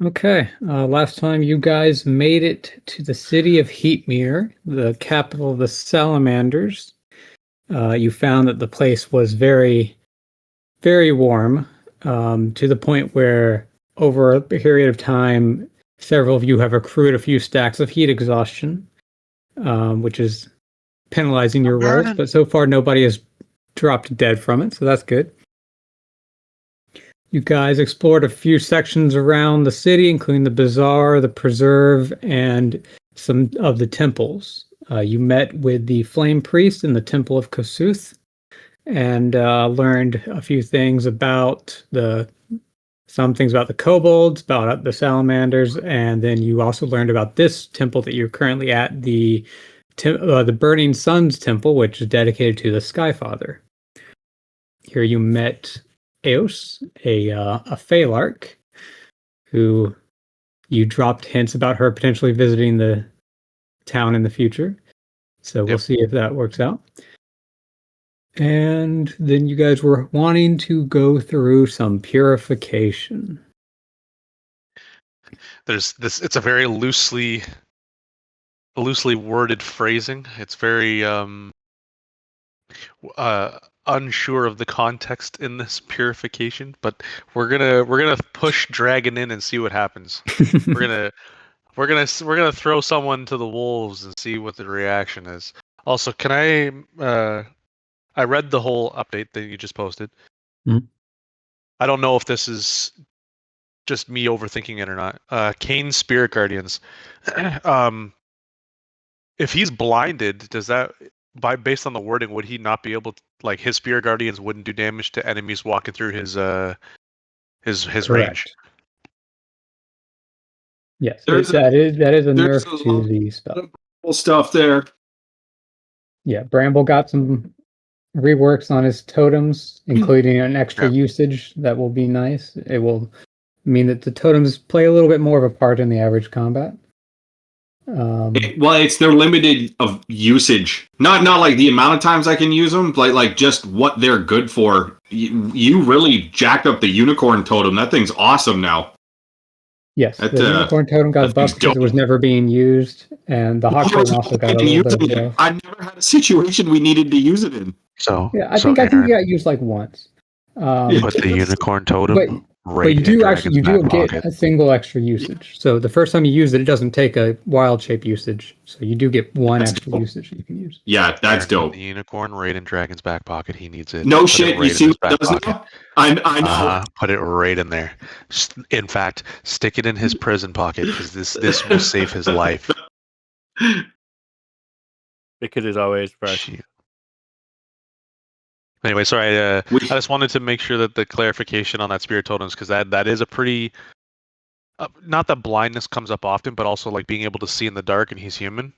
Okay, last time you guys made it to the city of Heatmere, the capital of the Salamanders. You found that the place was very, very warm, to the point where, over a period of time, several of you have accrued a few stacks of heat exhaustion, which is penalizing your rolls. But so far, nobody has dropped dead from it, so that's good. You guys explored a few sections around the city, including the bazaar, the preserve, and some of the temples. You met with the flame priest in the temple of Kosuth, and learned a few things about the kobolds, about the salamanders, and then you also learned about this temple that you're currently at, the Burning Suns Temple, which is dedicated to the Skyfather. Here you met Eos, a Phalarch, who you dropped hints about her potentially visiting the town in the future. So we'll see if that works out. And then you guys were wanting to go through some purification. There's this. It's a very loosely worded phrasing. It's very unsure of the context in this purification, but we're gonna push Dragon in and see what happens. we're gonna throw someone to the wolves and see what the reaction is. Also, can I read the whole update that you just posted. Mm-hmm. I don't know if this is just me overthinking it or not. Kane's Spirit Guardians. If he's blinded, does that, based on the wording, would he not be able to, like, his Spirit Guardians wouldn't do damage to enemies walking through his range? Yes, that is a nerf to the spell. Stuff there. Yeah, Bramble got some reworks on his totems, including an extra usage that will be nice. It will mean that the totems play a little bit more of a part in the average combat. It's their limited of usage, not like the amount of times I can use them, like just what they're good for. You really jacked up the unicorn totem. That thing's awesome now. Yes, the unicorn totem got buffed because it was never being used, and the hawk totem also got a little bit of buff. I never had a situation we needed to use it in. So yeah, I think it got used like once. But the unicorn totem. But you do get a single extra usage. So the first time you use it, it doesn't take a wild shape usage. So you do get one extra usage that you can use. Yeah, that's dope. The unicorn right in Dragon's back pocket. He needs it. No shit. You see what it does now? I know. Put it right in there. In fact, stick it in his prison pocket because this will save his life. Because it's always fresh. Anyway, sorry. I just wanted to make sure that the clarification on that spirit totems, because that is a pretty. Not that blindness comes up often, but also like being able to see in the dark, and he's human.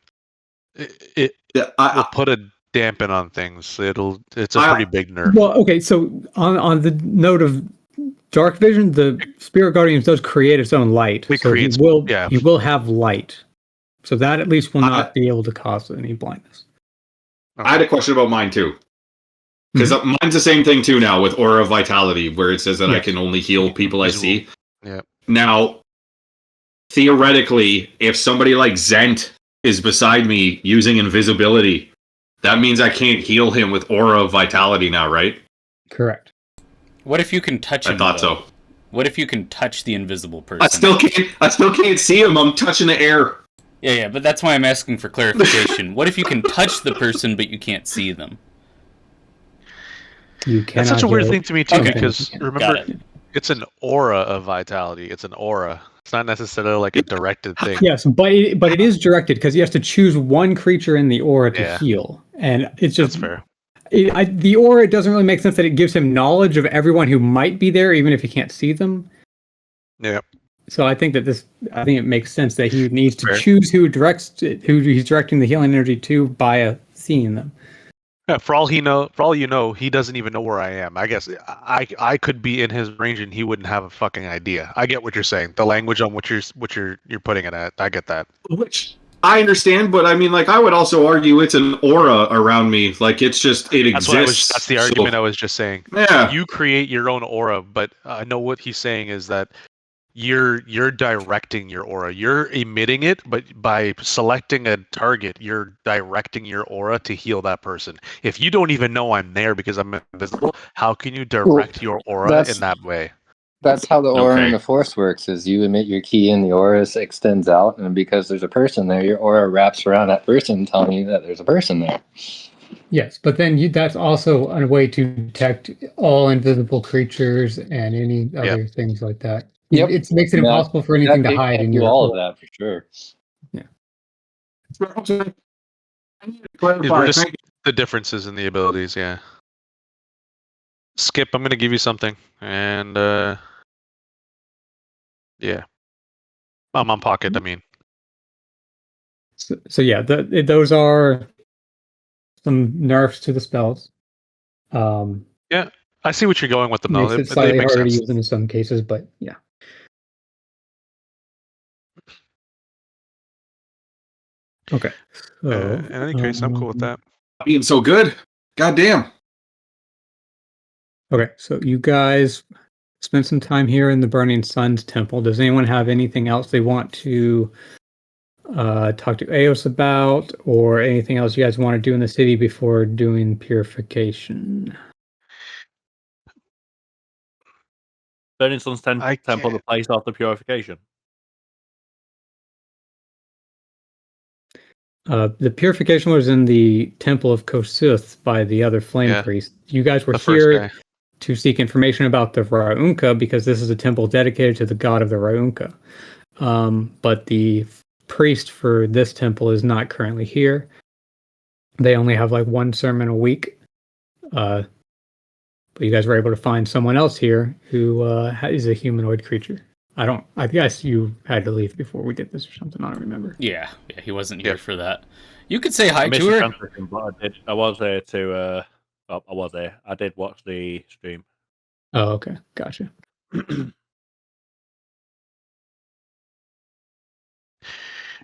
It will put a dampen on things. It's a pretty big nerf. Well, okay. So on the note of dark vision, the Spirit Guardians does create its own light. He will have light. So that at least will not be able to cause any blindness. I had a question about mine too. Because mine's the same thing too now with Aura of Vitality, where it says that I can only heal people I see. Yeah. Now, theoretically, if somebody like Zent is beside me using invisibility, that means I can't heal him with Aura of Vitality now, right? Correct. What if you can touch him? I thought so. What if you can touch the invisible person? I still can't see him. I'm touching the air. Yeah, but that's why I'm asking for clarification. What if you can touch the person but you can't see them? That's such a weird thing to me too, because remember, it's an aura of vitality. It's an aura. It's not necessarily like a directed thing. Yes, but it is directed because he has to choose one creature in the aura to heal, and it's just fair. The aura, it doesn't really make sense that it gives him knowledge of everyone who might be there, even if he can't see them. Yeah. So I think it makes sense that he needs to choose who he's directing the healing energy to by seeing them. Yeah, for all you know, he doesn't even know where I am. I guess I could be in his range and he wouldn't have a fucking idea. I get what you're saying. The language on which you're putting it at. I get that. Which I understand, but I mean, like, I would also argue it's an aura around me. Like, it's just it exists. That's the argument I was just saying. Yeah. You create your own aura, but I know what he's saying is that you're directing your aura. You're emitting it, but by selecting a target, you're directing your aura to heal that person. If you don't even know I'm there because I'm invisible, how can you direct your aura in that way? That's how the aura Okay. and the force works, is you emit your key and the aura extends out, and because there's a person there, your aura wraps around that person, telling you that there's a person there. Yes, but then that's also a way to detect all invisible creatures and any other things like that. Yep. It makes it Yeah. impossible for anything to That hide can in do your all of aura. that for sure. I need to clarify. We're just Thank you. the differences in the abilities, yeah. Skip, I'm gonna give you something, and yeah, I'm on pocket. I mean, So yeah, those are some nerfs to the spells. yeah, I see what you're going with them though. Makes it They slightly make harder to sense. use them in some cases, but yeah. Okay. So, In any case, I'm cool with that. Being so good. Goddamn. Okay, so you guys spent some time here in the Burning Suns Temple. Does anyone have anything else they want to talk to Eos about, or anything else you guys want to do in the city before doing purification? Burning Sun's I temple, the can't- place after purification. The purification was in the Temple of Kosuth by the other flame Yeah, priest. You guys were the first here guy. to seek information about the Raunka because this is a temple dedicated to the god of the Raunka. But the priest for this temple is not currently here. They only have like one sermon a week. But you guys were able to find someone else here who is a humanoid creature. I guess you had to leave before we did this or something. I don't remember. Yeah, he wasn't here for that. You could say hi I missed to the her. transition, but I was there to. I was there. I did watch the stream. Oh, okay, gotcha.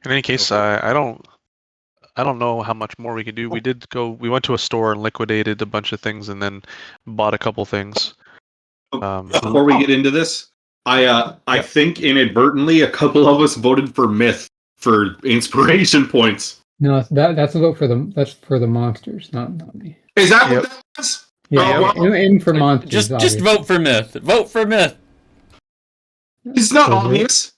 In any case, I don't know how much more we could do. We went to a store and liquidated a bunch of things, and then bought a couple things. Before we get into this, I think inadvertently a couple of us voted for myth for inspiration points. No, that's a vote for the monsters, not me. Is that Yep. what that was? Yeah, Oh, well, in for monsters. Just obviously. vote for myth. Vote for myth. it's not So, obvious.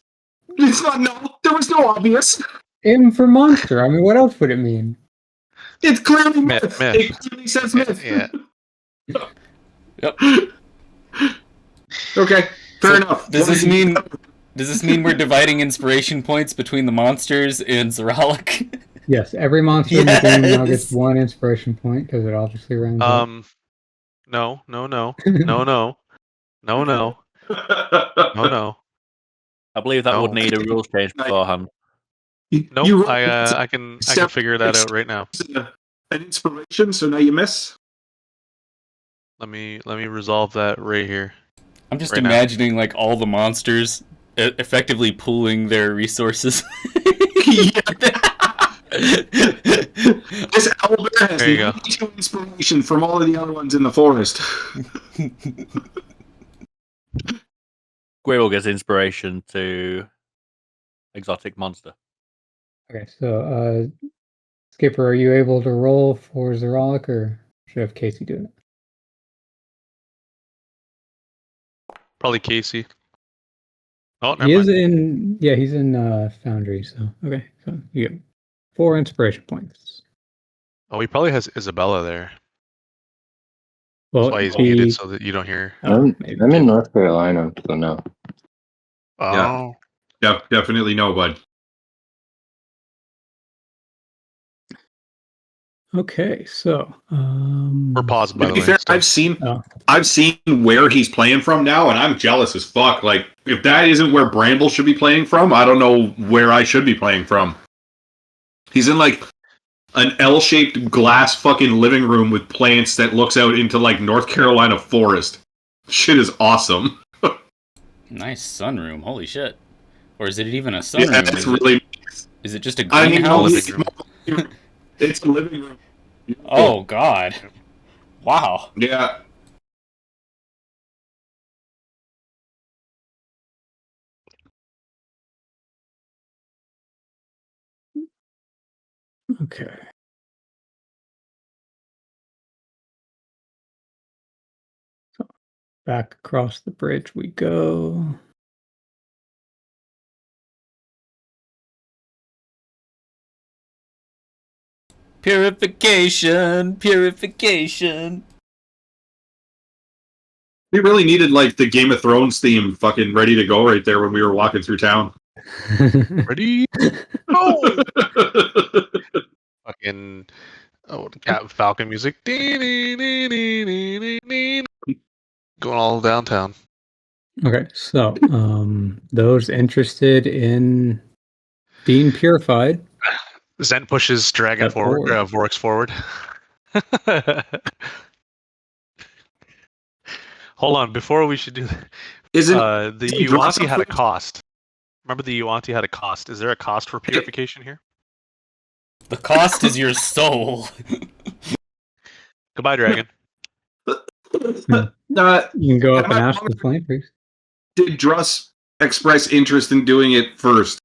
It's not. No, there was no obvious. M for monster. I mean, what else would it mean? It's clearly myth. Myth. It clearly says myth. Yeah. Yep. Okay, fair So, enough. Does this mean we're dividing inspiration points between the monsters and Zeralik? Yes, every monster in the game now Yes. gets one inspiration point because it obviously rounds up. No. I believe that No. would need a rules change beforehand. Nope. You I can figure that out right now. An inspiration, so now you miss. Let me resolve that right here. I'm just Right now. imagining like all the monsters effectively pooling their resources. This owlbear has There you go. 92 inspiration from all of the other ones in the forest. Squirrel gets inspiration to exotic monster. Okay, so Skipper, are you able to roll for Zeralik, or should I have Casey do it? Probably Casey. Oh, never He is mind. he's in Foundry, so okay, so you get 4 inspiration points. Oh, he probably has Isabella there. Well, That's why he's muted so that you don't hear. maybe. I'm in North Carolina, so no. Oh. Yeah. Definitely no, bud. Okay, so We're paused, by To the be way. fair, still. I've seen where he's playing from now, and I'm jealous as fuck. Like, if that isn't where Bramble should be playing from, I don't know where I should be playing from. He's in like an L-shaped glass fucking living room with plants that looks out into like North Carolina forest. Shit is awesome. Nice sunroom. Holy shit. Or is it even a sunroom? Yeah, it's really. Is it just a I mean, no, greenhouse? it's a living room. Oh god. Wow. Yeah. Okay. So back across the bridge we go. Purification, purification. We really needed like the Game of Thrones theme fucking ready to go right there when we were walking through town. Ready? Go! Fucking Cat Falcon music. Going all downtown. Okay, so those interested in being purified, Zent pushes Dragon Step forward, forward. Vorix forward. Hold on, before we should do that, Isn't the isn't Dross Yuanti up had a first? cost. Remember the Yuanti had a cost. Is there a cost for purification here? The cost is your soul. Goodbye, Dragon. you can go up am and I ask wrong? the flame priest. Did Druss express interest in doing it first?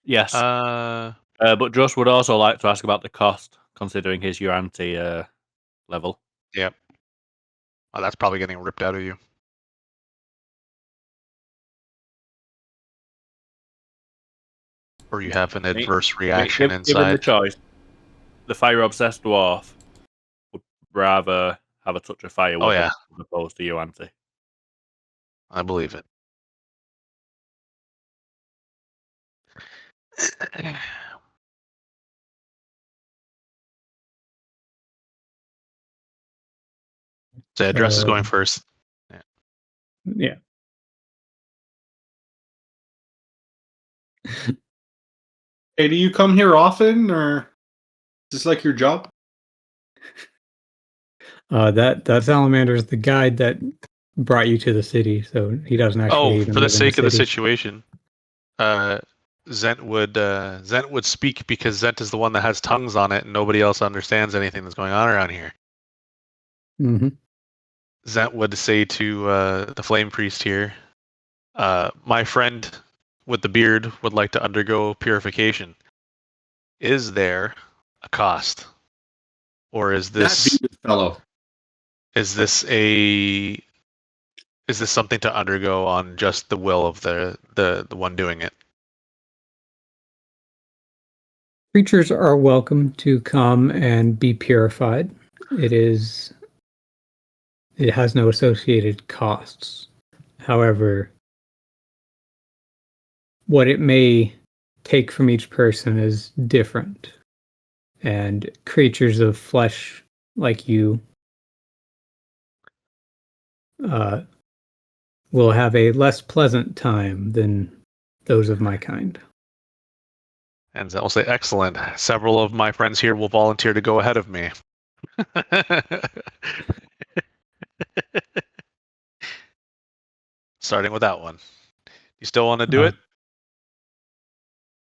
Yes. Uh, But Josh would also like to ask about the cost, considering his Uranti level. yep. Oh, that's probably getting ripped out of you. Or you have an adverse reaction Given inside. the choice, the fire-obsessed dwarf would rather have a touch of fire with Oh, yeah. him as opposed to Uranti. I believe it. The address is going first. Yeah. Hey, do you come here often, or is this like your job? That salamander is the guide that brought you to the city, so he doesn't actually even For the live in sake of the city. situation, Zent would speak because Zent is the one that has tongues on it, and nobody else understands anything that's going on around here. Mm-hmm. Zent would say to the flame priest here, my friend with the beard would like to undergo purification. Is there a cost? Or is That this bearded fellow. is this something to undergo on just the will of the one doing it? Creatures are welcome to come and be purified. It has no associated costs. However, what it may take from each person is different. And creatures of flesh like you will have a less pleasant time than those of my kind. And Zent will say, excellent. Several of my friends here will volunteer to go ahead of me. Starting with that one. You still want to do it?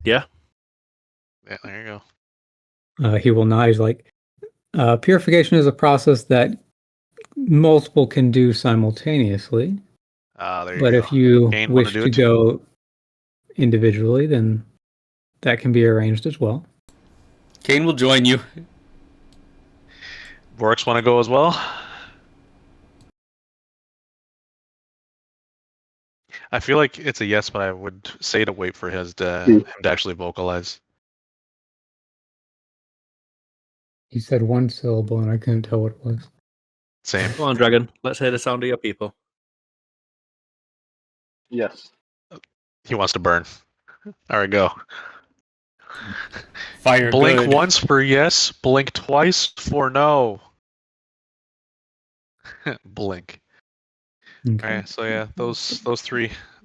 Yeah. Yeah, there you go. He will nod. He's like, purification is a process that multiple can do simultaneously. There you But go. if you Kane, wanna wish do to it too? go individually, then that can be arranged as well. Kane will join you. Vorix want to go as well? I feel like it's a yes, but I would say to wait for him to actually vocalize. He said one syllable, and I couldn't tell what it was. Same. Come on, Dragon. Let's hear the sound of your people. Yes. He wants to burn. All right, go. Fire Blink good. once for yes, blink twice for no. Blink. Okay. All right, so yeah,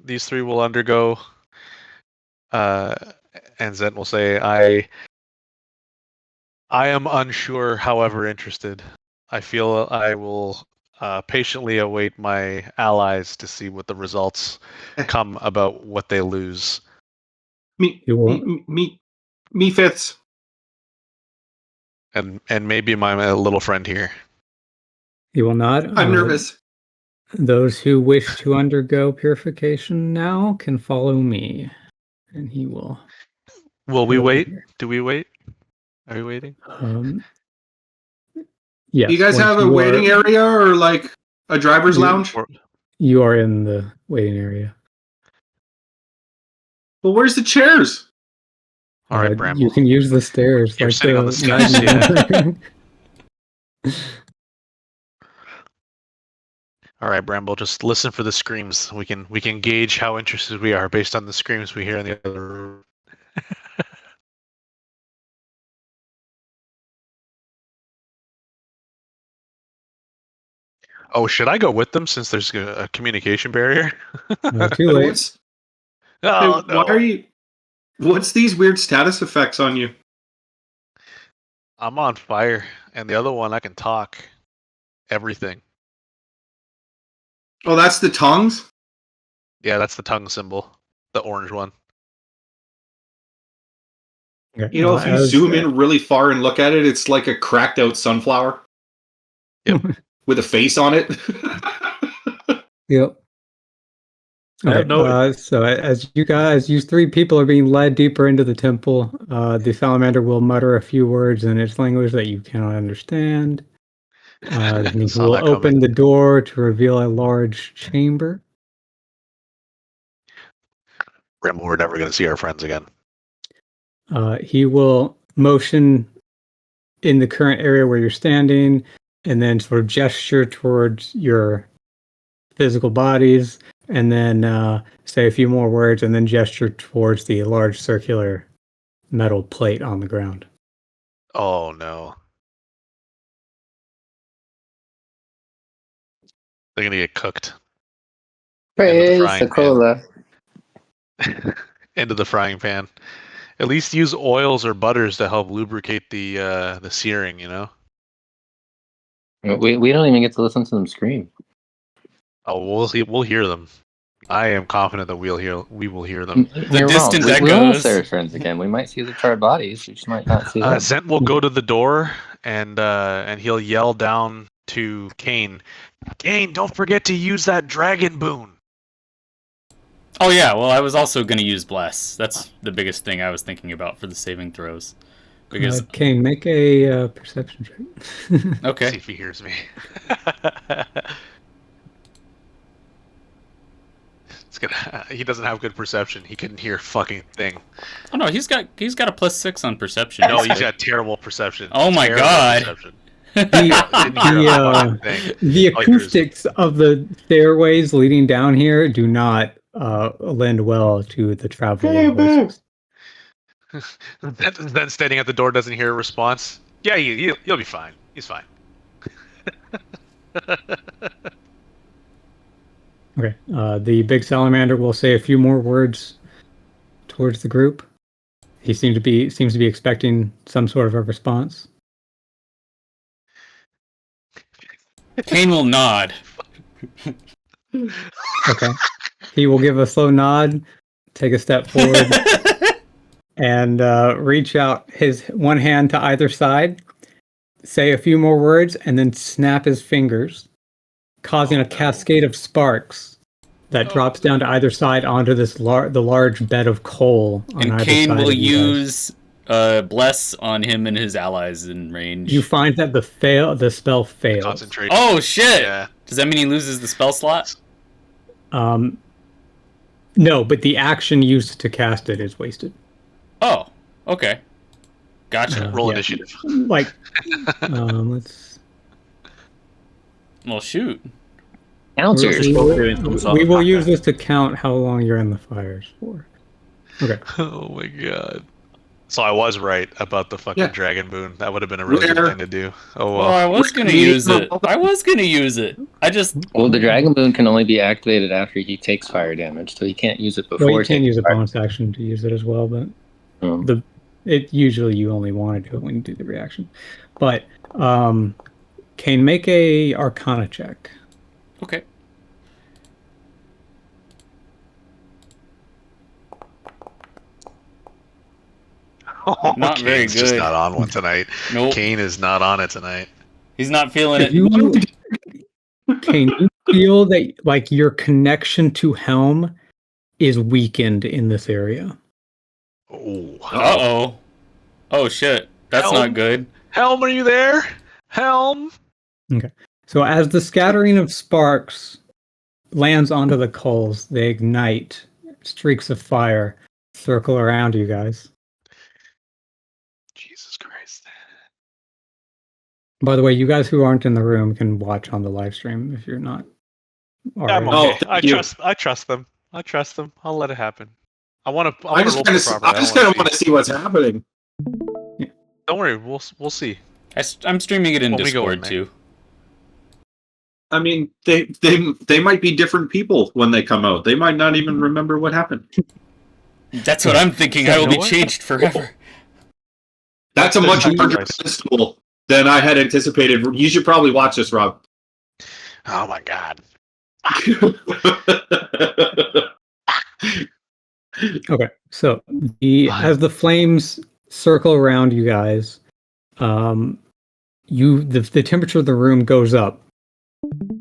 these three will undergo. And Zent will say, I am unsure, however interested. I feel I will patiently await my allies to see what the results come about what they lose. Me fits. And maybe my little friend here. He will nod. I'm nervous. Those who wish to undergo purification now can follow me. And he will Will we Head over wait? here. Do we wait? Are we waiting? Yes. You guys once have a you waiting are, area or like a driver's You- lounge? Or- You are in the waiting area. Well, where's the chairs? All right, You Bramble. can use the stairs. You're sitting on the steps, Magnet. All right, Bramble. Just listen for the screams. We can gauge how interested we are based on the screams we hear in the other room. Oh, should I go with them since there's a communication barrier? Too late. What's, Oh, why are you? What's these weird status effects on you? I'm on fire, and the other one I can talk everything. Oh, that's the tongues. Yeah, that's the tongue symbol, the orange one. Okay, You know, if you as- zoom in really far and look at it, it's like a cracked out sunflower. Yep. With a face on it. Yep. I have Okay, no- so as you three people are being led deeper into the temple, the salamander will mutter a few words in its language that you cannot understand. He Saw will that open coming. the door to reveal a large chamber. Bramble, we're never going to see our friends again. He will motion in the current area where you're standing and then sort of gesture towards your physical bodies and then say a few more words and then gesture towards the large circular metal plate on the ground. Oh no. They're going to get cooked. Praise frying the cola. Into the frying pan. At least use oils or butters to help lubricate the searing, you know? We don't even get to listen to them scream. Oh, we'll hear them. I am confident that we will hear them. You're distant wrong. We will echoes. see our friends again. We might see the charred bodies. We just might not see them. Zent will go to the door and he'll yell down to Kane. Kane, don't forget to use that dragon boon. Oh yeah, well I was also going to use bless. That's the biggest thing I was thinking about for the saving throws. Because Kane, make a perception check. See okay, if he hears me. He doesn't have good perception. He couldn't hear a fucking thing. oh no, he's got a +6 on perception. No, he's got terrible perception. Oh my Terrible God. perception. The, Didn't hear a fucking thing. the All you hear is- acoustics of the stairways leading down here do not lend well to the travel of voices. Then standing at the door doesn't hear a response. Yeah, you'll be fine. He's fine. Okay. The big salamander will say a few more words towards the group. He seems to be expecting some sort of a response. Kane will nod. Okay. He will give a slow nod, take a step forward, and reach out his one hand to either side, say a few more words, and then snap his fingers, causing a cascade of sparks that drops down to either side onto this the large bed of coal on And either Kane side will of you guys. use bless on him and his allies in range. You find that the spell fails. Concentrate. Oh shit! Yeah. Does that mean he loses the spell slot? No, but the action used to cast it is wasted. Oh, okay. Gotcha. Roll yeah. initiative. Like, let's. Well, shoot. Counters. We will use this to count how long you're in the fires for. Okay. Oh my god. So I was right about the fucking Yeah. dragon boon. That would have been a really good Where- thing to do. Oh Well, well. I was gonna use it. I just. Well, the dragon boon can only be activated after he takes fire damage, so he can't use it before. Well, you taking can use a fire. bonus action to use it as well, but Um, it usually you only want to do it when you do the reaction. But Kane, make a Arcana check. Okay. Not very Kane's just good. not on one tonight. Nope. Kane is not on it tonight. He's not feeling If it. you Kane, you feel that like your connection to Helm is weakened in this area. Oh. Uh-oh. Oh, shit. That's not good. Helm, are you there? Helm. So as the scattering of sparks lands onto the coals, they ignite. Streaks of fire circle around you guys. Jesus Christ. By the way, you guys who aren't in the room can watch on the live stream if you're not I'm already. okay. thank you. I trust them. I trust them. I'll let it happen. I want to I roll just for kind property. of want to see what's happening. Don't worry. We'll see. I'm streaming it in When we go in, Discord, too. I mean, they might be different people when they come out. They might not even remember what happened. That's what I'm thinking. I will be changed forever. That's a much Jesus larger Christ. festival than I had anticipated. You should probably watch this, Rob. Oh my God. Okay, so as the flames circle around you guys, the temperature of the room goes up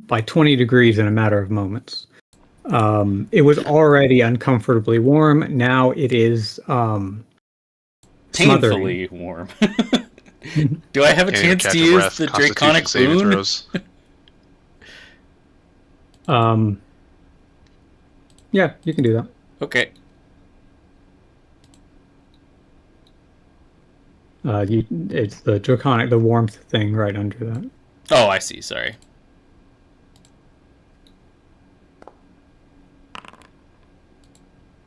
by 20 degrees in a matter of moments. It was already uncomfortably warm. Now it is smothering. Painfully warm. Do I have a Can't even chance catch to a use breath. the Constitution Draconic saving Boon? throws. Yeah, you can do that. Okay. It's the draconic, the warmth thing right under that. Oh, I see. Sorry.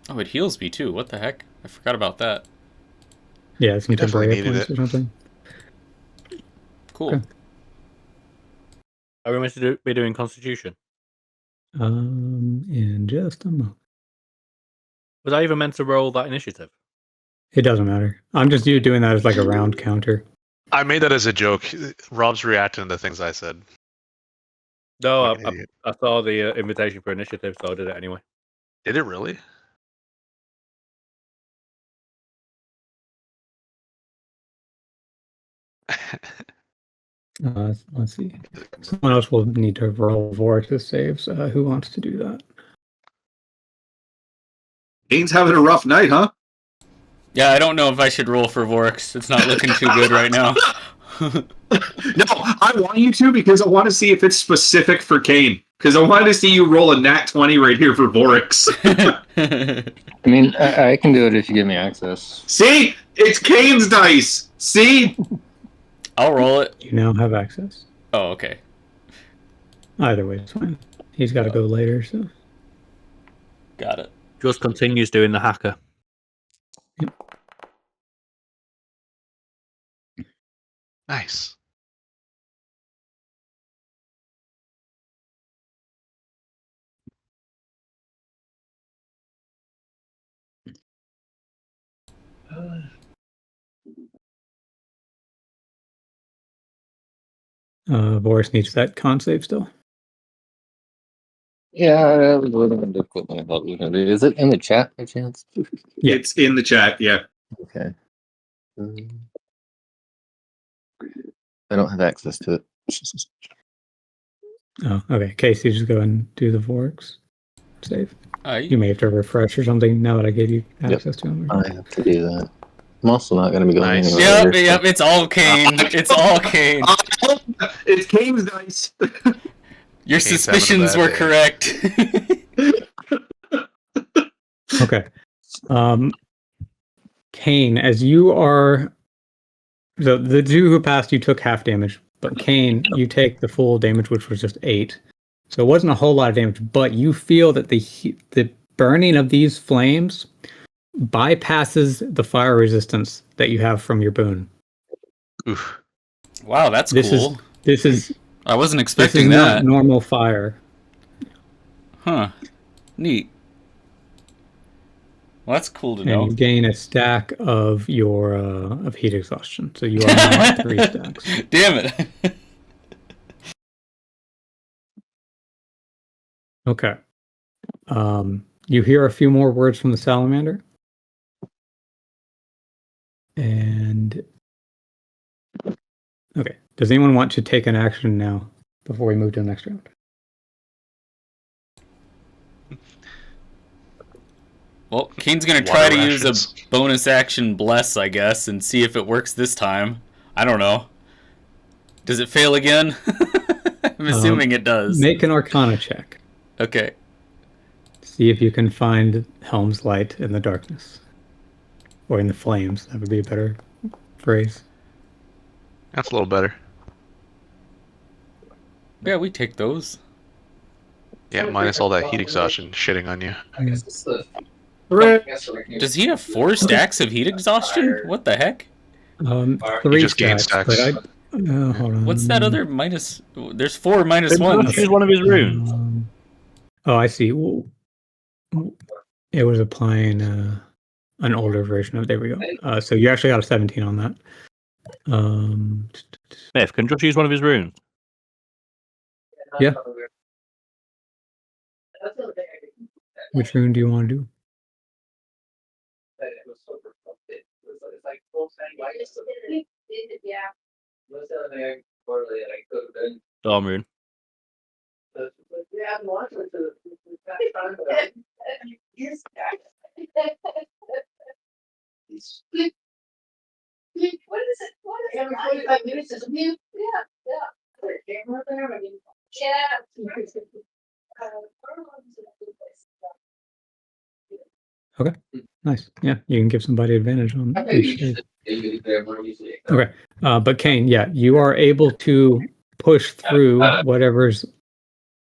Oh, it heals me too. What the heck? I forgot about that. Yeah, it's some definitely temporary needed points or something. Cool. Okay. Are we meant to be doing Constitution? In just a moment. Was I even meant to roll that initiative? It doesn't matter. I'm just doing that as like a round counter. I made that as a joke. Rob's reacting to things I said. No, Like an idiot. I saw the invitation for initiative, so I did it anyway. Did it really? Let's see. Someone else will need to roll Vorex's saves. Who wants to do that? Kane's having a rough night, huh? Yeah, I don't know if I should roll for Vorex. It's not looking too good right now. No, I want you to because I want to see if it's specific for Kane. Because I want to see you roll a nat 20 right here for Vorex. I mean, I can do it if you give me access. See? It's Kane's dice. See? I'll roll it. You now have access. Oh, okay. Either way, it's fine. He's got to go later, so. Got it. Just continues doing the hacker. Nice. Boris needs that con save still. Yeah, it was a little more difficult than I thought it was going to be. Is it in the chat by chance? Yeah. It's in the chat, yeah. Okay. I don't have access to it. Oh, okay. Casey, just go and do the Vorex save. You may have to refresh or something now that I gave you access to him. I have to do that. I'm also not going to be going Nice. anywhere. Yep, it's all Kane. It's all Kane. It's Kane's dice. Your Kane's having a suspicions bad were day. correct. Okay. Kane, as you are... So the two who passed you took half damage, but Kane, you take the full damage, which was just 8. So it wasn't a whole lot of damage, but you feel that the burning of these flames bypasses the fire resistance that you have from your boon. Oof. Wow, that's cool. This is I wasn't this is expecting not that. normal fire. Huh. Neat. Well, that's cool to And know. you gain a stack of your of heat exhaustion. So you are now at 3 stacks. Damn it. Okay. You hear a few more words from the salamander. And okay. Does anyone want to take an action now before we move to the next round? Well, Kane's gonna Water try to use rations. a bonus action bless, I guess, and see if it works this time. I don't know. Does it fail again? I'm assuming it does. Make an Arcana check. Okay. See if you can find Helm's light in the darkness. Or in the flames. That would be a better phrase. That's a little better. Yeah, we take those. Yeah, minus all that heat exhaustion shitting on you. Does he have 4 stacks of heat exhaustion? What the heck? 3 just gained stacks, stacks. but hold on. What's that other minus? There's 4 minus Didn't Josh ones. use one of his runes? Oh, I see. It was applying an older version of. There we go. So you actually got a 17 on that. Myth, can Josh use one of his runes? Yeah. Which rune do you want to do? Storm rune. Okay. Nice. Yeah, you can give somebody advantage on each. Okay. But Kane, yeah, you are able to push through whatever's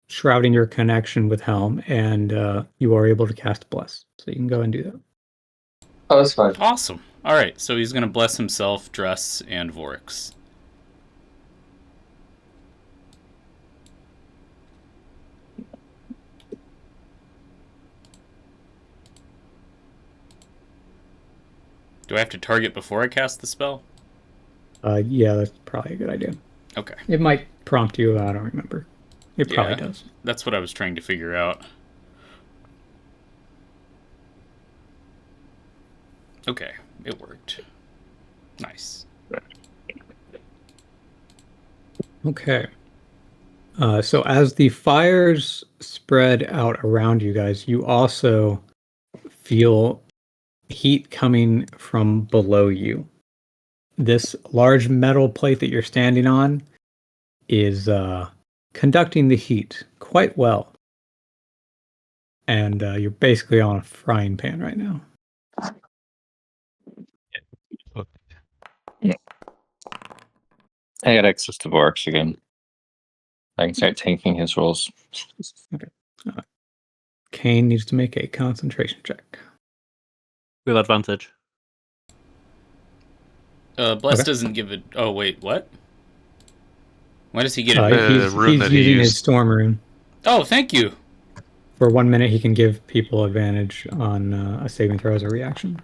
shrouding your connection with Helm, and you are able to cast Bless. So you can go and do that. Oh, that's fine. Awesome. All right, so he's going to bless himself, Dress, and Vorix. Do I have to target before I cast the spell? Yeah, that's probably a good idea. Okay. It might prompt you. I don't remember. It probably does. That's what I was trying to figure out. Okay, it worked. Nice. Okay. So as the fires spread out around you guys, you also feel heat coming from below you. This large metal plate that you're standing on is conducting the heat quite well. And you're basically on a frying pan right now. I got access to Vorix again. I can start tanking his rolls. Kane needs to make a concentration check. With advantage. Bless doesn't give it. Oh, wait, what? Why does he get He's, it? rune he's that he using his used. storm rune. Oh, thank you. For 1 minute, he can give people advantage on a saving throw as a reaction.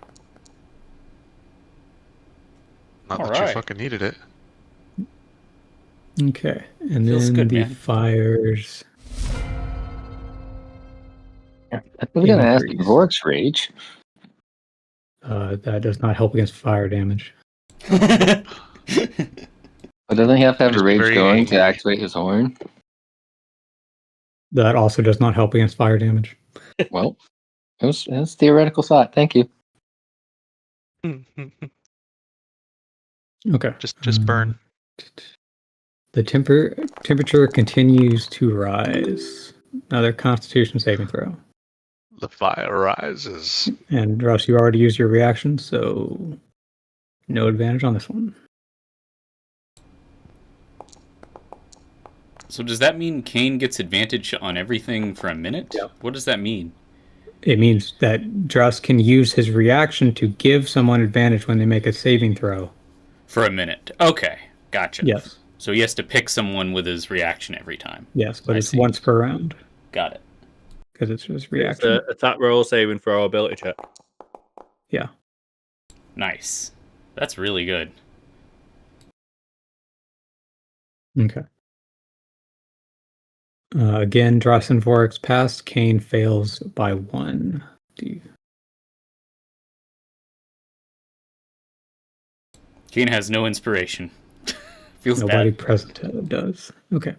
Not All that you right. fucking needed it. Okay, and Feels then good, the man. fires. I was going to ask Increase. Vorix Rage. That does not help against fire damage. But doesn't he have to have a Just be rage very going angry. to activate his horn? That also does not help against fire damage. Well, it was a theoretical thought. Thank you. Okay. just burn. The temperature continues to rise. Another Constitution saving throw. The fire rises. And Russ, you already used your reaction, so no advantage on this one. So does that mean Kane gets advantage on everything for a minute? Yeah. What does that mean? It means that Druss can use his reaction to give someone advantage when they make a saving throw. For a minute. Okay, gotcha. Yes. So he has to pick someone with his reaction every time. Yes, but I it's see. once per round Got it. because it's just It's reaction. a attack roll saving for our ability check. Yeah. Nice. That's really good. Okay. Again, Dross and Vorix passed. Kane fails by 1. Kane has no inspiration. Feels Nobody bad. present does. Okay.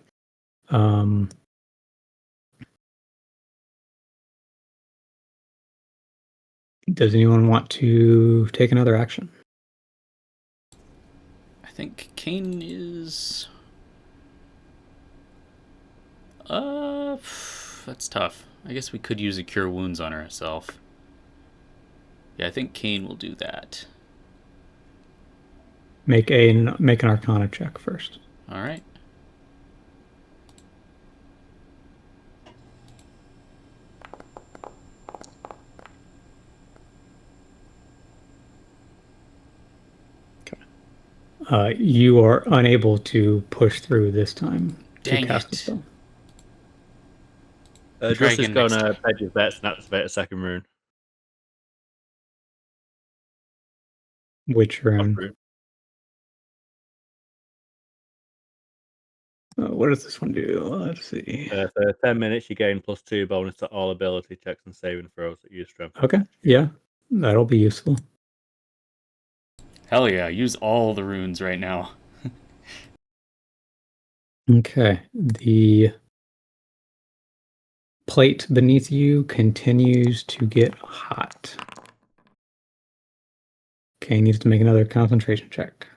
Does anyone want to take another action? I think Kane is. That's tough. I guess we could use a cure wounds on herself. Yeah, I think Kane will do that. Make an Arcana check first. All right. You are unable to push through this time Dang to cast it. the spell. Try Just is again going next to pledge his bets and activate a second rune. Which rune? Rune. What does this one do? Let's see. For 10 minutes, you gain +2 bonus to all ability checks and saving throws that use strength. Okay, yeah, that'll be useful. Hell yeah, use all the runes right now. Okay, the plate beneath you continues to get hot. Okay, needs to make another concentration check.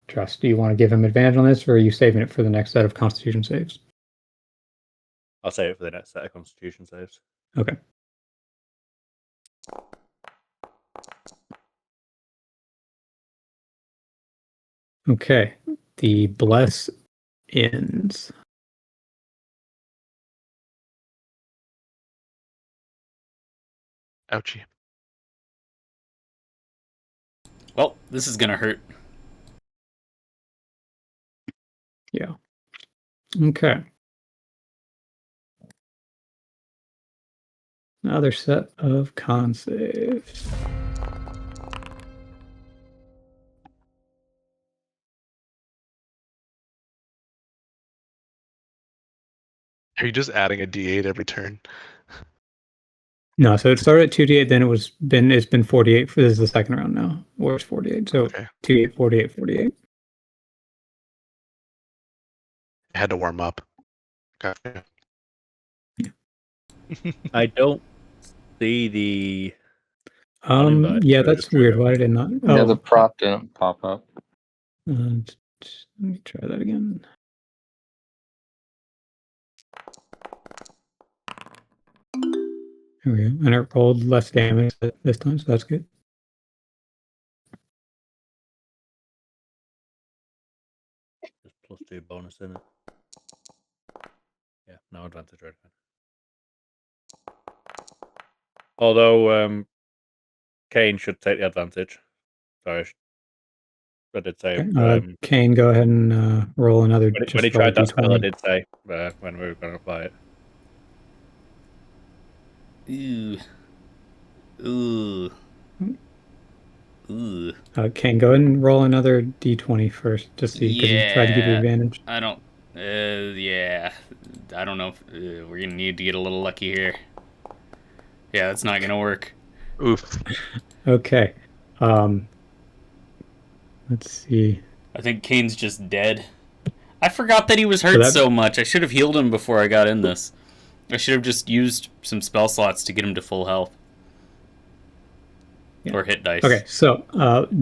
Trust, do you want to give him advantage on this, or are you saving it for the next set of Constitution saves? I'll save it for the next set of Constitution saves. Okay. Okay, the bless ends. Ouchie. Well, this is gonna hurt. Yeah. Okay. Another set of con saves. Are you just adding a D8 every turn? No, so it started at 2d8, then it's been 48. This is the second round now, where it's 48. So Okay. 2d8, 48, 48. I had to warm up. Gotcha. I don't see the. Yeah, that's weird. Why did it not? Oh, Yeah, the prop didn't pop up. let me try that again. There we go. And it rolled less damage this time, so that's good. Just +2 bonus in it. Yeah, no advantage right now. Although Kane should take the advantage. Sorry, I did say. Okay. Kane, go ahead and roll another. When he tried that spell, I did say when we were going to apply it. Ooh. Ooh. Ooh. Kane, go ahead and roll another d20 first, just see, because he tried to give you advantage. I don't. Yeah. I don't know if we're gonna need to get a little lucky here. Yeah, that's not gonna work. Oof. Okay. Let's see. I think Kane's just dead. I forgot that he was hurt so much. I should have healed him before I got in this. I should have just used some spell slots to get him to full health. Yeah. Or hit dice. Okay, so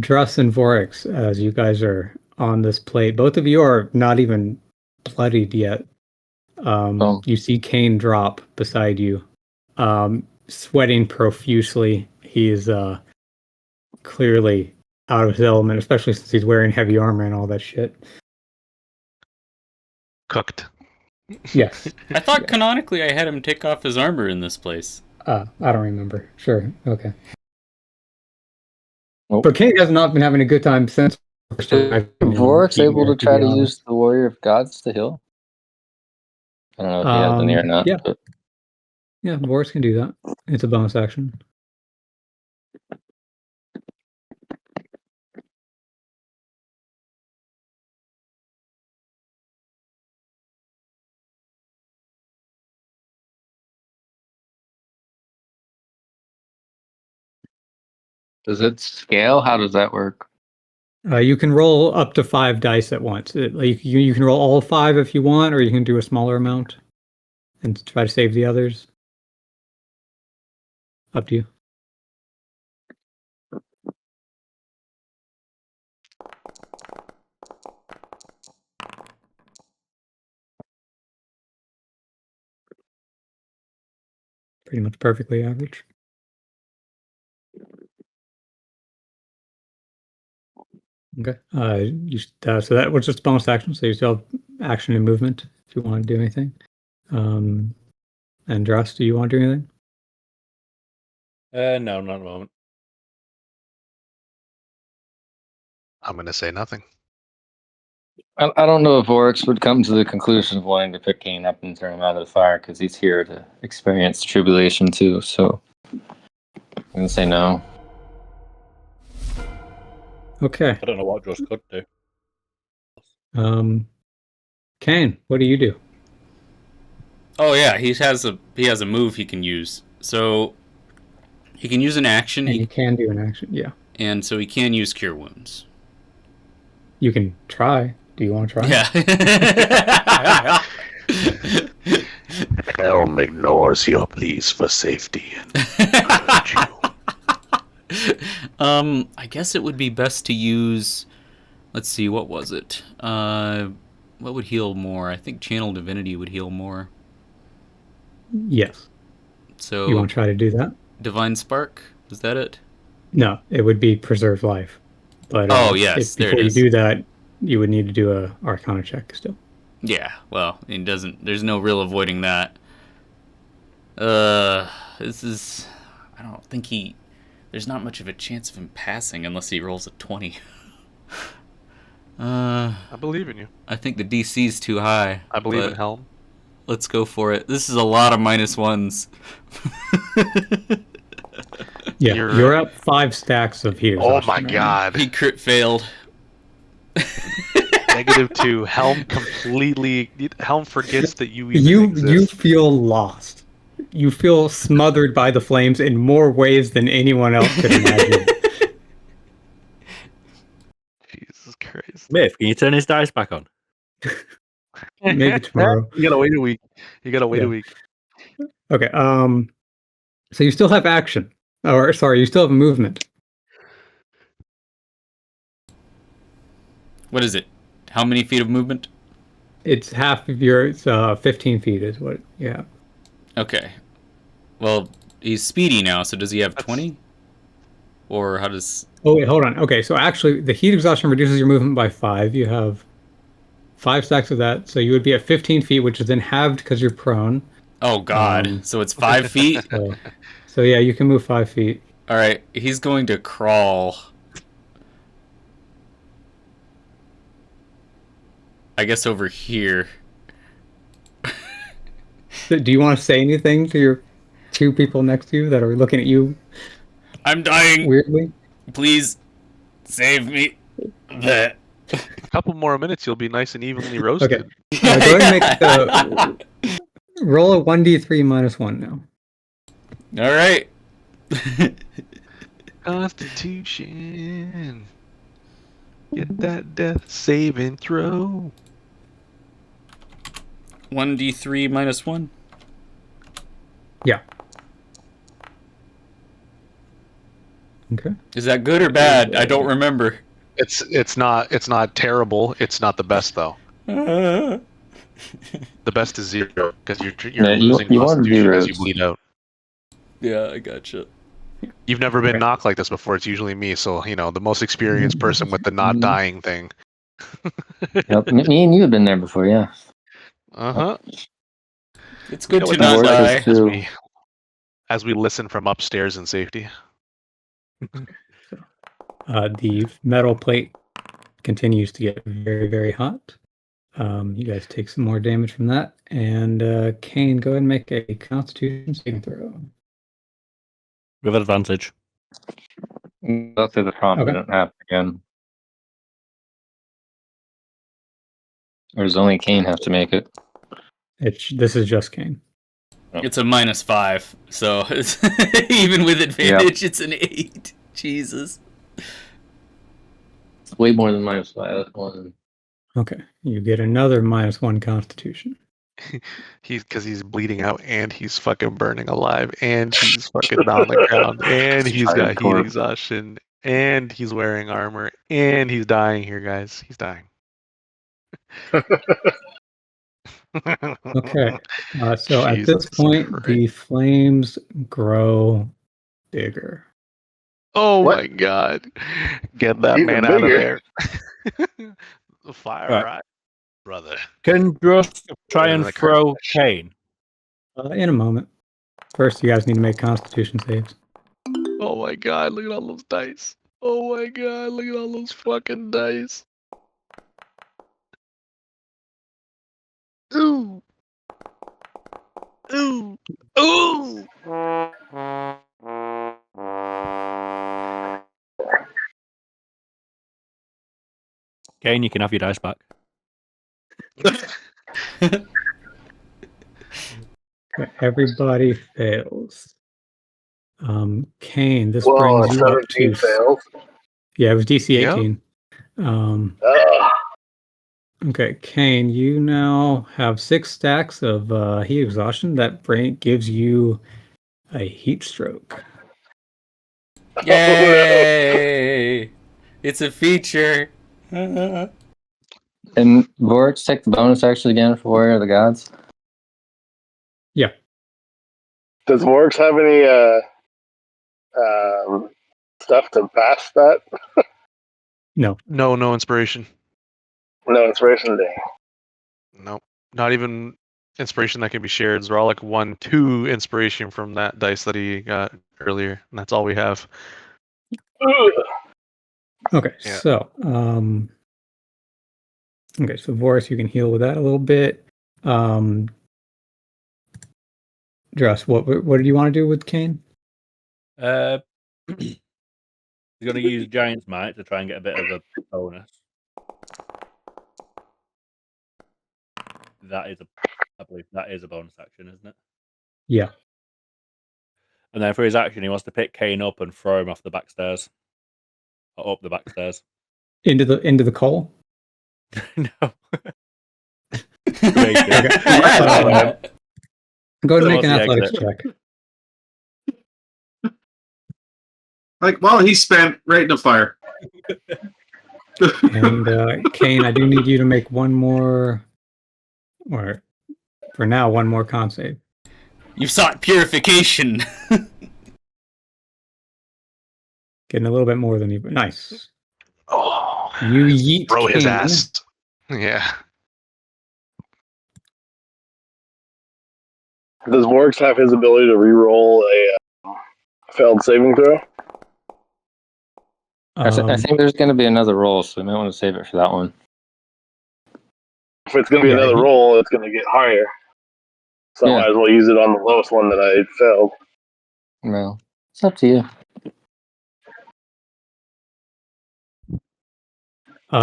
Druss and Vorix, as you guys are on this plate, both of you are not even bloodied yet. You see Kane drop beside you, sweating profusely. He is clearly out of his element, especially since he's wearing heavy armor and all that shit. Cooked. Yes. I thought canonically I had him take off his armor in this place. I don't remember. Sure. Okay. But Kane has not been having a good time since. Vorix able to try to use the Warrior of Gods to heal? I don't know if he has any or not. Yeah, but... yeah, Vorix can do that. It's a bonus action. Does it scale? How does that work? You can roll up to 5 dice at once. You can roll all 5 if you want, or you can do a smaller amount and try to save the others. Up to you. Pretty much perfectly average. Okay. So that was just bonus action. So you still have action and movement if you want to do anything. And Dross, do you want to do anything? No, not at the moment. I'm going to say nothing. I don't know if Oryx would come to the conclusion of wanting to pick Kane up and throw him out of the fire because he's here to experience tribulation too. So I'm gonna say no. Okay. I don't know what Josh could do. Kane, what do you do? Oh yeah, he has a move he can use. So he can use an action. And you can do an action, yeah. And so he can use Cure Wounds. You can try. Do you want to try? Yeah. Helm ignores your pleas for safety. I guess it would be best to use. Let's see, what was it? What would heal more? I think Channel Divinity would heal more. Yes. So you want to try to do that? Divine Spark? Is that it? No, it would be Preserve Life. But yes, there it before is. you do that, you would need to do a Arcana check still. Yeah, well, it doesn't. There's no real avoiding that. This is. I don't think he. There's not much of a chance of him passing unless he rolls a 20. I believe in you. I think the DC's too high. I believe in Helm. Let's go for it. This is a lot of -1s. Yeah, you're up 5 stacks of heat Oh exhaustion my right now. god. He crit failed. -2. Helm forgets that you even exist. You feel lost. You feel smothered by the flames in more ways than anyone else could imagine. Jesus Christ. Myth, can you turn his dice back on? Maybe tomorrow. You gotta wait a week. A week. Okay, so you still have action. Or, sorry, you still have movement. What is it? How many feet of movement? It's half of your 15 feet is what you have. Okay. Well, he's speedy now, so does he have 20? Or how does... Oh, wait, hold on. Okay, so actually, the heat exhaustion reduces your movement by 5. You have 5 stacks of that, so you would be at 15 feet, which is then halved because you're prone. Oh, God. So it's 5 feet? So, yeah, you can move 5 feet. All right, he's going to crawl. I guess over here. Do you want to say anything to your 2 people next to you that are looking at you I'm dying. weirdly? Please save me. Bleh. A couple more minutes, you'll be nice and evenly roasted. Okay. Go ahead and make roll a 1d3 -1 now. All right. Constitution. Get that death saving throw. 1d3 -1. Yeah. Okay. Is that good or bad? I don't remember. It's not terrible. It's not the best though. The best is 0 because you're losing you want constitution as zeros. you bleed out. Yeah, I gotcha. You've never been Okay. knocked like this before. It's usually me, so the most experienced person with the not dying thing. Yep, me and you have been there before, yeah. It's good to what not that's die. true. As we listen from upstairs in safety. The metal plate continues to get very, very hot. You guys take some more damage from that. And Kane, go ahead and make a Constitution saving throw. With advantage. I'll say the confident half again. Or does only Kane have to make it? This is just Kane. It's a -5, so it's even with advantage, It's an 8. Jesus. It's way more than -5. That's one. Okay, you get another -1 Constitution. he's bleeding out and he's fucking burning alive and he's fucking on the ground and he's got heat exhaustion and he's wearing armor and he's dying here, guys. He's dying. Okay. So at Jesus this point, Christ. the flames grow bigger. Oh What? my god. Get that Even man out of bigger. there. The fire, Right. right, brother. Can Druss try Better and than the throw crash. Kane? In a moment. First, you guys need to make Constitution saves. Oh my god, look at all those dice. Oh my god, look at all those fucking dice. Ooh. Ooh. Ooh. Kane, you can have your dice back. Everybody fails. Kane, this Well, brings you up 17 to... fails. Yeah, it was DC Yep. 18. Ugh. Okay, Kane, you now have 6 stacks of heat exhaustion. That gives you a heat stroke. Yay! It's a feature. And Vorix, take the bonus action again for Warrior of the Gods. Does Works have any stuff to pass that? No. No inspiration. No inspiration day. Nope. Not even inspiration that can be shared. They're all like 1-2 inspiration from that dice that he got earlier, and that's all we have. Okay, Yeah. so so Voris, you can heal with that a little bit. Dress, what do you want to do with Kane? He's going to use Giant's Might to try and get a bit of a bonus. I believe that is a bonus action, isn't it? Yeah. And then for his action, he wants to pick Kane up and throw him off the back stairs. Or up the back stairs. Into the coal? No. Go ahead and make What's an the athletics exit? check. Like, well, he's spent right in the fire. And Kane, I do need you to make one more, or for now, one more con save. You sought purification. Getting a little bit more than you. Nice. Oh, You yeet bro, his Kane. ass. Yeah. Does Works have his ability to re-roll a failed saving throw? I think there's going to be another roll, so we might want to save it for that one. If it's going to be another roll, it's going to get higher. So I might as well use it on the lowest one that I failed. Well, it's up to you.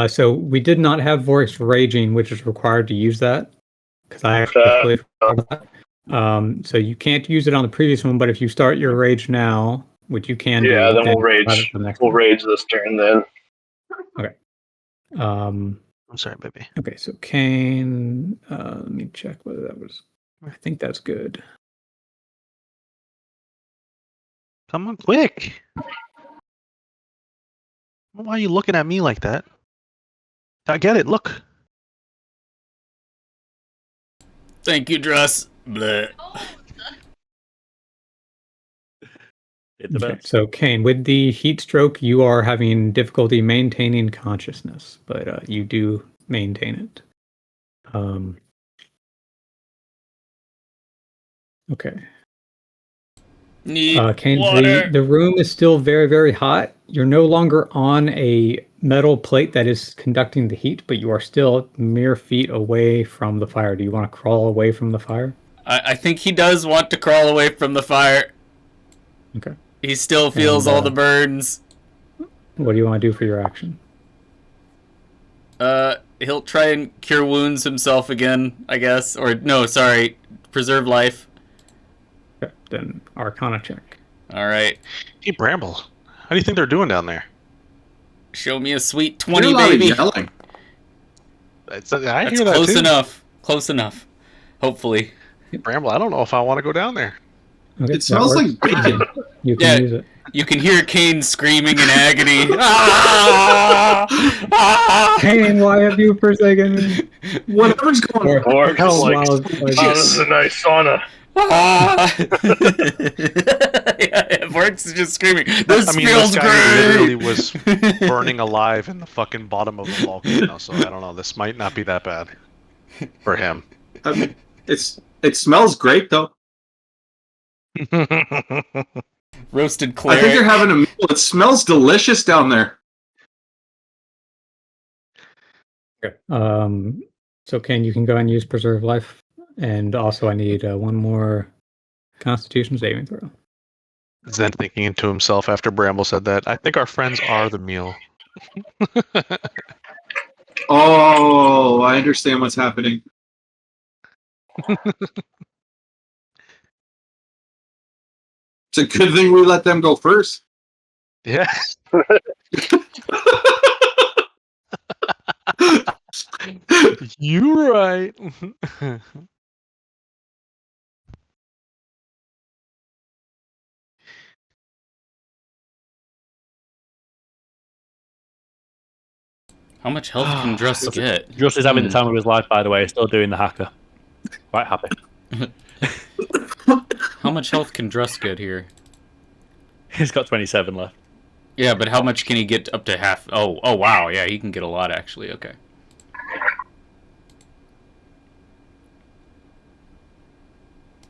So we did not have voice raging, which is required to use that, because I actually forgot that. So you can't use it on the previous one, but if you start your rage now, which you can do, then we'll rage. for the next We'll one. rage this turn then. Okay. I'm sorry, baby. Okay, so Kane, let me check whether that was... I think that's good. Come on, quick. Why are you looking at me like that? I get it, look. Thank you, Druss. Bleh. Okay, so Kane, with the heat stroke, you are having difficulty maintaining consciousness, but you do maintain it. Okay. Need Kane, water. the room is still very, very hot. You're no longer on a metal plate that is conducting the heat, but you are still mere feet away from the fire. Do you want to crawl away from the fire? I think he does want to crawl away from the fire. Okay. He still feels all the burns. What do you want to do for your action? He'll try and cure wounds himself again, I guess. Or, no, sorry, preserve life. Okay, then Arcana check. Alright. Hey, Bramble. How do you think they're doing down there? Show me a sweet There's 20, a lot of baby. yelling. I hear That's that close too. enough. Close enough. Hopefully. Bramble, I don't know if I want to go down there. Okay, It smells that like works. bacon. You can Yeah. use it. You can hear Kane screaming in agony. Ah! Ah! Kane, why have you forsaken me? Whatever's going on. Vork's Hell, like, wow, oh, this is a nice sauna. Ah! Yeah, Vork's just screaming. This I mean, feels this guy great. literally was burning alive in the fucking bottom of the volcano, so I don't know. This might not be that bad for him. I mean, it smells great though. Roasted I think cleric. you're having a meal. It smells delicious down there. Okay. So Kane, you can go and use preserve life, and also I need one more Constitution saving throw. Zen thinking to himself after Bramble said that, I think our friends are the meal. Oh, I understand what's happening. It's a good thing we let them go first. Yeah. You're right. How much health can Druss get? Just is having the time of his life, by the way. Still doing the hacker. Quite happy. How much health can Druss get here? He's got 27 left. Yeah, but how much can he get up to half? Oh, wow. Yeah, he can get a lot, actually. Okay.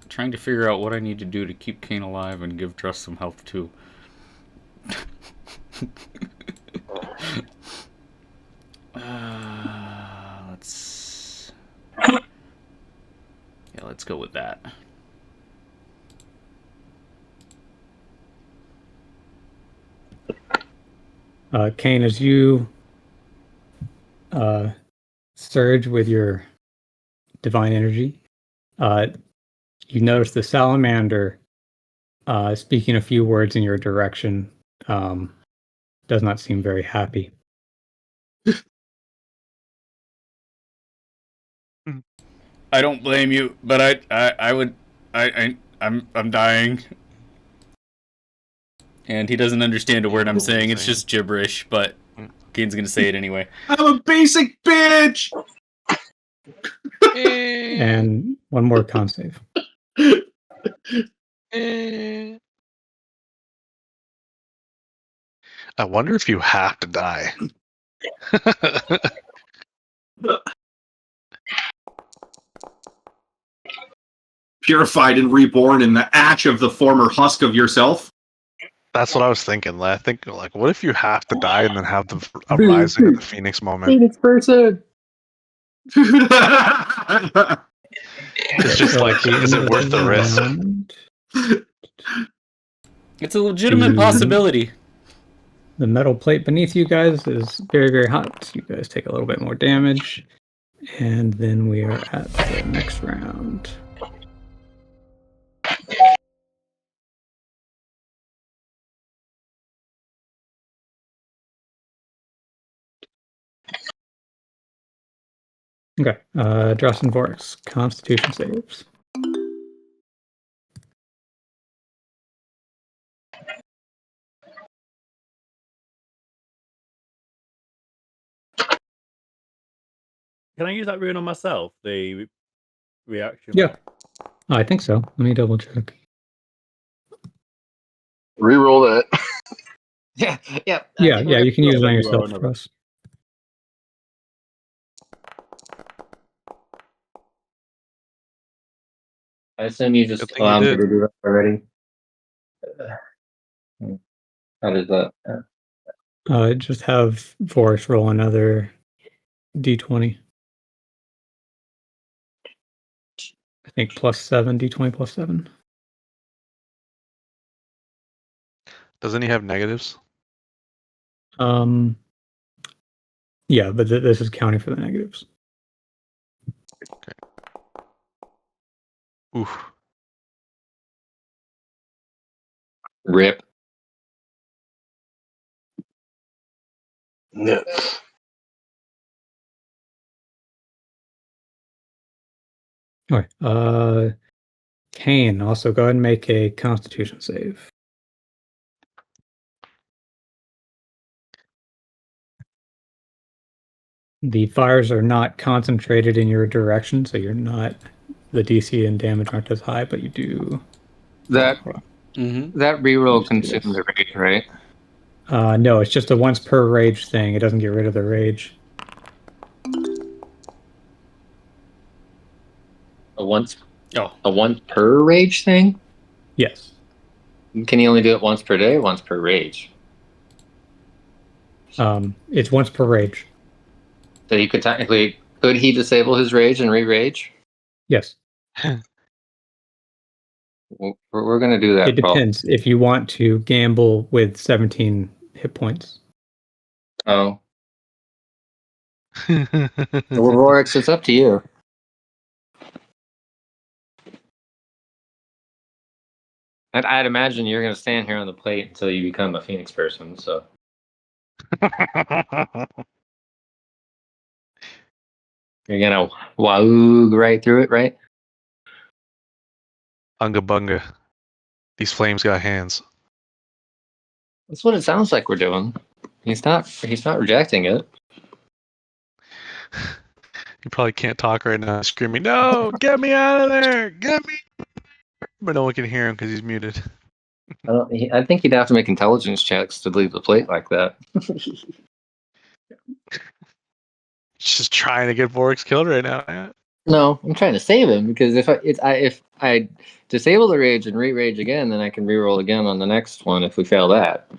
Trying to figure out what I need to do to keep Kane alive and give Druss some health, too. Let's... Yeah, let's go with that. Kane, as you surge with your divine energy, you notice the salamander speaking a few words in your direction. Does not seem very happy. I don't blame you, but I'm dying. And he doesn't understand a word I'm saying. It's just gibberish, but Kane's gonna say it anyway. I'm a basic bitch. And one more con save. I wonder if you have to die. Purified and reborn in the ash of the former husk of yourself. That's what I was thinking. I think, like, what if you have to die and then have the rising of the Phoenix moment? Phoenix person. It's just like, is it worth the risk? It's a legitimate possibility. The metal plate beneath you guys is very, very hot. You guys take a little bit more damage. And then we are at the next round. Okay, Dross and Vorix, Constitution saves. Can I use that rune on myself? The reaction? Yeah, I think so. Let me double check. Reroll that. Yeah. Yeah, you can use it on yourself, another. Dross. I assume you just Good thing you allowed me did. to do that already. How does that? Just have Vorix roll another d20. I think +7, d20 +7. Doesn't he have negatives? Yeah, but this is counting for the negatives. Oof. Rip. Nuts. Okay. Kane, also go ahead and make a Constitution save. The fires are not concentrated in your direction, so you're not. The DC and damage aren't as high, but you do. That Mm-hmm. that reroll Just do consumed this. the rage, right? No, it's just a once per rage thing. It doesn't get rid of the rage. A once Oh, a once per rage thing? Yes. Can you only do it once per day, or once per rage? It's once per rage. So you could technically could he disable his rage and re-rage? Yes. We're gonna do that. It depends if you want to gamble with 17 hit points. Oh, well, Rorex, it's up to you. I'd imagine you're gonna stand here on the plate until you become a Phoenix person. So you're gonna waoog right through it, right? Unga bunga. These flames got hands. That's what it sounds like we're doing. He's not rejecting it. You probably can't talk right now, screaming, "No, get me out of there! Get me!" But no one can hear him because he's muted. I think he'd have to make intelligence checks to leave the plate like that. Just trying to get Vorix killed right now. Man. No, I'm trying to save him because if I disable the rage and re-rage again, then I can re-roll again on the next one if we fail that.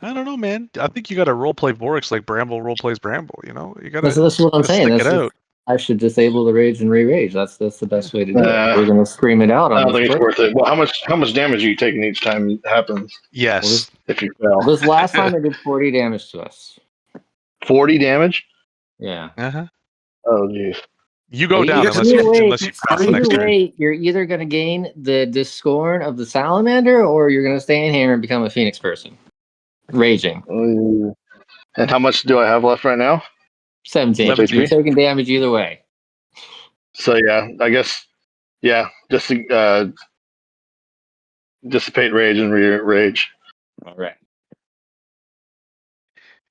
I don't know, man. I think you got to roleplay Vorix like Bramble roleplays Bramble. You know, you got to. That's what I'm saying. Stick it out. I should disable the rage and re-rage. That's the best way to do it. Nah. We're gonna scream it out I on don't this think it's plate. worth it. Well, how much damage are you taking each time it happens Yes. if you fail? This last time it did 40 damage to us. 40 damage? Yeah. Uh-huh. Oh, jeez. You go down guys- unless you pass the next Either turn. way, you're either gonna gain the discorn of the salamander, or you're gonna stay in here and become a Phoenix person. Raging. And how much do I have left right now? 17. 17. You're taking damage either way. So yeah, I guess just dissipate rage and rage. All right.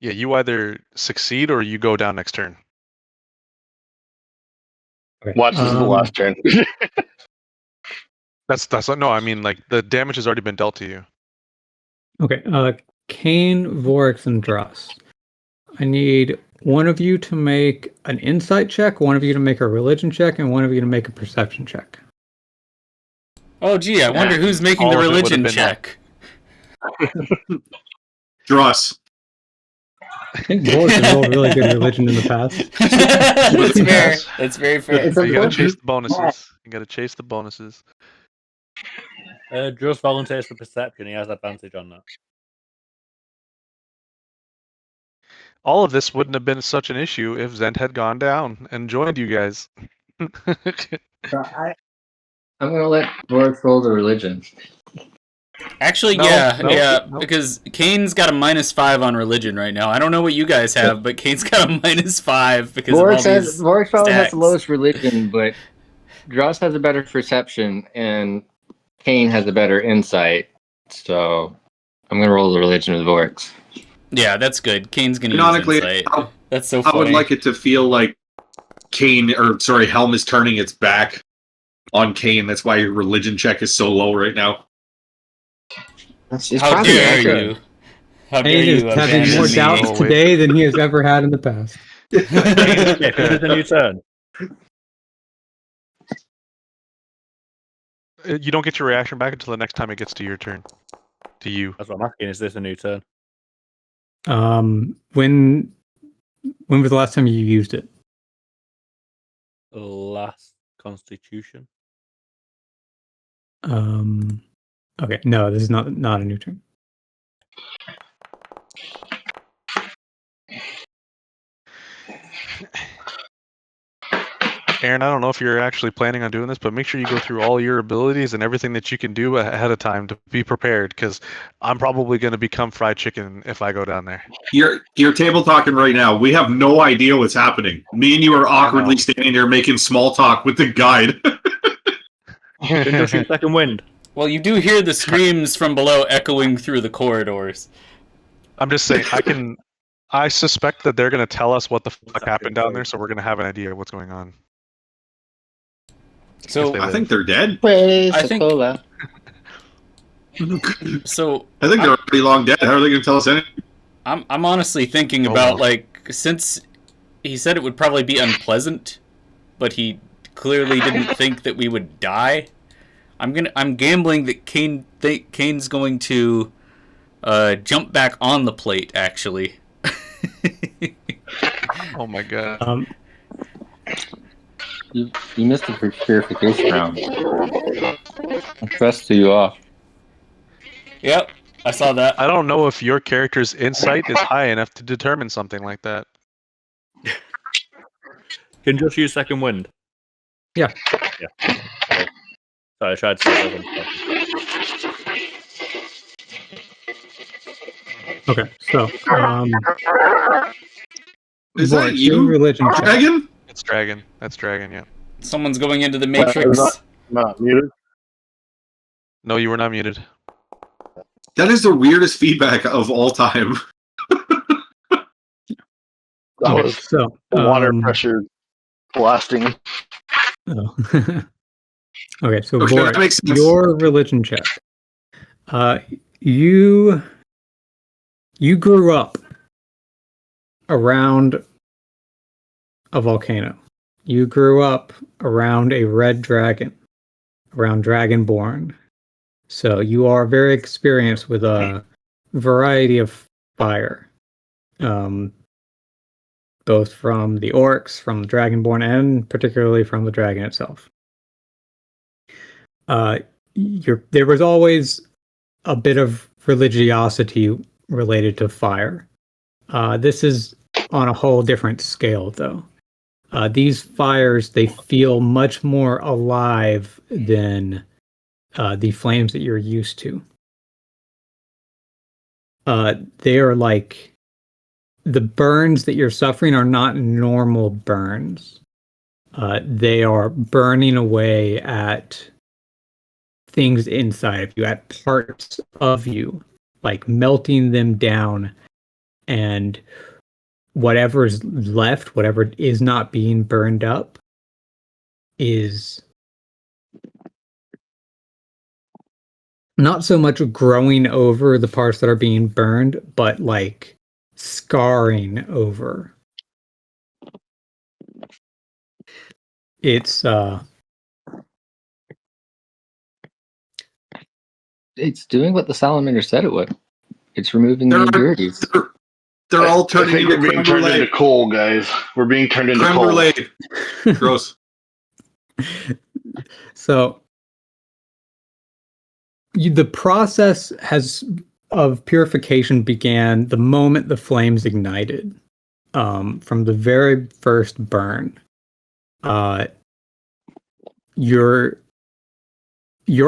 Yeah, you either succeed or you go down next turn. Okay. Watch, this is the last turn. That's no. I mean, like the damage has already been dealt to you. Okay. Kane, Vorix, and Dross. I need one of you to make an insight check, one of you to make a religion check, and one of you to make a perception check. oh, gee, I wonder who's making All the of it would've religion been check. Dross. I think Vorix has rolled really good religion in the past. That's fair. That's very fair. It's You gotta important. chase the bonuses. You gotta chase the bonuses. Just volunteers for perception. He has advantage on that. All of this wouldn't have been such an issue if Zend had gone down and joined you guys. I'm gonna let Vorix roll the religion. Actually, No, yeah, no. because Kane's got a -5 on religion right now. I don't know what you guys have, but Kane's got a -5 because of all these Vorix probably has stats. the lowest religion, but Dross has a better perception, and Kane has a better insight. So I'm gonna roll the religion with Vorix. Yeah, that's good. Kane's gonna use Canonically, insight. That's so I funny. would like it to feel like Helm is turning its back on Kane. That's why your religion check is so low right now. It's How probably dare accurate. you? How dare Kane you is having abandon more me? doubts Oh, wait. today than he has ever had in the past. Okay, who did the new turn? You don't get your reaction back until the next time it gets to your turn. To you. That's what I'm asking. Is this a new turn? When was the last time you used it? Last Constitution. Okay, no, this is not a new turn. Aaron, I don't know if you're actually planning on doing this, but make sure you go through all your abilities and everything that you can do ahead of time to be prepared, because I'm probably going to become fried chicken if I go down there. You're table talking right now. We have no idea what's happening. Me and you are awkwardly standing there making small talk with the guide. Can you shoot second wind? Well, you do hear the screams from below echoing through the corridors. I'm just saying, I suspect that they're going to tell us what the fuck happened down there, so we're going to have an idea of what's going on. So I think they're dead. I think Cola. so. I think they're pretty long dead. How are they going to tell us anything? I'm honestly thinking about since he said it would probably be unpleasant, but he clearly didn't think that we would die. I'm gambling that Kane's going to jump back on the plate. Actually. Oh my god. You missed the purification round. I pressed you off. Yep, I saw that. I don't know if your character's insight is high enough to determine something like that. Can just use second wind. Yeah. Sorry, I tried to say Okay, so Is Vork, that do you, religion check. Dragon? It's Dragon. That's Dragon, yeah. Someone's going into the Matrix. Not muted. No, you were not muted. That is the weirdest feedback of all time. That Okay, was so water pressure blasting. Oh. Okay, so Okay, Vork, that makes sense. your religion check. You grew up around a volcano. You grew up around a red dragon, around Dragonborn. So you are very experienced with a variety of fire. Both from the orcs, from the Dragonborn, and particularly from the dragon itself. There was always a bit of religiosity related to fire. This is on a whole different scale, though. These fires, they feel much more alive than the flames that you're used to. They are like, the burns that you're suffering are not normal burns. They are burning away at things inside of you, at parts of you, like melting them down, and whatever's left, whatever is not being burned up, is not so much growing over the parts that are being burned, but like scarring over. It's doing what the salamander said it would. It's removing the impurities. They're all I turning think into we're being turned into coal, guys. We're being turned into creme coal. brulee. Gross. So the process of purification began the moment the flames ignited. From the very first burn, your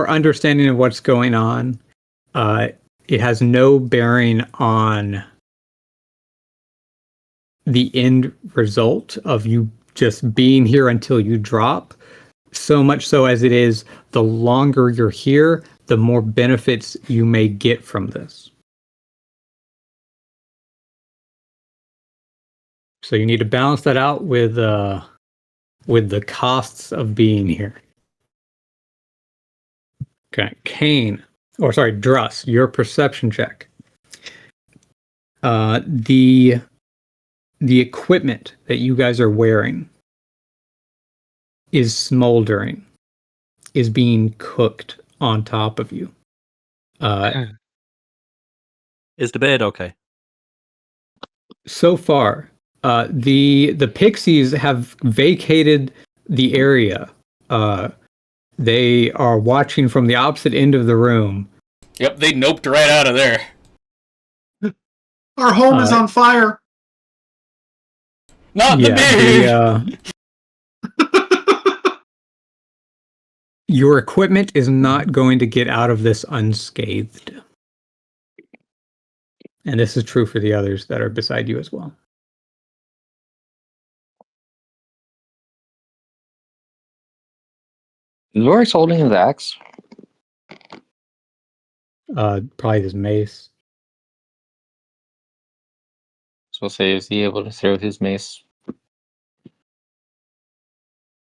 understanding of what's going on, it has no bearing on the end result of you just being here until you drop, so much so as it is the longer you're here, the more benefits you may get from this. So you need to balance that out with the costs of being here. Okay, Druss, your perception check. The equipment that you guys are wearing is smoldering, is being cooked on top of you. Is the beard okay? So far, the pixies have vacated the area. They are watching from the opposite end of the room. Yep, they noped right out of there. Our home is on fire. Not the beard! your equipment is not going to get out of this unscathed. And this is true for the others that are beside you as well. Is Vorax holding his axe? Probably his mace. So say, is he able to throw his mace?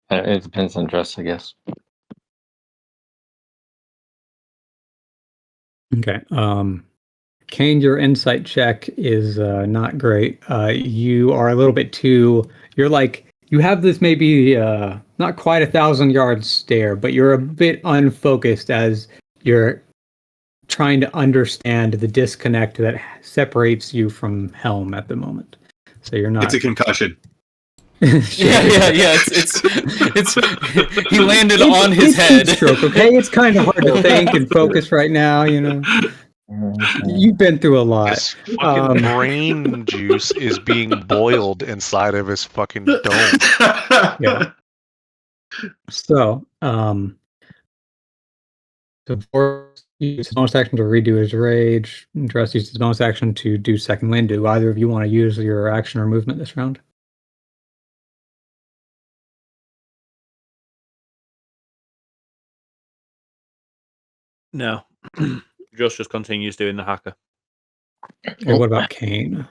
It depends on dress, I guess. Okay. Kane, your insight check is not great. You are a little bit too. You're like you have this maybe not quite 1,000-yard stare, but you're a bit unfocused as you're trying to understand the disconnect that separates you from Helm at the moment. So you're not. It's a concussion. Yeah. It's he landed on his head. Stroke, okay, it's kind of hard to think and focus right now. You know, you've been through a lot. His fucking brain juice is being boiled inside of his fucking dome. Yeah. So, Vorax uses his bonus action to redo his rage. Dress uses his bonus action to do second wind. Do either of you want to use your action or movement this round? No. just continues doing the hacker. Okay, what about Kane?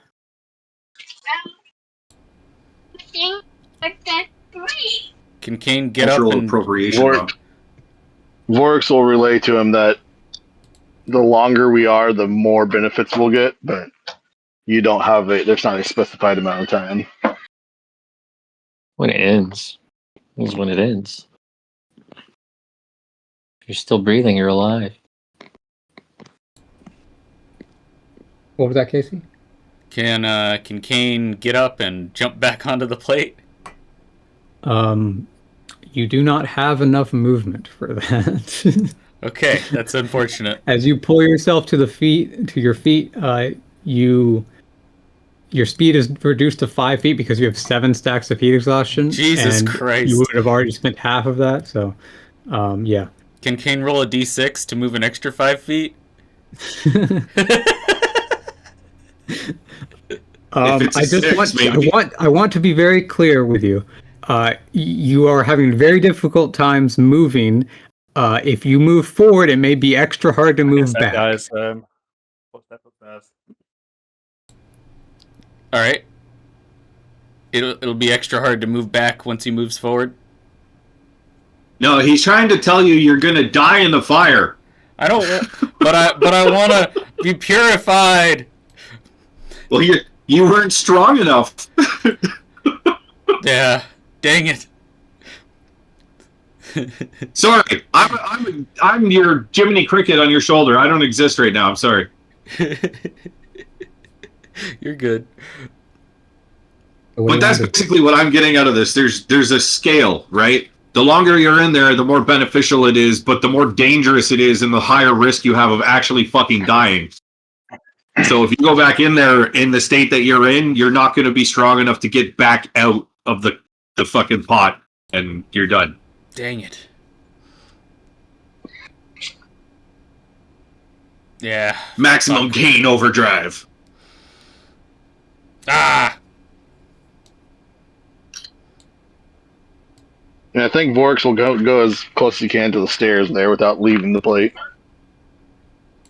Can Kane get up Cultural and appropriation. Vor- Vorax will relay to him that the longer we are, the more benefits we'll get, but you don't have there's not a specified amount of time. When it ends. Is when it ends. If you're still breathing, you're alive. What was that, Casey? can Kane get up and jump back onto the plate? You do not have enough movement for that. Okay, that's unfortunate. As you pull yourself to your feet, your speed is reduced to 5 feet because you have 7 stacks of heat exhaustion. Jesus and Christ. You would have already spent half of that, so yeah. Can Kane roll a d6 to move an extra 5 feet? I want to be very clear with you. You are having very difficult times moving. If you move forward, it may be extra hard to move back. Guys, what's that upstairs? All right. It'll be extra hard to move back once he moves forward. No, he's trying to tell you you're gonna die in the fire. I don't, but I want to be purified. Well, you weren't strong enough. Yeah, dang it. Sorry, I'm your Jiminy Cricket on your shoulder. I don't exist right now. I'm sorry. You're good. But that's basically what I'm getting out of this. There's a scale, right? The longer you're in there, the more beneficial it is, but the more dangerous it is and the higher risk you have of actually fucking dying. So if you go back in there in the state that you're in, you're not going to be strong enough to get back out of the fucking pot, and you're done. Dang it. Yeah. Maximum gain overdrive. Ah! And I think Vorax will go as close as he can to the stairs there without leaving the plate.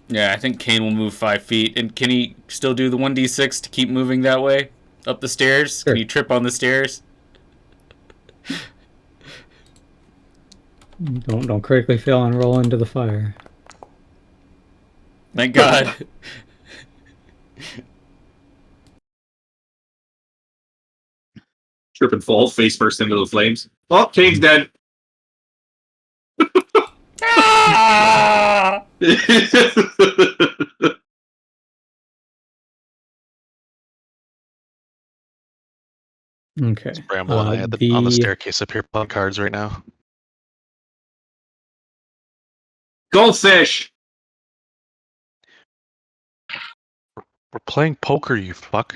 Yeah, I think Kane will move 5 feet. And can he still do the 1d6 to keep moving that way? Up the stairs? Sure. Can he trip on the stairs? Don't critically fail and roll into the fire. Thank God. Trip and fall, face first into the flames. Oh, Kane's dead. Ah! Okay. Bramble and I on the staircase up here playing cards right now. Goldfish. We're playing poker, you fuck.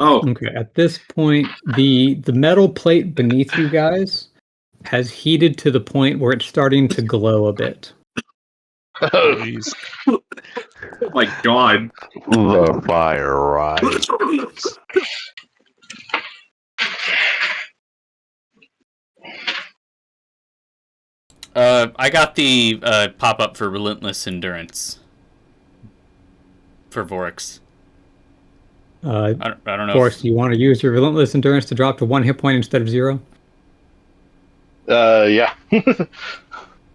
Oh, Okay. At this point, the metal plate beneath you guys has heated to the point where it's starting to glow a bit. Jeez. Oh my god. The fire rise. I got the pop-up for Relentless Endurance for Vorix. I don't know. Force, do you want to use your Relentless Endurance to drop to 1 hit point instead of 0? Yeah.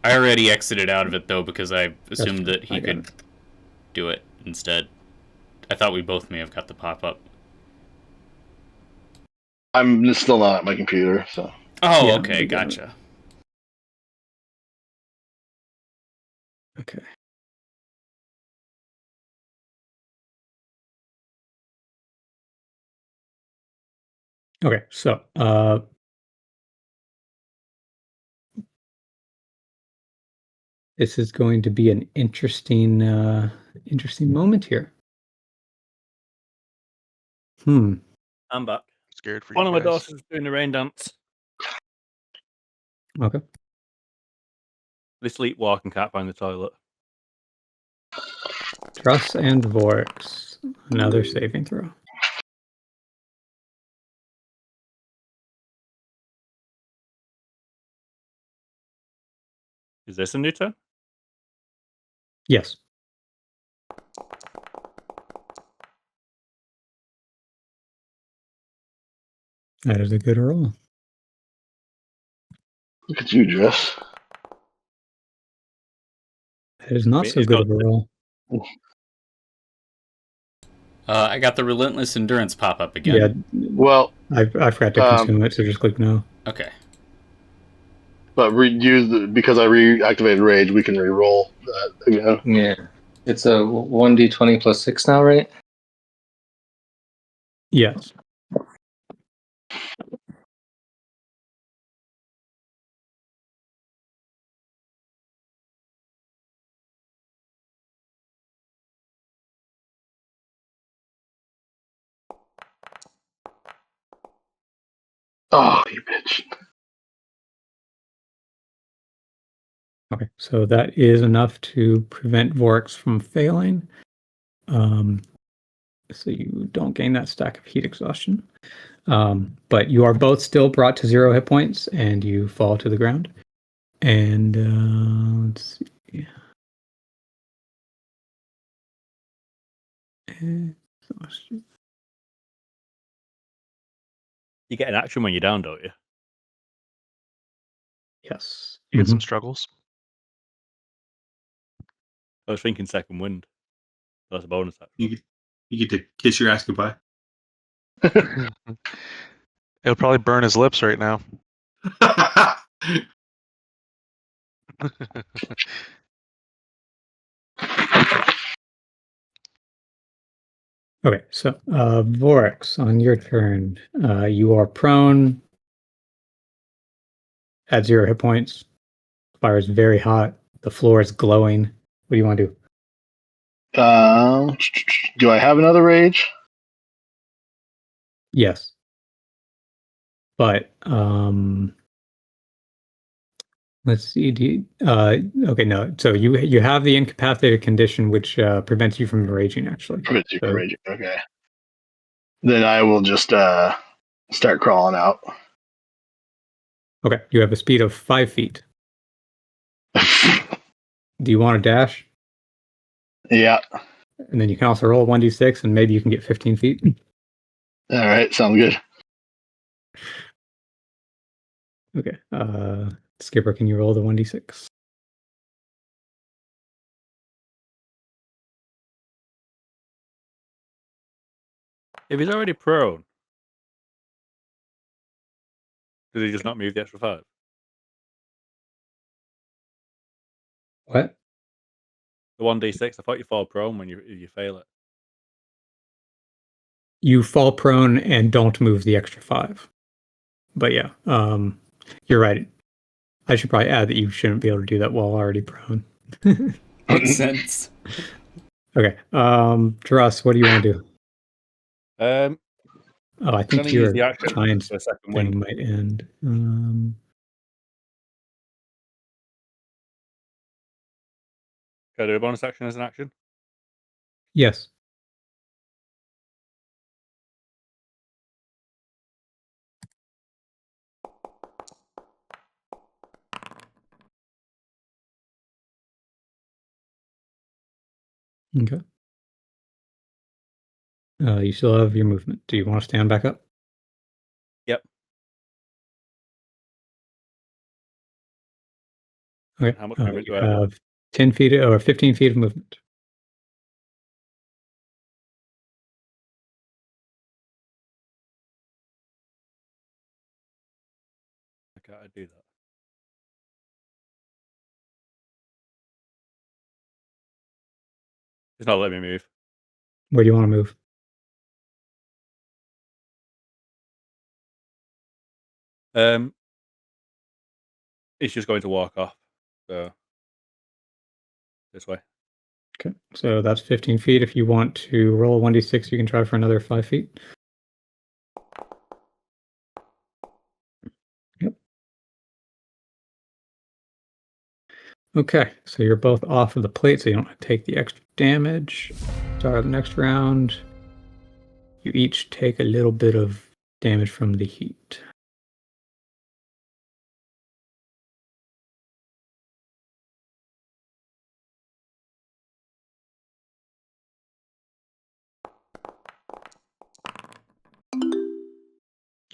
I already exited out of it, though, because I assumed that he I got could do it instead. I thought we both may have got the pop-up. I'm still not at my computer, so. Oh, Yeah, okay, we got it. gotcha. Okay. Okay, so this is going to be an interesting moment here. I'm back. Scared for One you of my guys. daughters is doing the rain dance. Okay. They sleepwalk and can't find the toilet. Truss and Vorix. Another saving throw. Is this a new turn? Yes. That is a good roll. Look at you, Dress. That is not so It's good got of a roll. I got the Relentless Endurance pop-up again. Yeah. Well, I forgot to consume it, so just click no. Okay. but because I reactivated Rage, we can re-roll that again. Yeah. It's a 1d20 plus 6 now, right? Yes. Oh, you bitch. Okay, so that is enough to prevent Vorix from failing. So you don't gain that stack of heat exhaustion. But you are both still brought to 0 hit points, and you fall to the ground. And let's see. You get an action when you're down, don't you? Yes. You get some struggles. I was thinking second wind. That's a bonus action. You get to kiss your ass goodbye. It'll probably burn his lips right now. Okay, so Vorix, on your turn, you are prone at 0 hit points. Fire is very hot. The floor is glowing. What do you want to do? Do I have another Rage? Yes. But let's see. Okay, no. So you have the incapacitated condition, which prevents you from raging. Actually, Prevents you from raging. Okay. Then I will just start crawling out. Okay, you have a speed of 5 feet. Do you want to dash? Yeah. And then you can also roll 1d6, and maybe you can get 15 feet. All right. Sounds good. Okay. Skipper, can you roll the 1d6? If he's already prone, does he just not move the extra 5? What? The 1d6, I thought you fall prone when you fail it. You fall prone and don't move the extra 5. But yeah, you're right. I should probably add that you shouldn't be able to do that while already prone. Makes sense. Okay. Dross, what do you want to do? I'm Oh, I think gonna use your the action giant for a second thing wind. might end. Can I do a bonus action as an action? Yes. Okay. You still have your movement. Do you want to stand back up? Yep. Okay. How much movement You do I have? have 10 feet or 15 feet of movement. How can I do that? It's not letting me move. Where do you want to move? It's just going to walk off. So this way. Okay. So that's 15 feet. If you want to roll a 1d6, you can try for another 5 feet. Yep. Okay. So you're both off of the plate, so you don't take the extra damage. Start the next round. You each take a little bit of damage from the heat.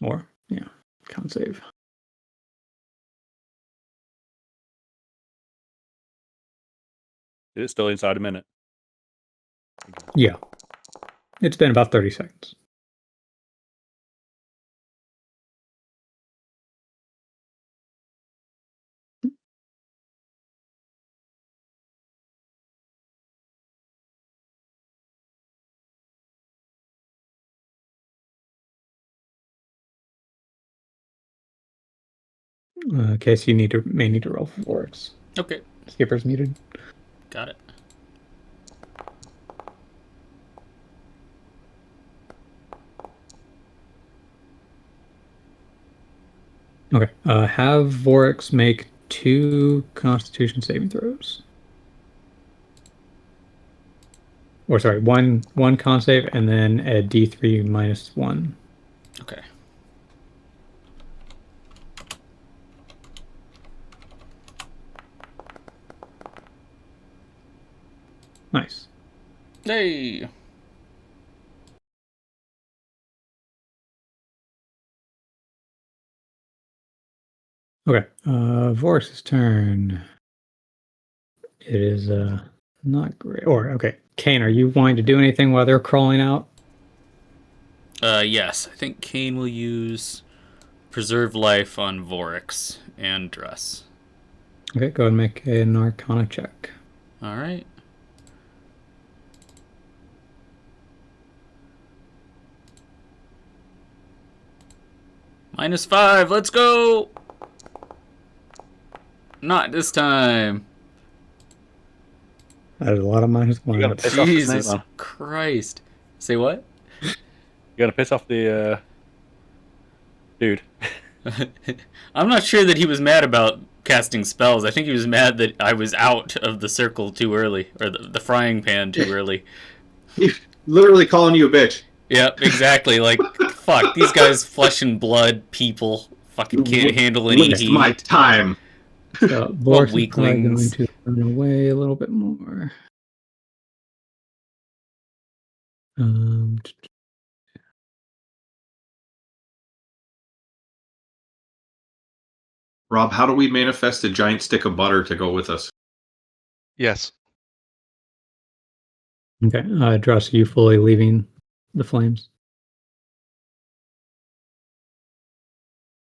Or, yeah, con save. Is it still inside a minute? Yeah. It's been about 30 seconds. Case you may need to roll for forks. Okay, Skipper's muted. got it. Okay. Have Vorix make 2 Constitution saving throws. Or sorry, one con save and then a D3 minus 1. Okay. Nice. Hey. Okay. Vorix's turn. It is not great. Or okay, Kane, are you wanting to do anything while they're crawling out? Yes, I think Kane will use Preserve Life on Vorix and Dress. Okay, go ahead and make an Arcana check. All right. -5, let's go! Not this time. That is a lot of minus You gotta one. piss off the snake, Jesus man. Christ. Say what? You're gonna piss off the dude. I'm not sure that he was mad about casting spells. I think he was mad that I was out of the circle too early, or the frying pan too early. He's literally calling you a bitch. Yep, exactly. Like, fuck, these guys flesh and blood people fucking can't handle any Waste heat. my time. So Vorix is probably going weaklings. to run away a little bit more. Rob, how do we manifest a giant stick of butter to go with us? Yes. Okay, Dross, are you fully leaving the flames?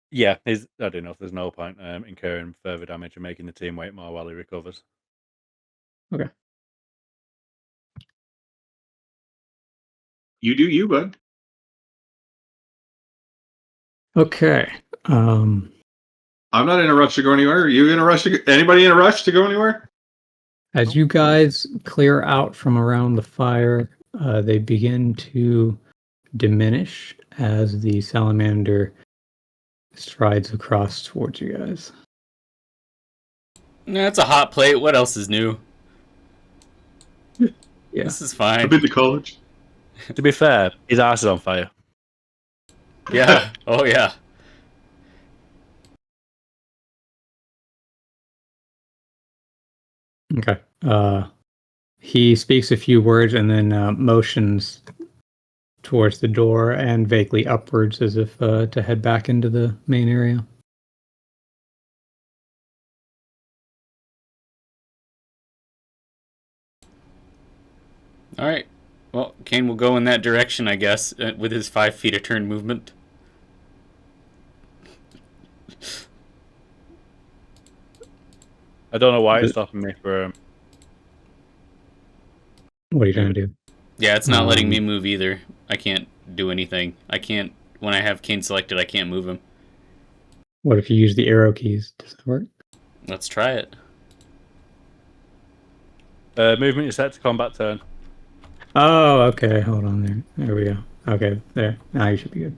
Yeah, I don't know if there's no point incurring further damage and making the team wait more while he recovers. Okay. You do you, bud. Okay. I'm not in a rush to go anywhere. Are you in a rush anybody in a rush to go anywhere? As you guys clear out from around the fire, they begin to diminish as the salamander strides across towards you guys. Nah, it's a hot plate. What else is new? Yeah. This is I've fine. been to college. To be fair, his ass is on fire. Yeah. Oh yeah. Okay. He speaks a few words and then motions towards the door and vaguely upwards as if to head back into the main area. All right. Well, Kane will go in that direction, I guess, with his 5 feet of turn movement. I don't know why it's stopping me from. What are you trying to do? Yeah, it's not letting me move either. I can't do anything. I can't. When I have Kane selected, I can't move him. What if you use the arrow keys? Does that work? Let's try it. Movement is set to combat turn. Oh, okay. Hold on there. There we go. Okay, there. Now you should be good.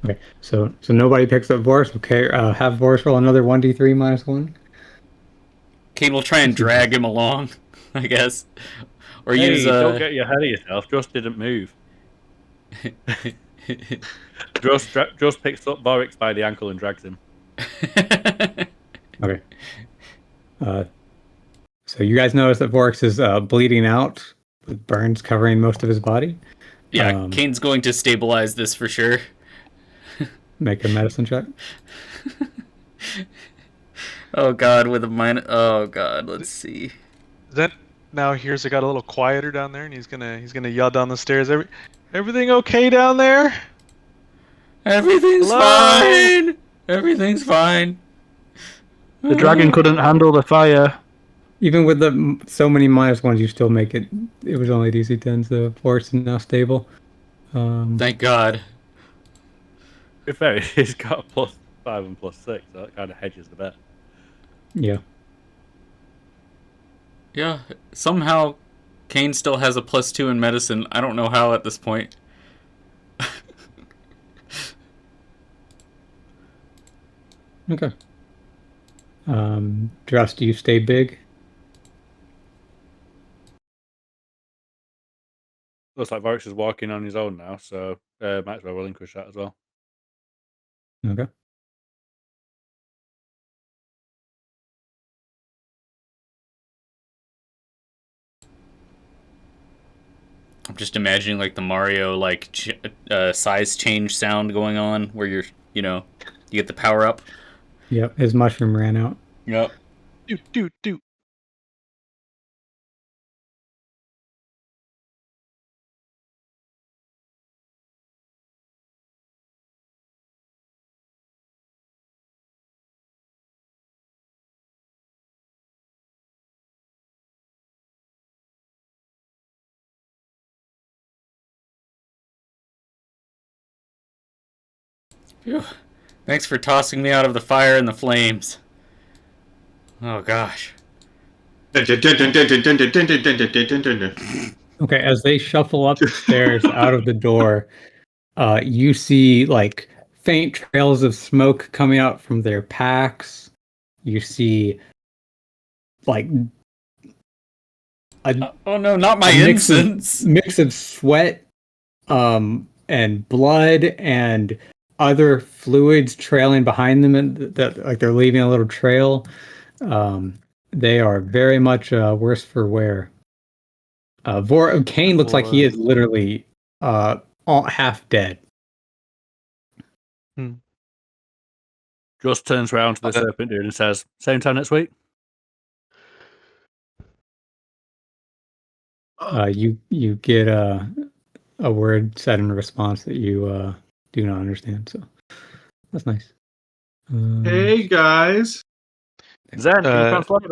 Okay, so nobody picks up Boris. Okay, have Boris roll another 1d3 minus 1. Kane will try and drag him along, I guess, or Hey, use. don't get ahead of yourself. Just didn't move. Just picks up Vorix by the ankle and drags him. Okay. So you guys notice that Vorix is bleeding out with burns covering most of his body. Yeah, Kane's going to stabilize this for sure. Make a medicine check. Oh god, with a minus. Oh god, let's see. Then now here's it got a little quieter down there, and he's gonna yell down the stairs. Everything okay down there? Everything's Hello? fine. Everything's fine. The dragon couldn't handle the fire. Even with so many minus ones, you still make it. It was only DC 10, so Vorix is now stable. Thank God. To be fair, he's got a +5 and +6, so that kind of hedges the bet. Yeah. Yeah, somehow Kane still has a +2 in medicine. I don't know how at this point. Okay. Dress, do you stay big? Looks like Vorix is walking on his own now, so might as well relinquish that as well. Okay. I'm just imagining like the Mario size change sound going on where you get the power up. Yep, his mushroom ran out. Yep. Do. Phew. Thanks for tossing me out of the fire and the flames. Oh gosh. Okay, as they shuffle up the stairs out of the door, you see like faint trails of smoke coming out from their packs. You see like Oh no, not my incense. Mix of sweat and blood and other fluids trailing behind them, and that like they're leaving a little trail. They are very much worse for wear. Kane looks like he is literally half dead. Just turns around to the serpent dude and says, "Same time next week." You get a word said in response that you do not understand. So that's nice. Hey guys. Zen, can you translate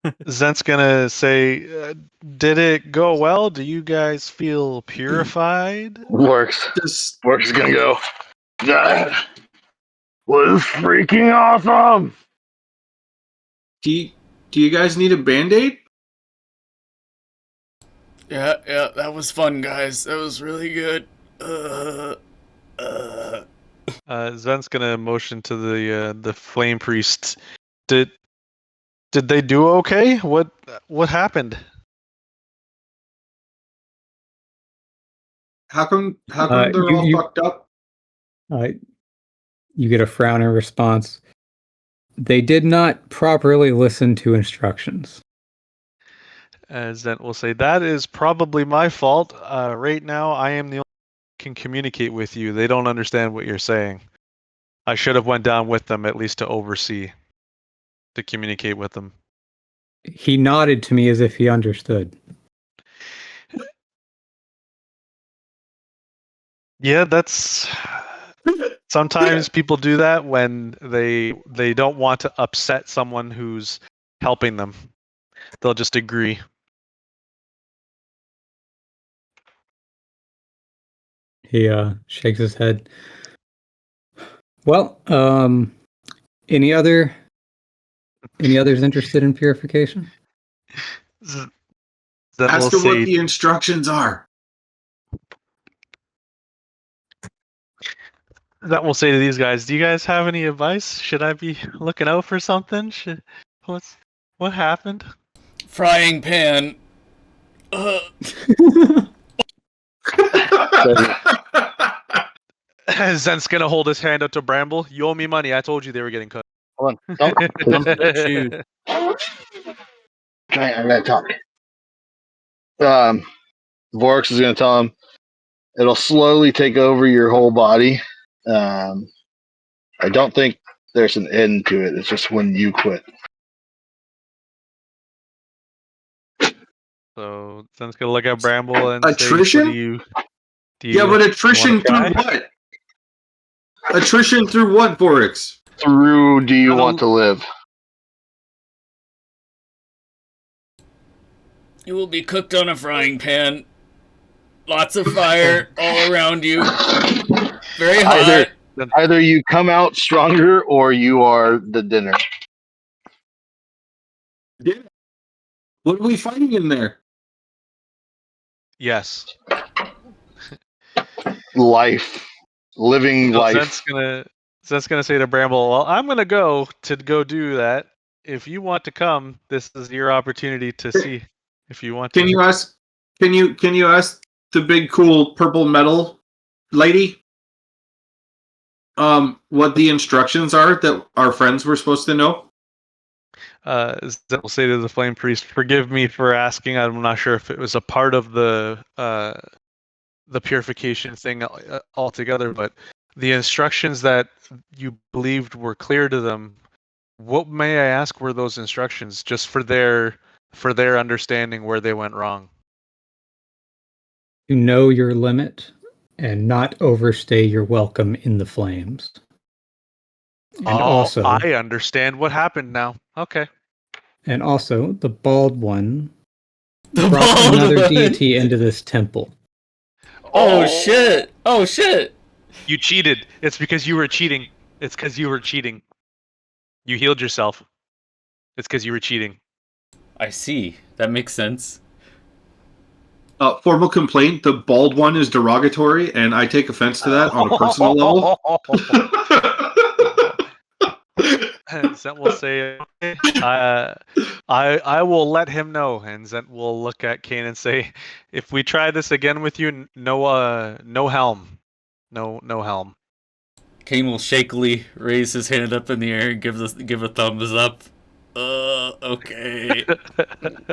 that? Zen's gonna say, "Did it go well? Do you guys feel purified?" Works. Just Works is gonna go. That was freaking awesome. do you guys need a band-aid? Yeah, that was fun, guys. That was really good. Zen's gonna motion to the flame priest. Did Did they do okay? What happened? How come they're all fucked up? You get a frown in response. They did not properly listen to instructions. As then we'll say, that is probably my fault. Right now, I am the only one who can communicate with you. They don't understand what you're saying. I should have went down with them, at least to oversee, to communicate with them. He nodded to me as if he understood. Yeah, that's... Sometimes people do that when they don't want to upset someone who's helping them. They'll just agree. He shakes his head. Well, any others interested in purification? Then Ask we'll her what say, the instructions are. that will say to these guys, do you guys have any advice? Should I be looking out for something? What happened? Frying pan. Zent's gonna hold his hand out to Bramble. You owe me money. I told you they were getting cut. Hold on. Don't. Okay, I'm gonna talk. Vorix is gonna tell him it'll slowly take over your whole body. I don't think there's an end to it. It's just when you quit. So Zent's gonna look at Bramble and Attrition? say, Yeah, but attrition through what? Attrition through what, Vorix? Through do you want to live? You will be cooked on a frying pan. Lots of fire all around you. Very hot. Either you come out stronger or you are the dinner. What are we fighting in there? Yes. Life. Living life. Zent's gonna say to Bramble, well, I'm gonna go do that. If you want to come, this is your opportunity to see if you want to. Can you ask the big cool purple metal lady what the instructions are that our friends were supposed to know? Zent will say to the Flame Priest, forgive me for asking. I'm not sure if it was a part of the purification thing altogether, but the instructions that you believed were clear to them, what, may I ask, were those instructions, just for their understanding where they went wrong? To know your limit and not overstay your welcome in the flames. And also, I understand what happened now. Okay. And also, the bald one brought another deity into this temple. Oh shit! Oh shit! You cheated. It's because you were cheating. It's because you were cheating. You healed yourself. It's because you were cheating. I see. That makes sense. Formal complaint, the bald one is derogatory, and I take offense to that on a personal level. And Zent will say, I will let him know. And Zent will look at Kane and say, if we try this again with you, no helm. No helm. Kane will shakily raise his hand up in the air and give a thumbs up. Okay.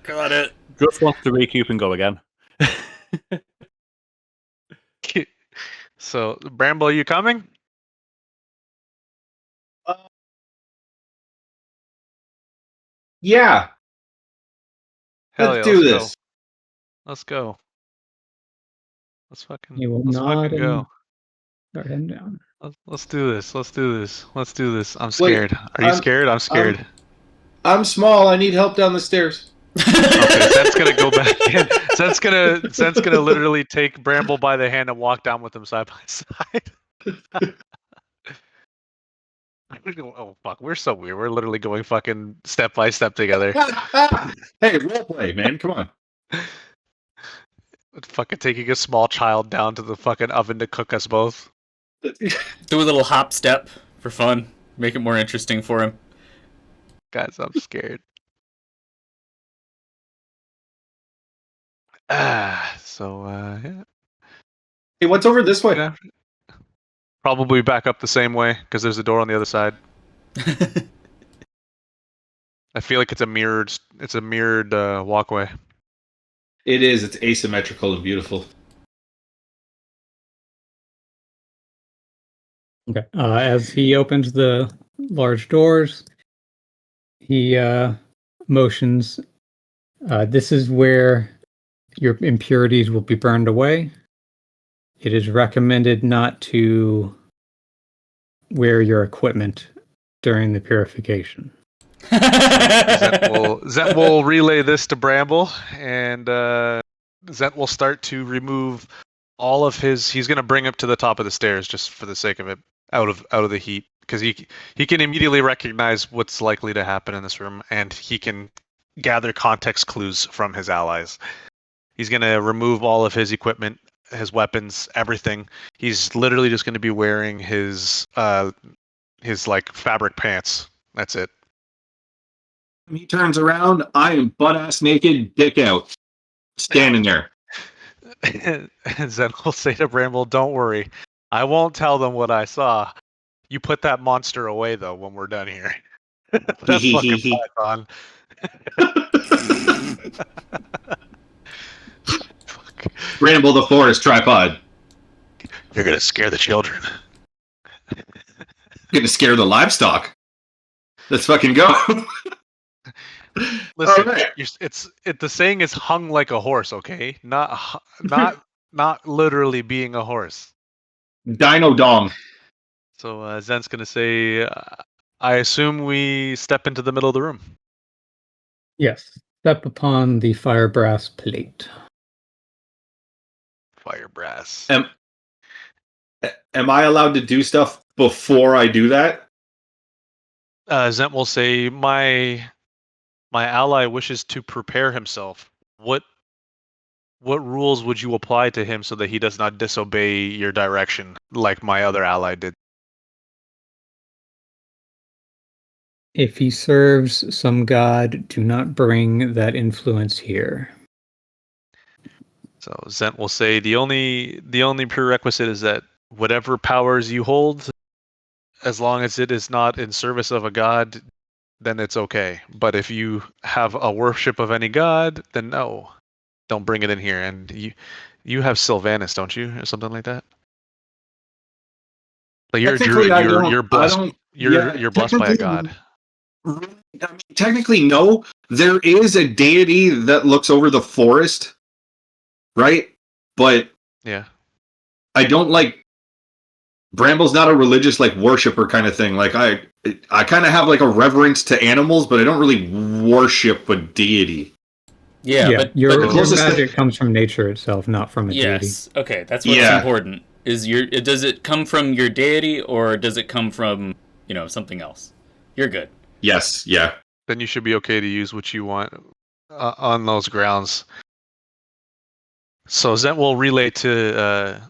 Got it. Just wants to recoup and go again. So, Bramble, are you coming? Yeah. Hell Let's yeah, do this. Let's go. Let's fucking go. Start him down. Let's do this. Let's do this. I'm scared. Are you scared? I'm scared. I'm small. I need help down the stairs. Okay, Zent's gonna go back in. Zent's gonna literally take Bramble by the hand and walk down with him side by side. Oh fuck, we're so weird. We're literally going fucking step by step together. Hey, roleplay, man. Come on. Fucking taking a small child down to the fucking oven to cook us both. Do a little hop step for fun. Make it more interesting for him. Guys, I'm scared. Yeah. Hey, what's over this way? Yeah. Probably back up the same way because there's a door on the other side. I feel like it's a mirrored walkway. It is. It's asymmetrical and beautiful. Okay. As he opens the large doors, he motions. This is where your impurities will be burned away. It is recommended not to wear your equipment during the purification. Zent will relay this to Bramble, and Zent will start to remove all of his. He's going to bring him to the top of the stairs just for the sake of it, out of the heat, because he can immediately recognize what's likely to happen in this room, and he can gather context clues from his allies. He's going to remove all of his equipment, his weapons, everything. He's literally just going to be wearing his like fabric pants. That's it. He turns around. I am butt ass naked, dick out, standing there. And Zen will say to Bramble, "Don't worry, I won't tell them what I saw. You put that monster away though when we're done here." That's fucking Python. Bramble the forest tripod. You're gonna scare the children. Gonna scare the livestock. Let's fucking go. Listen, All right. the saying is hung like a horse, okay? Not literally being a horse. Dino Dong. So Zen's gonna say, "I assume we step into the middle of the room." Yes. Step upon the fire brass plate. Fire brass. Am I allowed to do stuff before I do that? Zent will say, My ally wishes to prepare himself. What rules would you apply to him so that he does not disobey your direction like my other ally did?" If he serves some god, do not bring that influence here. So Zent will say the only prerequisite is that whatever powers you hold, as long as it is not in service of a god, then it's okay. But if you have a worship of any god, then no, don't bring it in here. And you have Sylvanas, don't you, or something like that? Like you're blessed. You're blessed by a god. I mean, technically, no. There is a deity that looks over the forest, right? But Yeah. I don't like. Bramble's not a religious like worshiper kind of thing. Like I kind of have like a reverence to animals, but I don't really worship a deity. But your closest magic comes from nature itself, not from a deity. yes, okay, that's what's important. Does it come from your deity or does it come from something else? You're good. Yes, yeah. Then you should be okay to use what you want on those grounds. So Zent will relay to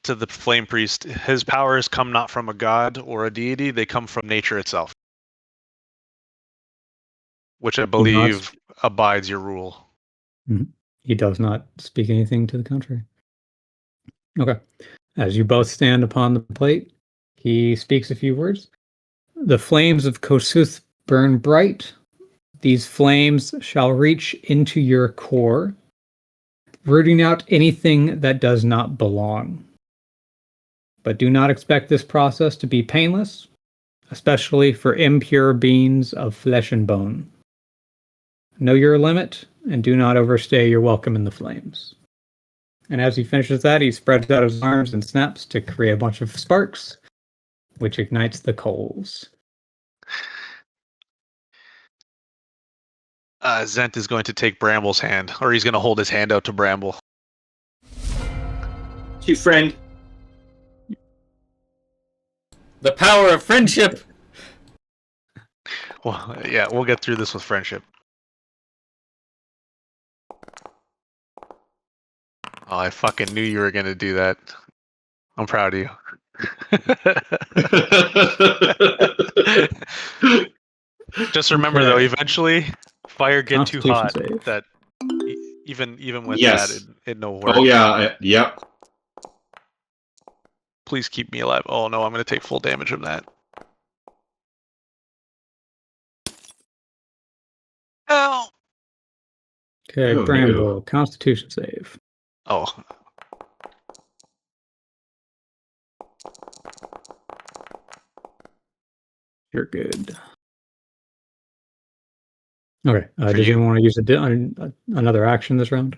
the flame priest. His powers come not from a god or a deity; they come from nature itself, which I believe abides your rule. Mm-hmm. He does not speak anything to the contrary. Okay. As you both stand upon the plate, he speaks a few words. The flames of Kosuth burn bright. These flames shall reach into your core, rooting out anything that does not belong. But do not expect this process to be painless, especially for impure beings of flesh and bone. Know your limit and do not overstay your welcome in the flames. And as he finishes that, he spreads out his arms and snaps to create a bunch of sparks, which ignites the coals. Zent is going to take Bramble's hand, or he's going to hold his hand out to Bramble. You friend. The power of friendship. Well, yeah, we'll get through this with friendship. Oh, I fucking knew you were going to do that. I'm proud of you. Just remember, though, eventually, fire get too hot Constitution save. that Even with Yes. that, it no work. Oh yeah, yep. Please keep me alive. Oh no, I'm gonna take full damage from that. Ow! Okay, Oh, Bramble, no. Constitution save. Oh, You're good. Okay. For Did you. you want to use another action this round?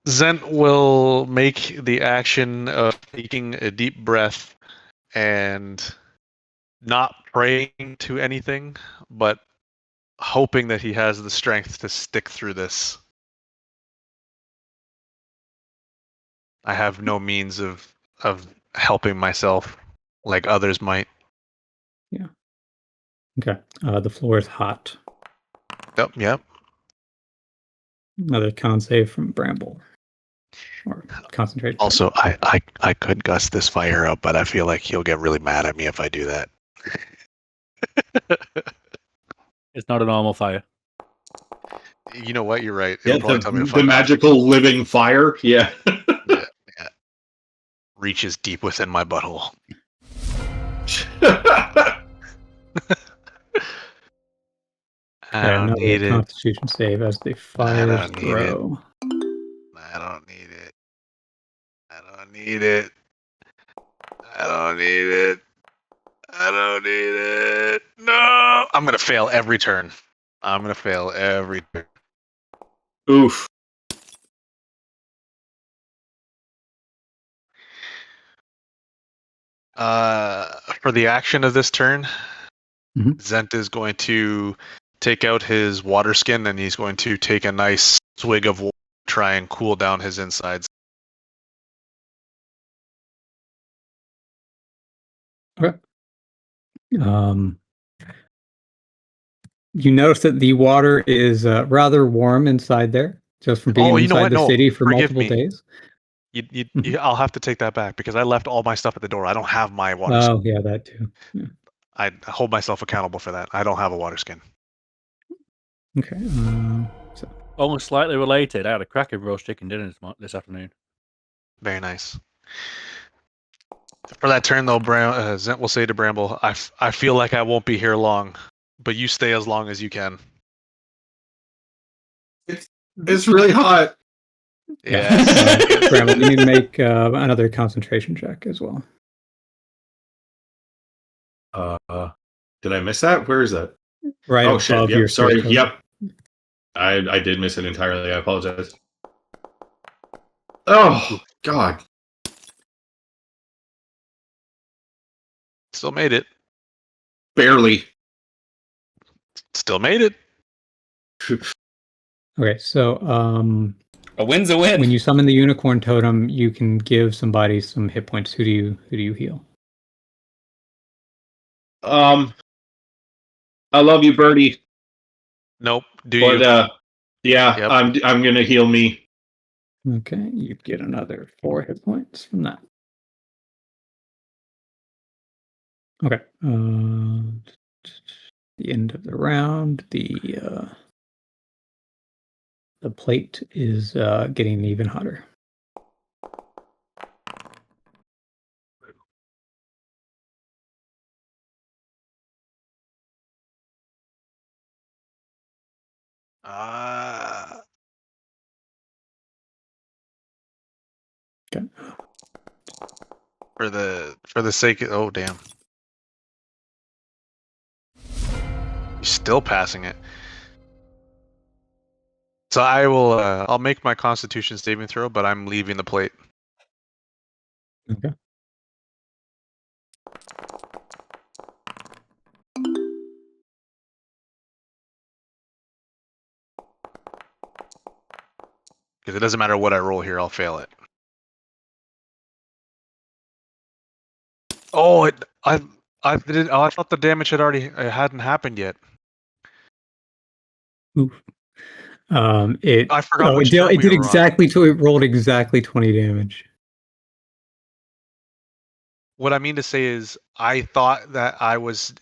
Zent will make the action of taking a deep breath and not praying to anything, but hoping that he has the strength to stick through this. I have no means of helping myself like others might. Okay. The floor is hot. Yep. Another con save from Bramble. Or concentration. Also, I could gust this fire up, but I feel like he'll get really mad at me if I do that. It's not a normal fire. You know what? You're right. Yeah, It'll probably tell me to the fuck off. magical living fire. Yeah. Yeah. Reaches deep within my butthole. I don't another need it. Constitution save as the fires don't need it. grow. I don't need it. I don't need it. I don't need it. I don't need it. No! I'm gonna fail every turn. I'm gonna fail every turn. Oof. For the action of this turn, Mhm. Zent is going to take out his water skin and he's going to take a nice swig of water, try and cool down his insides. Okay. You notice that the water is rather warm inside there, just from being Oh, you know inside what? the No, city for forgive multiple me. days. I'll have to take that back because I left all my stuff at the door. I don't have my water skin. Oh, yeah, that too. Yeah. I hold myself accountable for that. I don't have a water skin. Okay. So Almost slightly related. I had a cracker roast chicken dinner this afternoon. Very nice. For that turn, though, Zent will say to Bramble, I feel like I won't be here long, but you stay as long as you can. It's really hot. Yes. Bramble, you need to make another concentration check as well. Did I miss that? Where is that? Right Oh shit! above Yep. your Sorry. code. Yep. I did miss it entirely. I apologize. Oh God. Still made it. Barely. Still made it. Okay, so A win's a win. when you summon the unicorn totem, you can give somebody some hit points. Who do you heal? I love you, Birdie. Nope. Do But you? yeah, Yep. I'm gonna heal me. Okay, you get another 4 hit points from that. Okay. The end of the round, the plate is getting even hotter. Okay. For the sake of, oh damn. He's still passing it. So I will I'll make my constitution saving throw, but I'm leaving the plate. Okay. Because it doesn't matter what I roll here, I'll fail it. Oh, I thought the damage hadn't happened yet. Oof. I forgot which it turn did we were on. exactly it rolled exactly 20 damage. What I mean to say is, I thought that I was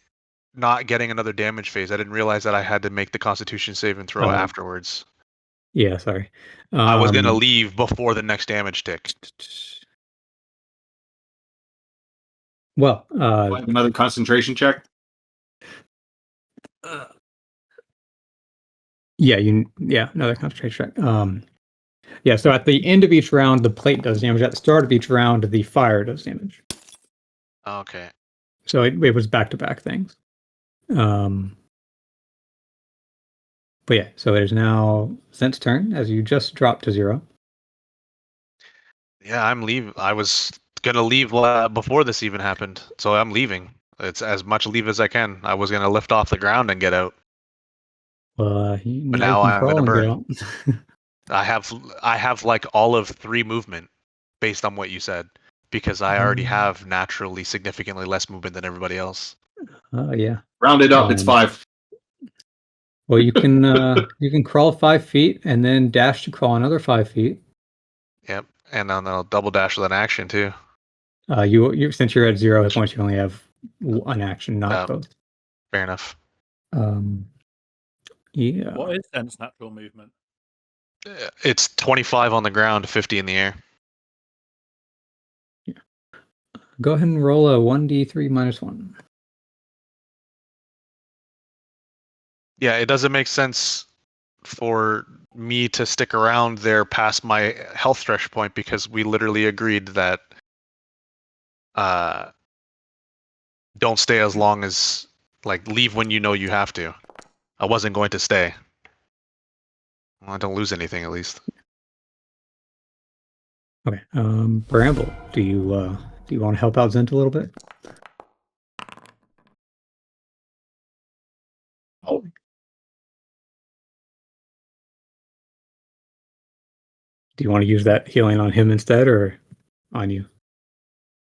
not getting another damage phase. I didn't realize that I had to make the Constitution save and throw Oh. afterwards. Yeah, sorry. I was gonna leave before the next damage tick. Well, Another concentration check. Another concentration check. Yeah, so at the end of each round, the plate does damage. At the start of each round, the fire does damage. Okay. So it was back-to-back things. But yeah, so it is now Zent's turn, as you just dropped to 0. Yeah, I'm leaving. I was gonna leave before this even happened, so I'm leaving. It's as much leave as I can. I was gonna lift off the ground and get out, Well, but now you now can I'm crawl gonna and get burn. out. I have like all of 3 movement, based on what you said, because I already have naturally significantly less movement than everybody else. Yeah. Round it up. It's 5. Well, you can crawl 5 feet and then dash to crawl another 5 feet. Yep, and then I'll double dash with an action too. You since you're at 0 hit points, you only have one action, not both. Fair enough. Yeah. What is Zent's natural movement? It's 25 on the ground, 50 in the air. Yeah. Go ahead and roll a 1d3 minus 1. Yeah, it doesn't make sense for me to stick around there past my health stretch point because we literally agreed that don't stay as long as, like, leave when you know you have to. I wasn't going to stay. Well, I don't lose anything at least. Okay. Bramble, do you want to help out Zent a little bit? Oh. Do you want to use that healing on him instead or on you?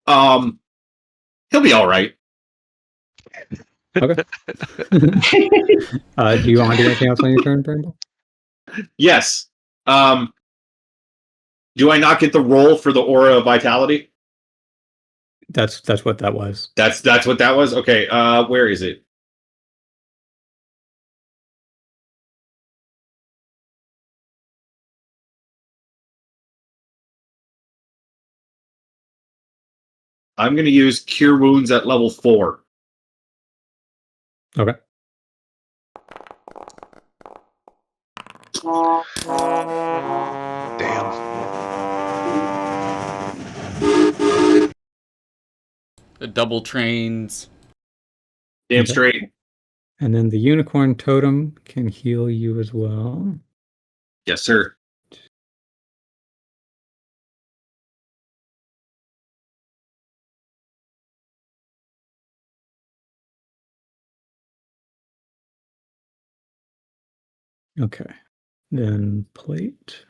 He'll be all right. Okay. Do you want to do anything else on your turn, Bramble? Yes. Do I not get the roll for the aura of vitality? That's what that was. That's what that was? Okay, where is it? I'm going to use Cure Wounds at level 4. Okay. Damn. The double trains. Damn Okay. straight. And then the unicorn totem can heal you as well. Yes, sir. Okay. Then plate.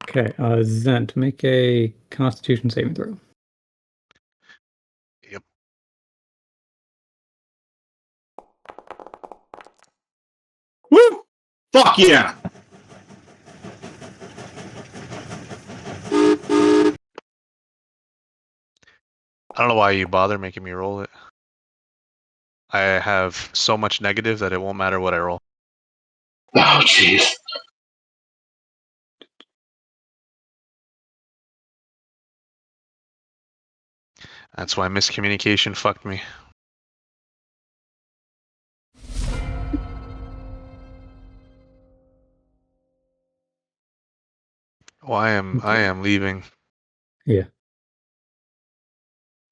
Okay, Zent, make a Constitution saving throw. Yep. Woo! Fuck yeah! I don't know why you bother making me roll it. I have so much negative that it won't matter what I roll. Oh, jeez. That's why miscommunication fucked me. Oh, I am leaving. Yeah.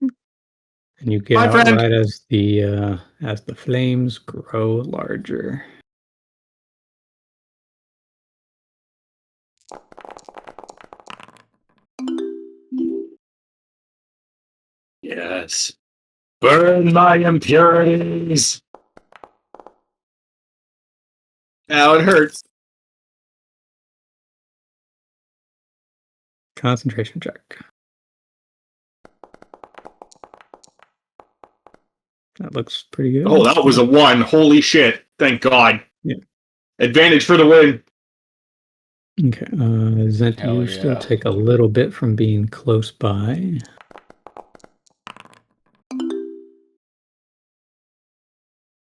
And you get My out friend. right as the flames grow larger. Yes. Burn my impurities. Ow, it hurts. Concentration check. That looks pretty good. Oh, that was a 1. Holy shit. Thank God. Yeah. Advantage for the win. Okay. Zent, Hell you still yeah. take a little bit from being close by.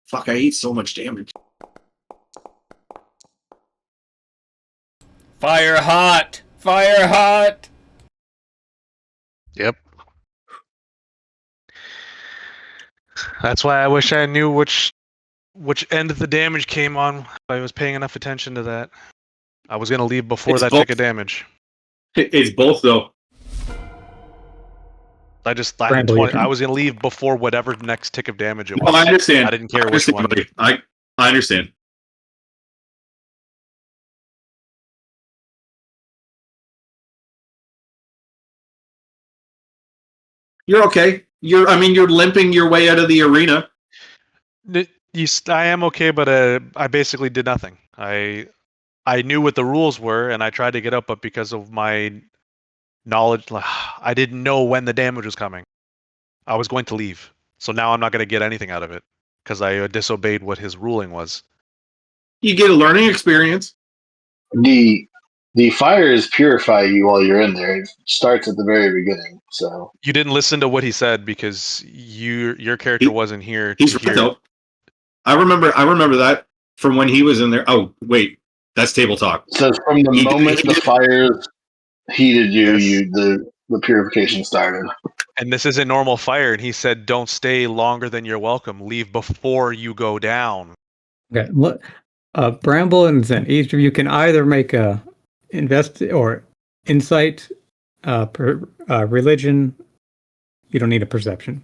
Fuck, I ate so much damage. Fire hot! Fire hot! Yep. That's why I wish I knew which end of the damage came on. If I was paying enough attention to that. I was gonna leave before It's that both. tick of damage. It's both though. I had Bramble, your 20. I turn. was gonna leave before whatever next tick of damage it No, was. I understand. I didn't care I which understand, one. buddy. I understand. You're okay. You're limping your way out of the arena. I am okay, but I basically did nothing. I knew what the rules were, and I tried to get up, but because of my knowledge, I didn't know when the damage was coming. I was going to leave, so now I'm not going to get anything out of it because I disobeyed what his ruling was. You get a learning experience. The fires purify you while you're in there. It starts at the very beginning. So You didn't listen to what he said because your character wasn't here He's to right hear. though. I remember that from when he was in there. Oh wait, that's table talk. it says from the He- moment he the did- fires heated you, Yes. the purification started. And this isn't normal fire. And he said, "Don't stay longer than you're welcome. Leave before you go down." Okay. Bramble and Zent, each of you can either make a invest or insight, religion. You don't need a perception.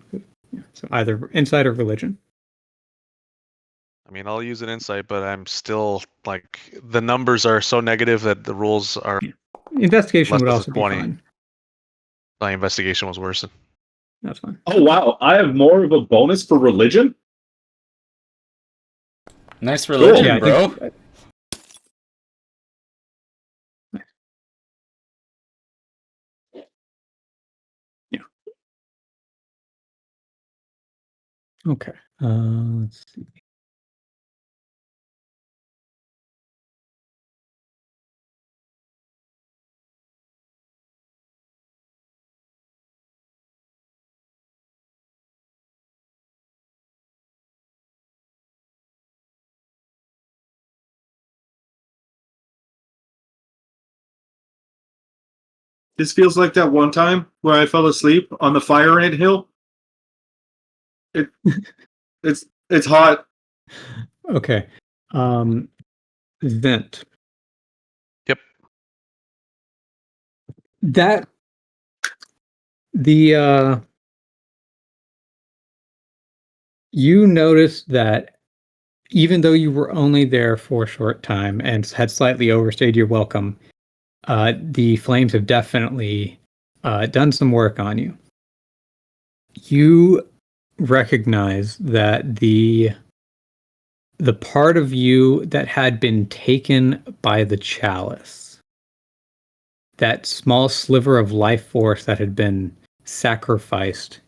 Yeah, so either insight or religion. I mean, I'll use an insight, but I'm still like the numbers are so negative that the rules are. Investigation Less would than also be 20. fine. My investigation was worse. That's fine. Oh wow, I have more of a bonus for religion. Nice religion, Yeah, I bro. think- Yeah. Okay. Let's see. This feels like that one time where I fell asleep on the fire ant hill. It's hot. Okay. Vent. Yep. That the you noticed that even though you were only there for a short time and had slightly overstayed your welcome, the flames have definitely done some work on you. You recognize that the part of you that had been taken by the chalice, that small sliver of life force that had been sacrificed,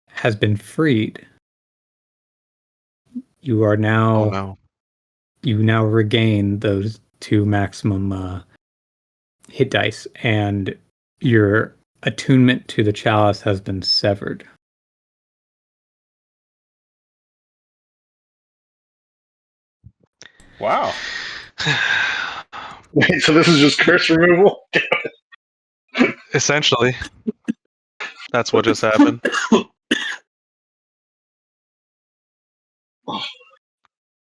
has been freed. You are now. Oh no. You now regain those 2 maximum hit dice, and your attunement to the chalice has been severed. Wow. Wait, so this is just curse removal? Essentially, that's what just happened.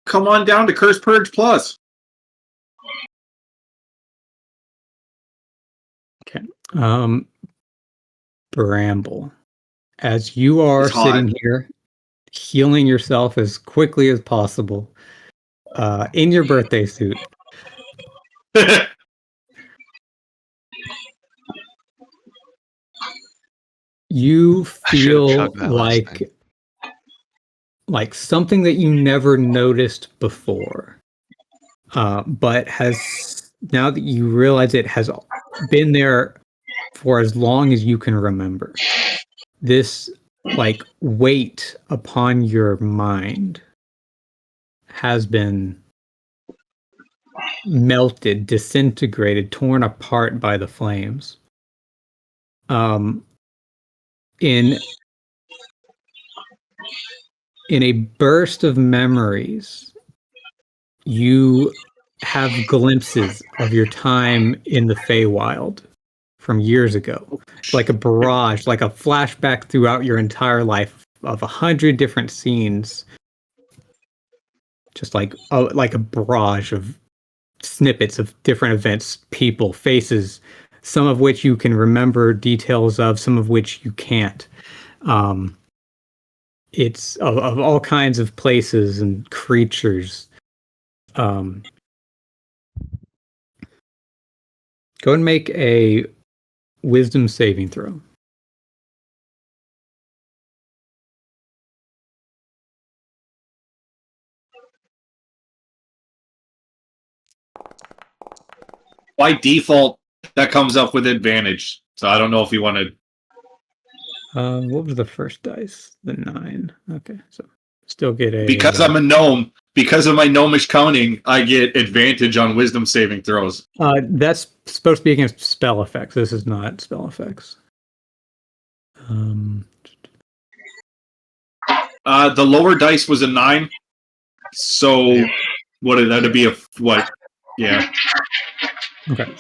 Come on down to Curse Purge Plus. Okay. Bramble, as you are It's hot. sitting here healing yourself as quickly as possible in your birthday suit, you I should have feel chugged that last thing. like something that you never noticed before, but has, now that you realize it, has been there for as long as you can remember. This like weight upon your mind has been melted, disintegrated, torn apart by the flames. In a burst of memories, you have glimpses of your time in the Feywild from years ago, like a barrage, like a flashback throughout your entire life of 100 different scenes, just like a barrage of snippets of different events, people, faces, some of which you can remember details of, some of which you can't. It's of all kinds of places and creatures. Go and make a wisdom saving throw. By default, that comes up with advantage. So I don't know if you want to. What was the first dice? The 9. Okay, so still get a... Because I'm a gnome, because of my gnomish counting, I get advantage on wisdom saving throws. That's supposed to be against spell effects. This is not spell effects. The lower dice was a 9. So that'd be a what? Yeah. Okay.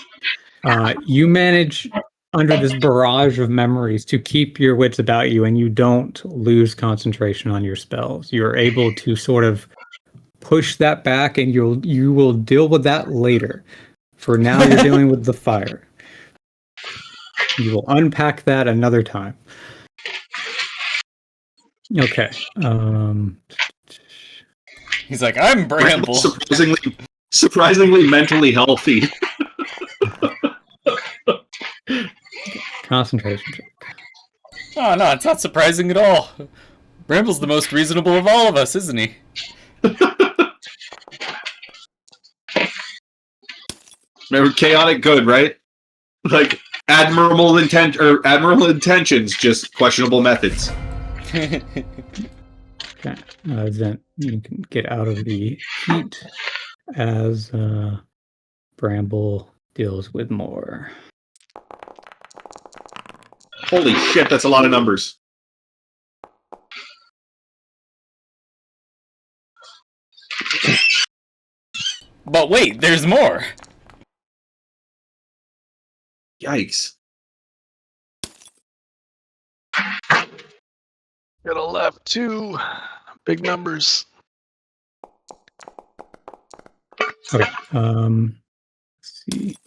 You manage, under this barrage of memories, to keep your wits about you, and you don't lose concentration on your spells. You're able to sort of push that back, and you will deal with that later. For now, you're dealing with the fire. You will unpack that another time. Okay. He's like, I'm Bramble. Surprisingly mentally healthy. Concentration check. Oh, no, it's not surprising at all. Bramble's the most reasonable of all of us, isn't he? Remember, chaotic good, right? Like admirable intentions, just questionable methods. Okay. Then you can get out of the heat as Bramble deals with more. Holy shit, that's a lot of numbers. But wait, there's more. Yikes. Got a left 2. Big numbers. Okay. Let's see.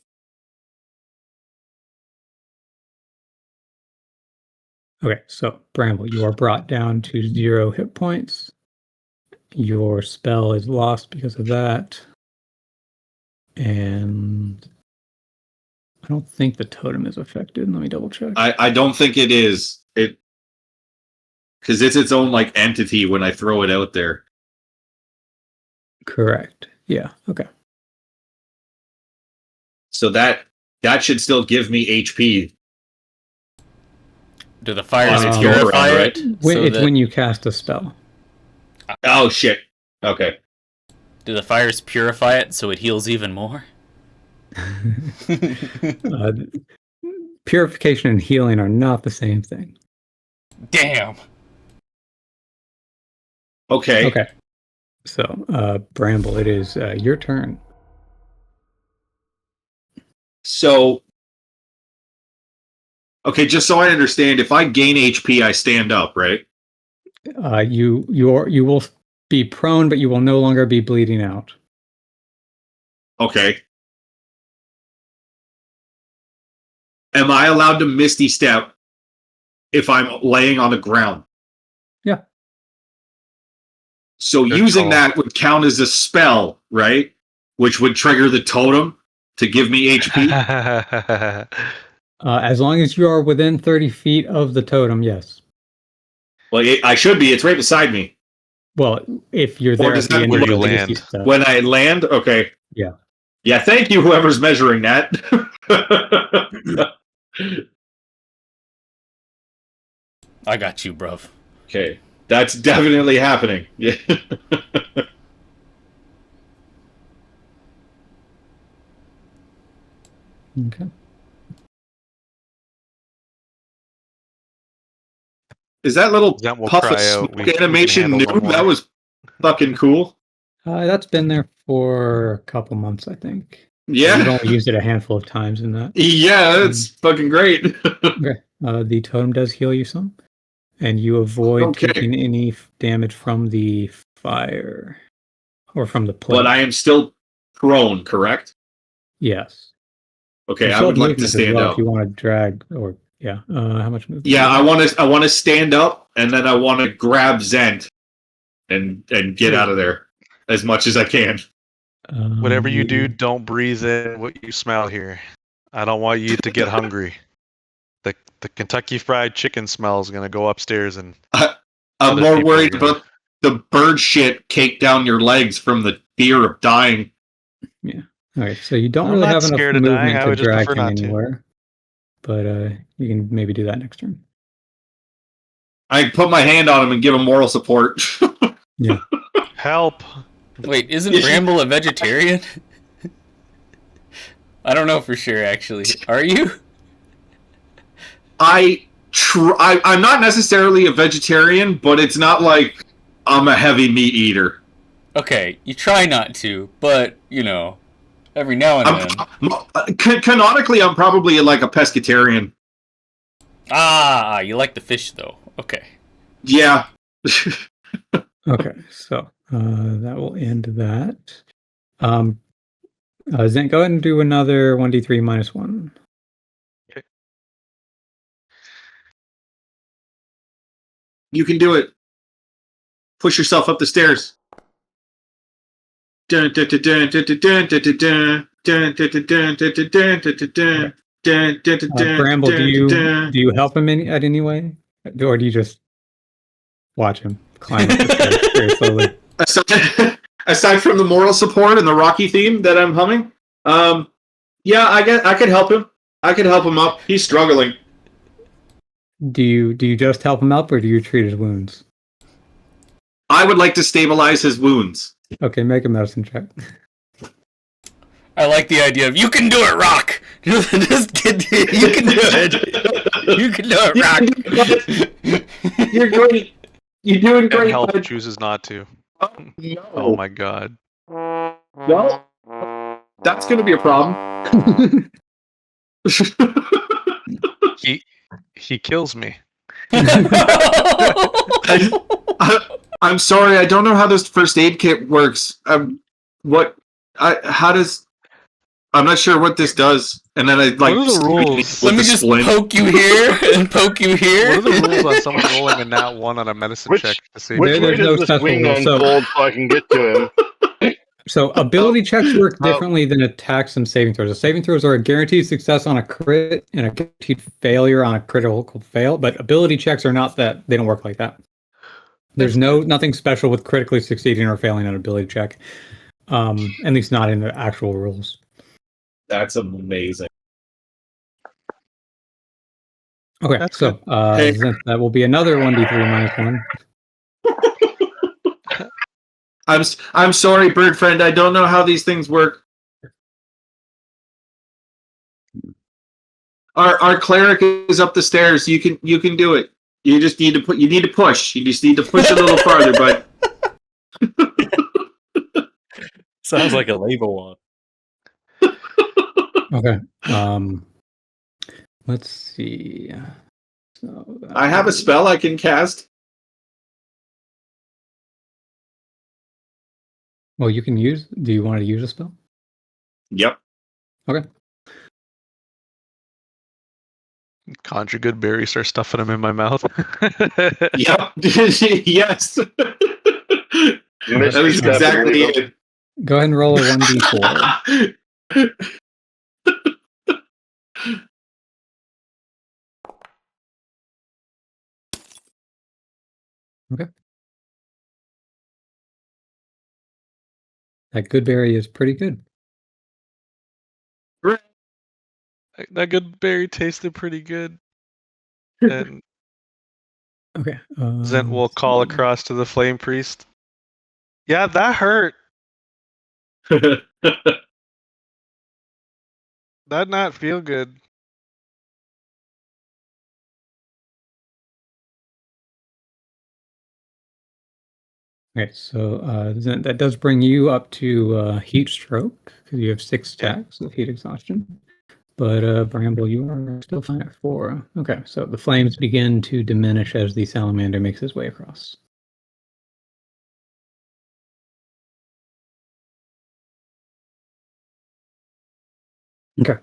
Okay, so Bramble, you are brought down to 0 hit points. Your spell is lost because of that. And I don't think the totem is affected. Let me double check. I don't think it is. Because it's its own like entity when I throw it out there. Correct. Yeah. Okay. So that should still give me HP. Do the fires It's purify around, it? right? It's when you cast a spell. Oh shit. Okay. Do the fires purify it so it heals even more? Purification and healing are not the same thing. Damn. Okay. Okay. So, Bramble, it is your turn. So, okay, just so I understand, if I gain HP, I stand up, right? You will be prone, but you will no longer be bleeding out. Okay. Am I allowed to Misty Step if I'm laying on the ground? Yeah. So Good using call. that would count as a spell, right? Which would trigger the totem to give me HP? As long as you are within 30 feet of the totem, yes. Well, I should be. It's right beside me. Well, if you're there does at the that end where of you the land? Misty Step. When I land? Okay. Yeah. Yeah, thank you, whoever's measuring that. I got you, bruv. Okay. That's definitely happening. Yeah. Okay. Is that little Zent will puff of cry out. smoke We can animation handle new? no more. That was fucking cool. That's been there for a couple months, I think. Yeah. You've only used it a handful of times in that. Yeah, that's fucking great. Okay. The totem does heal you some, and you avoid Okay. taking any damage from the fire or from the plate. But I am still prone, correct? Yes. Okay, You I still would have like to movement as stand well up. if you want to drag or yeah. How much movement? Yeah, do you have? I want to stand up, and then I want to grab Zent and get out of there as much as I can. Whatever you do, don't breathe in what you smell here. I don't want you to get hungry. The Kentucky Fried Chicken smell is gonna go upstairs, and I'm other more people are worried gonna- about the bird shit caked down your legs from the fear of dying. Okay, so you don't I'm really not have enough scared of dying, movement I to would just drag prefer him not to. anywhere, but you can maybe do that next turn. I put my hand on him and give him moral support. Help! Wait, isn't Bramble a vegetarian? I don't know for sure, actually. Are you? I'm not necessarily a vegetarian, but it's not like I'm a heavy meat eater. Okay, you try not to, but, you know, every now and then. Canonically, I'm probably like a pescatarian. Ah, you like the fish, though. Okay. Yeah. Okay, so that will end that. Zent, go ahead and do another 1d3 minus 1. You can do it. Push yourself up the stairs. Dun, dun, dun, dun, dun, dun, dun, dun, dun, dun, dun, dun, dun, dun, dun, dun, dun, dun, dun, Bramble, do dun. you help him at any way, or do you just watch him climb up the stairs very slowly? Aside from the moral support and the Rocky theme that I'm humming, yeah, I could help him. I could help him up. He's struggling. Do you just help him up, or do you treat his wounds? I would like to stabilize his wounds. Okay, make a medicine check. I like the idea of, you can do it, Rock! Just get, you can do it! You can do it, Rock! You're great. You're doing And great. Help bud. chooses not to. No. Oh my god. Well, that's going to be a problem. He kills me. I'm sorry, I don't know how this first aid kit works. I'm not sure what this does. And then I like. What are the rules? Let me just poke you here and poke you here. What are the rules on someone rolling a nat 1 on a medicine check to see? Which way There's no does this special wing rule, so- unfold so I can get to him? So ability checks work differently than attacks and saving throws. The saving throws are a guaranteed success on a crit and a guaranteed failure on a critical fail, but ability checks are not that. They don't work like that. There's nothing special with critically succeeding or failing an ability check, at least not in the actual rules. That's amazing. Okay, That's so Hey. that will be another 1d3 minus 1. I'm sorry, bird friend. I don't know how these things work. Our cleric is up the stairs. You can do it. You just need to push. You just need to push a little farther, bud. Sounds like a labor one. Okay. Let's see. So I have a spell I can cast. Well, you can use. Do you want to use a spell? Yep. Okay. Conjure good berry, start stuffing them in my mouth. Yep. Yes. That is exactly it. Go ahead and roll a 1d4. Okay. That good berry is pretty good. That good berry tasted pretty good. And Okay. Zent will call across to the flame priest. Yeah, that hurt. That not feel good. Okay, so that does bring you up to heat stroke because you have 6 attacks of heat exhaustion. But Bramble, you are still fine at 4. Okay, so the flames begin to diminish as the salamander makes his way across. Okay.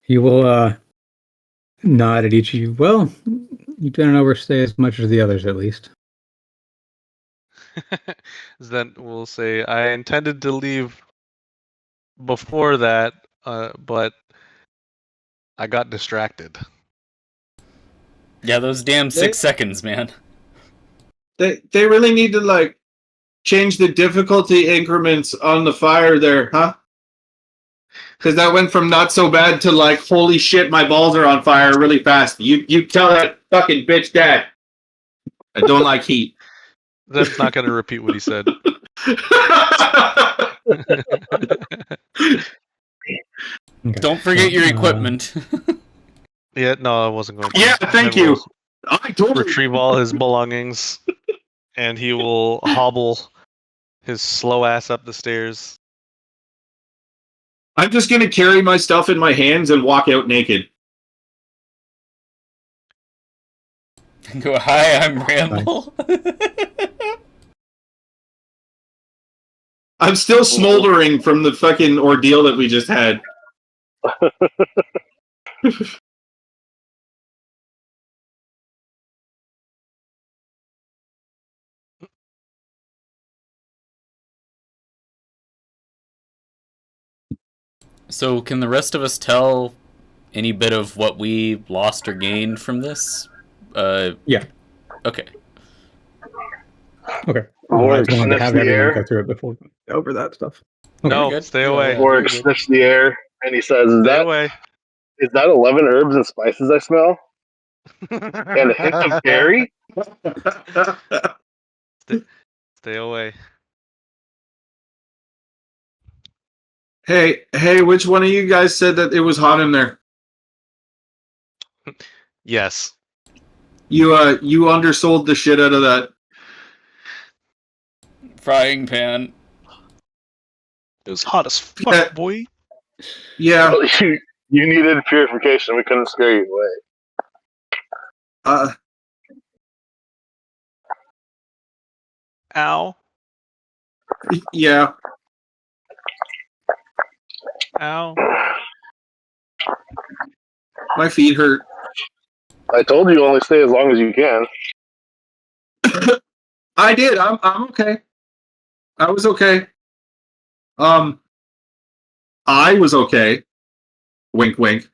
He will nod at each of you. Well, you didn't overstay as much as the others, at least. Then we'll say I intended to leave before that, but I got distracted. Yeah, those damn 6 seconds, man. They really need to like change the difficulty increments on the fire there, huh? Because that went from not so bad to like, holy shit, my balls are on fire really fast. You tell that fucking bitch dad. I don't like heat. Zen's not going to repeat what he said. Okay, Don't forget so, your equipment. Yeah, no, I wasn't going to. Yeah, thank Zen you. will I totally retrieve all his belongings, and he will hobble his slow ass up the stairs. I'm just gonna carry my stuff in my hands and walk out naked. Go, hi, I'm Ramble. I'm still smoldering from the fucking ordeal that we just had. So, can the rest of us tell any bit of what we lost or gained from this? Yeah. Okay. Okay. Or I just wanted to sniffs have the everyone air. go through it before we go over that stuff. Okay. No, good. stay Yeah, away. yeah. Or very good. sniffs the air, and he says, Stay away. Is that 11 herbs and spices I smell? And a hint of berry? Stay away. Hey, which one of you guys said that it was hot in there? Yes. You undersold the shit out of that. Frying pan. It was hot as fuck, Yeah. boy. Yeah. Well, you needed purification. We couldn't scare you away. Ow. Yeah. Ow. My feet hurt. I told you only stay as long as you can. I did. I'm okay. I was okay. I was okay. Wink, wink.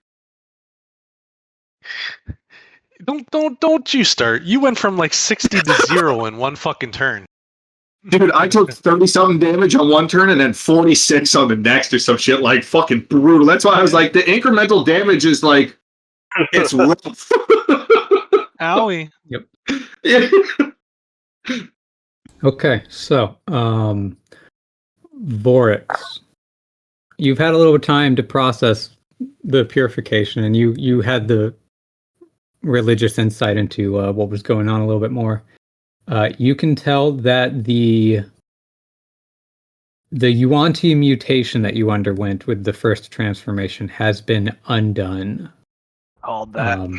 Don't you start. You went from like 60 to 0 in one fucking turn. Dude, I took 30-something damage on one turn and then 46 on the next or some shit, like fucking brutal. That's why I was like, the incremental damage is like, it's rough. Owie. Okay, so Vorix, you've had a little time to process the purification, and you had the religious insight into what was going on a little bit more. You can tell that the Yuan-Ti mutation that you underwent with the first transformation has been undone. Called that.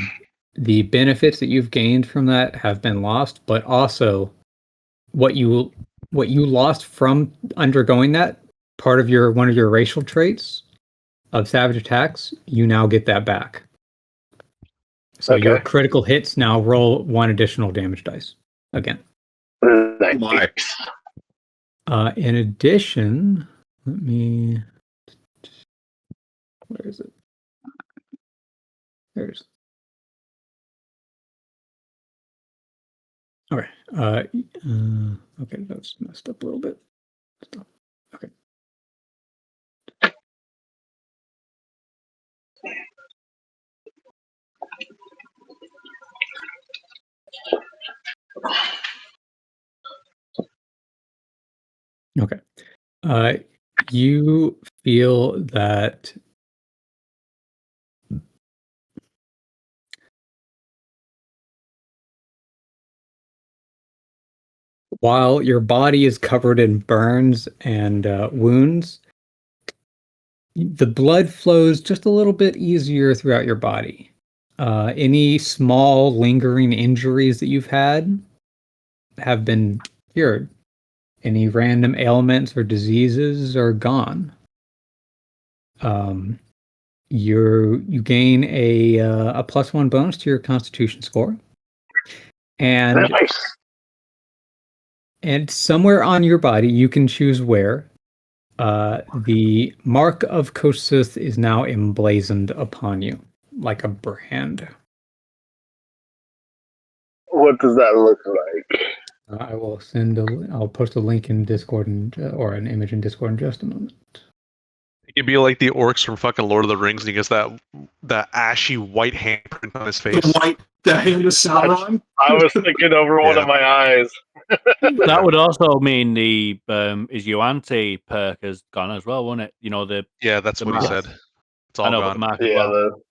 The benefits that you've gained from that have been lost, but also what you lost from undergoing that, part of one of your racial traits of savage attacks, you now get that back. So Okay. your critical hits now roll 1 additional damage dice again. Nice. In addition, let me. Where is it? There's. Okay. Okay, that's messed up a little bit. Stop. Okay. Okay. You feel that while your body is covered in burns and wounds, the blood flows just a little bit easier throughout your body. Any small lingering injuries that you've had have been cured. Any random ailments or diseases are gone. You gain a +1 bonus to your Constitution score, and Nice. somewhere on your body you can choose where the mark of Kossuth is now emblazoned upon you like a brand. What does that look like? I will I'll post a link in Discord or an image in Discord in just a moment. He'd be like the orcs from fucking Lord of the Rings, and he gets that ashy white handprint on his face. The hand of Sauron. I was thinking over one Yeah. of my eyes. That would also mean the his Yuan-Ti perk has gone as well, wouldn't it? You know Yeah, that's the what he mark. said. It's all I know, but gone. the mark as Yeah, well.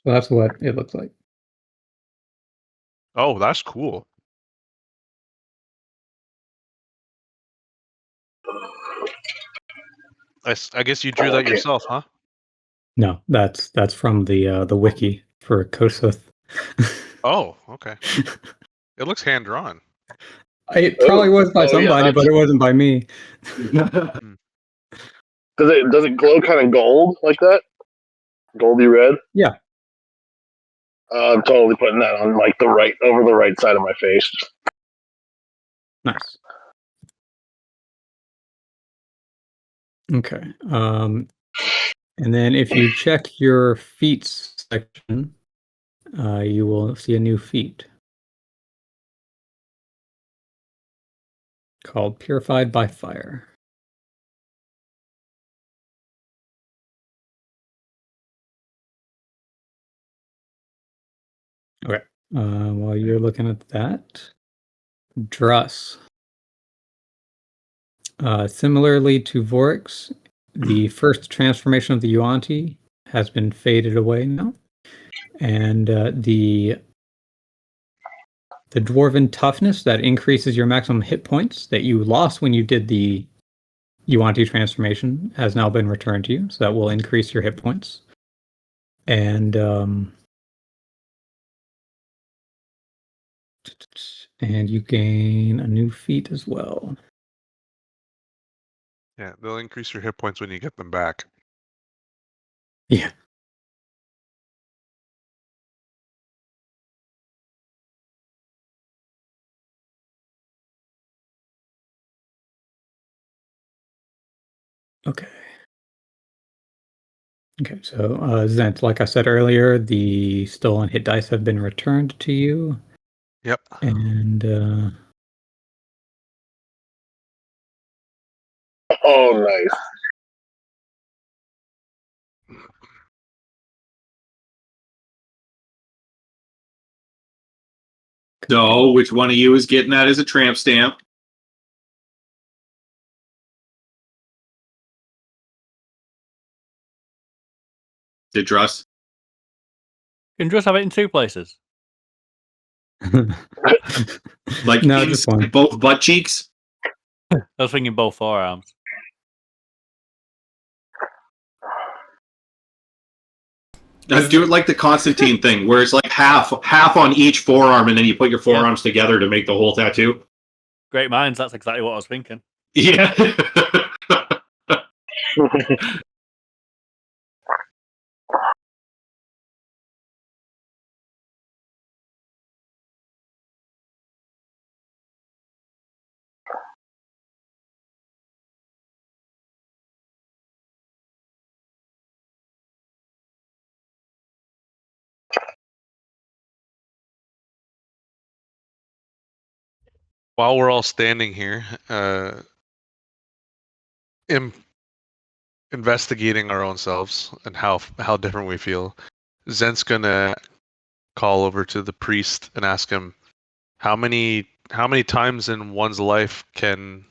So that's what it looks like. Oh, that's cool. I guess you drew that Okay. yourself, huh? No, that's from the wiki for Kossuth. Oh, okay. It looks hand drawn. It probably was by yeah, somebody, but it wasn't by me. Does it glow kind of gold like that? Goldy red? Yeah. I'm totally putting that on like over the right side of my face. Nice. Okay. And then if you check your feats section, you will see a new feat called Purified by Fire. Okay. While you're looking at that, Druss. Similarly to Vorix, the first transformation of the Yuan-Ti has been faded away now, and the dwarven toughness that increases your maximum hit points that you lost when you did the Yuan-Ti transformation has now been returned to you, so that will increase your hit points. And you gain a new feat as well. Yeah, they'll increase your hit points when you get them back. Yeah. Okay. Okay, so Zent, like I said earlier, the stolen hit dice have been returned to you. Yep. And Oh, nice. So, which one of you is getting that as a tramp stamp? Did Druss? You can just have it in two places. Like no, just one. both butt cheeks? I was thinking both forearms. Do it like the Constantine thing, where it's like half on each forearm, and then you put your forearms together to make the whole tattoo. Great minds. That's exactly what I was thinking. Yeah. While we're all standing here, investigating our own selves and how different we feel, Zent's gonna call over to the priest and ask him how many times in one's life can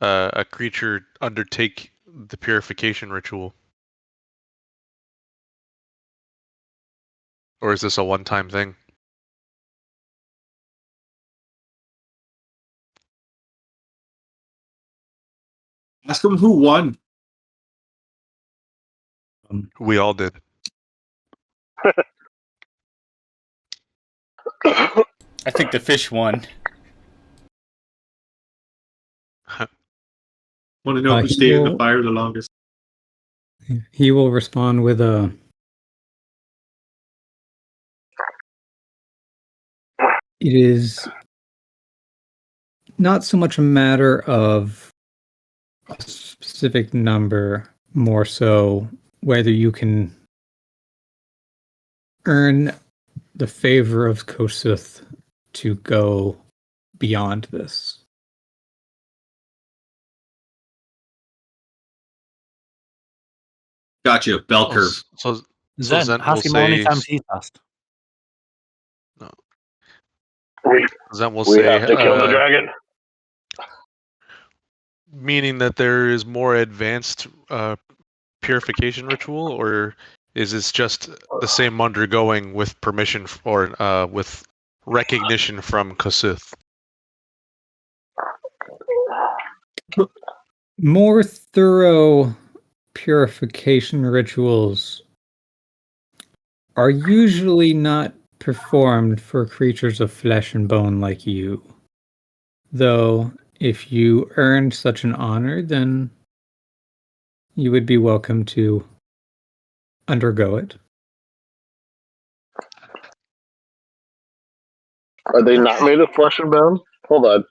a creature undertake the purification ritual? Or is this a one-time thing? Ask him who won. We all did. I think the fish won. Want to know who he stayed in the will- fire the longest? He will respond with a. It is not so much a matter of a specific number, more so whether you can earn the favor of Kossuth to go beyond this. Gotcha. Bell curve. So Zen, Zen will ask him how many say. times he's asked. Zen will We say. have to kill the dragon. Meaning that there is more advanced purification ritual, or is this just the same undergoing with permission or with recognition from Kossuth? More thorough purification rituals are usually not performed for creatures of flesh and bone like you. Though, if you earned such an honor, then you would be welcome to undergo it. Are they not made of flesh and bone? Hold on.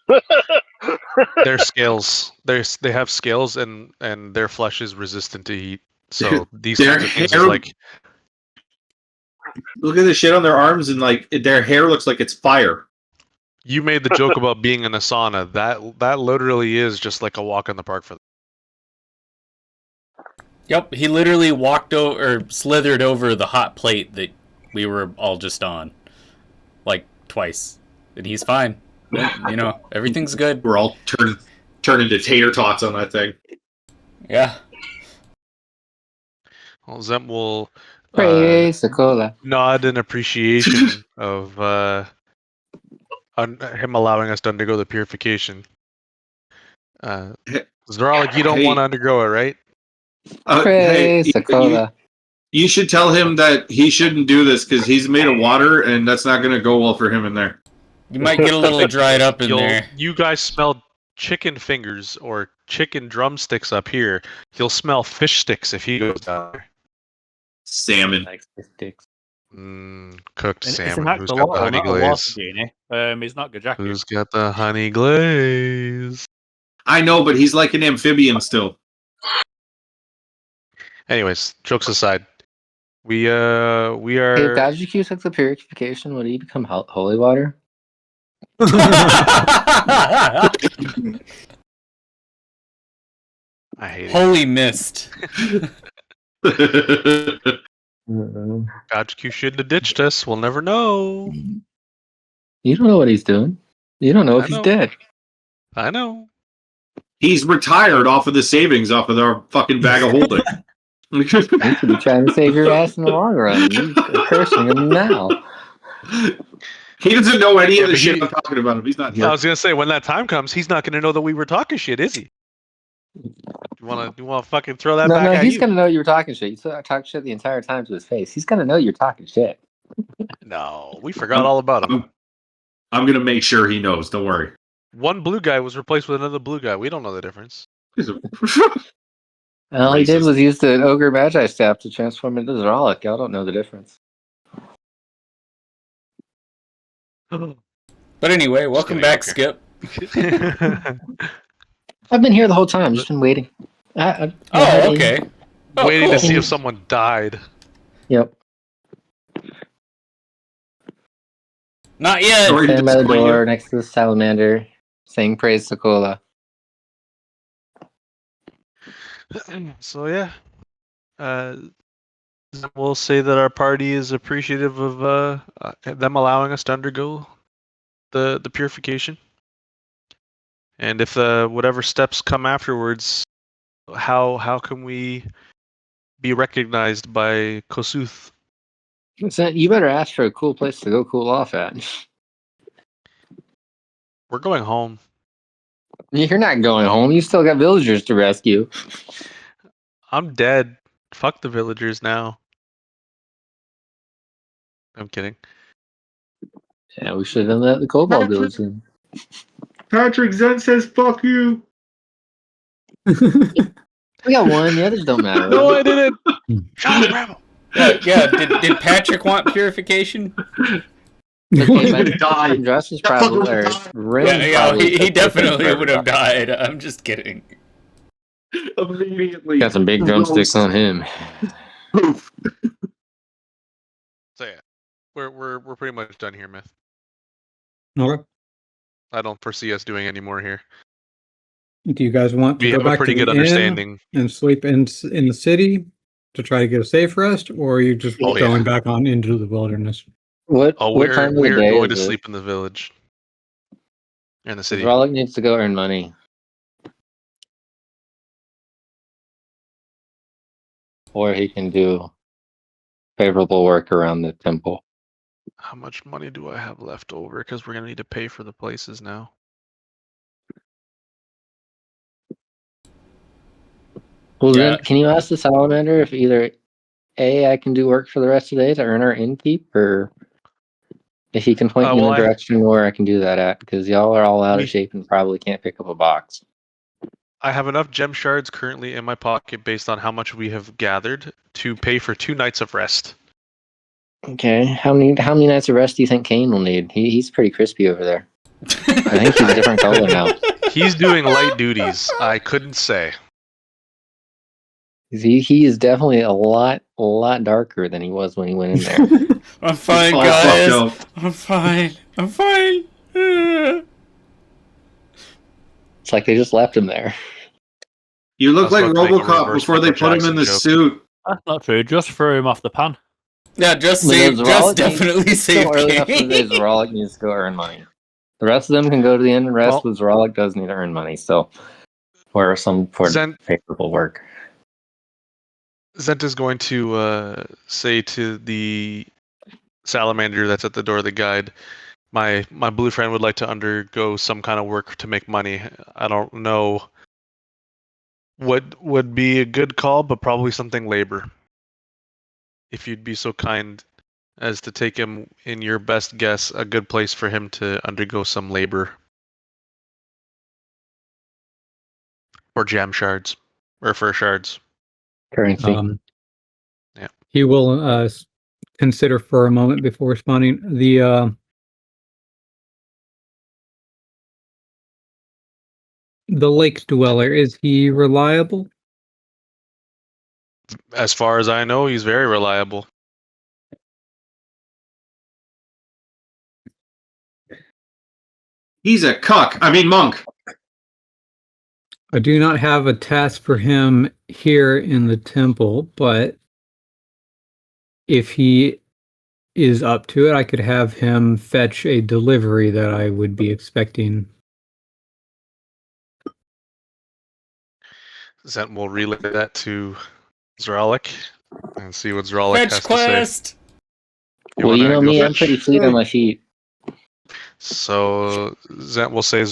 Their scales, they have scales, and their flesh is resistant to heat. So these Their kinds of things hair- is like Look at the shit on their arms, and like their hair looks like it's fire. you made the joke about being in a sauna. That literally is just like a walk in the park for them. Yep, he literally walked over, or slithered over the hot plate that we were all just on, like twice, and he's fine. You know, everything's good. We're all turn into tater tots on that thing. Yeah. Well, Zem will Praise the cola. nod in appreciation of him allowing us to undergo the purification. Zeralik, you don't Hey. want to undergo it, right? Praise the cola. You should tell him that he shouldn't do this because he's made of water, and that's not going to go well for him in there. You might get a little dried up in there. You guys smell chicken fingers or chicken drumsticks up here. You'll smell fish sticks if he goes down there. Salmon. Likes his dicks. Cooked It's salmon. an Who's got the honey glaze? It's not Gajaki. Who's got the honey glaze? I know, but he's like an amphibian still. Anyways, jokes aside, we If are. Gajiki took the purification, would he become holy water? I hate it. Holy mist. Gajku shouldn't have ditched us. We'll never know. You don't know what he's doing. You don't know if I he's know. dead. I know. He's retired off of the savings off of our fucking bag of holding. You should be trying to save your ass in the long run. You're cursing him now. He doesn't know any Yeah, of the but shit I'm talking about him. He's not I here. was gonna say when that time comes, he's not gonna know that we were talking shit, is he? You wanna fucking throw that No, back at he's you? gonna know you were talking shit. You talk shit the entire time to his face. He's gonna know you're talking shit. No, we forgot all about him. I'm gonna make sure he knows. Don't worry. One blue guy was replaced with another blue guy. We don't know the difference. And all he did Racist. was use the ogre magi staff to transform into Zeralik. Y'all don't know the difference. But anyway, welcome kidding, back, okay. Skip. I've been here the whole time. Just been waiting. I've Oh, okay. Oh, Waiting cool. to see if someone died. Yep. Not yet. Sorry to Standing by the disappoint you. door next to the salamander, saying praise to Cola. So yeah, we'll say that our party is appreciative of them allowing us to undergo the purification. And if whatever steps come afterwards, how can we be recognized by Kosuth? You better ask for a cool place to go cool off at. We're going home. You're not going home. You still got villagers to rescue. I'm dead. Fuck the villagers now. I'm kidding. Yeah, we should have let the Cobalt village in. Patrick Zent says fuck you. We got one. The others don't matter. No, I didn't. Shut up, Rebel. Yeah. Did Patrick want purification? Okay, gonna die. Dress is probably. Or Ren Yeah, probably he definitely would have died. I'm just kidding. Immediately. Got some big drumsticks on him. Poof. So yeah, we're pretty much done here, Myth. Okay. I don't foresee us doing any more here. Do you guys want to We go have a back pretty to good the inn understanding. and sleep in the city to try to get a safe rest, or are you just Oh, going yeah. back on into the wilderness? What We're time of the we're day going to is it? sleep in the village. In the city. Rollick needs to go earn money. Or he can do favorable work around the temple. How much money do I have left over? Because we're gonna need to pay for the places now. Well, Yeah. then, can you ask the salamander if either A, I can do work for the rest of the day to earn our innkeep, or if he can point me in well, the direction where I can do that at? Because y'all are all out We- of shape and probably can't pick up a box. I have enough gem shards currently in my pocket based on how much we have gathered to pay for 2 nights of rest. Okay, how many nights of rest do you think Kane will need? He's pretty crispy over there. I think he's a different color now. He's doing light duties. I couldn't say. He is definitely a lot darker than he was when he went in there. I'm fine, All guys. fucked up. I'm fine. I'm fine. It's like they just left him there. You look I like was about to make a RoboCop reverse before they Michael put him in the Jackson joke. suit. That's not true. Just threw him off the pan. Yeah, just Zoralik definitely needs- save still early enough in the day, Kane. Zoralik needs to go earn money. The rest of them can go to the inn and rest, Well- but Zoralik does need to earn money still. For some favorable work. Zent is going to say to the salamander that's at the door of the guide, my blue friend would like to undergo some kind of work to make money. I don't know what would be a good call, but probably something labor. If you'd be so kind as to take him, in your best guess, a good place for him to undergo some labor. Or jam shards. Or fur shards. Currency. Yeah. He will consider for a moment before responding. The lake dweller, is he reliable? As far as I know, he's very reliable. He's a cuck. I mean, monk. I do not have a task for him here in the temple, but if he is up to it, I could have him fetch a delivery that I would be expecting. Zent will relay that to Zoralik and see what Zoralik Fetch has quest. to say. Well, you wanna know go me, I'm fetch? pretty fleet on my feet. So Zent will say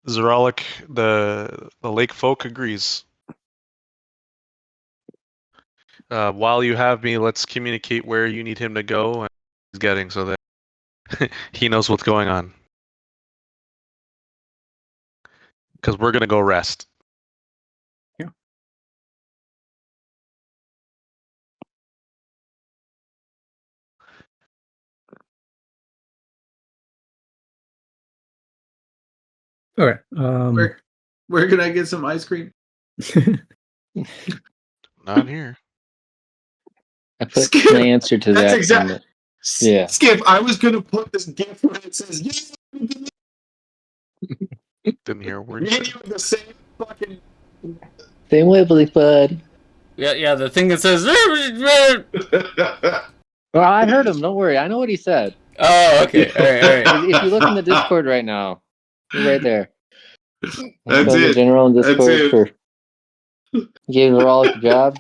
Zoralik, the lake folk agrees. While you have me, let's communicate where you need him to go and he's getting so that he knows what's going on. Because we're gonna go rest. Okay. Where can I get some ice cream? Not here. I put Skip. my answer to That's that. exact- in the- Yeah. Skip, I was gonna put this gift where it says, Didn't hear a word. me you and said. you have the same fucking. Same wavelength, bud. Yeah, the thing that says. Well, I heard him. Don't worry. I know what he said. Oh, okay. All right. If you look in the Discord right now, he's right there. That's Killed the it. general in That's Discord it. for gave Zoralik a job.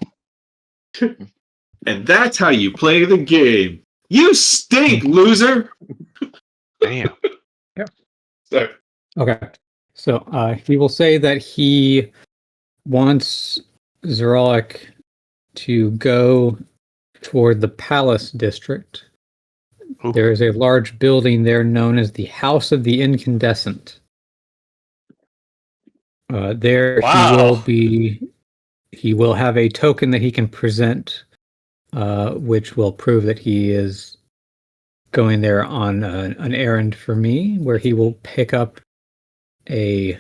And that's how you play the game. You stink, loser. Damn. Sorry. Okay. So he will say that he wants Zoralik to go toward the Palace District. Ooh. There is a large building there known as the House of the Incandescent. There Wow. he will have a token that he can present, which will prove that he is going there on an errand for me, where he will pick up a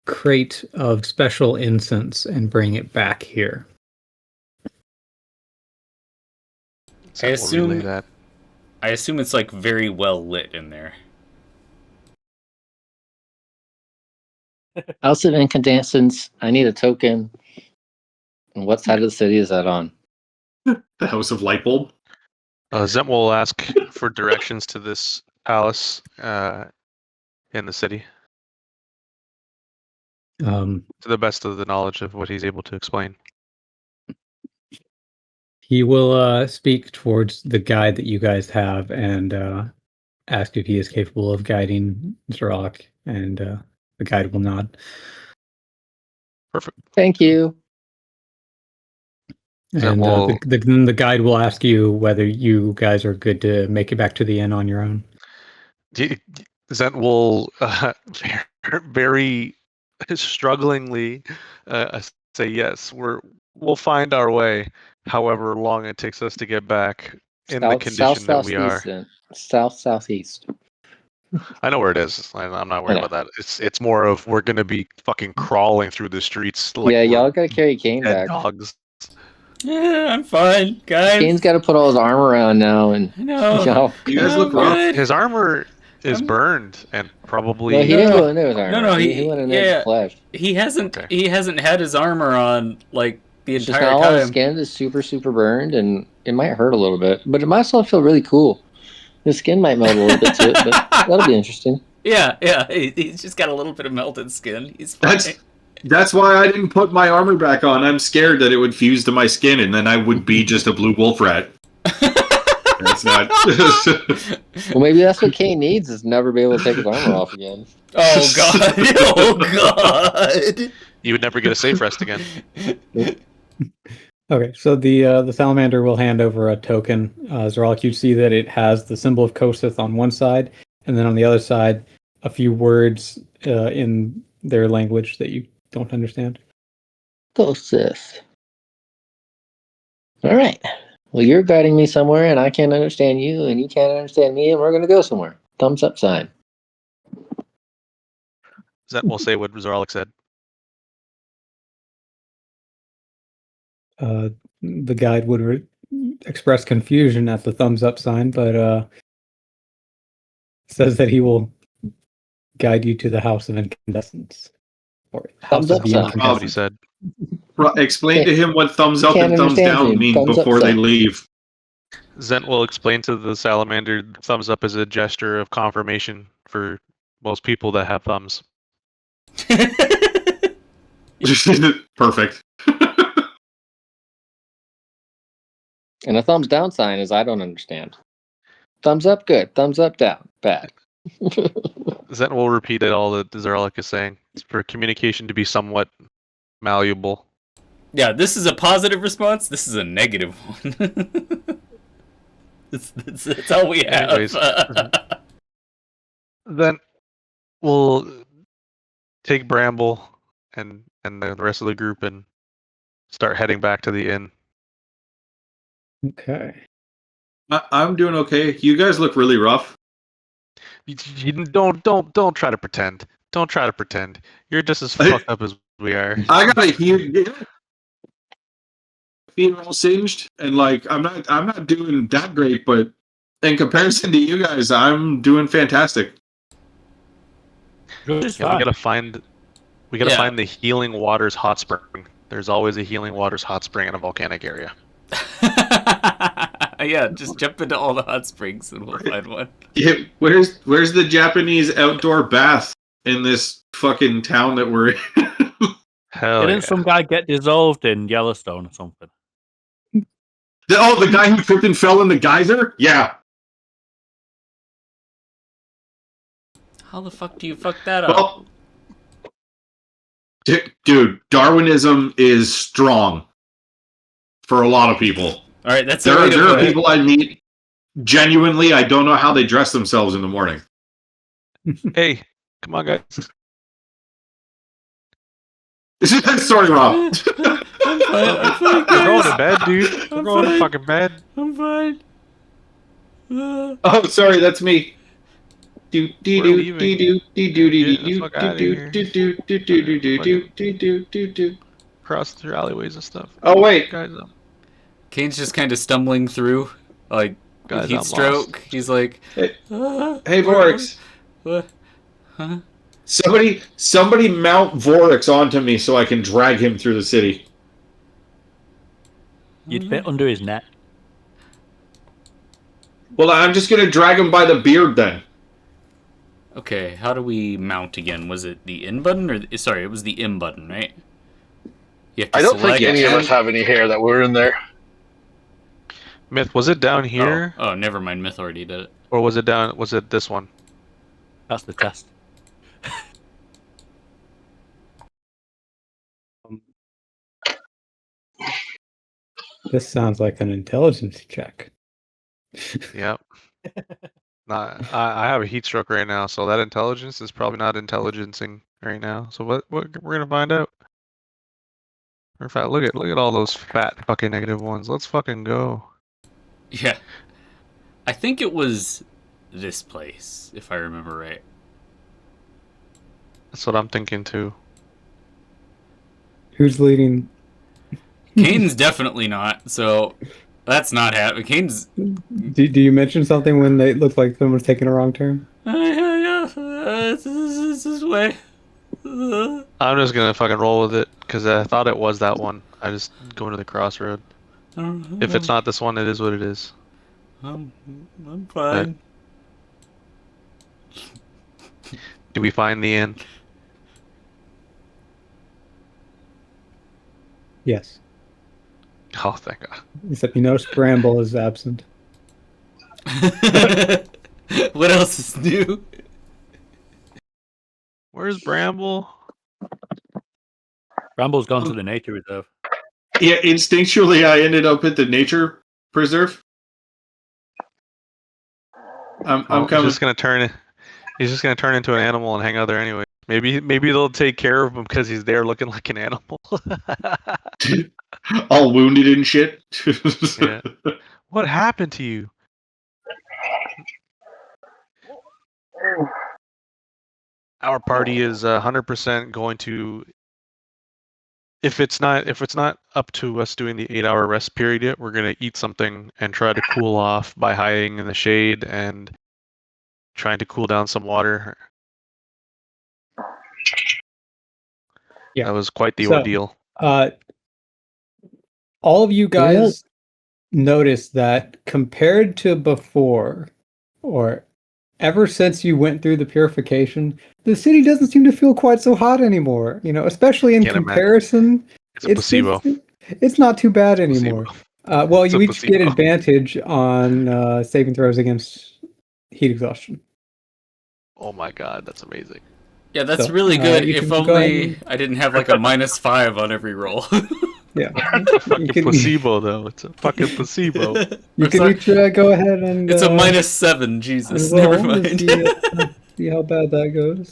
crate of special incense and bring it back here. So I we'll assume- relay that. I assume it's like very well lit in there. House of Incandescence. I need a token. And what side of the city is that on? The House of Lightbulb. Zent will ask for directions to this palace in the city, to the best of the knowledge of what he's able to explain. He will speak towards the guide that you guys have and ask if he is capable of guiding Zoralik, and the guide will nod. Perfect. Thank you. That And will- the guide will ask you whether you guys are good to make it back to the inn on your own. Zent will very strugglingly say yes. We'll find our way, however long it takes us to get back in the condition that we are. Southeast. I know where it is. I'm not worried I know. about that. It's more of we're gonna be fucking crawling through the streets like Yeah, we're y'all gotta carry Kane dead back. dogs. Yeah, I'm fine, guys. Kane's got to put all his armor on now, and No. y'all. You guys I'm look rough. good. His armor is I'm- burned and probably. No, he No, didn't no. go into his armor. No, he went in there yeah. in flesh. He hasn't. Okay. He hasn't had his armor on like the It's just entire now all his time. skin is super, super burned, and it might hurt a little bit, but it might still feel really cool. His skin might melt a little bit to it, but that'll be interesting. Yeah. He's just got a little bit of melted skin. He's fine. That's why I didn't put my armor back on. I'm scared that it would fuse to my skin, and then I would be just a blue wolf rat. That's not. Well, maybe that's what Kane needs, is never be able to take his armor off again. Oh god! Oh god! You would never get a safe rest again. Okay, so the salamander will hand over a token. Zoralik, you see that it has the symbol of Koseth on one side, and then on the other side, a few words in their language that you don't understand. Go, sis. All right. Well, you're guiding me somewhere, and I can't understand you, and you can't understand me, and we're going to go somewhere. Thumbs up sign. Zent will say what Zoralik said. The guide would express confusion at the thumbs up sign, but says that he will guide you to the House of Incandescence. Or Thumbs House up of the sign. That's what he said. Explain to him what thumbs up Can't and thumbs understand down you. mean Thumbs up before they sign. leave. Zent will explain to the salamander thumbs up is a gesture of confirmation for most people that have thumbs. Perfect. And a thumbs down sign is I don't understand. Thumbs up, good. Thumbs up, down, bad. Zent will repeat it all that Zoralik is saying. It's for communication to be somewhat malleable. Yeah, this is a positive response. This is a negative one. That's all we have. Anyways. Then we'll take Bramble and the rest of the group and start heading back to the inn. Okay. I'm doing okay. You guys look really rough. You don't try to pretend. Don't try to pretend. You're just as fucked up as we are. I gotta hear. Feet are all singed, and like I'm not doing that great, but in comparison to you guys, I'm doing fantastic. Yeah, we gotta find find the healing waters hot spring. There's always a healing waters hot spring in a volcanic area. Yeah, just jump into all the hot springs and we'll find one. Yeah, where's the Japanese outdoor bath in this fucking town that we're in. Hell Didn't yeah. some guy get dissolved in Yellowstone or something? The guy who tripped and fell in the geyser? Yeah. How the fuck do you fuck that up? Well, dude, Darwinism is strong for a lot of people. All right, that's There a way are to put it. people I meet, genuinely, I don't know how they dress themselves in the morning. Hey, come on, guys. Sorry, Rob. I'm fine. We're going to bed, dude. We're I'm going to fine. fucking bed. I'm fine. Oh, sorry, that's me. Do do We're do leaving. do do do Get the do fuck do outta do here. do do do do do do do do do. Cross through alleyways and stuff. Oh wait, Guys, Kane's just kind of stumbling through, like Guys, with heat I'm stroke. lost. He's like, Hey, "Ah, hey what- Vorix, what- Huh? somebody mount Vorix onto me so I can drag him through the city. You'd fit under his net. Well, I'm just gonna drag him by the beard then. Okay, how do we mount again? Was it the in button or sorry? It was the M button, right? You have to I don't select. think any of us have any hair that were in there. Myth, was it down here? Oh, never mind. Myth already did it. Or was it down, was it this one? That's the test. This sounds like an intelligence check. Yep. I have a heat stroke right now, so that intelligence is probably not intelligencing right now. So what we're gonna find out. In fact, look at all those fat fucking negative ones. Let's fucking go. Yeah, I think it was this place, if I remember right. That's what I'm thinking too. Who's leading? Kane's definitely not. So that's not happening. Kane's. Do you mention something when they look like someone's taking a wrong turn? This way. I'm just gonna fucking roll with it because I thought it was that one. I just go into the crossroad. If it's not this one, it is what it is. I'm fine. Do we find the inn? Yes. Oh, thank God. Except you notice Bramble is absent. What else is new? Where's Bramble? Bramble's gone to the nature reserve. Yeah, instinctually, I ended up at the nature preserve. I'm He's coming. just gonna turn. He's just gonna turn into an animal and hang out there anyway. Maybe they'll take care of him because he's there looking like an animal. All wounded and shit. Yeah. What happened to you? Our party is 100% going to. If it's not up to us doing the 8-hour rest period yet, we're gonna eat something and try to cool off by hiding in the shade and trying to cool down some water. Yeah. That was quite the So- ordeal. All of you guys notice that compared to before, or ever since you went through the purification, the city doesn't seem to feel quite so hot anymore. You know, especially in Can't imagine. comparison. It's a placebo. It's not too bad anymore. Well, It's you a each get placebo. advantage on saving throws against heat exhaustion. Oh my God, that's amazing. Yeah, that's So, really good. you If can go only ahead I didn't have like a -5 on every roll. Yeah, Fucking placebo though. It's a fucking placebo. you can sorry. each go ahead and. It's a -7. Jesus, and roll never and mind. see how bad that goes.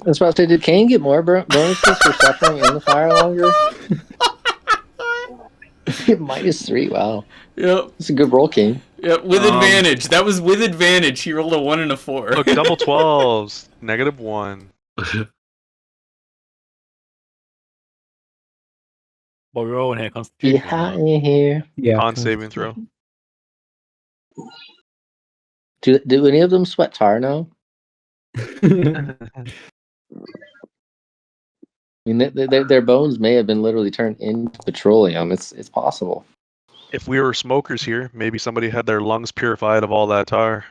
I was about to say, did Kane get more bonuses for suffering in the fire longer? -3. Wow, Yep, that's a good roll, Kane. yep. With advantage. That was with advantage. He rolled a 1 and a 4. Look, double 12s. -1. What we're all in here, Be Constitution. hot in here. Yeah. Con saving throw. Do any of them sweat tar now? I mean, their bones may have been literally turned into petroleum. It's possible. If we were smokers here, maybe somebody had their lungs purified of all that tar.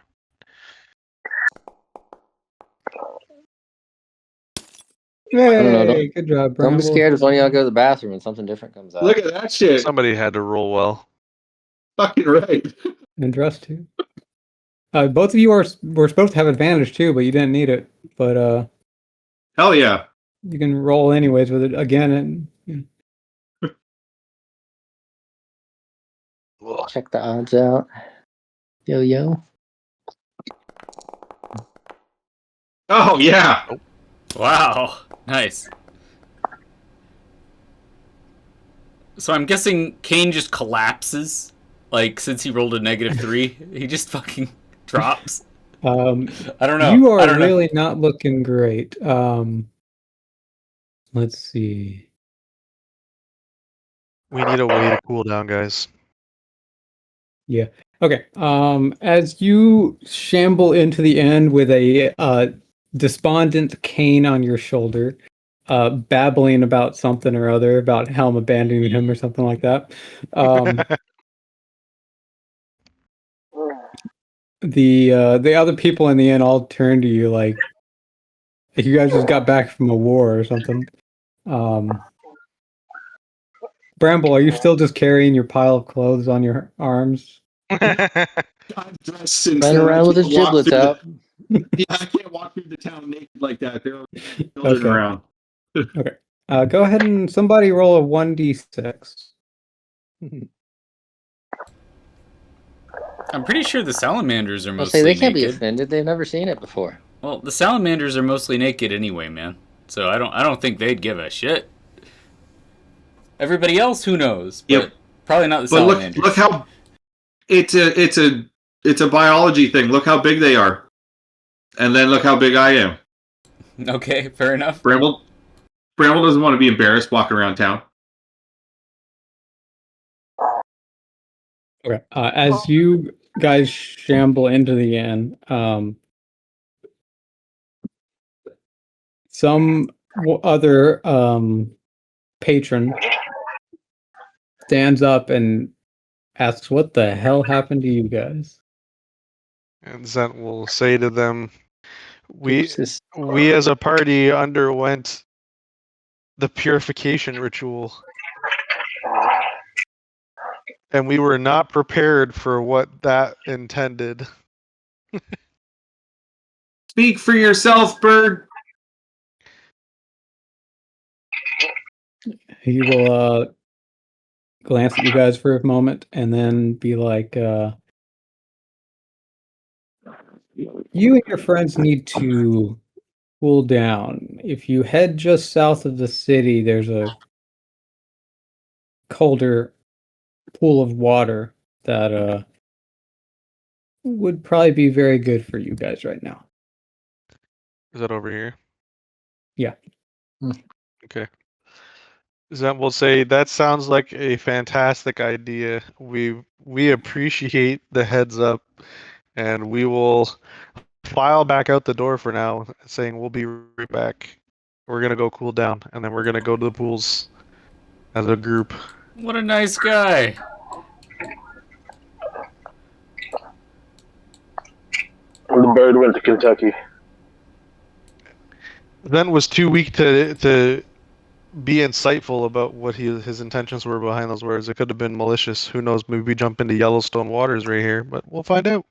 know, Hey, good job, Don't be Bramble. scared if one of y'all go to the bathroom and something different comes out. Look at that shit. Somebody had to roll well. Fucking right. And dress too. Both of you were supposed to have advantage too, but you didn't need it. But Hell yeah. you can roll anyways with it again, and Check the odds out. Yo. Oh yeah. Wow, nice. So I'm guessing Kane just collapses, like since he rolled a -3, he just fucking drops. I don't know. You are I don't know. really not looking great. Let's see. We need a way to cool down, guys. Yeah. Okay. As you shamble into the end with a despondent Cane on your shoulder, babbling about something or other, about Helm abandoning him or something like that. The other people in the inn all turn to you like you guys just got back from a war or something. Bramble, are you still just carrying your pile of clothes on your arms? I'm dressed since Running then. I around with his can't walk giblets through out. Yeah, I can't walk through the town naked like that. There are children Okay. around. Okay. Go ahead and somebody roll a 1d6. I'm pretty sure the salamanders are I'll mostly say they can't be naked. offended. They've never seen it before. Well, the salamanders are mostly naked anyway, man. So I don't think they'd give a shit. Everybody else, who knows? But Yep. probably not the But salamanders. look how it's a biology thing. Look how big they are. And then look how big I am. Okay, fair enough. Bramble doesn't want to be embarrassed walking around town. Okay. As you guys shamble into the inn, some other patron stands up and asks, "What the hell happened to you guys?" And Zent will say to them, we Just- as a party underwent the purification ritual. And we were not prepared for what that intended. Speak for yourself, Bird. He will glance at you guys for a moment and then be like, "You and your friends need to cool down. If you head just south of the city, there's a colder pool of water that would probably be very good for you guys right now." Is that over here? Yeah. Okay. Zent will say, that sounds like a fantastic idea. We appreciate the heads up, and we will file back out the door for now, saying we'll be right back. We're gonna go cool down, and then we're gonna go to the pools as a group. What a nice guy. The bird went to Kentucky. Zent was too weak to be insightful about what his intentions were behind those words. It could have been malicious. Who knows? Maybe we jump into Yellowstone waters right here, but we'll find out.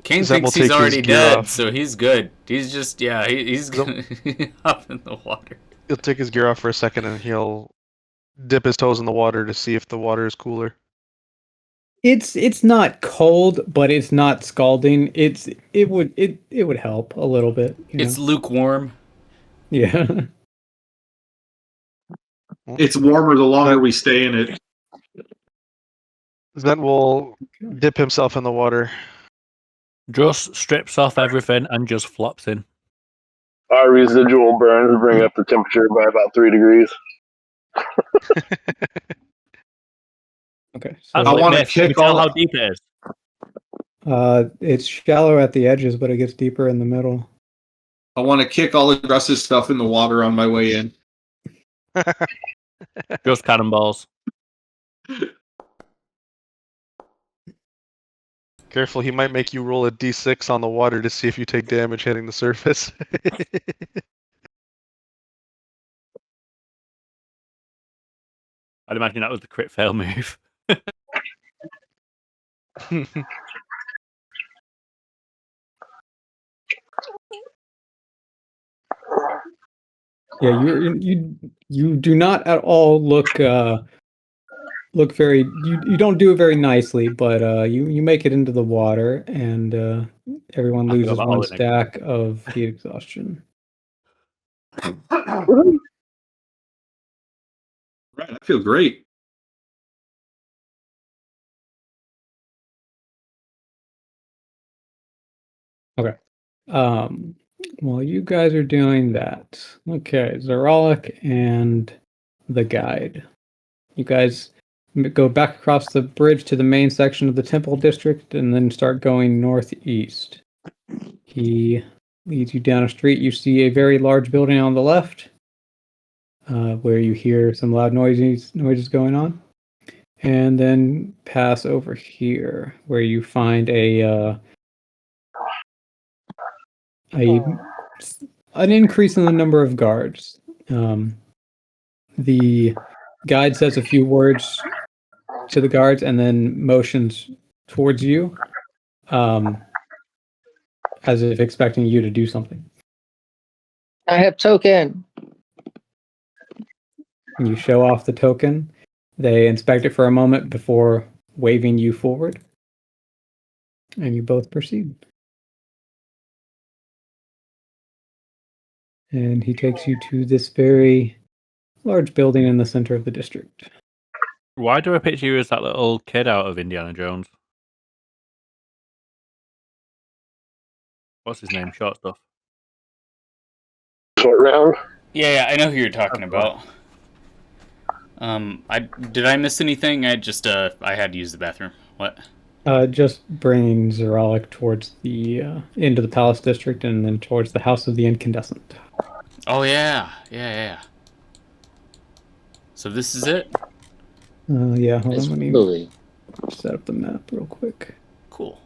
Kane Zent thinks will he's take his already gear dead, off. so he's good. He's just, yeah, he's gonna up in the water. He'll take his gear off for a second, and he'll dip his toes in the water to see if the water is cooler. It's not cold, but it's not scalding. It would help a little bit. It's lukewarm. Yeah. It's warmer the longer we stay in it. Zent will dip himself in the water. Just strips off everything and just flops in. Our residual burns bring up the temperature by about 3 degrees. Okay. I So, wanna Myth, can you kick tell all- how deep it is? it's shallow at the edges, but it gets deeper in the middle. I want to kick all of Russ's stuff in the water on my way in. Just cannonballs. Careful, he might make you roll a d6 on the water to see if you take damage hitting the surface. I'd imagine that was the crit fail move. Yeah, you do not at all look very. You don't do it very nicely, but you make it into the water, and everyone I feel loses that one all in it. stack of heat exhaustion. Right, I feel great. Okay. While you guys are doing that, okay, Zaralik and the guide. You guys go back across the bridge to the main section of the temple district and then start going northeast. He leads you down a street. You see a very large building on the left, where you hear some loud noises going on. And then pass over here, where you find an increase in the number of guards. The guide says a few words to the guards and then motions towards you, as if expecting you to do something. I have token. You show off the token. They inspect it for a moment before waving you forward, and you both proceed. And he takes you to this very large building in the center of the district. Why do I picture you as that little kid out of Indiana Jones? What's his name? Short stuff. Short round. Yeah, I know who you're talking That's right. about. Did I miss anything? I just I had to use the bathroom. What? Just bringing Zaralik towards the into the palace district and then towards the house of the incandescent. Oh yeah. So this is it. Yeah, hold on. Let me Really? set up the map real quick. Cool.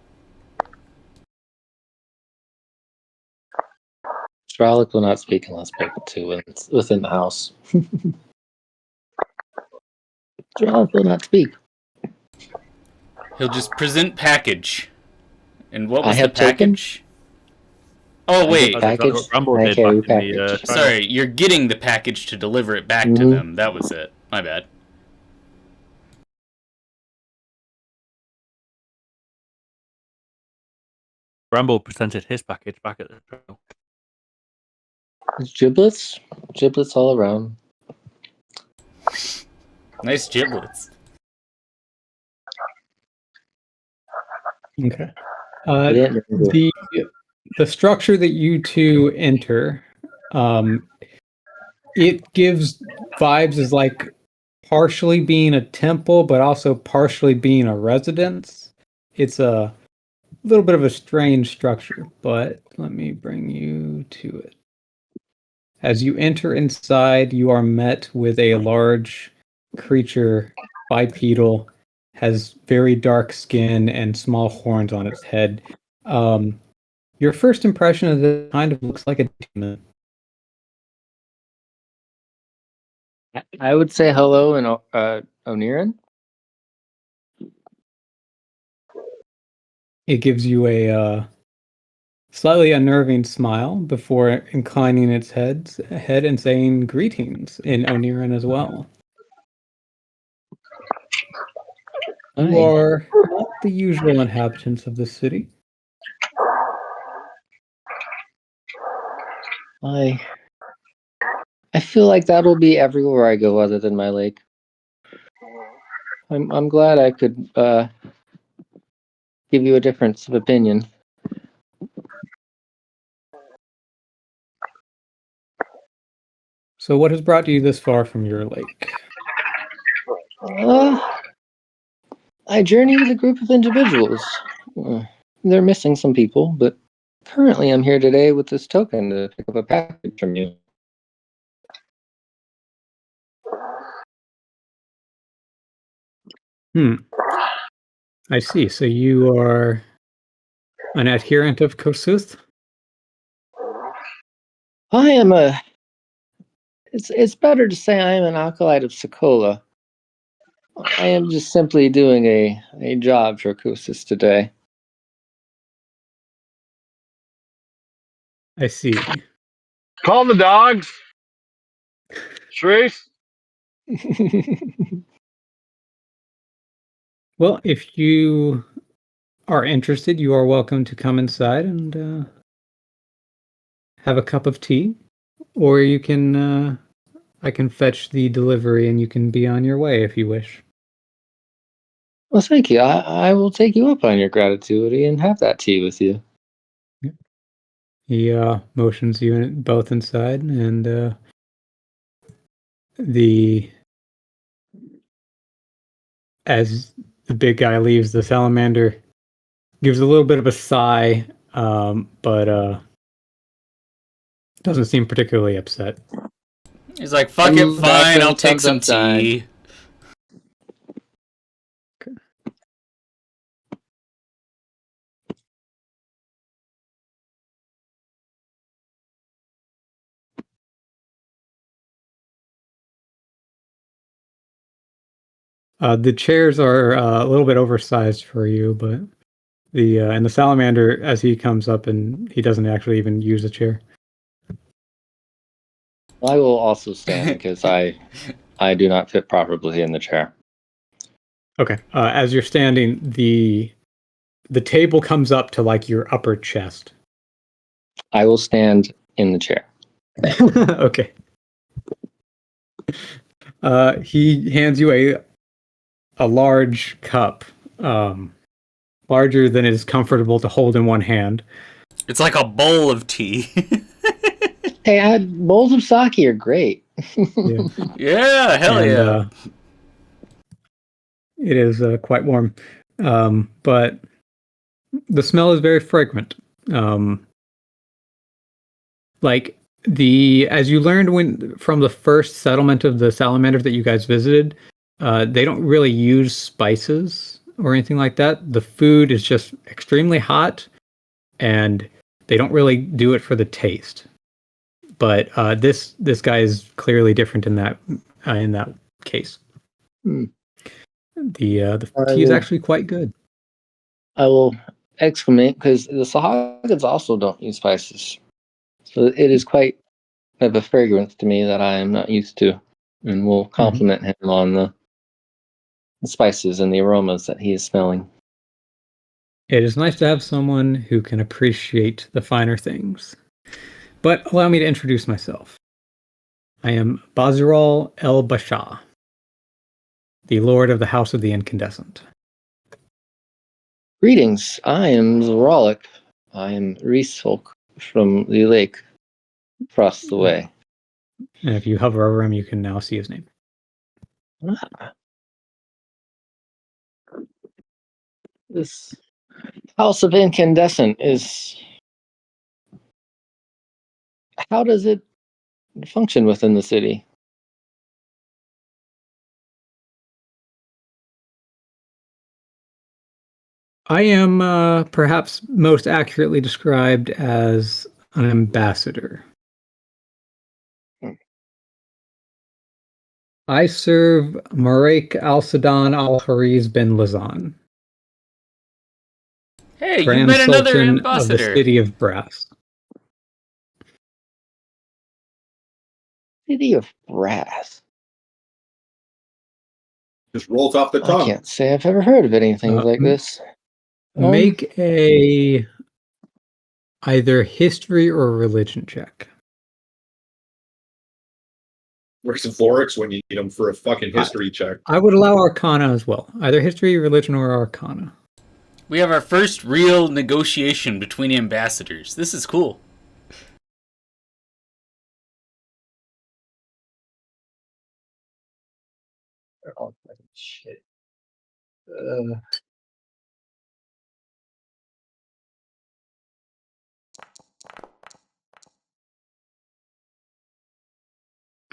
Stralic will not speak unless spoken to when it's within the house. Stralic will not speak. He'll just present package. And what I was the have token? package? Oh wait, That's exactly what Bramble I did carry back in the package. trial. sorry. You're getting the package to deliver it back to Mhm. them. That was it. My bad. Bramble presented his package back at the trial. It's giblets all around. Nice giblets. Okay. I didn't remember. The structure that you two enter, it gives vibes as like partially being a temple, but also partially being a residence. It's a little bit of a strange structure, but let me bring you to it. As you enter inside, you are met with a large creature, bipedal, has very dark skin and small horns on its head. Your first impression of it kind of looks like a demon. I would say hello in Oniran. It gives you a slightly unnerving smile before inclining its head and saying greetings in Oniran as well. You Hi. are not the usual inhabitants of the city. I feel like that'll be everywhere I go other than my lake. I'm glad I could give you a difference of opinion. So what has brought you this far from your lake? I journey with a group of individuals. They're missing some people, but currently I'm here today with this token to pick up a package from you. I see. So you are an adherent of Kosuth? I am a. It's better to say I am an acolyte of Sokola. I am just simply doing a job for Kusis today. I see. Call the dogs. Shreese. Well, if you are interested, you are welcome to come inside and have a cup of tea, or you can. I can fetch the delivery, and you can be on your way if you wish. Well, thank you. I will take you up on your gratitude and have that tea with you. He motions you both inside, and the as the big guy leaves, the salamander gives a little bit of a sigh, but doesn't seem particularly upset. He's like, fuck it, fine, I'll take Thumbs some up sign. tea. The chairs are a little bit oversized for you, but the salamander, as he comes up, and he doesn't actually even use a chair. I will also stand because I do not fit properly in the chair. Okay. As you're standing, the table comes up to like your upper chest. I will stand in the chair. Okay. He hands you a large cup, larger than it is comfortable to hold in one hand. It's like a bowl of tea. Hey, bowls of sake are great. Yeah. Yeah, hell And yeah. it is quite warm, but the smell is very fragrant. Like as you learned from the first settlement of the salamanders that you guys visited, they don't really use spices or anything like that. The food is just extremely hot, and they don't really do it for the taste. But this guy is clearly different in that case. Hmm. The tea is actually quite good. I will exclamate because the Sahagins also don't use spices, so it is quite of a fragrance to me that I am not used to, and will compliment him on the spices and the aromas that he is smelling. It is nice to have someone who can appreciate the finer things. But allow me to introduce myself. I am Baziral El Basha, the Lord of the House of the Incandescent. Greetings, I am Zoralik. I am Reesfolk from the lake across the way. And if you hover over him, you can now see his name. This House of Incandescent is... How does it function within the city? I am perhaps most accurately described as an ambassador. I serve Marek Al-Sadan Al-Hariz bin Lazan, Hey, you Grand met another Sultan of the ambassador. City of Brass. City of Brass. Just rolls off the I tongue. can't say I've ever heard of anything like this. Make a either history or religion check. Where's Vorix when you need him for a fucking history check? I would allow Arcana as well. Either history, religion, or Arcana. We have our first real negotiation between ambassadors. This is cool. Oh, shit.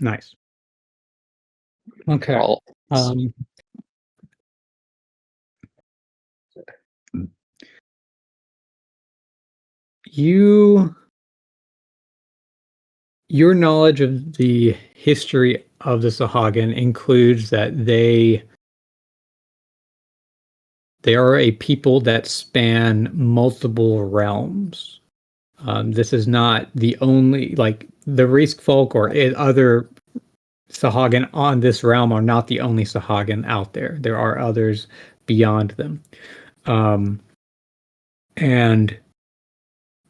Nice. Okay. Your knowledge of the history of the Sahagin includes that they are a people that span multiple realms. This is not the only, like, the Risk folk or other Sahagin on this realm are not the only Sahagin out there. There are others beyond them. And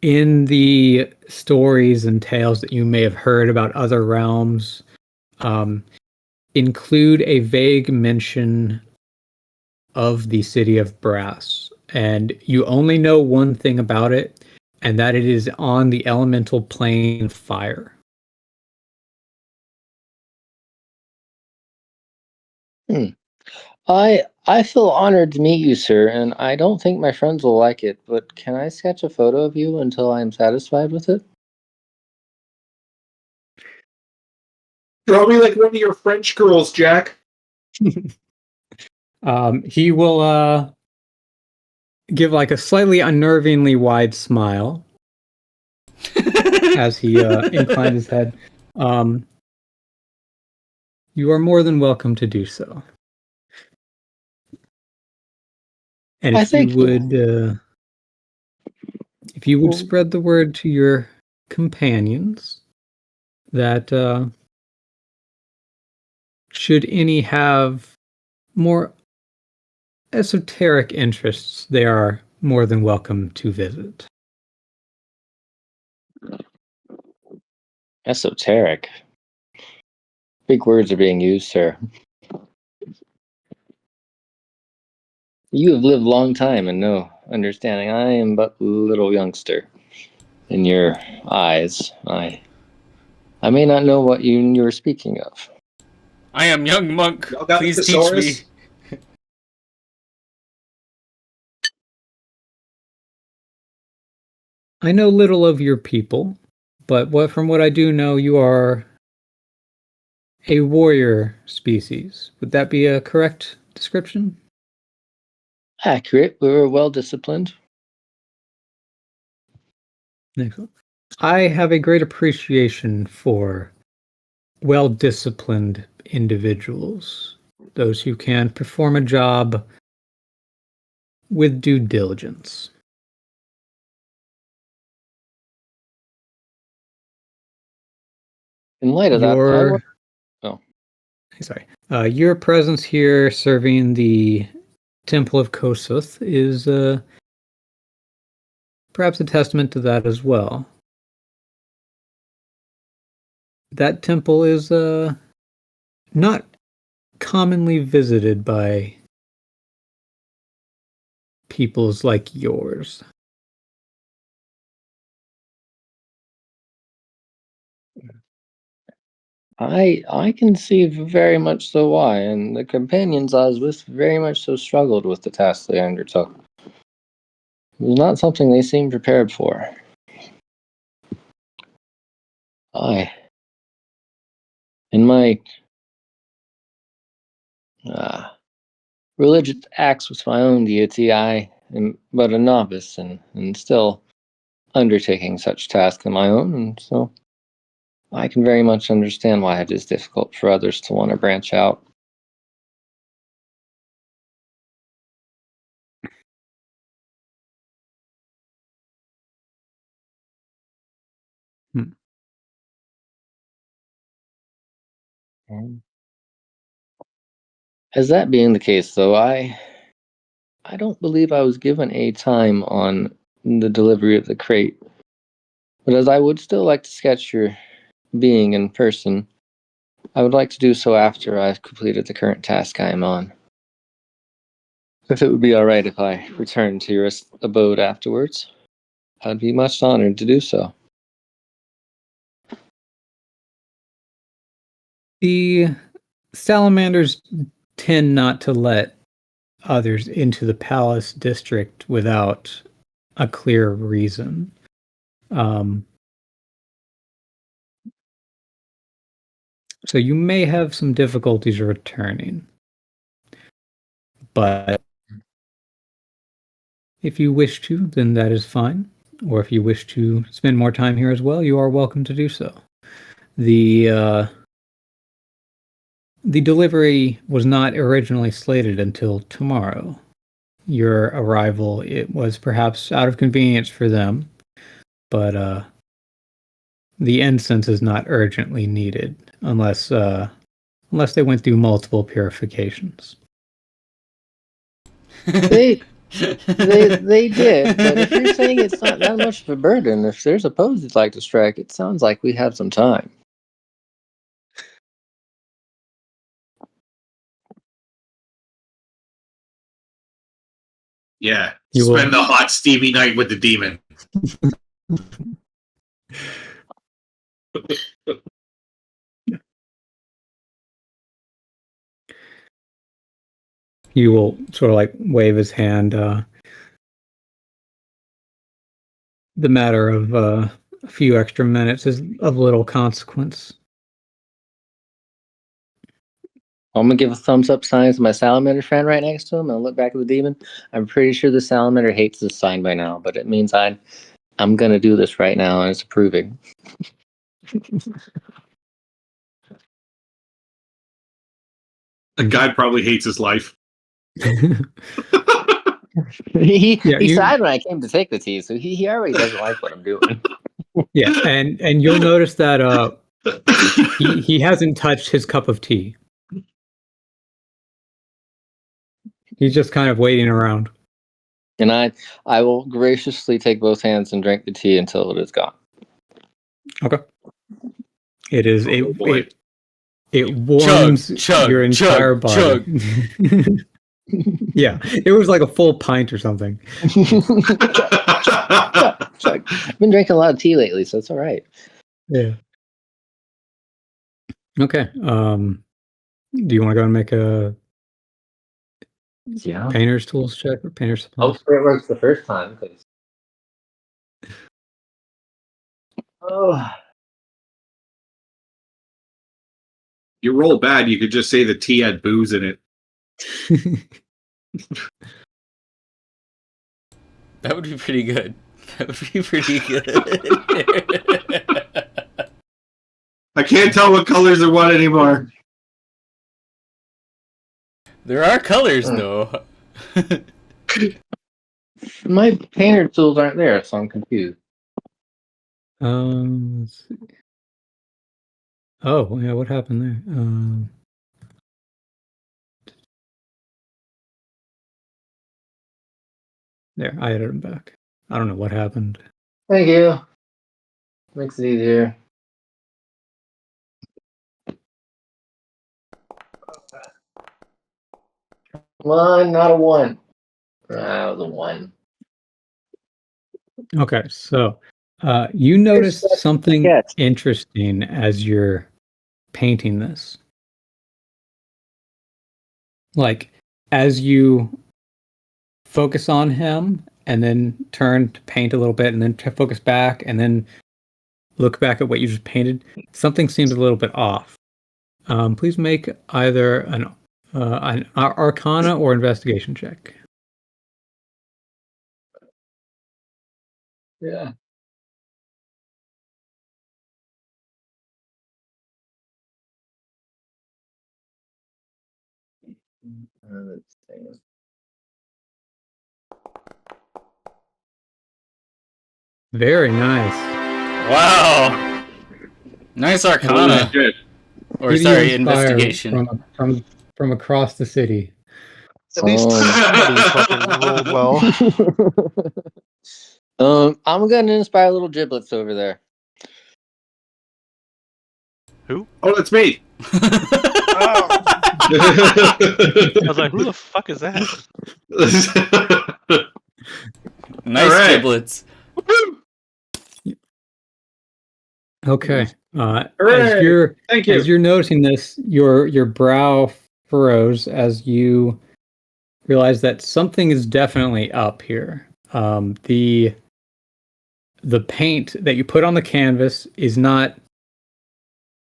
in the stories and tales that you may have heard about other realms, include a vague mention of the City of Brass. And you only know one thing about it, and that it is on the elemental plane fire. I feel honored to meet you, sir, and I don't think my friends will like it, but can I sketch a photo of you until I am satisfied with it? Draw me like one of your French girls, Jack. He will give like a slightly unnervingly wide smile as he inclines his head. You are more than welcome to do so. And if you would spread the word to your companions that should any have more esoteric interests, they are more than welcome to visit. Esoteric. Big words are being used, sir. You have lived a long time and no understanding. I am but a little youngster in your eyes. I may not know what you were speaking of. I am young monk. Y'all got Please the teach thesaurus? me. I know little of your people, but from what I do know, you are a warrior species. Would that be a correct description? Accurate. We were well disciplined. Excellent. I have a great appreciation for well-disciplined individuals, those who can perform a job with due diligence. In light of that, your presence here serving the Temple of Kosuth is perhaps a testament to that as well. That temple is not commonly visited by peoples like yours. I can see very much so why, and the companions I was with very much so struggled with the task they undertook. It was not something they seemed prepared for. In my religious acts with my own deity, I am but a novice and still undertaking such tasks on my own, and so I can very much understand why it is difficult for others to want to branch out. As that being the case, though, I don't believe I was given a time on the delivery of the crate. But as I would still like to sketch your being in person, I would like to do so after I've completed the current task I am on. If it would be alright if I returned to your abode afterwards, I'd be much honored to do so. The salamanders tend not to let others into the palace district without a clear reason. So you may have some difficulties returning. But if you wish to, then that is fine. or if you wish to spend more time here as well, you are welcome to do so. The delivery was not originally slated until tomorrow. Your arrival, it was perhaps out of convenience for them, but the incense is not urgently needed unless they went through multiple purifications. They did, but if you're saying it's not that much of a burden, if there's a pose you'd like to strike, it sounds like we have some time. Yeah. You Spend will- the hot, steamy night with the demon. He will sort of like wave his hand. The matter of a few extra minutes is of little consequence. I'm gonna give a thumbs up sign to my salamander friend right next to him, and I'll look back at the demon. I'm pretty sure the salamander hates this sign by now, but it means I'm gonna do this right now, and it's approving. The guy probably hates his life. he Yeah, he you- sighed when I came to take the tea, so he already doesn't like what I'm doing. Yeah, and you'll notice that he hasn't touched his cup of tea. He's just kind of waiting around. And I will graciously take both hands and drink the tea until it is gone. Okay. It is Oh, boy. it warms Chug, your entire chug, body. Yeah, it was like a full pint or something. I've been drinking a lot of tea lately, so it's all right. Yeah. Okay. Do you want to go and make a Yeah. painter's tools check or painter's supplies? Hopefully it works the first time, because. Oh. You roll bad, you could just say the tea had booze in it. That would be pretty good. That would be pretty good. I can't tell what colors are what anymore. There are colors, though. My painter tools aren't there, so I'm confused. Let's see. Oh, yeah, what happened there? There, I added them back. I don't know what happened. Thank you. Makes it easier. One, not a one. That was a one. Okay, so you noticed Here's something catch. interesting as you're painting this. Like, as you focus on him and then turn to paint a little bit and then focus back and then look back at what you just painted, something seems a little bit off. Please make either an Arcana or Investigation check. Yeah. Let's see. Very nice. Wow. Nice Arcana. Good. Or, Who do you sorry, inspire investigation. from across the city. At least somebody fucking rolled well. I'm gonna inspire little giblets over there. Who? Oh, that's me. I was like, who the fuck is that? Nice All right. giblets. Okay. As Hooray! you're Thank you. as you're noticing this, your brow furrows as you realize that something is definitely up here. The paint that you put on the canvas is not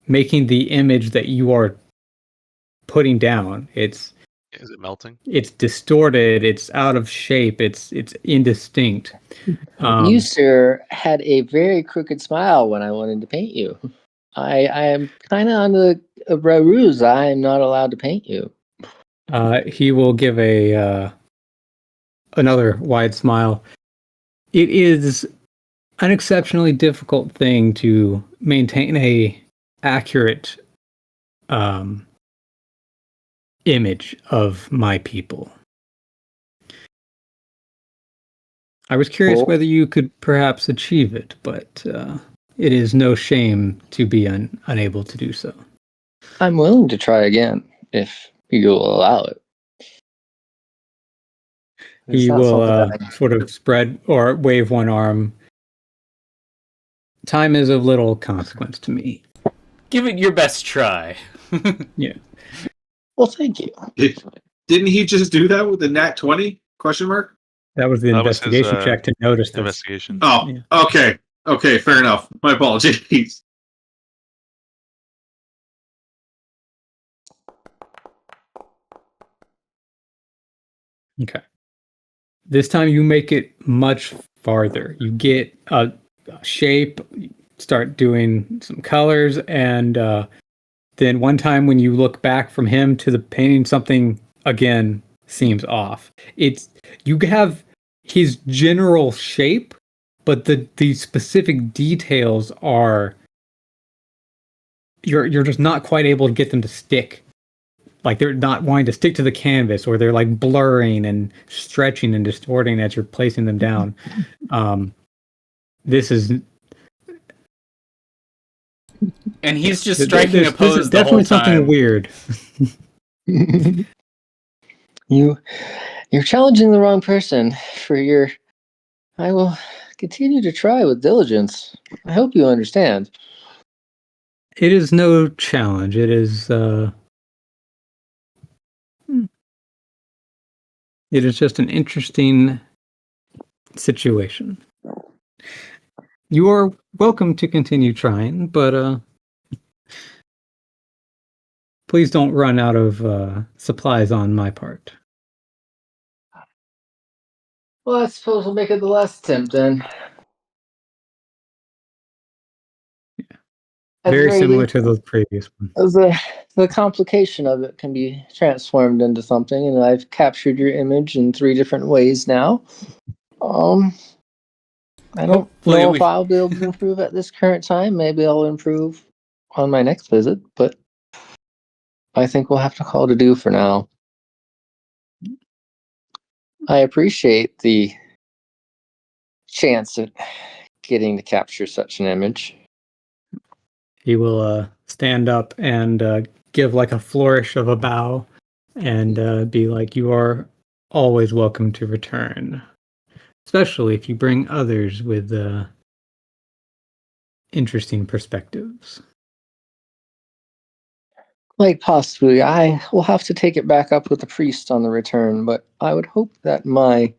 making the image that you are putting down. It's Is it melting? It's distorted. It's out of shape. It's indistinct. You, sir, had a very crooked smile when I wanted to paint you. I am kind of on the ruse. I am not allowed to paint you. He will give another wide smile. It is an exceptionally difficult thing to maintain a accurate image of my people. I was curious Well, whether you could perhaps achieve it, but it is no shame to be unable to do so. I'm willing to try again if you will allow it. It's He not will something that sort of spread or wave one arm. Time is of little consequence to me. Give it your best try. Yeah. Well, thank you. Didn't he just do that with the nat 20? Question mark? That was the That was his, investigation check to notice this. Investigation. Oh, Yeah. okay. Okay, fair enough. My apologies. Okay. This time you make it much farther. You get a shape, start doing some colors, and then one time when you look back from him to the painting, something again seems off. You have his general shape, but the specific details are you're just not quite able to get them to stick. Like they're not wanting to stick to the canvas, or they're like blurring and stretching and distorting as you're placing them down. This is And he's just striking a pose this is the whole definitely something time. weird. You're challenging the wrong person for your. I will continue to try with diligence. I hope you understand. It is no challenge. It is just an interesting situation. You are welcome to continue trying, but please don't run out of supplies on my part. Well, I suppose we'll make it the last attempt then. At the Very very similar least, to the previous one. the complication of it can be transformed into something, and I've captured your image in 3 different ways now. I don't Hopefully know we- if I'll be able to improve at this current time. Maybe I'll improve on my next visit, but I think we'll have to call it a do for now. I appreciate the chance of getting to capture such an image. He will stand up and give like a flourish of a bow and be like, "You are always welcome to return, especially if you bring others with interesting perspectives." Quite possibly. I will have to take it back up with the priest on the return, but I would hope that my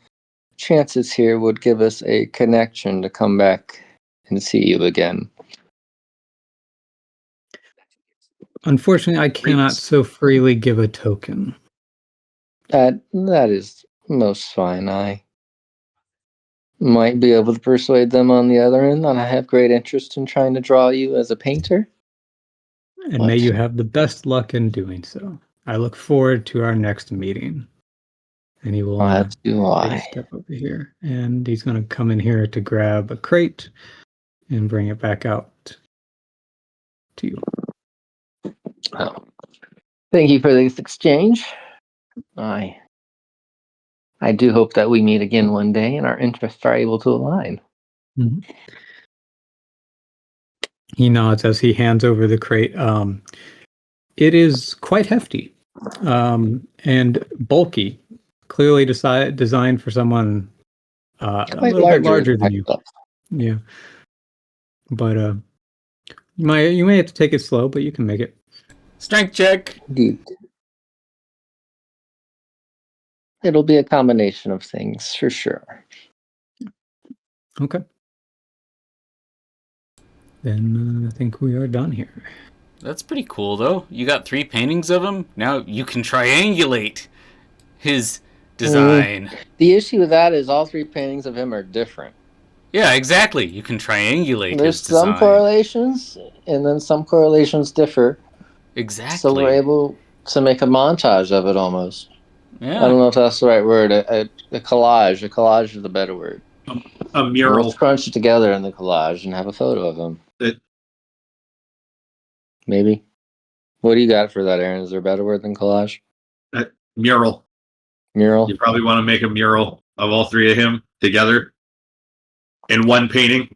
chances here would give us a connection to come back and see you again. Unfortunately, I cannot so freely give a token. That is most fine. I might be able to persuade them on the other end that I have great interest in trying to draw you as a painter. And may you have the best luck in doing so. I look forward to our next meeting. And he will As do take I. a step over here. And he's going to come in here to grab a crate and bring it back out to you. Oh. Thank you for this exchange. I do hope that we meet again one day and our interests are able to align. Mm-hmm. He nods as he hands over the crate. It is quite hefty and bulky. Clearly designed for someone a little bit larger than you. Yeah. But you may have to take it slow, but you can make it. Strength check. Indeed. It'll be a combination of things for sure. Okay. Then I think we are done here. That's pretty cool, though. You got 3 paintings of him. Now you can triangulate his design. The issue with that is all 3 paintings of him are different. Yeah, exactly. You can triangulate There's his design. some correlations, and then some correlations differ. Exactly. So we're able to make a montage of it almost. Yeah. I don't know if that's the right word. A collage. A collage is the better word. A mural. We'll crunch it together in the collage and have a photo of him. Maybe. What do you got for that, Aaron? Is there a better word than collage? Mural. Mural? You probably want to make a mural of all 3 of him together in one painting.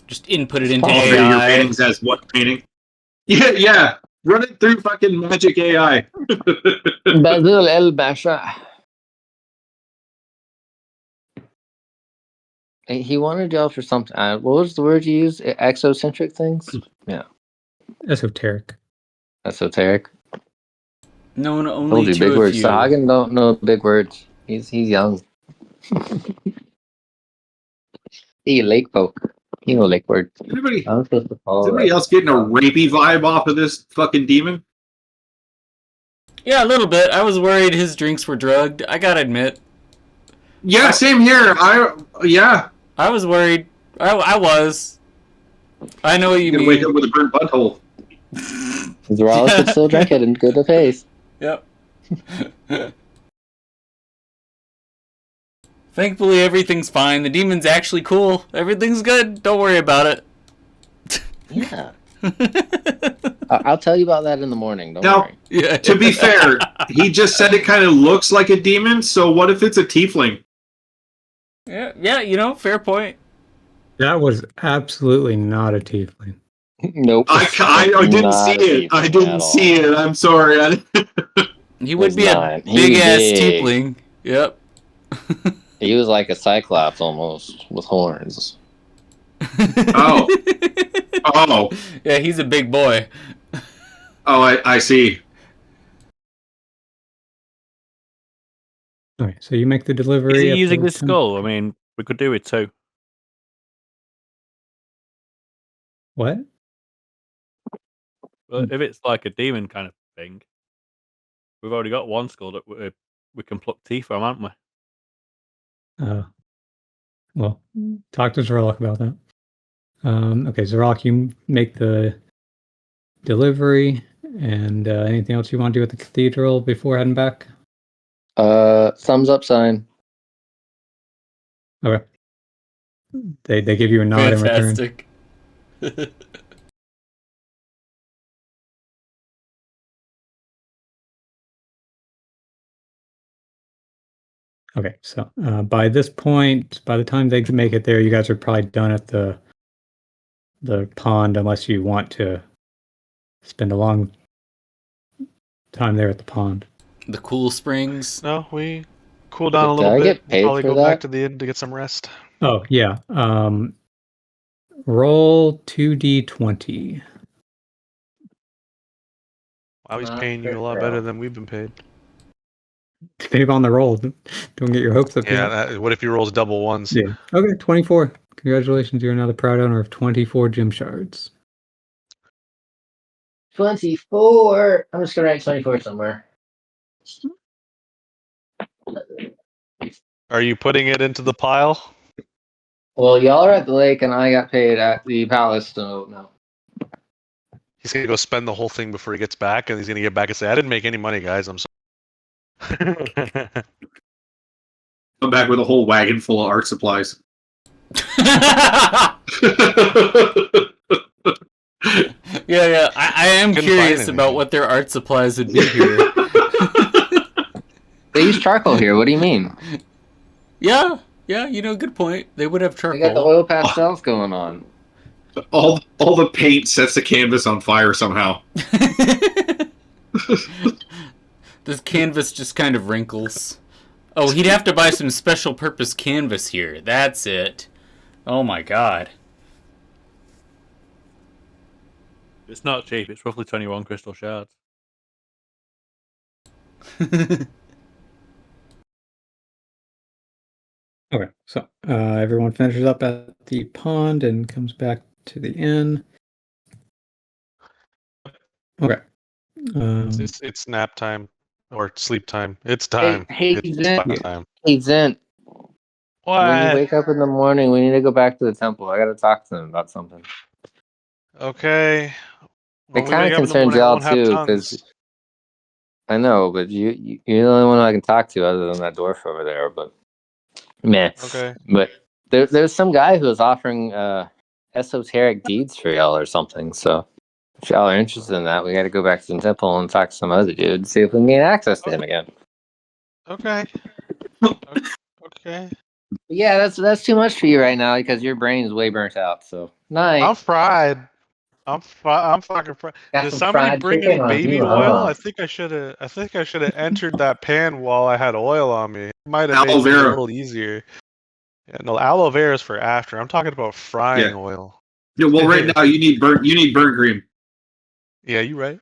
Just input it into All 3 of your AI. paintings as one painting. Yeah. Run it through fucking magic AI. Basil El Basha. He wanted y'all for something. What was the word you used? Exocentric things? Yeah. Esoteric. Esoteric. Known Told only you, to big a words. few. Sahagan don't know big words. He's young. He lake folk. He know lake words. Anybody, I'm supposed to is follow anybody that. else getting a rapey vibe off of this fucking demon? Yeah, a little bit. I was worried his drinks were drugged. I gotta admit. Yeah, same here. I was worried. I was. I know what you You could mean. wake up with a burnt butthole. Zerala could still drink it and go to face. Yep. Thankfully, everything's fine. The demon's actually cool. Everything's good. Don't worry about it. Yeah. I'll tell you about that in the morning. Don't Now, worry. Yeah. to be fair, he just said it kind of looks like a demon, so what if it's a tiefling? Yeah, fair point. That was absolutely not a tiefling. Nope. I didn't see it. I didn't see it. I'm sorry. He would It's be a not. He's big-ass big. tiefling. Yep. He was like a cyclops almost with horns. Oh. Oh. Yeah, he's a big boy. Oh, I see. Okay, so you make the delivery. Is he at using the his skull? I mean, we could do it too. What? Well, if it's like a demon kind of thing, we've already got one skull that we can pluck teeth from, haven't we? Well, talk to Zorok about that. Okay, Zorok, you make the delivery, and anything else you want to do at the cathedral before heading back? Thumbs up sign. Okay. They give you a nod in return. Fantastic. Okay, so by this point, by the time they make it there, you guys are probably done at the pond, unless you want to spend a long time there at the pond. The cool springs. No, we cool down a Did little I bit. get We'll paid probably for go that? back to the inn to get some rest. Oh yeah. Roll 2d20. Wow, he's paying you a lot better than we've been paid. Depending on the roll, don't get your hopes up. Yeah, what if he rolls double ones? Yeah. Okay, 24. Congratulations, you're now the proud owner of 24 gem shards. 24. I'm just gonna write 24 somewhere. Are you putting it into the pile? Well, y'all are at the lake, and I got paid at the palace, so no. He's gonna go spend the whole thing before he gets back, and he's gonna get back and say, "I didn't make any money, guys. I'm sorry." Come back with a whole wagon full of art supplies. Yeah. I am Couldn't curious find about anything. what their art supplies would be here. They use charcoal here. What do you mean? Yeah, good point. They would have They got the charcoal. oil pastels going on. all the paint sets the canvas on fire somehow. This canvas just kind of wrinkles. Oh, he'd have to buy some special purpose canvas here. That's it. Oh my god. It's not cheap. It's roughly 21 crystal shards. Okay, so everyone finishes up at the pond and comes back to the inn. Okay. It's nap time. or sleep time. It's time. Hey, It's Zen. fun time. Hey, Zen. When you What? wake up in the morning, we need to go back to the temple. I gotta talk to them about something. Okay. When It we kind wake of up in the concerns morning, I y'all won't have too, because tongues. I know, but you're the only one I can talk to other than that dwarf over there. But man, Okay. but there's some guy who was offering esoteric deeds for y'all or something. So if y'all are interested in that, we got to go back to the temple and talk to some other dude, see if we can gain access to him again. Okay. Okay. But yeah, that's too much for you right now because your brain is way burnt out. So I'm night. fried. I'm fucking fried. Got Did some somebody fried bring chicken any on baby you, oil? huh? I think I should have. I think I should have entered that pan while I had oil on me. It might have made Aloe things a vera. little easier. Yeah, no, aloe vera is for after. I'm talking about frying Yeah. oil. Yeah, well, right now you need burnt cream. Yeah, you right.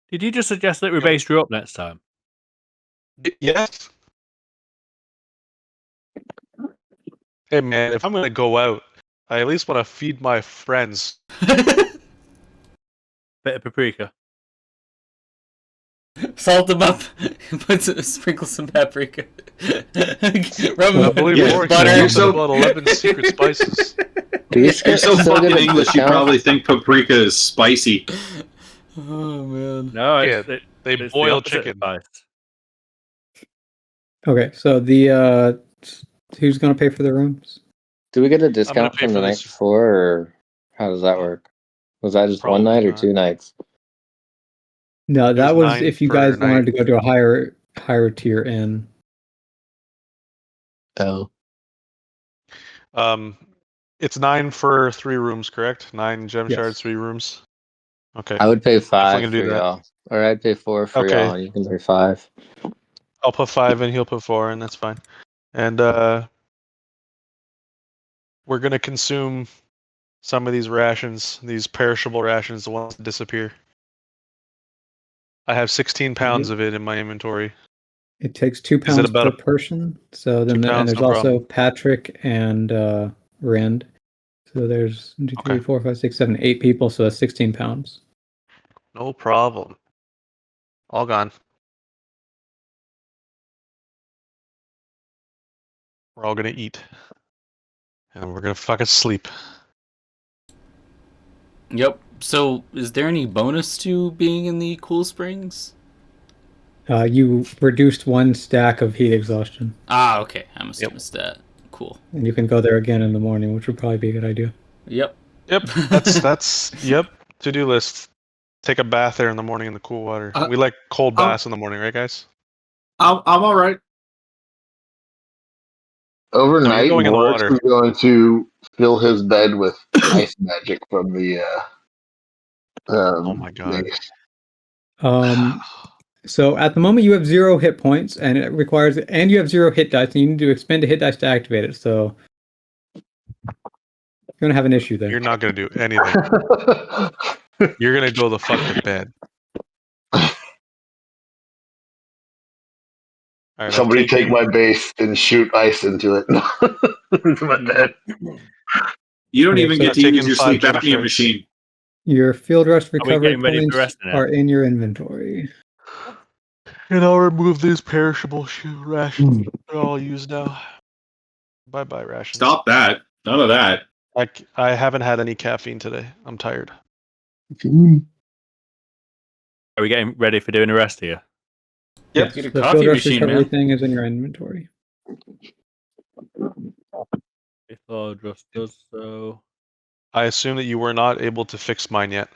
Did you just suggest that we Yeah. base you up next time? Yes. Hey man, if I'm gonna go out, I at least want to feed my friends. Bit of paprika. Salt them up. Sprinkle some paprika. Rub Well, I believe Yeah, Rorik butter. said you're something so- about 11 secret spices. You're You're so still fucking gonna English, you discount? probably think paprika is spicy. Oh man. No, Yeah, they it's the boil opposite chicken. spice. Okay, so who's gonna pay for the rooms? Do we get a gonna discount pay from for the night this. before, or how does that work? Was that just one Probably night or not. 2 nights? No, It that was 9 if you per guys wanted night. to go to a higher tier inn. Oh, It's 9 for 3 rooms, correct? 9 gem shards, Yes. 3 rooms. Okay, I would pay definitely 5 gonna for do that. y'all, or I'd pay 4 for Okay, y'all, and you can pay 5. I'll put 5 in. He'll put 4 in. That's fine. And we're gonna consume some of these rations, these perishable rations, the ones that disappear. I have 16 pounds of it in my inventory. It takes 2 Is it pounds about per a person. So 2 and pounds? there's No also problem. Patrick and Rend. So there's 1, 2, 3, Okay. 4, 5, 6, 7, 8 people. So that's 16 pounds. No problem. All gone. We're all gonna eat. And we're gonna fucking sleep. Yep. So, is there any bonus to being in the cool springs? You reduced 1 stack of heat exhaustion, Ah, okay. I must have Yep. missed that. Cool. and you can go there again in the morning, which would probably be a good idea. Yep. Yep, that's yep. To-do list. Take a bath there in the morning in the cool water. We like cold baths in the morning, right, guys? I'm all right. Overnight, going in the Vorix water. is going to fill his bed with ice magic from the Oh my god. mace. So at the moment you have 0 hit points, and it requires, and you have 0 hit dice, and you need to expend a hit dice to activate it. So you're gonna have an issue there. You're not gonna do anything. You're gonna go the fuck to bed. All right, Somebody take my base and shoot ice into it. Into my bed. You don't Okay, even so get to taking use your 5 sleep gem apnea shards. machine. Your field rest Are we recovery getting ready for points resting now? are in your inventory. And I'll remove these perishable rations. They're all used now. Bye bye rations. Stop that. None of that. I haven't had any caffeine today. I'm tired. Are we getting ready for doing a rest here? Yep. Get a The coffee field rest machine, recovery man. thing is in your inventory. If I just does so. I assume that you were not able to fix mine yet.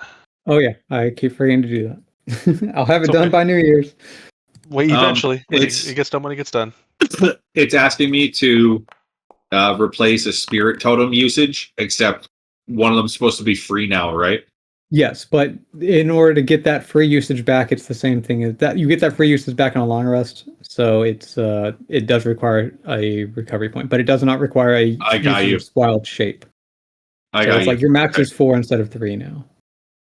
Oh yeah, I keep forgetting to do that. I'll have it It's done okay. by New Year's. Wait, eventually. it's- It gets done when it gets done. It's asking me to replace a spirit totem usage, except one of them's supposed to be free now, right? Yes, but in order to get that free usage back, it's the same thing as that. You get that free usage back on a long rest, so it does require a recovery point, but it does not require a I got usage you. of wild shape. I So got it's you. like your max Okay. is 4 instead of 3 now.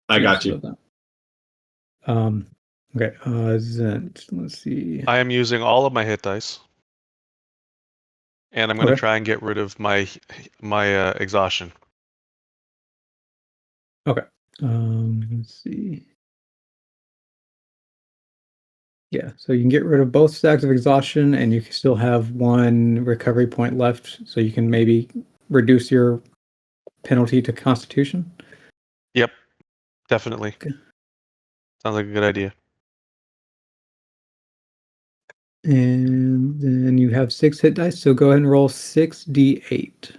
I got Instead you. of that. Okay. Zent, let's see. I am using all of my hit dice. And I'm going to Okay. try and get rid of my exhaustion. Okay. Let's see. Yeah, so you can get rid of both stacks of exhaustion, and you can still have 1 recovery point left, so you can maybe reduce your penalty to Constitution. Yep, definitely. Okay. Sounds like a good idea. And then you have 6 hit dice, so go ahead and roll 6d8.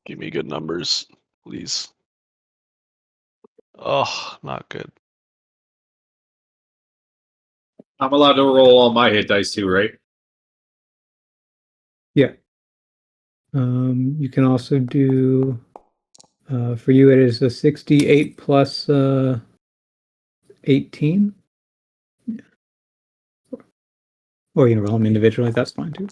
Give me good numbers, please. Oh, not good. I'm allowed to roll all my hit dice too, right? Yeah. You can also do, for you, it is a 6d8 plus 18. Yeah. Or you can roll them individually, that's fine too.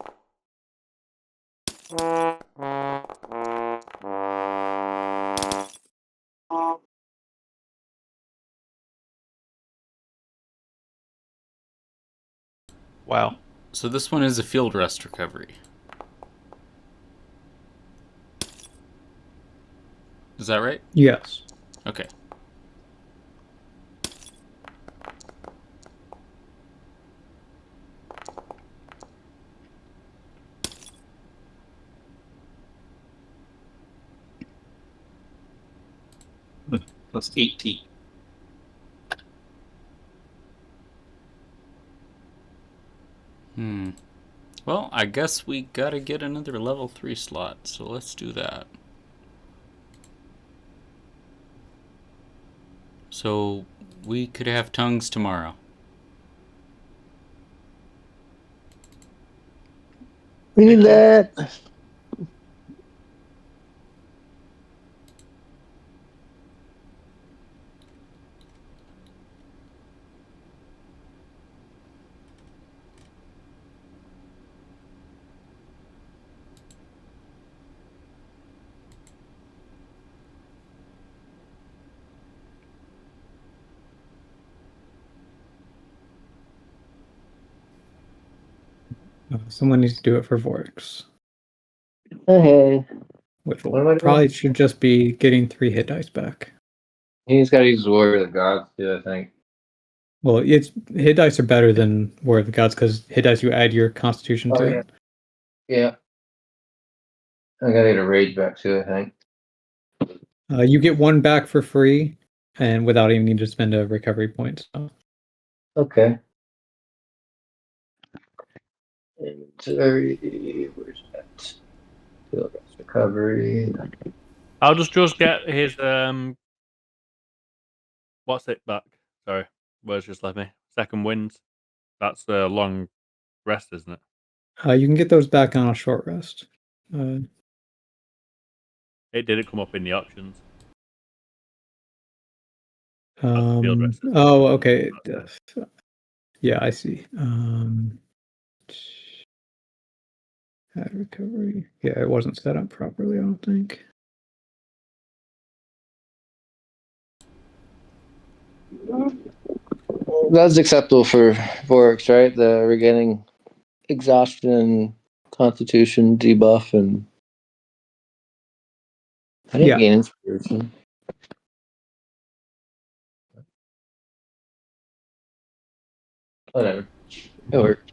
Wow. So this one is a field rest recovery. Is that right? Yes. Okay. Plus 18. Well, I guess we gotta get another level 3 slot, so let's do that. So we could have tongues tomorrow. We need that. Someone needs to do it for Vorix. Okay. Which What am I doing? probably should just be getting 3 hit dice back. He's got to use Warrior of the Gods too, I think. Well, it's hit dice are better than War of the Gods because hit dice you add your Constitution to it. Yeah. I gotta get a rage back too, I think. You get 1 back for free, and without even needing to spend a recovery point. So. Okay. Inventory, where's that? Field rest recovery. I'll just get his what's it back? Sorry, words just left me. Second winds. That's the long rest, isn't it? You can get those back on a short rest. It didn't come up in the options. Field rest. Oh, okay. Yeah, I see. Add recovery. Yeah, it wasn't set up properly, I don't think. That's acceptable for Vorix, right? We're getting exhaustion, constitution debuff, and I didn't Yeah. gain inspiration. Whatever. It worked.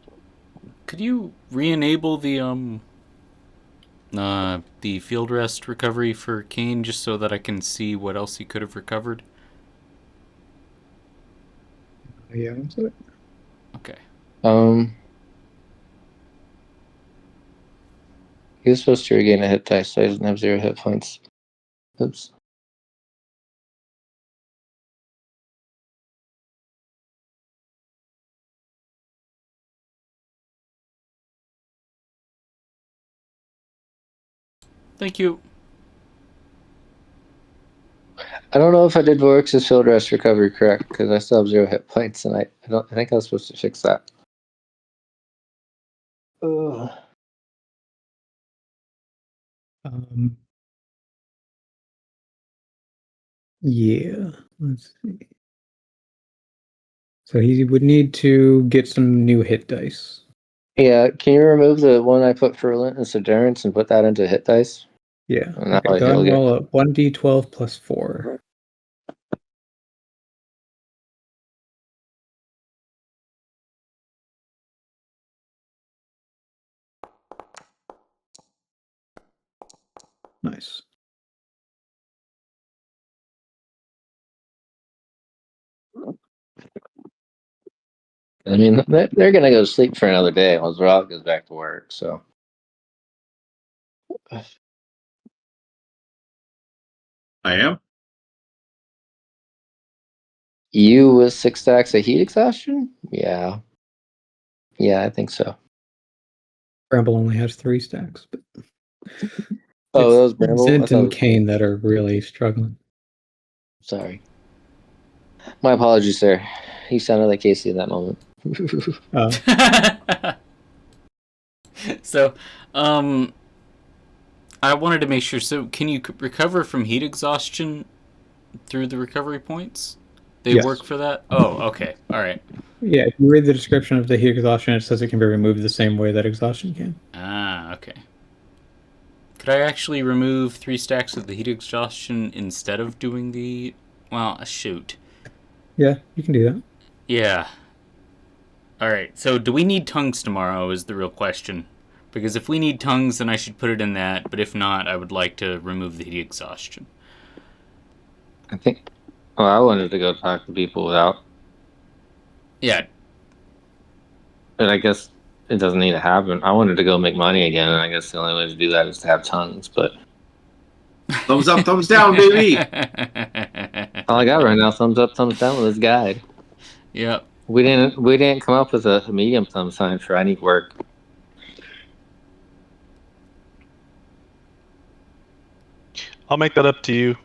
Could you re-enable the field rest recovery for Kane just so that I can see what else he could have recovered? Yeah, that's it. Okay. He was supposed to regain a hit dice, so he doesn't have 0 hit points. Oops. Thank you. I don't know if I did Vorix's field rest recovery correct because I still have 0 hit points, and I think I was supposed to fix that. Ugh. Yeah, let's see. So he would need to get some new hit dice. Yeah, can you remove the one I put for relentless endurance and put that into hit dice? Yeah. And that Okay, way go ahead he'll and get. roll a 1d12 plus 4. Nice. I mean, they're gonna go to sleep for another day while Rob goes back to work. So I am. you with 6 stacks of heat exhaustion? Yeah, I think so. Bramble only has 3 stacks, but Oh, it's that was Bramble. I Zint thought. and Kane that are really struggling. Sorry, my apologies, sir. He sounded like Casey in that moment. So, I wanted to make sure. So, can you recover from heat exhaustion through the recovery points? They Yes. work for that? Oh, okay. All right. Yeah, if you read the description of the heat exhaustion, it says it can be removed the same way that exhaustion can. Ah, okay. Could I actually remove 3 stacks of the heat exhaustion instead of doing the... Well, shoot. Yeah, you can do that. Yeah. Alright, so do we need tongues tomorrow is the real question. Because if we need tongues, then I should put it in that, but if not, I would like to remove the heat exhaustion. I think. Well, I wanted to go talk to people without, Yeah. but I guess it doesn't need to happen. I wanted to go make money again, and I guess the only way to do that is to have tongues. But Thumbs up, thumbs down, baby. all I got right now, thumbs up, thumbs down with this guide. Yep. We didn't come up with a medium thumb sign for I need work. I'll make that up to you.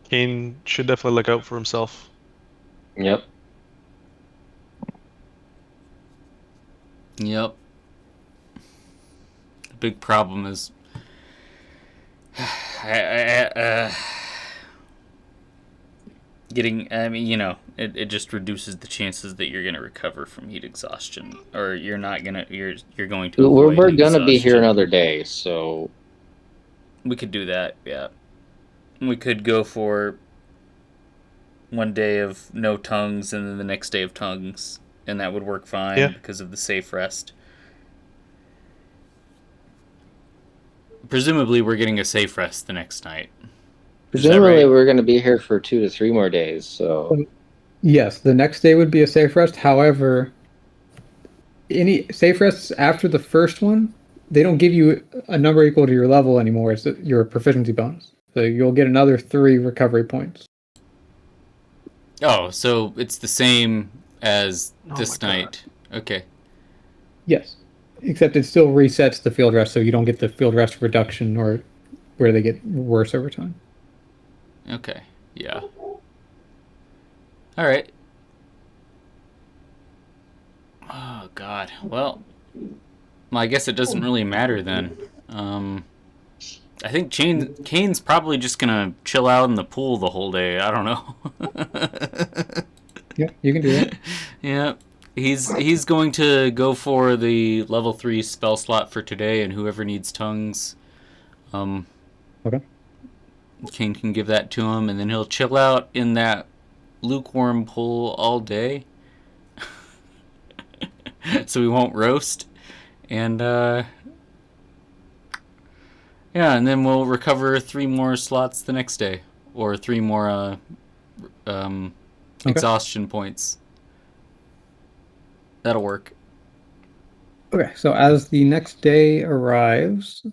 Kane should definitely look out for himself. Yep. Yep. The big problem is... getting, I mean, you know, it just reduces the chances that you're going to recover from heat exhaustion, or you're not going to, you're going to avoid We're heat gonna be here exhaustion. another day, so We could do that, yeah. We could go for 1 day of no tongues and then the next day of tongues, and that would work fine because of the safe rest. Presumably, we're getting a safe rest the next night. presumably right? we're gonna be here for 2 to 3 more days. So Yes, the next day would be a safe rest. However, any safe rests after the first one, they don't give you a number equal to your level anymore. It's your proficiency bonus. So you'll get another 3 recovery points. Oh, so it's the same as this my God. night. Okay. Yes. Except it still resets the field rest, so you don't get the field rest reduction or where they get worse over time. Okay. Yeah. All right. Oh God. Well, I guess it doesn't really matter then. I think Kane's probably just gonna chill out in the pool the whole day. I don't know. Yeah, you can do that. Yeah. He's going to go for the level 3 spell slot for today, and whoever needs tongues, Okay. Kane can give that to him, and then he'll chill out in that lukewarm pool all day. So we won't roast. And yeah, and then we'll recover 3 more slots the next day, or 3 more exhaustion points. That'll work. Okay, so as the next day arrives,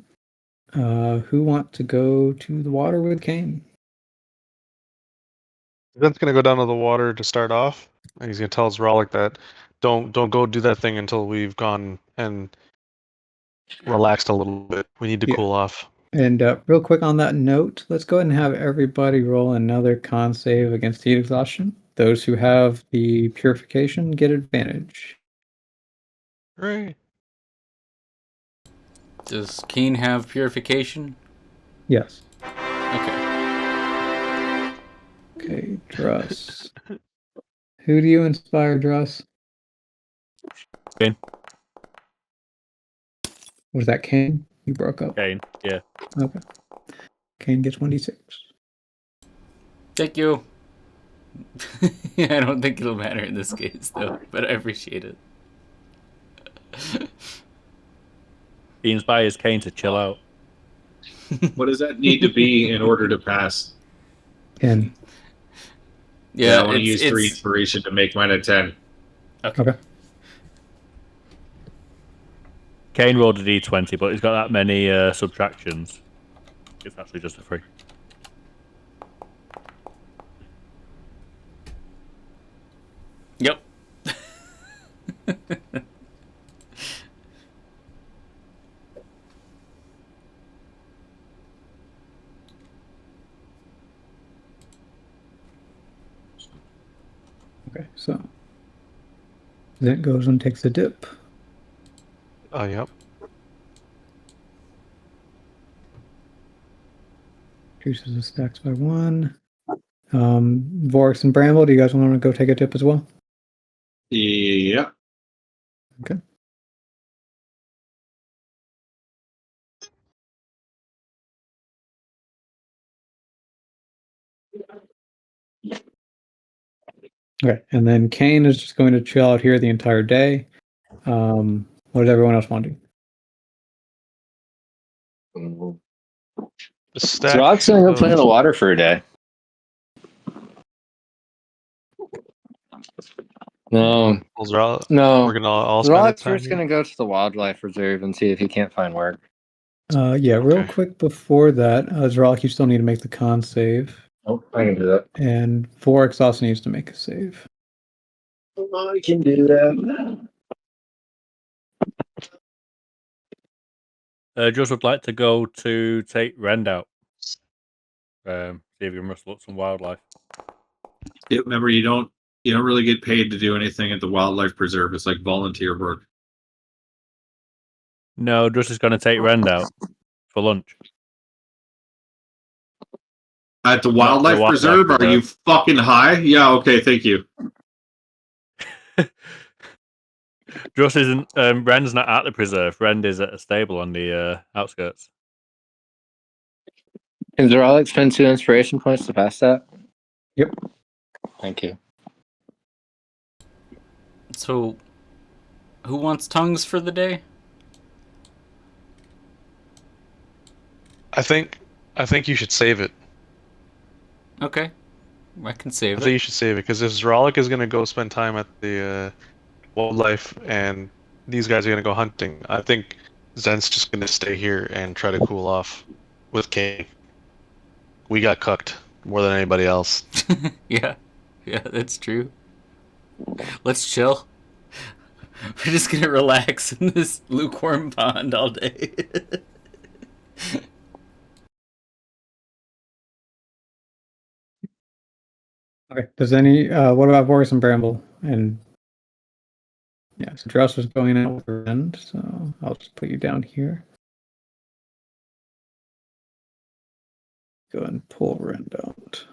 who wants to go to the water with Kane? Ben's gonna go down to the water to start off, and he's gonna tell Zralik that don't go do that thing until we've gone and relaxed a little bit. We need to Yeah. cool off. And real quick on that note, let's go ahead and have everybody roll another con save against heat exhaustion. Those who have the purification get advantage. Hooray. Does Kane have purification? Yes. Okay. Okay, Druss. Who do you inspire, Druss? Kane. Was that Kane? You broke up. Kane, yeah. Okay. Kane gets 1d6. Thank you. I don't think it'll matter in this case, though, but I appreciate it. He inspires Kane to chill out. What does that need to be in order to pass? 10. Yeah, I want to use 3 inspiration to make mine a 10. Okay. Kane rolled a d20, but he's got that many subtractions. It's actually just a 3. Yep. Okay, so Zent goes and takes a dip. Oh, yep. Increases the stacks by 1. Vorix and Bramble, do you guys want to go take a dip as well? Yeah. Okay. Okay, and then Kane is just going to chill out here the entire day. What does everyone else want to do? The So stack I'm gonna go play in the of- water for a day. No, no. We're gonna all spend Zrock's time first here? gonna go to the wildlife reserve and see if he can't find work. Yeah, real Okay. quick before that, Zeralik, you still need to make the con save. Oh, I can do that. And Vorix also needs to make a save. I can do that. Just would like to go to take Rend out. See if you can rustle up some wildlife. Yeah, remember, you don't really get paid to do anything at the wildlife preserve. It's like volunteer work. No, just is going to take Rend out for lunch. At the wildlife, wildlife preserve? Are you preserve. fucking high? Yeah, okay, thank you. Just isn't. Rend's not at the preserve. Rend is at a stable on the outskirts. Can Zrolik spend 2 inspiration points to pass that? Yep. Thank you. So, who wants tongues for the day? I think you should save it. Okay, I can save I it. think you should save it because if Zrolik is gonna go spend time at the wildlife and these guys are gonna go hunting, I think Zen's just gonna stay here and try to cool off with Kane. We got cooked more than anybody else. Yeah, that's true. Let's chill. We're just gonna relax in this lukewarm pond all day. Okay. Does any what about Vorix and Bramble? And yeah, so Dross was going out with Rend, so I'll just put you down here. Go ahead and pull Rend out.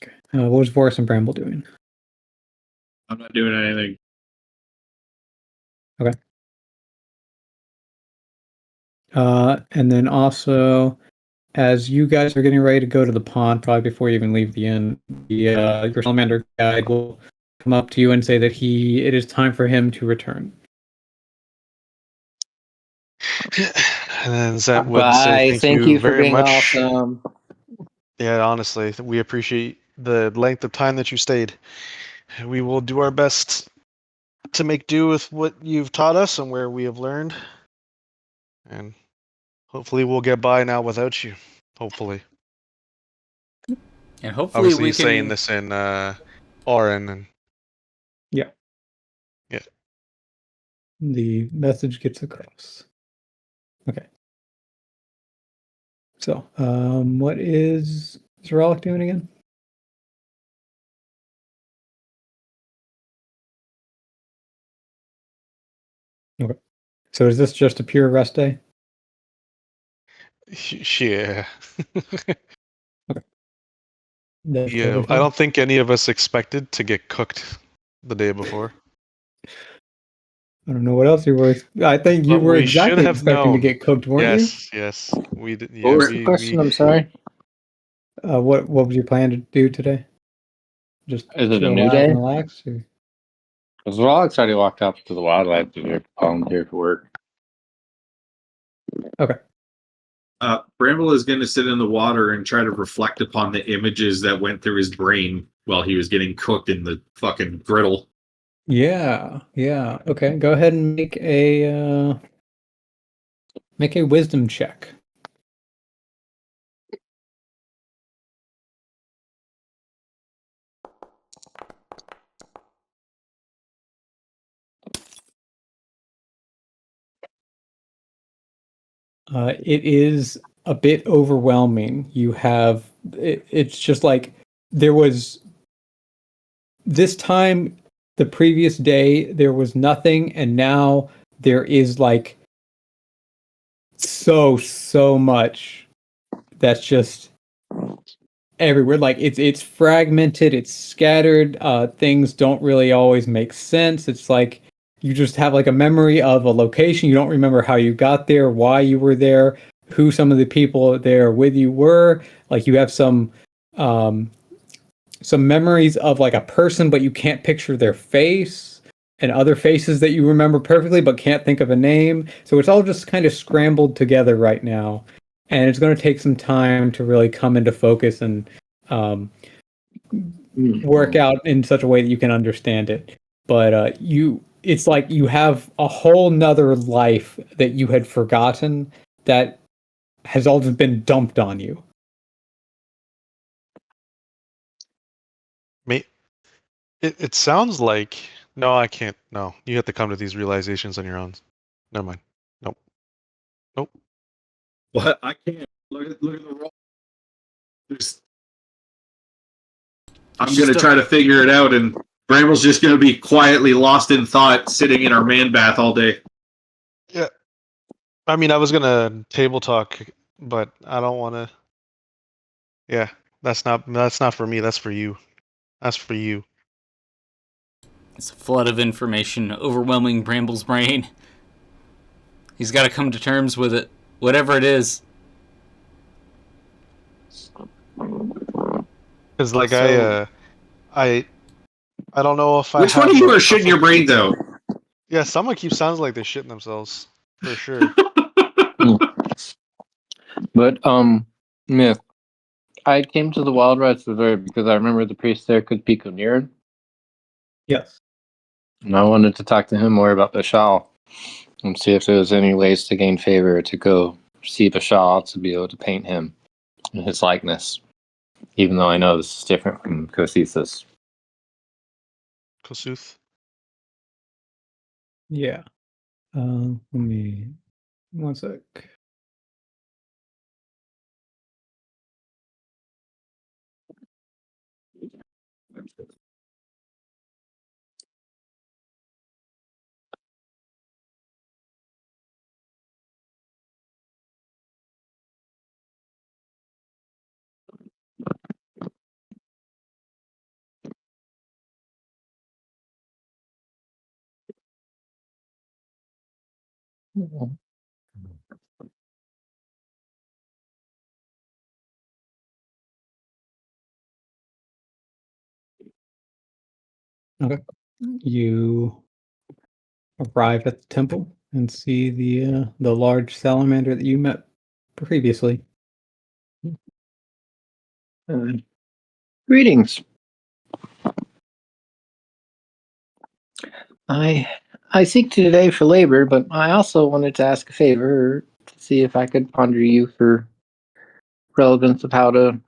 Okay. What was Vorix and Bramble doing? I'm not doing anything. Okay. And then also, as you guys are getting ready to go to the pond, probably before you even leave the inn, your salamander guide will come up to you and say that it is time for him to return. And then Zen would Bye. say Thank you for very being much. awesome. Yeah, honestly, we appreciate the length of time that you stayed. We will do our best to make do with what you've taught us and where we have learned. And hopefully we'll get by now without you. Hopefully. And hopefully Obviously we he's can. saying this in Orin and The message gets across. Okay. So, what is Zrolik doing again? Okay. So is this just a pure rest day? yeah. That's Yeah, totally I fine. don't think any of us expected to get cooked the day before. I don't know what else you were. I think you But were we should exactly have expecting to known. get cooked, weren't you? Yes. We did. What Yeah, was the question? I'm sorry. What was your plan to do today? Just Is it a chill new out and day? relax? Or? Because we're all excited to walk up to the wildlife to volunteer for work. Bramble is going to sit in the water and try to reflect upon the images that went through his brain while he was getting cooked in the fucking griddle. Yeah. Okay, go ahead and make a wisdom check. It is a bit overwhelming. It's just like there was this time the previous day there was nothing, and now there is like so much that's just everywhere. Like it's fragmented, it's scattered. Things don't really always make sense. It's like you just have like a memory of a location. You don't remember how you got there, why you were there, who some of the people there with you were. Like you have um, some memories of like a person, but you can't picture their face, and other faces that you remember perfectly but can't think of a name. So it's all just kind of scrambled together right now, and it's going to take some time to really come into focus and um, work out in such a way that you can understand it. But it's like you have a whole nother life that you had forgotten that has all just been dumped on you. It sounds like no, I can't. No, you have to come to these realizations on your own. Never mind. Nope. What? I can't. Look at the roll. I'm going to try to figure it out, and Bramble's just going to be quietly lost in thought, sitting in our man bath all day. Yeah. I mean, I was gonna table talk, but I don't want to. Yeah, that's not for me. That's for you. That's for you. It's a flood of information overwhelming Bramble's brain. He's got to come to terms with it, whatever it is. Because like I don't know if I Which have. one of you a are shitting your brain, though? Yeah, someone keeps sounds like they're shitting themselves for sure. But Myth, I came to the Wild Rice Reserve because I remember the priest there could speak Oneirad, Yes. and I wanted to talk to him more about Bashal and see if there was any ways to gain favor to go see Bashal to be able to paint him in his likeness. Even though I know this is different from Cosesus. Kosuth. Yeah. Let me 1 sec. Okay. You arrive at the temple and see the large salamander that you met previously. Greetings. I seek today for labor, but I also wanted to ask a favor to see if I could ponder you for relevance of how to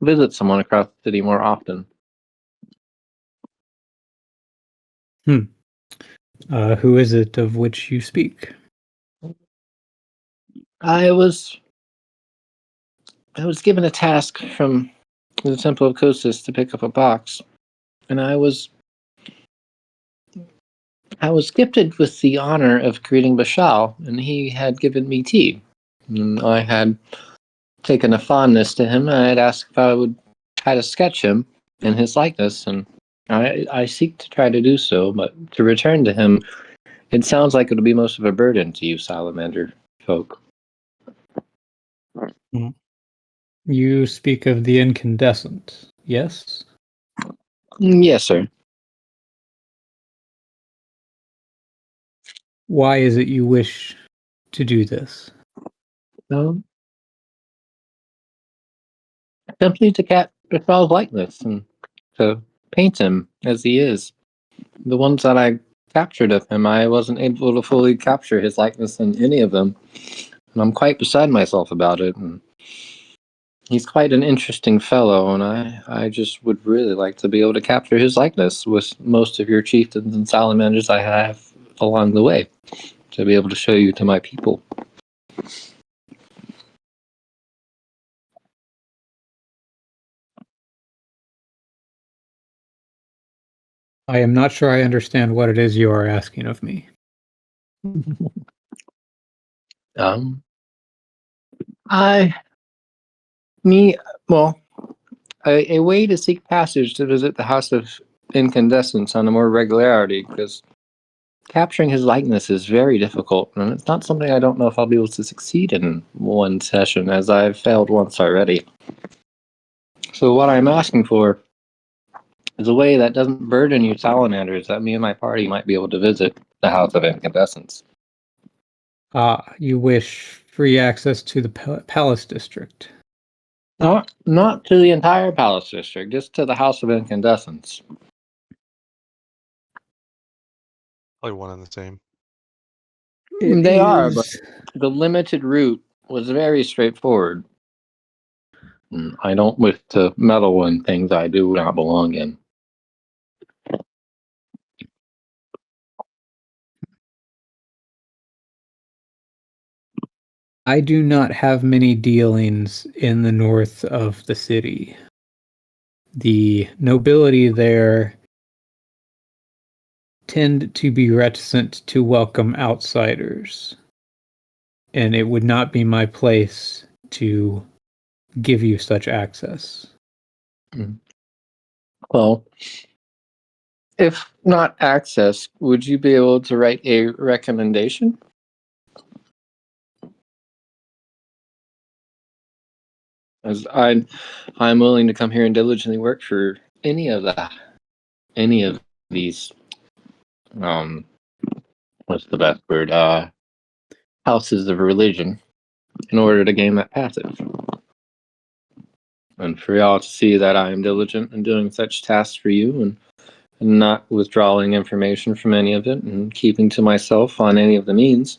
visit someone across the city more often. Who is it of which you speak? I was given a task from the Temple of Kosas to pick up a box, and I was gifted with the honor of greeting Bashal, and he had given me tea. And I had taken a fondness to him, and I had asked if I would try to sketch him in his likeness, and I seek to try to do so, but to return to him, it sounds like it'll be most of a burden to you, salamander folk. You speak of the incandescent, yes? Yes, sir. Why is it you wish to do this? Simply to capture Thrall's likeness and to paint him as he is. The ones that I captured of him, I wasn't able to fully capture his likeness in any of them, and I'm quite beside myself about it. And he's quite an interesting fellow, and I just would really like to be able to capture his likeness with most of your chieftains and salamanders I have along the way, to be able to show you to my people. I am not sure I understand what it is you are asking of me. I, me, well, a way to seek passage to visit the House of Incandescence on a more regularity, because capturing his likeness is very difficult, and it's not something I don't know if I'll be able to succeed in one session, as I've failed once already. So what I'm asking for is a way that doesn't burden you salamanders, that me and my party might be able to visit the House of Incandescence. You wish free access to the Palace District. Not to the entire Palace District, just to the House of Incandescence. Probably one and the same. They are, but the limited route was very straightforward. I don't wish to meddle in things I do not belong in. I do not have many dealings in the north of the city. The nobility there tend to be reticent to welcome outsiders, and it would not be my place to give you such access. Well, if not access, would you be able to write a recommendation? As I'm willing to come here and diligently work for any of these what's the best word? Houses of religion in order to gain that passage. And for y'all to see that I am diligent in doing such tasks for you and not withdrawing information from any of it and keeping to myself on any of the means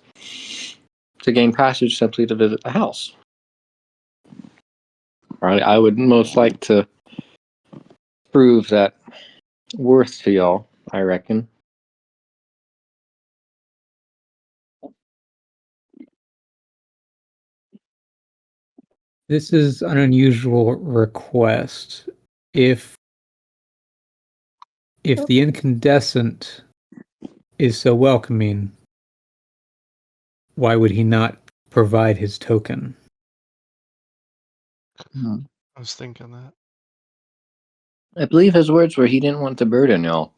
to gain passage simply to visit the house. Right? I would most like to prove that worth to y'all, I reckon. This is an unusual request. If the incandescent is so welcoming, why would he not provide his token? I was thinking that. I believe his words were he didn't want to burden y'all.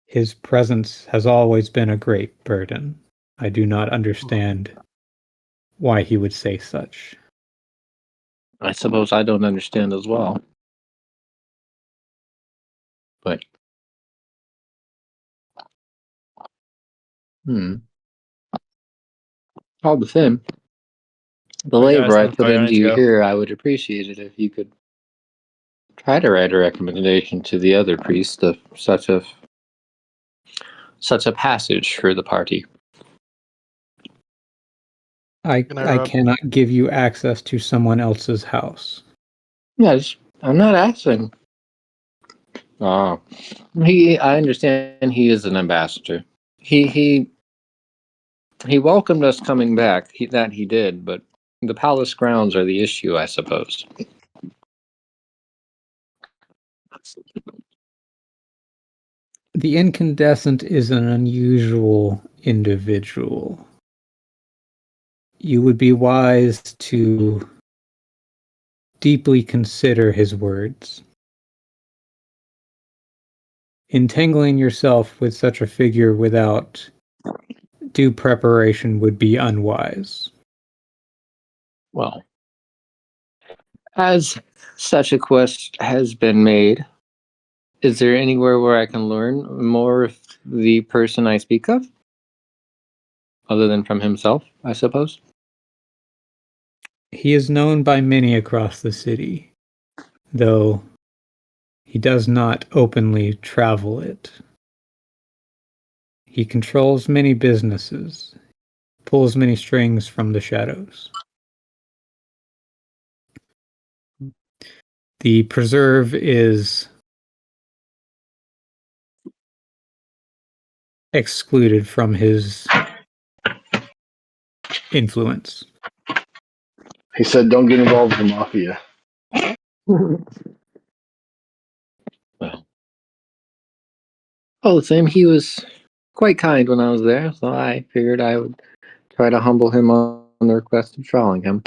His presence has always been a great burden. I do not understand why he would say such. I suppose I don't understand as well. But all the same, the labor I put into you here, I would appreciate it if you could try to write a recommendation to the other priest of such a passage for the party. I cannot give you access to someone else's house. Yes, I'm not asking. I understand he is an ambassador. He welcomed us coming back. He did, but the palace grounds are the issue, I suppose. The incandescent is an unusual individual. You would be wise to deeply consider his words. Entangling yourself with such a figure without due preparation would be unwise. Well, as such a quest has been made, is there anywhere where I can learn more of the person I speak of? Other than from himself, I suppose? He is known by many across the city, though he does not openly travel it. He controls many businesses, pulls many strings from the shadows. The preserve is excluded from his influence. He said, "Don't get involved with the mafia." Well, all the same, he was quite kind when I was there, so I figured I would try to humble him on the request of trawling him.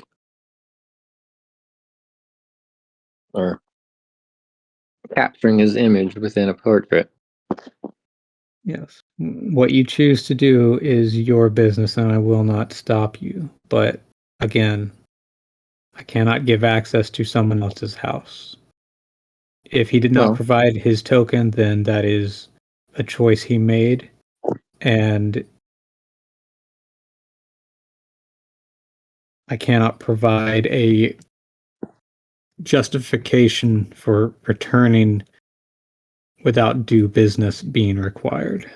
Or capturing his image within a portrait. Yes. What you choose to do is your business, and I will not stop you. But again, I cannot give access to someone else's house. If he did not No. provide his token, then that is a choice he made. And I cannot provide a justification for returning without due business being required.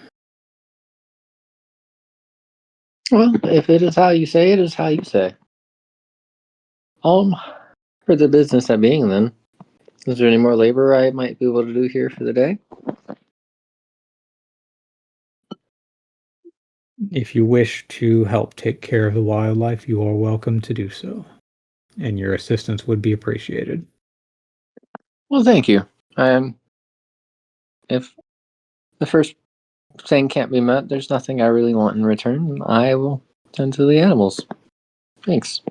Well, if it is how you say, it is how you say. For the business that being then, is there any more labor I might be able to do here for the day? If you wish to help take care of the wildlife, you are welcome to do so, and your assistance would be appreciated. Well, thank you. If the first thing can't be met, there's nothing I really want in return. I will tend to the animals. Thanks.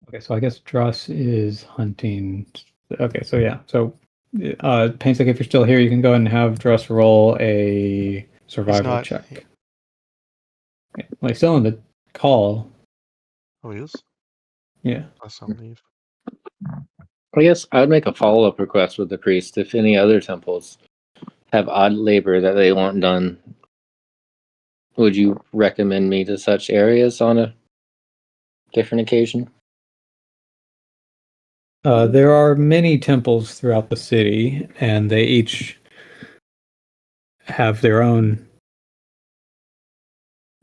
Okay, so I guess Dross is hunting. Okay, so yeah, so Painstack, if you're still here, you can go ahead and have Dross roll a survival not- check. Okay, well, he's still in the call. Oh, he is? Yeah. That's on leave. I guess I would make a follow-up request with the priest if any other temples have odd labor that they want done. Would you recommend me to such areas on a different occasion? There are many temples throughout the city, and they each have their own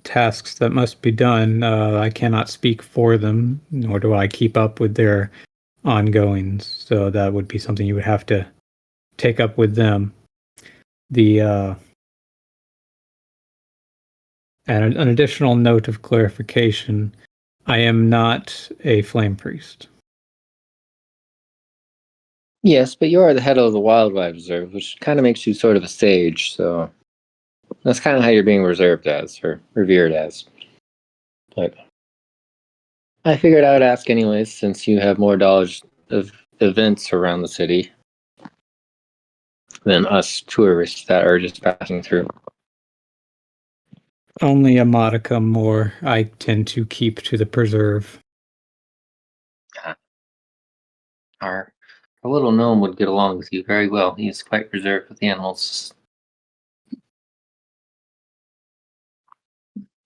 tasks that must be done. I cannot speak for them, nor do I keep up with their ongoings. So that would be something you would have to take up with them. And an additional note of clarification: I am not a flame priest. Yes, but you are the head of the Wildlife Reserve, which kind of makes you sort of a sage, so that's kind of how you're being reserved as, or revered as. But I figured I would ask anyways, since you have more knowledge of events around the city than us tourists that are just passing through. Only a modicum more. I tend to keep to the preserve. Our little gnome would get along with you very well. He's quite reserved with the animals.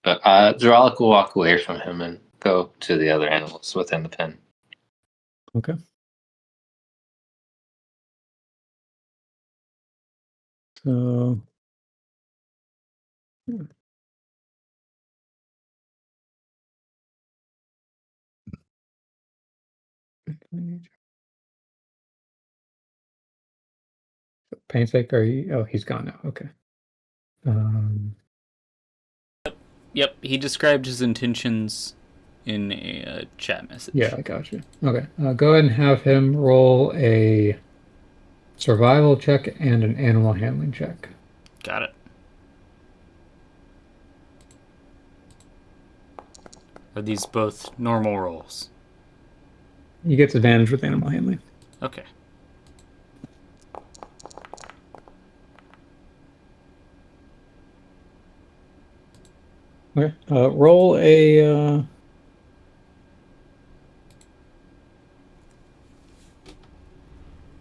But Zeralik will walk away from him and go to the other animals within the pen. Okay. So Painstack, are you? Oh, he's gone now. Okay. Yep, he described his intentions in a chat message. Yeah, I got you. Okay. Go ahead and have him roll a survival check and an animal handling check. Got it. Are these both normal rolls? You get advantage with animal handling. Okay. Okay. Roll a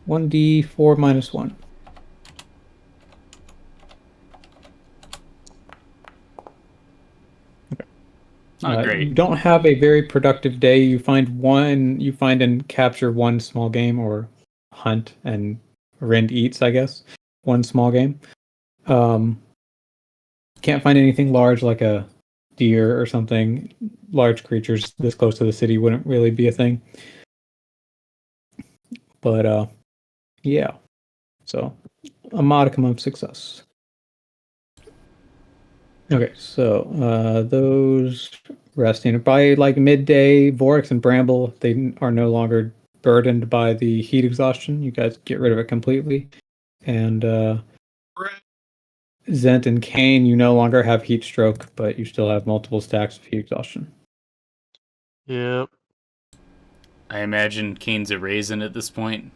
1d4 minus 1. Not great. You don't have a very productive day. You find and capture one small game, or hunt and Rend eats, I guess. One small game. Can't find anything large like a deer or something. Large creatures this close to the city wouldn't really be a thing. But yeah. So a modicum of success. Okay, so those resting by like midday, Vorix and Bramble, they are no longer burdened by the heat exhaustion. You guys get rid of it completely. And Zent and Kane, you no longer have heat stroke, but you still have multiple stacks of heat exhaustion. Yep. I imagine Kane's a raisin at this point.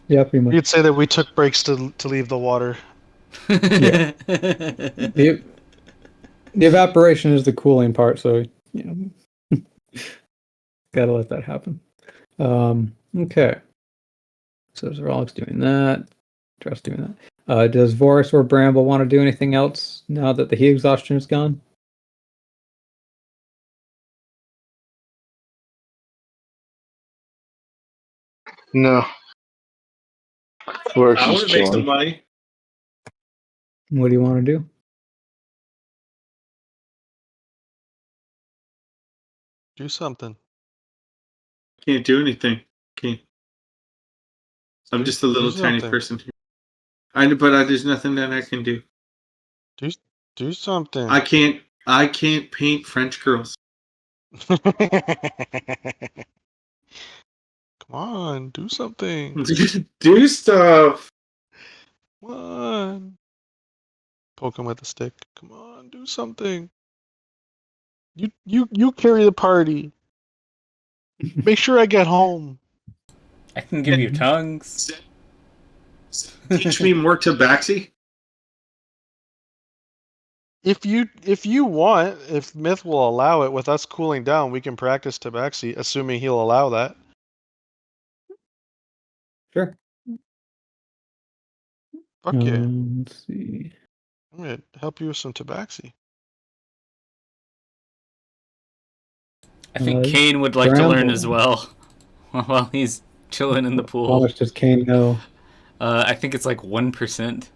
Yeah, pretty much. You'd say that we took breaks to leave the water. Yeah. The evaporation is the cooling part, so you know, gotta let that happen. Okay. So Zerolix doing that. Dress doing that. Does Vorus or Bramble want to do anything else now that the heat exhaustion is gone? No. Works I is want to make some chilling. money. What do you want to do? Do something. Can't do anything. Can't. I'm Do- just a little do tiny something. person here. There's nothing that I can do. Do something. I can't paint French girls. Come on, do something. Do stuff. Come on. Poke him with a stick. Come on, do something. You carry the party. Make sure I get home. I can give you tongues. Teach me more tabaxi. If you want, if Myth will allow it, with us cooling down, we can practice tabaxi, assuming he'll allow that. Sure. Fuck yeah. Let's see. I'm gonna help you with some tabaxi. I think Uh, Kane would like to learn as Bramble. well while he's chilling in the How pool. much does Kane know? I think it's like 1%.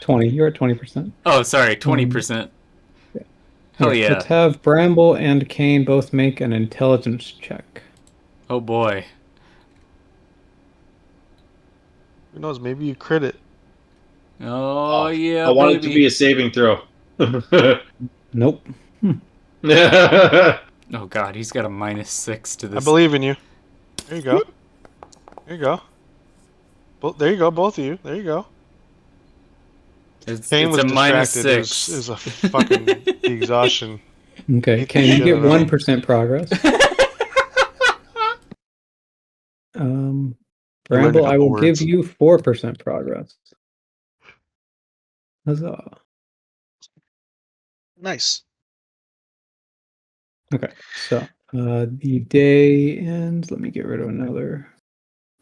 20. You're at 20%. Oh, sorry, 20%. Hell Here, yeah. Let's have Bramble and Kane both make an intelligence check. Oh boy. Who knows? Maybe you crit it. Oh yeah, I want baby. it to be a saving throw. Nope. Oh god, he's got a -6 to I this. believe in you. There you go. There you go. There you go, both of you. There you go. It's Kane was a distracted. -6. It was a fucking exhaustion. Okay, Beat the Kane, you shit get out of him. 1% progress. learned a Bramble, I couple will give words. you 4% progress. Huzzah. Nice. Okay, so the day ends. Let me get rid of another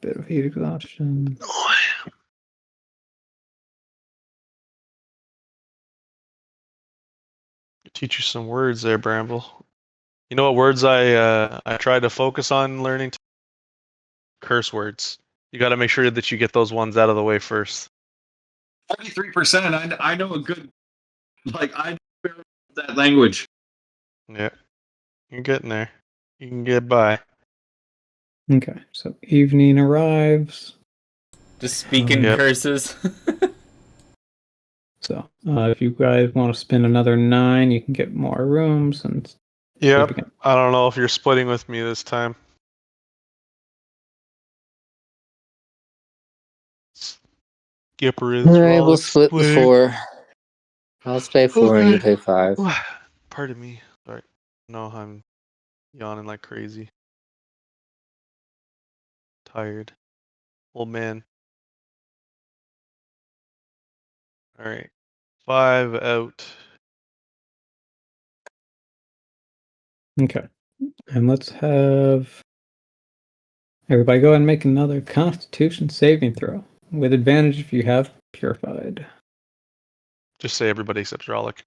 bit of heat exhaustion. Teach you some words there, Bramble. You know what words I tried to focus on learning? Curse words. You got to make sure that you get those ones out of the way first. 33%. I know a good, I know that language. Yeah. You're getting there. You can get by. Okay, so evening arrives. Just speaking Yep. curses. So if you guys want to spend another 9, you can get more rooms and Yep. sleep again. I don't know if you're splitting with me this time. Gipper is All right, we'll rolling split the square. 4. I'll pay 4 and you Okay. pay 5. Pardon me. Sorry. No, I'm yawning like crazy. Tired. Old man. Alright. 5 out. Okay. And let's have everybody go ahead and make another Constitution saving throw with advantage if you have purified. Just say everybody except Rolic.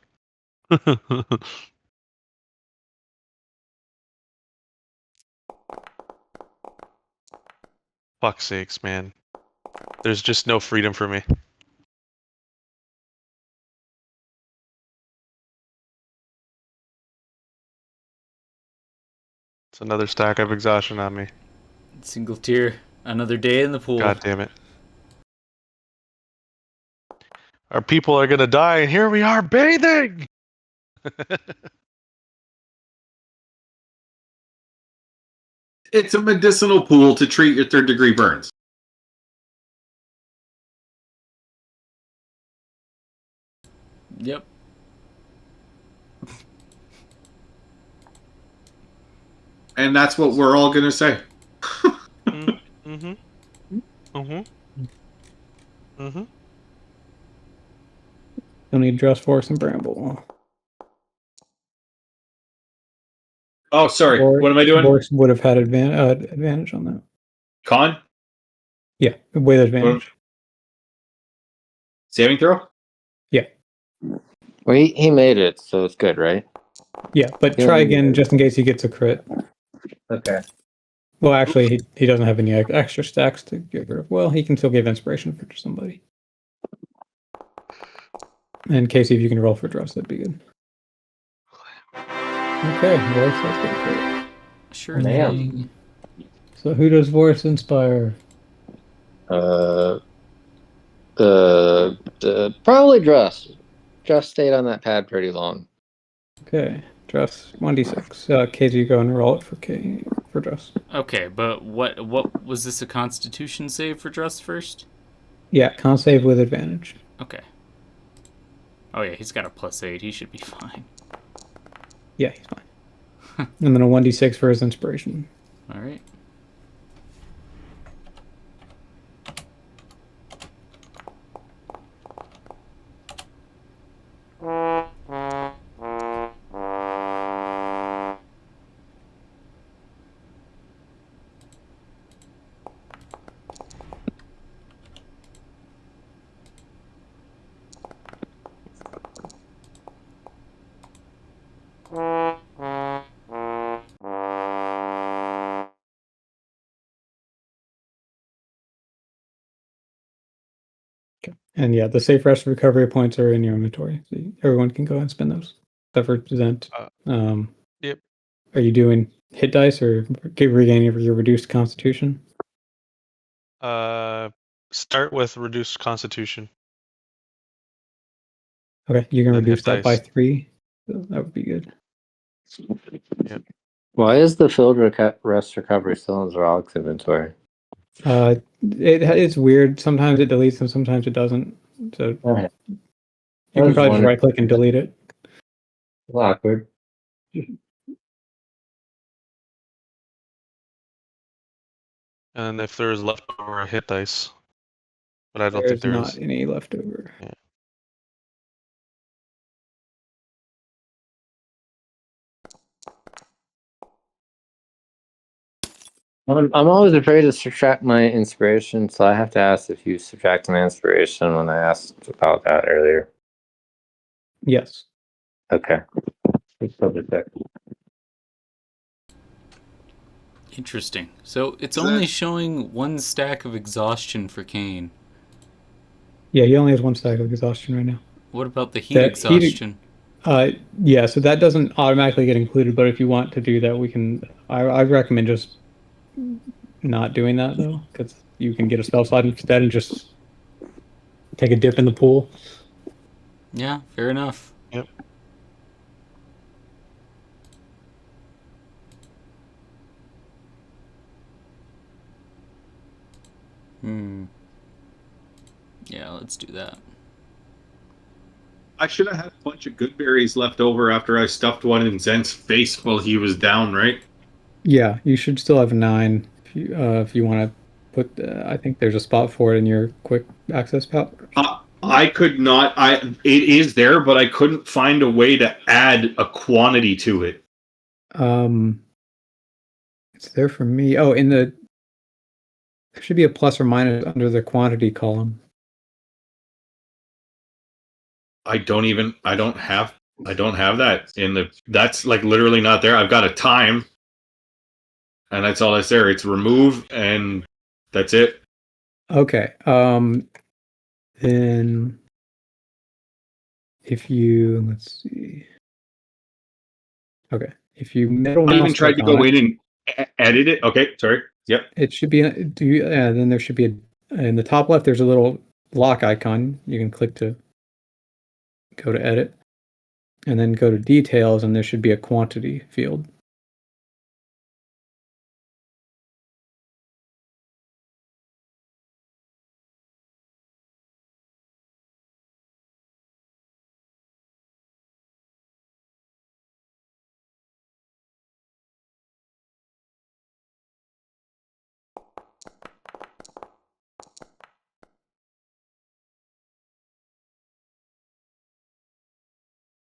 Fuck's sakes, man. There's just no freedom for me. It's another stack of exhaustion on me. Single tier. Another day in the pool. God damn it. Our people are gonna die, and here we are bathing! It's a medicinal pool to treat your third-degree burns. Yep. And that's what we're all going to say. Mm-hmm. Mm-hmm. Mm-hmm. You'll need Dress Force and Bramble. Oh, sorry. Or What am I doing? Force would have had advantage on that. Con? Yeah, with advantage. Saving throw? Yeah. Well, he made it, so it's good, right? Yeah, but Yeah, try yeah. again just in case he gets a crit. Okay. Well, actually, he doesn't have any extra stacks to give her. Well, he can still give inspiration for somebody. And Casey, if you can roll for Dress, that'd be good. Okay, Voice, that's good. Great. Sure Man. thing. So who does Voice inspire? Probably Dress. Dress stayed on that pad pretty long. Okay, Dress 1d6. Casey, you go and roll it for Dress. Okay, but what was this a Constitution save for Dress first? Yeah, con save with advantage. Okay. Oh yeah, he's got a +8. He should be fine. Yeah, he's fine. And then a 1d6 for his inspiration. All right. Okay. And yeah, the safe rest recovery points are in your inventory. So everyone can go ahead and spend those. Except for present. Yep. Are you doing hit dice or regaining your reduced constitution? Start with reduced constitution. Okay, you can Then hit reduce that by dice. 3. So that would be good. Why is the filled rest recovery still in Zerog's inventory? It's weird. Sometimes it deletes them, sometimes it doesn't. So Okay. you can probably just right click and delete it. Awkward. And if there's leftover, hit dice. But I don't There's think there not is. any leftover. Yeah. I'm always afraid to subtract my inspiration, so I have to ask if you subtract my inspiration when I asked about that earlier. Yes. Okay. Let's double check. Interesting. So it's Is only that- showing 1 stack of exhaustion for Kane. Yeah, he only has 1 stack of exhaustion right now. What about the heat That heat- exhaustion? Yeah, so that doesn't automatically get included, but if you want to do that, we can. I recommend just not doing that though, because you can get a spell slot instead and just take a dip in the pool. Yeah, fair enough. Yep. Yeah, Yeah, let's do that. I should have had a bunch of good berries left over after I stuffed one in Zen's face while he was down, right? Yeah, you should still have 9 if you want to put. I think there's a spot for it in your quick access pouch. I could not. It is there, but I couldn't find a way to add a quantity to it. It's there for me. Oh, there should be a plus or minus under the quantity column. I don't have that in the. That's like literally not there. I've got a time, and that's all that's there. It's remove, and that's it. Okay. Then if you let's see. Okay. If you middle I mouse even tried to click on go it, in and edit it. Okay, sorry. Yep. it should be. Then there should be in the top left. There's a little lock icon. You can click to go to edit, and then go to details, and there should be a quantity field.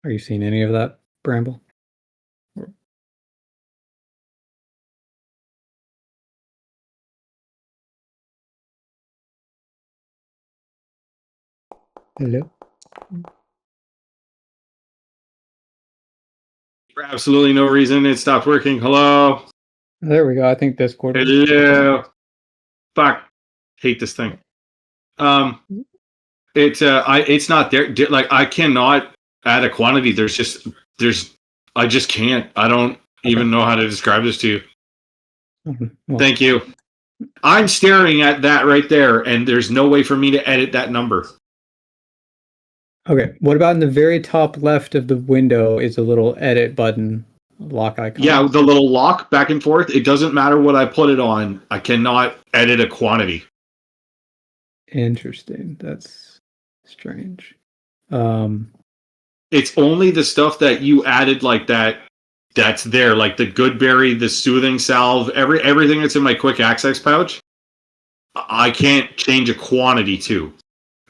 Are you seeing any of that, Bramble? Hello? For absolutely no reason, it stopped working. Hello. There we go. I think Discord. Hello. Fuck. Hate this thing. It's not there. Like I cannot add a quantity. I just can't. I don't even know how to describe this to you. Well, Thank you. I'm staring at that right there, and there's no way for me to edit that number. okay. What about in the very top left of the window is a little edit button, lock icon? Yeah, the little lock back and forth. It doesn't matter what I put it on. I cannot edit a quantity. Interesting. That's strange. It's only the stuff that you added like that that's there, like the good berry, the soothing salve, everything that's in my quick access pouch. I can't change a quantity to.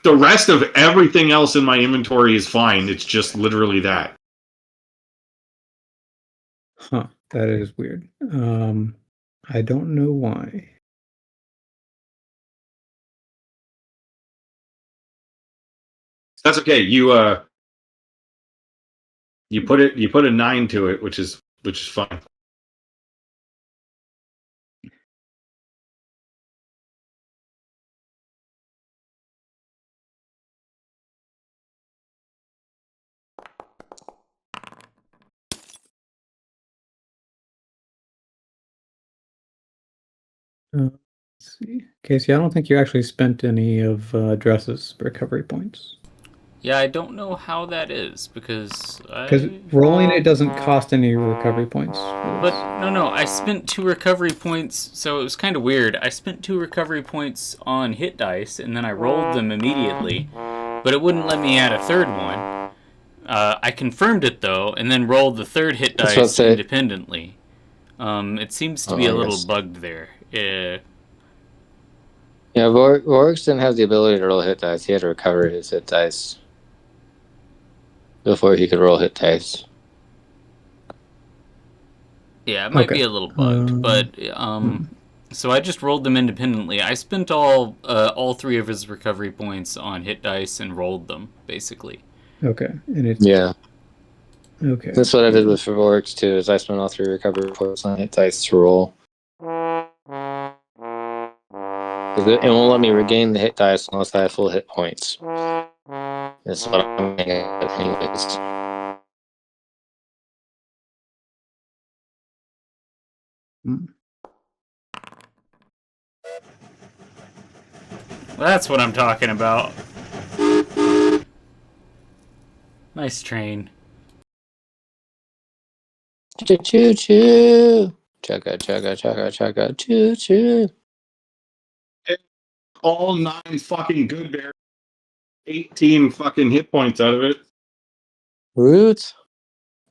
The rest of everything else in my inventory is fine. It's just literally that. Huh. That is weird. I don't know why. That's okay. You put a 9 to it, which is fine. Let's see. Casey, I don't think you actually spent any of Dress's recovery points. Yeah, I don't know how that is because rolling it doesn't cost any recovery points. But no, I spent 2 recovery points, so it was kind of weird. I spent 2 recovery points on hit dice, and then I rolled them immediately, but it wouldn't let me add a third one. I confirmed it though, and then rolled the third hit dice independently. It seems to be a little bugged there. Yeah, Vorix didn't have the ability to roll hit dice. He had to recover his hit dice before he could roll hit dice. Yeah, it might be a little bugged, but so I just rolled them independently. I spent all 3 of his recovery points on hit dice and rolled them basically. Okay, and yeah. Okay, that's what I did with Vorix too. Is I spent all 3 recovery points on hit dice to roll. It won't let me regain the hit dice unless I have full hit points. That's what I'm getting at anyways. Well, that's what I'm talking about. Nice train. Choo choo choo. Chugga chugga chugga chugga choo choo. All 9 fucking good berries 18 fucking hit points out of it. Roots.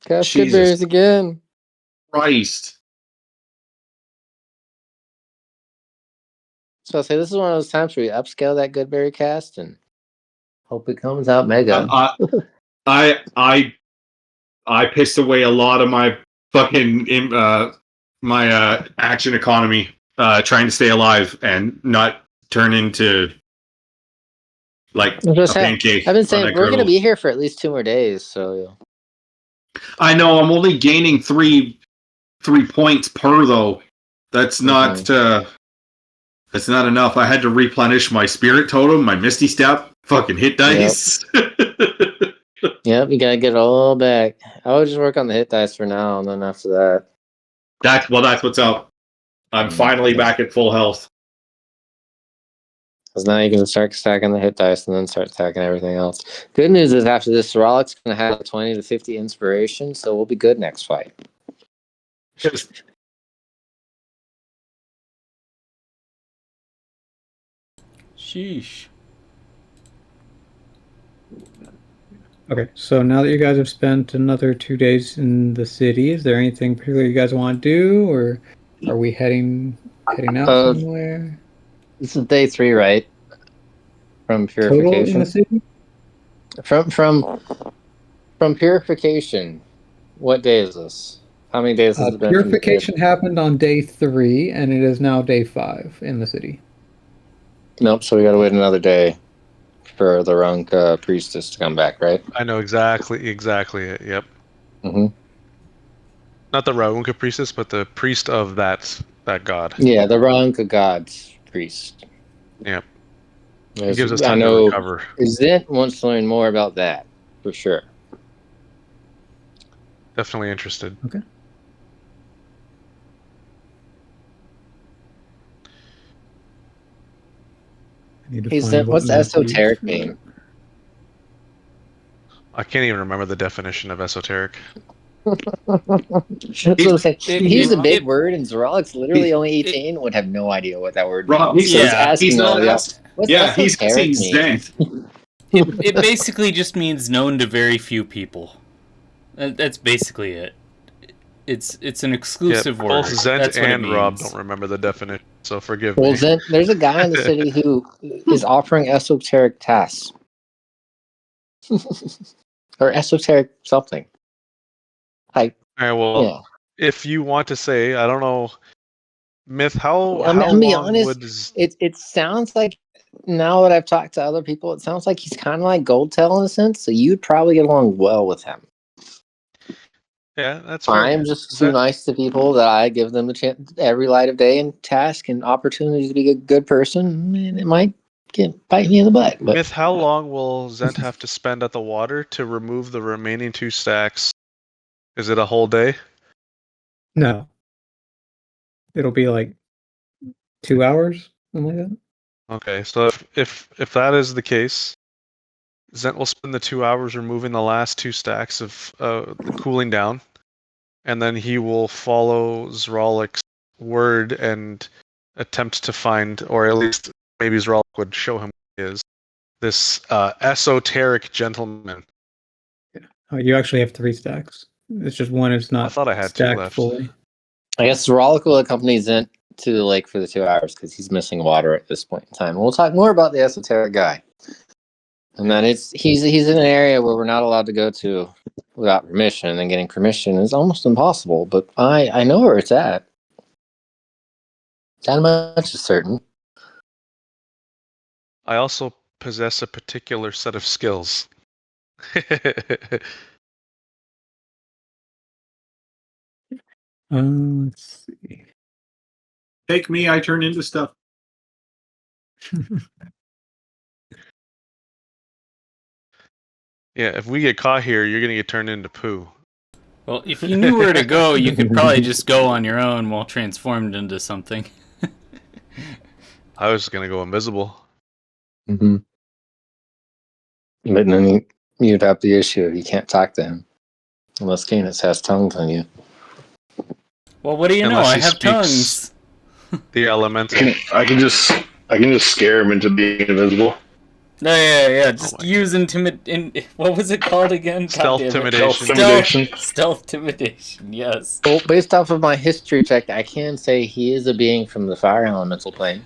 Cast good Jesus berries again. Christ. So I'll say this is one of those times where you upscale that good berry cast and hope it comes out mega. I pissed away a lot of my fucking my action economy trying to stay alive and not turn into like a pancake. I've been on saying that we're gonna griddle. be here for at least 2 more days, so I know I'm only gaining three points per though. That's not that's not enough. I had to replenish my spirit totem, my misty step, fucking hit dice. Yep, you gotta get it all back. I would just work on the hit dice for now, and then after that. That's what's up. I'm finally back at full health. Because now you can start stacking the hit dice and then start stacking everything else. Good news is after this, Rolik's going to have 20 to 50 inspiration, so we'll be good next fight. Sheesh. Okay, so now that you guys have spent another 2 days in the city, is there anything particular you guys want to do, or are we heading out somewhere? This is day 3, right? From Total in purification. the city? From purification. What day is this? How many days has it been? Purification happened on day 3, and it is now day 5 in the city. Nope. So we got to wait another day for the Runk priestess to come back, right? I know exactly it. Yep. Mm-hmm. Not the Raunka priestess, but the priest of that god. Yeah, the Runk god's priest. Yep. It gives us I time to know recover. Zent wants to learn more about that for sure. Definitely interested. Okay. What's esoteric mean? I can't even remember the definition of esoteric. That's what I'm saying. He's a big word, and Zoralik's literally only 18. Would have no idea what that word Rob, means. He's asking all the else. What's he's esoteric saying mean? It basically just means known to very few people. That's basically it. It's an exclusive word. Both Zent That's what it and Rob means. don't remember the definition, so forgive Well, me. Zent, there's a guy in the city who is offering esoteric tasks. Or esoteric something. Like, All right, well, yeah. if you want to say, I don't know, Myth, how I'm be long honest, would... it sounds like, now that I've talked to other people, it sounds like he's kind of like Goldtail in a sense, so you'd probably get along well with him. Yeah, that's fair. I'm just too nice to people that I give them the chance every light of day and task and opportunity to be a good person, and it might bite me in the butt. But Myth, how long will Zent have to spend at the water to remove the remaining 2 stacks? Is it a whole day? No. It'll be like 2 hours, something like that. Okay, so if that is the case, Zent will spend the 2 hours removing the last 2 stacks of cooling down, and then he will follow Zralik's word and attempt to find, or at least maybe Zralik would show him who he is, this esoteric gentleman. Oh, you actually have 3 stacks. It's just one is not I thought I had 2 stacked left. fully. I guess Zralik will accompany Zent to the lake for the 2 hours because he's missing water at this point in time. We'll talk more about the esoteric guy. And then he's in an area where we're not allowed to go to without permission, and getting permission is almost impossible, but I know where it's at. That much is certain. I also possess a particular set of skills. Let's see. Take me, I turn into stuff. Yeah, if we get caught here, you're gonna get turned into poo. Well, if you knew where to go, you could probably just go on your own while transformed into something. I was gonna go invisible. Mm-hmm. But then you'd have the issue of you can't talk to him unless Canis has tongues on you. Well, what do you know? Unless I he have speaks tongues. The elemental. I can just scare him into being invisible. Yeah. Just my use what was it called again? Stealth God damn it. intimidation. Stealth intimidation. Yes. Well, based off of my history check, I can say he is a being from the fire elemental plane.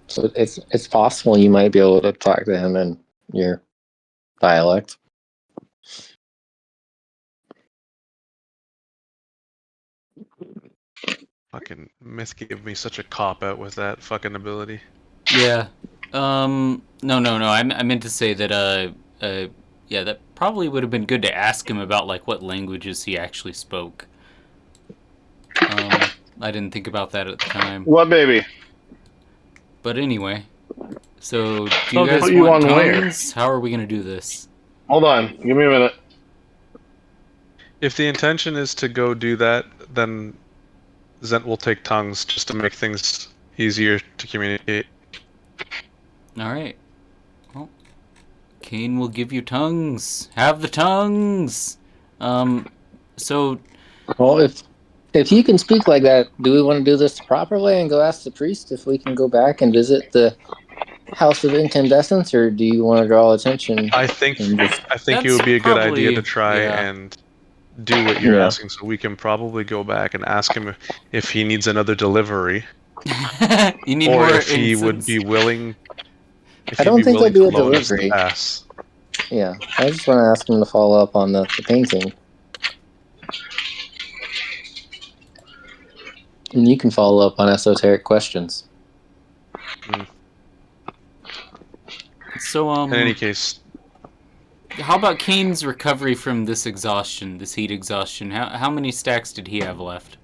So it's possible you might be able to talk to him in your dialect. Fucking Myth gave me such a cop out with that fucking ability. Yeah. No. I meant to say that. Yeah, that probably would have been good to ask him about like what languages he actually spoke. I didn't think about that at the time. What baby? But anyway, so do Oh, you they guys put you want on where? tongues? How are we gonna do this? Hold on, give me a minute. If the intention is to go do that, then Zent will take tongues just to make things easier to communicate. All right. Well, Kane will give you tongues. Have the tongues. So Well, if you can speak like that, do we want to do this the proper way and go ask the priest if we can go back and visit the House of Incandescence, or do you want to draw attention? I think and just it would be a good idea to probably- try yeah. and do what you're Yeah. asking. So we can probably go back and ask him if he needs another delivery, you need or more if he would incense. be willing. If I he'd don't be think willing there'll to be a loan us the delivery. pass. Yeah, I just want to ask him to follow up on the painting. And you can follow up on esoteric questions. So In any case, how about Kane's recovery from this exhaustion, this heat exhaustion? How many stacks did he have left?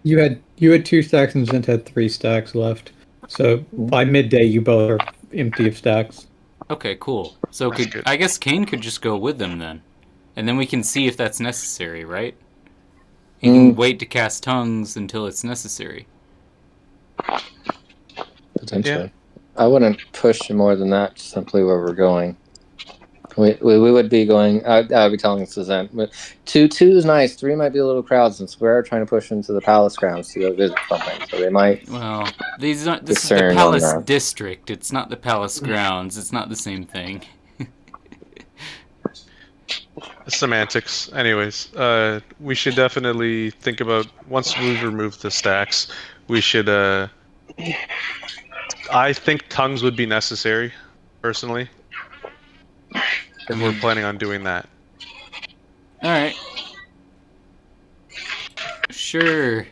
You had 2 stacks and Zent had 3 stacks left. So by midday, you both are empty of stacks. Okay, cool. So That's good. I guess Kane could just go with them then, and then we can see if that's necessary, right? He can wait to cast tongues until it's necessary. Potentially. I wouldn't push more than that, just simply where we're going. We would be going, I'd be telling Suzanne, but 2 is nice, 3 might be a little crowded since we're trying to push into the palace grounds to go visit something, so they might Well, this is the discern on palace that. district. It's not the palace grounds. It's not the same thing. semantics. Anyways, we should definitely think about, once we've removed the stacks, we should. I think tongues would be necessary, personally, if we're planning on doing that. All right. Sure.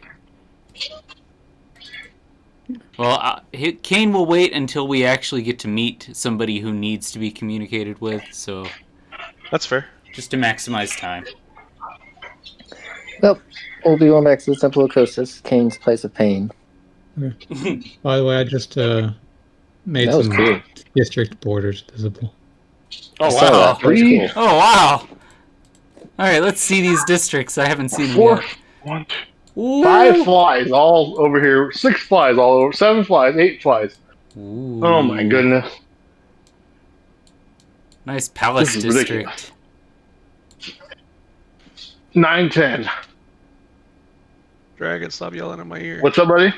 Well, Kane will wait until we actually get to meet somebody who needs to be communicated with, so That's fair. just to maximize time. Well, we'll be going back to the Temple of Kostas, Kane's place of pain. By the way, I just made That was some cool. district borders visible. Oh, I saw wow. that. That was cool. Oh, wow. All right, let's see these districts. I haven't seen them 4, yet. 1, 2, Ooh. 5 flies all over here. 6 flies all over. 7 flies. 8 flies. Ooh. Oh my goodness. Nice palace This is district. 9, 10. Dragon, stop yelling in my ear. What's up, buddy?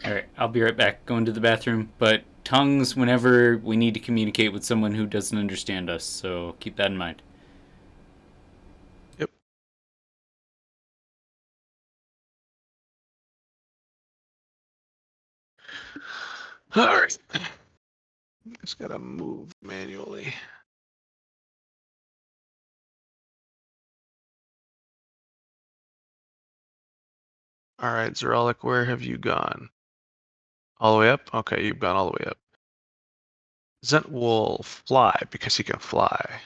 All right, I'll be right back. Going to the bathroom. But tongues whenever we need to communicate with someone who doesn't understand us. So keep that in mind. Yep. All right. Just gotta move manually. All right, Zerolic, where have you gone? All the way up? Okay, you've gone all the way up. Zent will fly because he can fly.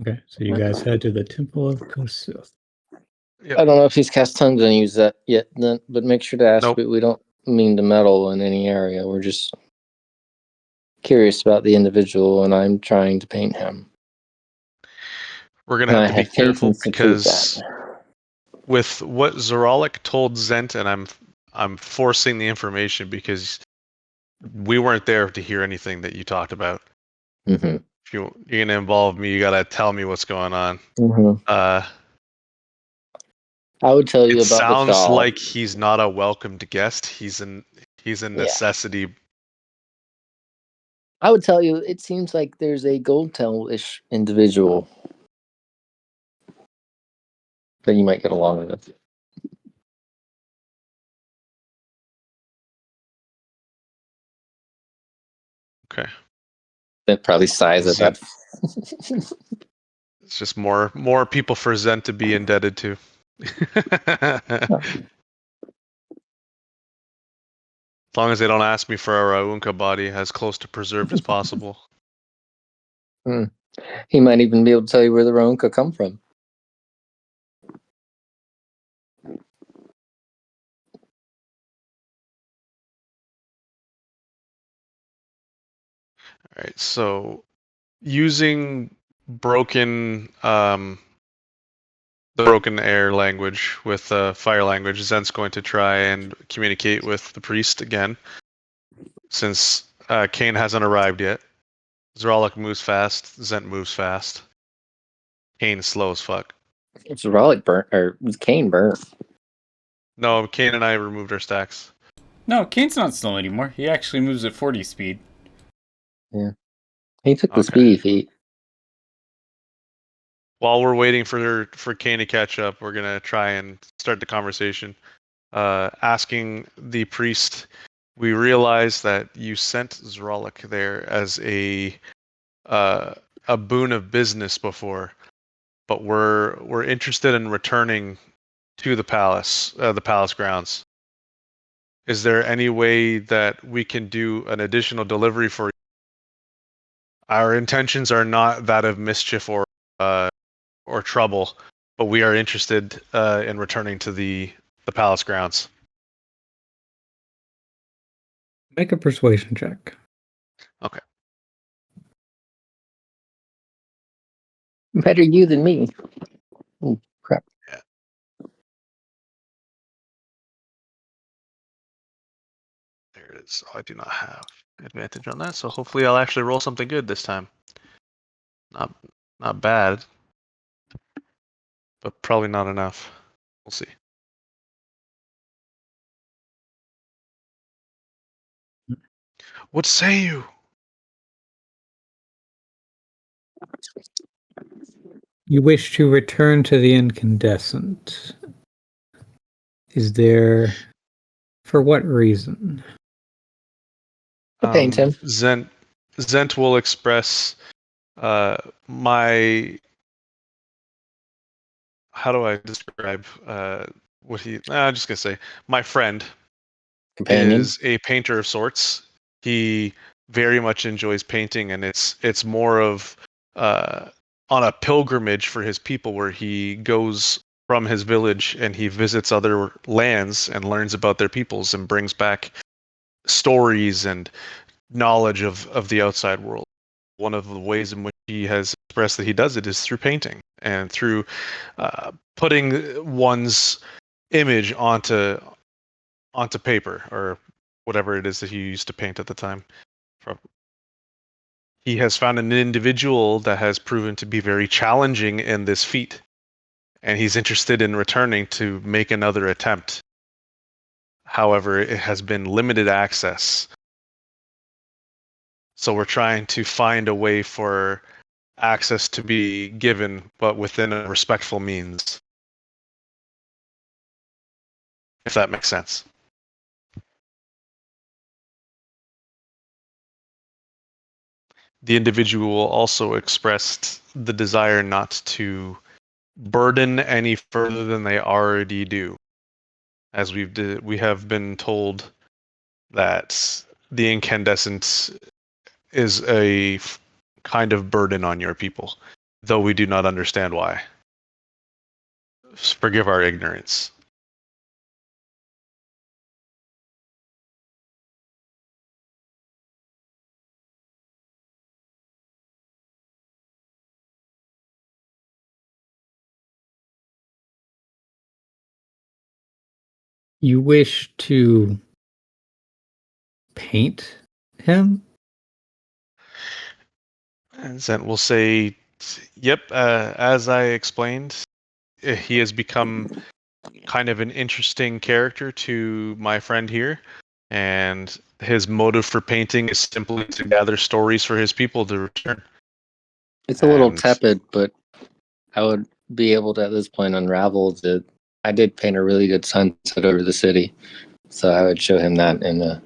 Okay, so you guys head to the Temple of Kostas. I don't know if he's cast tongues and used that yet, then, but make sure to ask. Nope. We don't mean to meddle in any area. We're just curious about the individual, and I'm trying to paint him. We're gonna And I have to be have careful patience to prove because that. with what Zerolic told Zent, and I'm forcing the information because we weren't there to hear anything that you talked about. Mm-hmm. If you're gonna involve me, you gotta tell me what's going on. Mm-hmm. I would tell you It about the sounds doll. like he's not a welcomed guest. He's a necessity. I would tell you it seems like there's a gold tail-ish individual that you might get along with. Okay. That probably sighs at that. It's just more people for Zen to be indebted to. As long as they don't ask me for a Raunka body as close to preserved as possible. He might even be able to tell you where the roan could come from. All right, so using broken the broken air language with fire language, Zen's going to try and communicate with the priest again, since Kane hasn't arrived yet. Zeralik moves fast, Zen moves fast. Kane's slow as fuck. It's Rollick burnt, or Kane burnt. No, Kane and I removed our stacks. No, Kane's not slow anymore. He actually moves at 40 speed. He took the Okay. speedy feat. While we're waiting for Kane to catch up, we're gonna try and start the conversation. Asking the priest, we realize that you sent Zeralik there as a boon of business before, but we're interested in returning to the palace grounds. Is there any way that we can do an additional delivery for you? Our intentions are not that of mischief or trouble, but we are interested in returning to the palace grounds. Make a persuasion check. Okay. Better you than me. Oh, crap. There it is. I do not have advantage on that, so hopefully I'll actually roll something good this time. Not bad, but probably not enough. We'll see. What say you? You wish to return to the incandescent. Is there... For what reason? To paint him. Zent will express my... How do I describe what he... I'm just going to say, my friend Companion. is a painter of sorts. He very much enjoys painting, and it's more of on a pilgrimage for his people, where he goes from his village and he visits other lands and learns about their peoples and brings back stories and knowledge of the outside world. One of the ways in which he has expressed that he does it is through painting and through putting one's image onto paper, or whatever it is that he used to paint at the time. He has found an individual that has proven to be very challenging in this feat, and he's interested in returning to make another attempt. However, it has been limited access. So we're trying to find a way for access to be given, but within a respectful means. If that makes sense. The individual also expressed the desire not to burden any further than they already do. As we have been told that the incandescent is a kind of burden on your people, though we do not understand why. Forgive our ignorance. You wish to paint him? And Zent will say, "Yep, as I explained, he has become kind of an interesting character to my friend here, and his motive for painting is simply to gather stories for his people to return." It's a little And tepid, but I would be able to at this point unravel that I did paint a really good sunset over the city, so I would show him that in a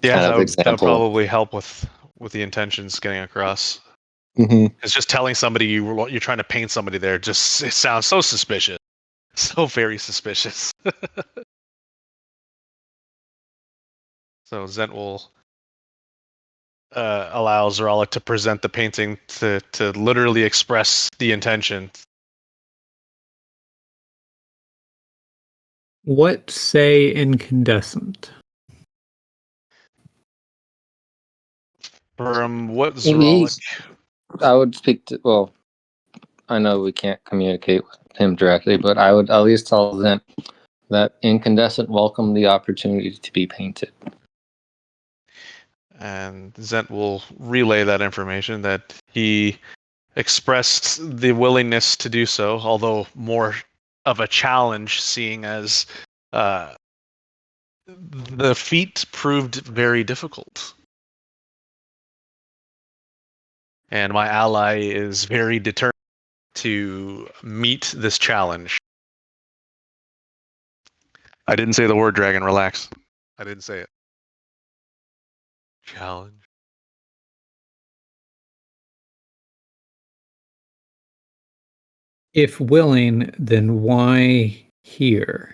yeah, kind of that would example. probably help with the intentions getting across. Mm-hmm. It's just telling somebody you're trying to paint somebody there. Just it sounds so suspicious, so very suspicious. So Zent will allow Zoralik to present the painting to literally express the intention. What say incandescent? From what Zoralik? I would speak to. Well, I know we can't communicate with him directly, but I would at least tell Zent that incandescent welcomed the opportunity to be painted. And Zent will relay that information that he expressed the willingness to do so, although more of a challenge, seeing as the feat proved very difficult. And my ally is very determined to meet this challenge. I didn't say the word dragon, relax. I didn't say it. Challenge. If willing, then why here?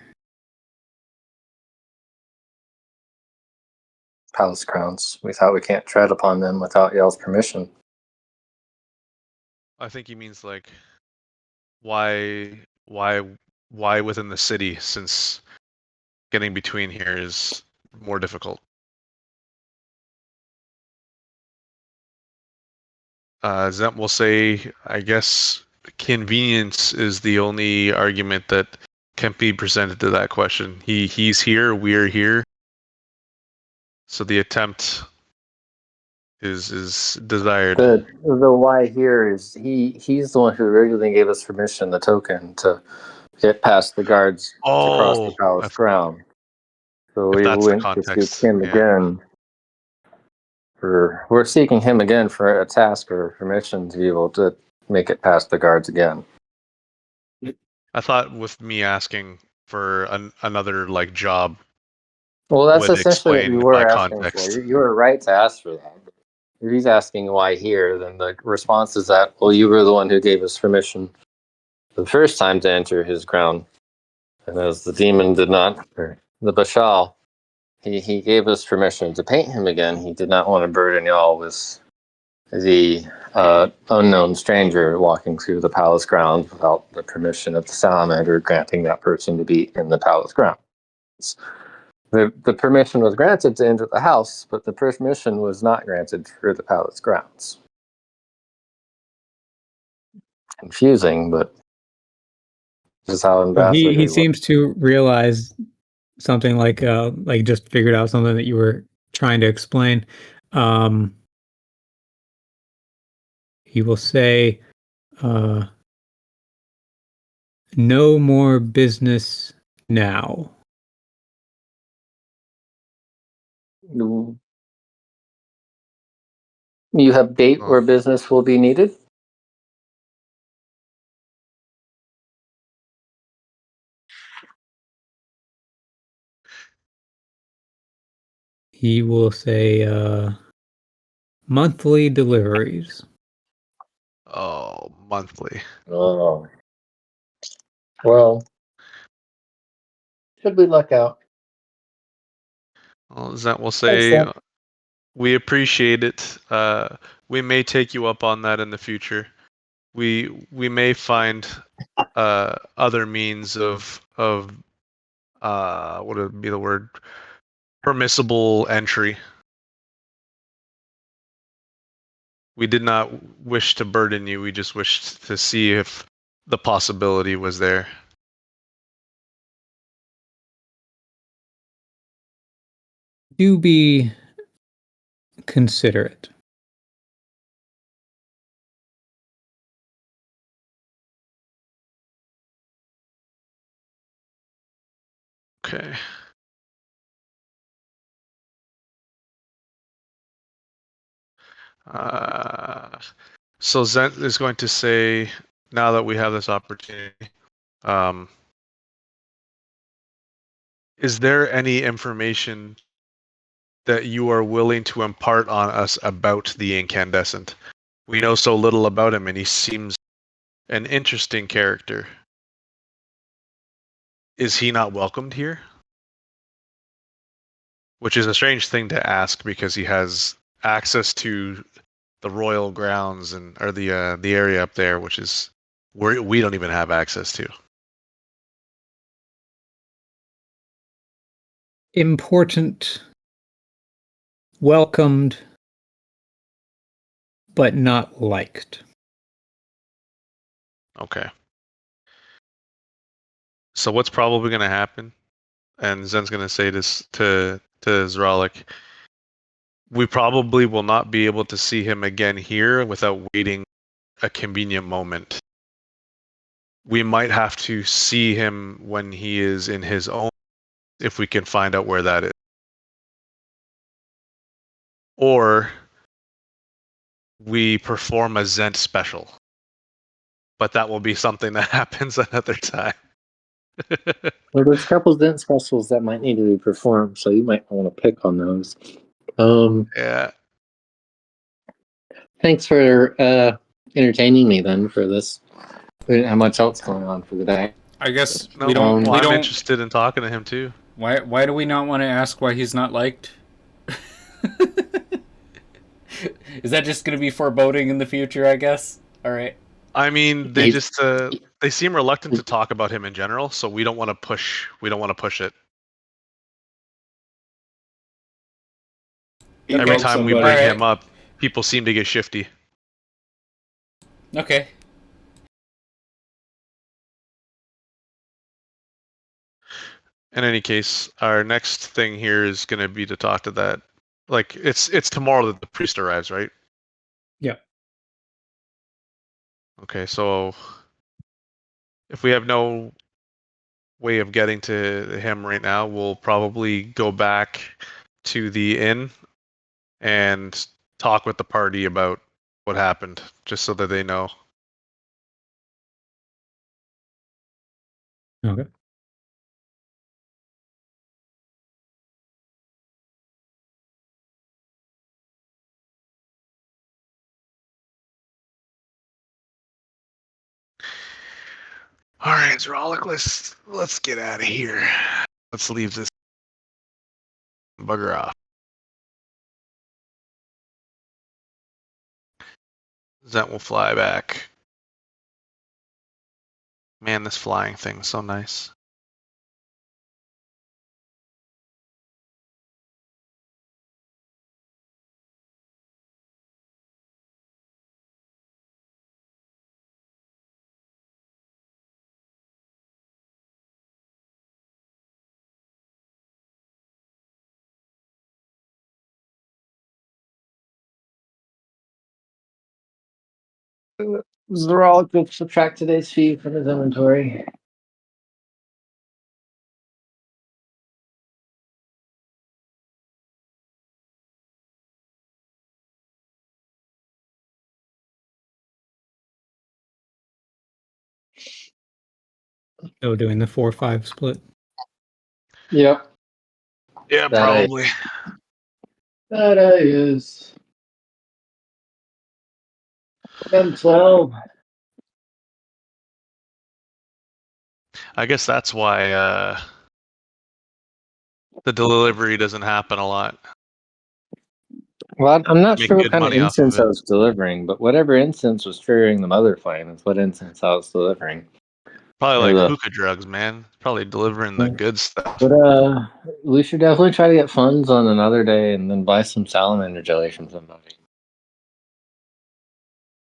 Palace grounds. We thought we can't tread upon them without y'all's permission. I think he means like why within the city, since getting between here is more difficult. Zent will say, I guess convenience is the only argument that can be presented to that question. He's here, we're here. So the attempt is desired. The why here is he's the one who originally gave us permission, the token, to get past the guards to cross the palace ground. So if we that's the went to seek context, him yeah. again. We're seeking him again for a task or permission to be able to make it past the guards again. I thought with me asking for another like job. Well, that's would essentially what you explain were my asking for. context. You were right to ask for that. If he's asking why here, then the response is that, well, you were the one who gave us permission the first time to enter his ground. And as the demon did not, or the Bashal, he gave us permission to paint him again. He did not want to burden y'all with the unknown stranger walking through the palace grounds without the permission of the salamander granting that person to be in the palace grounds. The permission was granted to enter the house, but the permission was not granted for the palace grounds. Confusing, but this is how Well, he ambassadors work. seems to realize something like just figured out something that you were trying to explain. He will say, no more business now. You have date where business will be needed? He will say, monthly deliveries. Oh, monthly. Oh. Well, should we luck out? Well, Zent will Thanks, say, Zent. we appreciate it. We may take you up on that in the future. We may find other means of what would be the word, permissible entry. We did not wish to burden you. We just wished to see if the possibility was there. Do be consider it. Okay. So Zent is going to say, now that we have this opportunity, is there any information that you are willing to impart on us about the incandescent? We know so little about him, and he seems an interesting character. Is he not welcomed here? Which is a strange thing to ask because he has access to the royal grounds or the area up there, which is where we don't even have access to. Important, welcomed, but not liked. Okay. So what's probably going to happen? And Zen's going to say this to Zralik. We probably will not be able to see him again here without waiting a convenient moment. We might have to see him when he is in his own, if we can find out where that is. Or we perform a Zent special. But that will be something that happens another time. Well, there's a couple of dent specials that might need to be performed, so you might want to pick on those. Yeah. Thanks for entertaining me then for this. We didn't have much else going on for the day. I guess No, we don't. well, we I'm don't. interested in talking to him too. Why do we not want to ask why he's not liked? Is that just going to be foreboding in the future? I guess. All right. I mean, they just they seem reluctant to talk about him in general, so we don't want to push. We don't want to push it. Every Okay. time we All bring right. him up, people seem to get shifty. Okay. In any case, our next thing here is going to be to talk to that. Like, it's tomorrow that the priest arrives, right? Yeah. Okay, so if we have no way of getting to him right now, we'll probably go back to the inn and talk with the party about what happened, just so that they know. Okay. All right, Zralik, let's get out of here. Let's leave this bugger off. Zent will fly back. Man, this flying thing's so nice. Zeralik will subtract today's fee from his inventory. So doing the 4-5 split. Yep. Yeah, That probably. That is 10-12. I guess that's why the delivery doesn't happen a lot. Well, I'm not Make sure what good kind of money off of incense it. I was delivering, but whatever incense was triggering the mother flame is what incense I was delivering. Probably Or like the- hookah drugs, man. Probably delivering the good stuff. But we should definitely try to get funds on another day and then buy some salamander jelly from somebody.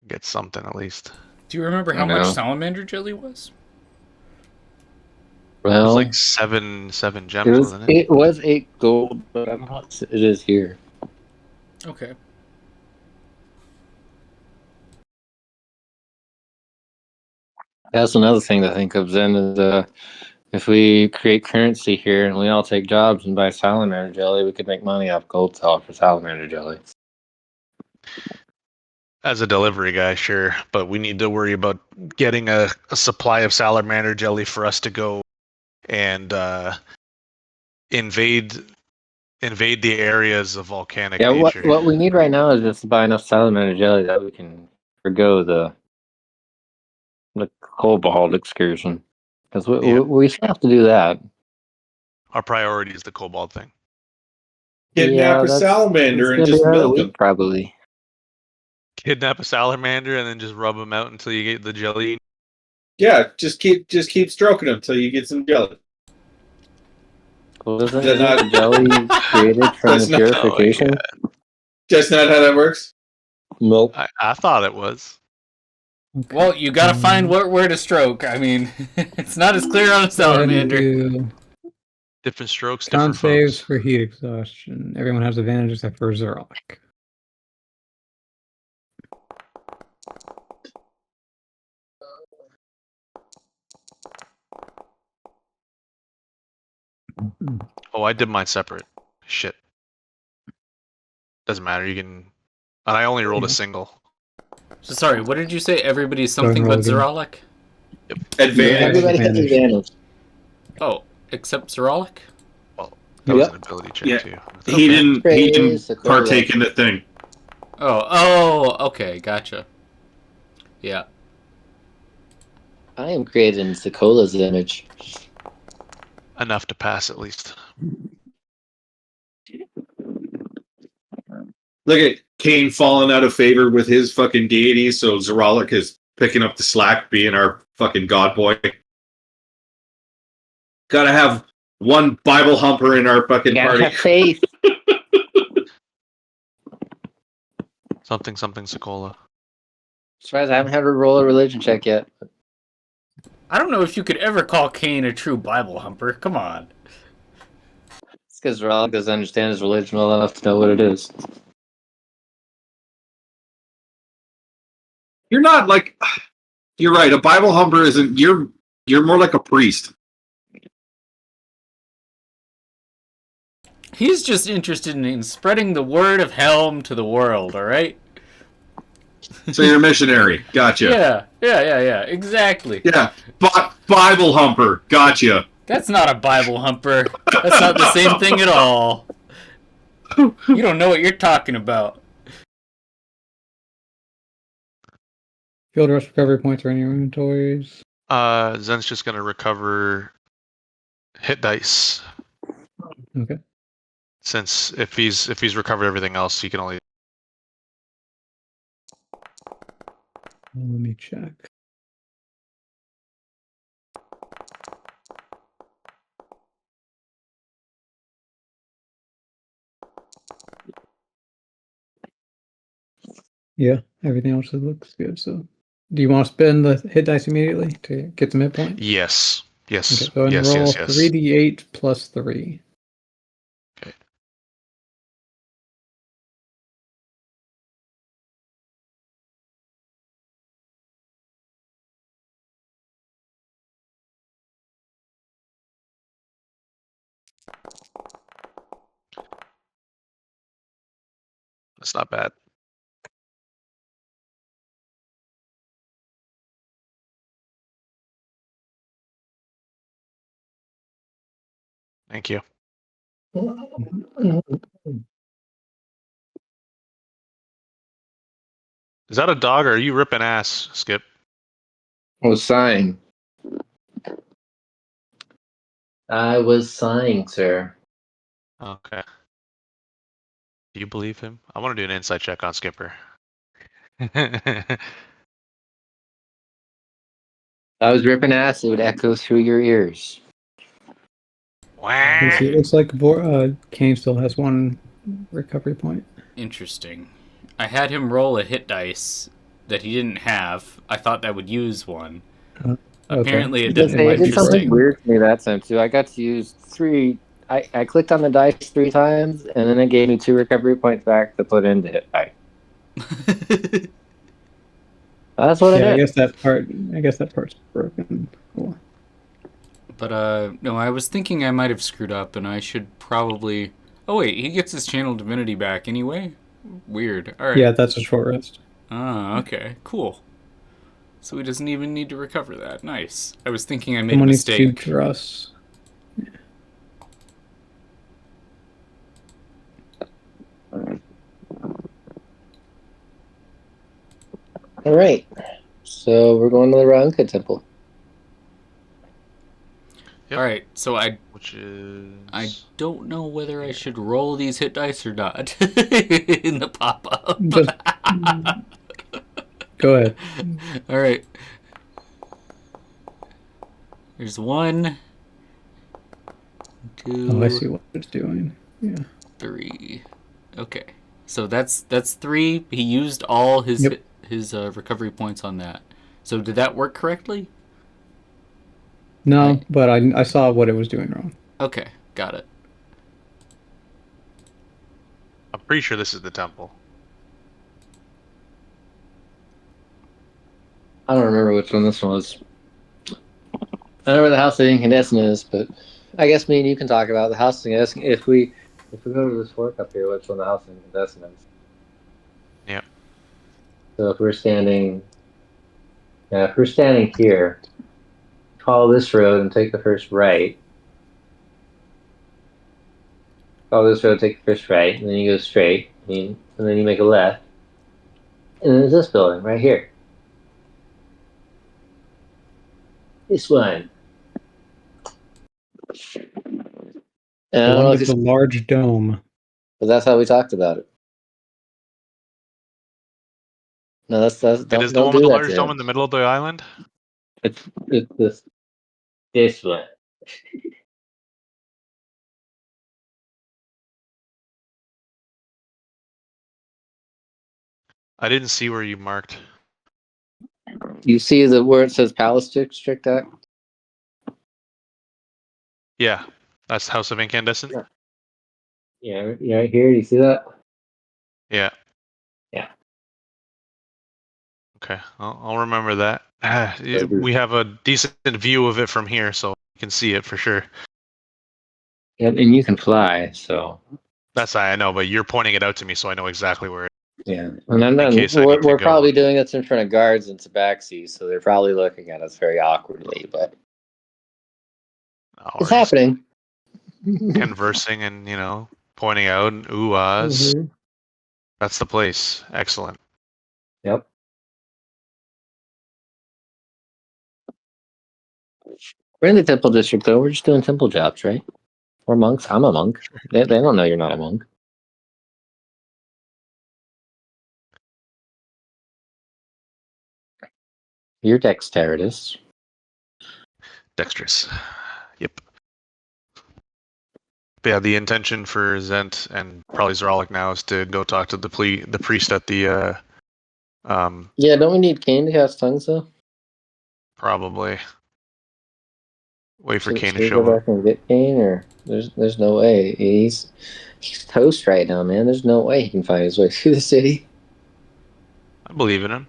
Get something at least. Do you remember I how much know. salamander jelly was? It was Well, like seven gems, it was wasn't it? it was 8 gold, but I'm not. It is here. Okay. That's another thing to think of then is if we create currency here and we all take jobs and buy salamander jelly, we could make money off gold salt for salamander jelly. As a delivery guy, sure, but we need to worry about getting a supply of salamander jelly for us to go and invade the areas of volcanic Yeah, nature. what we need right now is just to buy enough salamander jelly that we can forgo the cobalt excursion. Because we still have to do that. Our priority is the cobalt thing. Kidnap a that's salamander and gonna be just another milk week him. probably. Kidnap a salamander and then just rub them out until you get the jelly. Yeah, just keep stroking him until you get some jelly. Well, isn't Is that the jelly created from That's the not- purification? That's not how that works. Milk. I thought it was. Okay. Well, you gotta find where to stroke. I mean, it's not as clear on a Go ahead and salamander. do Different strokes, con different saves folks. for heat exhaustion. Everyone has advantage except for Zeralik. Oh, I did mine separate. Shit. Doesn't matter. You can. And I only rolled a single. So sorry, what did you say? Everybody's Go ahead something and roll but again. Zeralik? Advantage. Everybody has Advantage. advantage. Oh, except Zeralik? That was Yep. an ability check Yeah. too. He didn't Praise the partake in the thing. Oh, okay, gotcha. Yeah. I am created in Sakola's image. Enough to pass at least. Look at Kane falling out of favor with his fucking deity, so Zeralik is picking up the slack, being our fucking god boy. Gotta have one Bible humper in our fucking You gotta party. have faith. Something Sokola. Surprised I haven't had to roll a religion check yet. I don't know if you could ever call Kane a true Bible humper. Come on. It's because Zeralik doesn't understand his religion well enough to know what it is. You're not like. You're right. A Bible humper isn't. You're more like a priest. He's just interested in spreading the word of Helm to the world, alright? So you're a missionary. Gotcha. Yeah, exactly. Yeah. Bible humper. Gotcha. That's not a Bible humper. That's not the same thing at all. You don't know what you're talking about. Field rush recovery points are in your inventories. Zen's just gonna recover hit dice. Okay. Since if he's recovered everything else, he can only. Let me check. Yeah, everything else looks good. So, do you want to spend the hit dice immediately to get some hit points? Yes. Yes. Okay, go ahead and yes. roll Yes. Yes. 3d8 plus 3. Okay. That's not bad. Thank you. Is that a dog or are you ripping ass, Skip? I was sighing. I was sighing, sir. Okay. Do you believe him? I want to do an insight check on Skipper. I was ripping ass, it would echo through your ears. Let's see, it looks like Kane still has one recovery point. Interesting. I had him roll a hit dice that he didn't have. I thought that would use one. Okay. Apparently it Because didn't. they did something Interesting. weird to me that time too. I got to use 3 I clicked on the dice 3 times, and then it gave me 2 recovery points back to put into hit die. That's what I Yeah, did. I guess that part's broken. Cool. But no, I was thinking I might have screwed up, and I should probably. Oh wait, he gets his channel divinity back anyway. Weird. All right. Yeah, that's a short rest. Ah, okay, cool. So he doesn't even need to recover that. Nice. I was thinking I made Someone a needs to mistake. dress. All right. So we're going to the Ranka Temple. Yep. All right, so I don't know whether I should roll these hit dice or not in the pop up. Just go ahead. All right. There's 1, 2. Oh, I see what it's doing. Yeah. 3. Okay, so that's 3. He used all his Yep. his recovery points on that. So did that work correctly? No, Right. but I saw what it was doing wrong. Okay, got it. I'm pretty sure this is the temple. I don't remember which one this one was. I know where the House of Incandescent is, but I guess me and you can talk about the House of Incandescent. If we go to this fork up here, which one the House of Incandescent is? Yep. So if we're standing here, follow this road and take the first right. Follow this road, take the first right, and then you go straight, and then you make a left. And then there's this building right here. This one. And I The don't one know with if the large dome. but that's how we talked about it. No, that's It don't is the one do with the that large to dome him. in the middle of the island. It's this one. I didn't see where you marked. You see where it says Palace District Act? Yeah, that's House of Incandescent. Yeah, right here. You see that? Yeah. Yeah. Okay, I'll remember that. So We have a decent view of it from here, so you can see it for sure. and you can fly, so That's I know, but you're pointing it out to me, so I know exactly where. yeah. And then In case I need to we're go. probably doing this in front of guards and tabaxi, so they're probably looking at us very awkwardly, but it's happening. Conversing and pointing out and ooh ahs. Mhm. That's the place. Excellent. Yep. We're in the temple district, though. We're just doing temple jobs, right? We're monks. I'm a monk. They don't know you're not a monk. You're dexterous. Dexterous. Yep. But yeah, the intention for Zent and probably Zeralik now is to go talk to the priest at the Yeah, don't we need Kane to cast tongues, though? probably. Wait for Kane Should to we show go up. back and get Kane, or there's no way. He's toast right now, man. There's no way he can find his way through the city. I believe in him.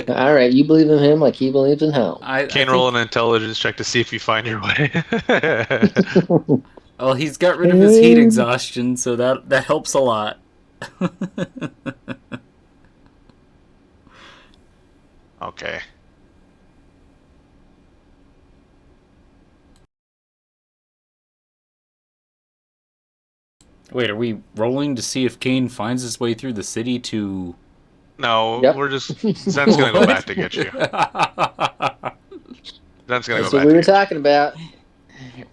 All right, you believe in him like he believes in hell. Kane, roll an intelligence check to see if you find your way. Well, he's got rid of his heat exhaustion, so that helps a lot. Okay. Wait, are we rolling to see if Kane finds his way through the city to... No, Yep. we're just Zen's gonna go back to get you. Zen's gonna That's go what back. we were to get you. talking about.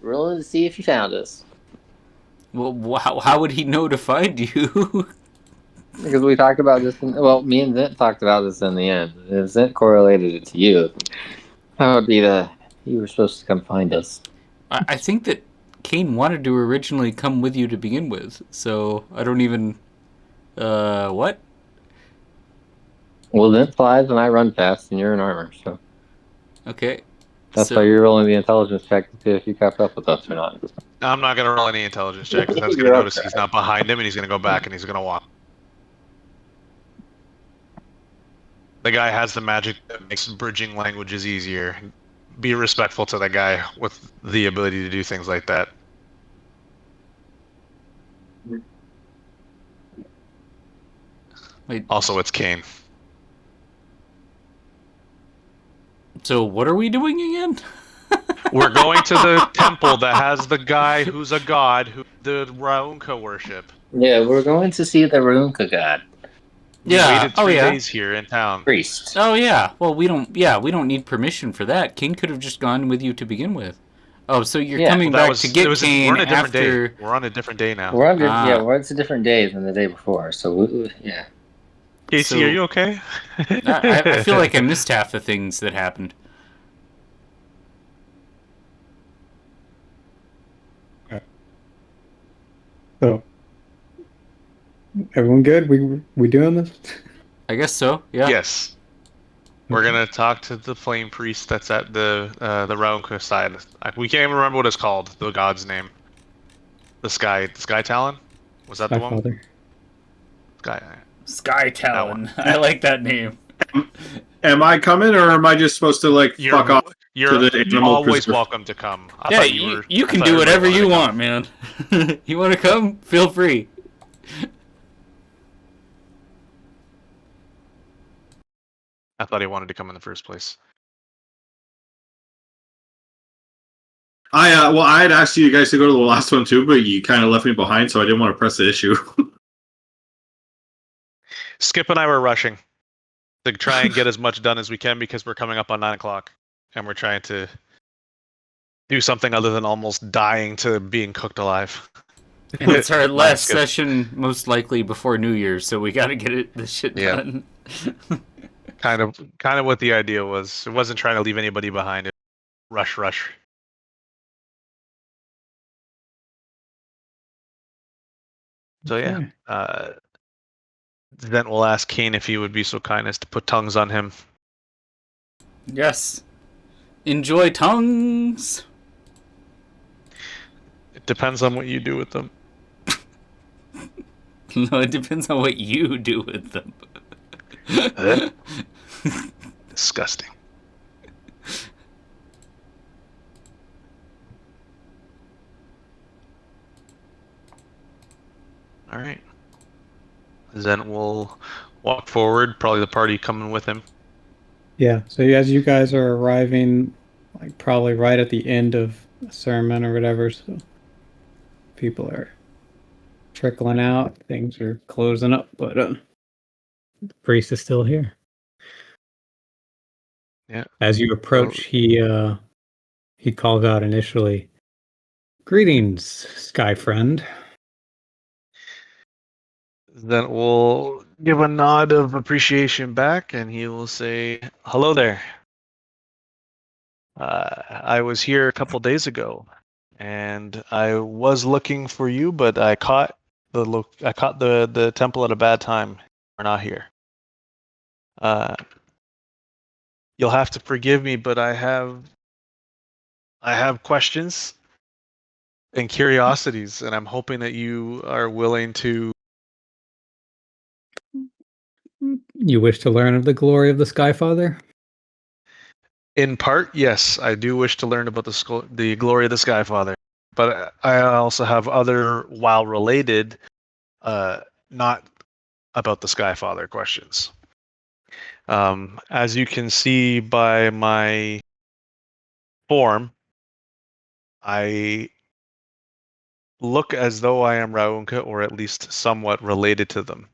Rolling to see if you found us. Well, how would he know to find you? Because we talked about this. Me and Zent talked about this in the end. If Zent correlated it to you, that would be you were supposed to come find us. I think that Kane wanted to originally come with you to begin with, so I don't even... what? Well, Zent flies and I run fast, and you're in armor, so. Okay. That's So- why you're rolling the intelligence check to see if you kept up with us or not. I'm not gonna roll any intelligence check because that's gonna You're notice okay. he's not behind him, and he's gonna go back and he's gonna walk. The guy has the magic that makes bridging languages easier. Be respectful to the guy with the ability to do things like that. Wait, Also, it's Kane. so what are we doing again? We're going to the temple that has the guy who's a god who the Raunka worship. Yeah, we're going to see the Runka god We Yeah. waited Oh, 3 yeah. days here in town. priest. Oh yeah. Well, we don't need permission for that. Kane could have just gone with you to begin with. Oh, so you're Yeah. coming Well, back to get Kane we're on a different after. day. We're on a different day now. We're under, Ah. yeah, it's a different day than the day before. So yeah, Casey, So- are you okay? I feel like I missed half the things that happened. So, everyone good? We doing this? I guess so. Yeah. Yes. We're gonna talk to the flame priest that's at the Raunka side. We can't even remember what it's called. The god's name. The Sky Talon. Was that the one? Godfather. Sky. Sky Talon. I like that name. Am I coming, or am I just supposed to like fuck off? You're to the animal always preserve? welcome to come. I Yeah, thought you I can thought do everybody whatever wanted you to come. want, man. You want to come? Feel free. I thought he wanted to come in the first place. I had asked you guys to go to the last one too, but you kind of left me behind, so I didn't want to press the issue. Skip and I were rushing to try and get as much done as we can because we're coming up on 9 o'clock, and we're trying to do something other than almost dying to being cooked alive. And it's our last Skip. session, most likely before New Year's, so we got to get this shit Yeah. done. Kind of what the idea was. It wasn't trying to leave anybody behind. It rush. So yeah, Okay. then we'll ask Kane if he would be so kind as to put tongues on him. Yes. Enjoy tongues. It depends on what you do with them. No, it depends on what you do with them. Disgusting. All right. Then we'll walk forward. Probably the party coming with him. Yeah. So as you guys are arriving, like probably right at the end of a sermon or whatever, so people are trickling out. Things are closing up, but the priest is still here. Yeah. As you approach, he calls out initially, "Greetings, Sky Friend." Then we'll give a nod of appreciation back, and he will say, "Hello there. I was here a couple days ago, and I was looking for you, but I caught the temple at a bad time. We're not here. You'll have to forgive me, but I have questions and curiosities, and I'm hoping that you are willing to." You wish to learn of the glory of the Sky Father? In part, yes, I do wish to learn about the glory of the Sky Father, but I also have other, while related, not about the Sky Father questions. As you can see by my form, I look as though I am Raunka, or at least somewhat related to them.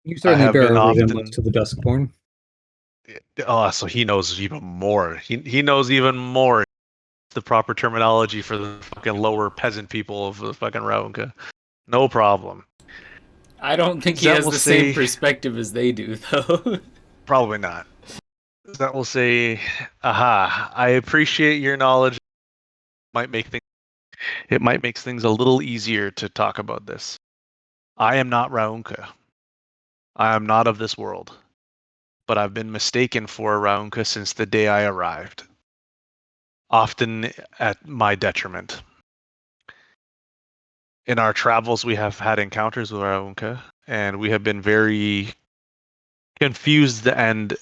You certainly have bear been a often- resemblance to the Duskborn. Oh, so he knows even more. He knows even more the proper terminology for the fucking lower peasant people of the fucking Raunka. No problem. I don't think he Zet has will the same say- perspective as they do, though. Probably not. That will say, "Aha! I appreciate your knowledge. It might make things a little easier to talk about this. I am not Raunka. I am not of this world. but I've been mistaken for a Raunka since the day I arrived, often at my detriment. In our travels, we have had encounters with Raunka, and we have been very confused and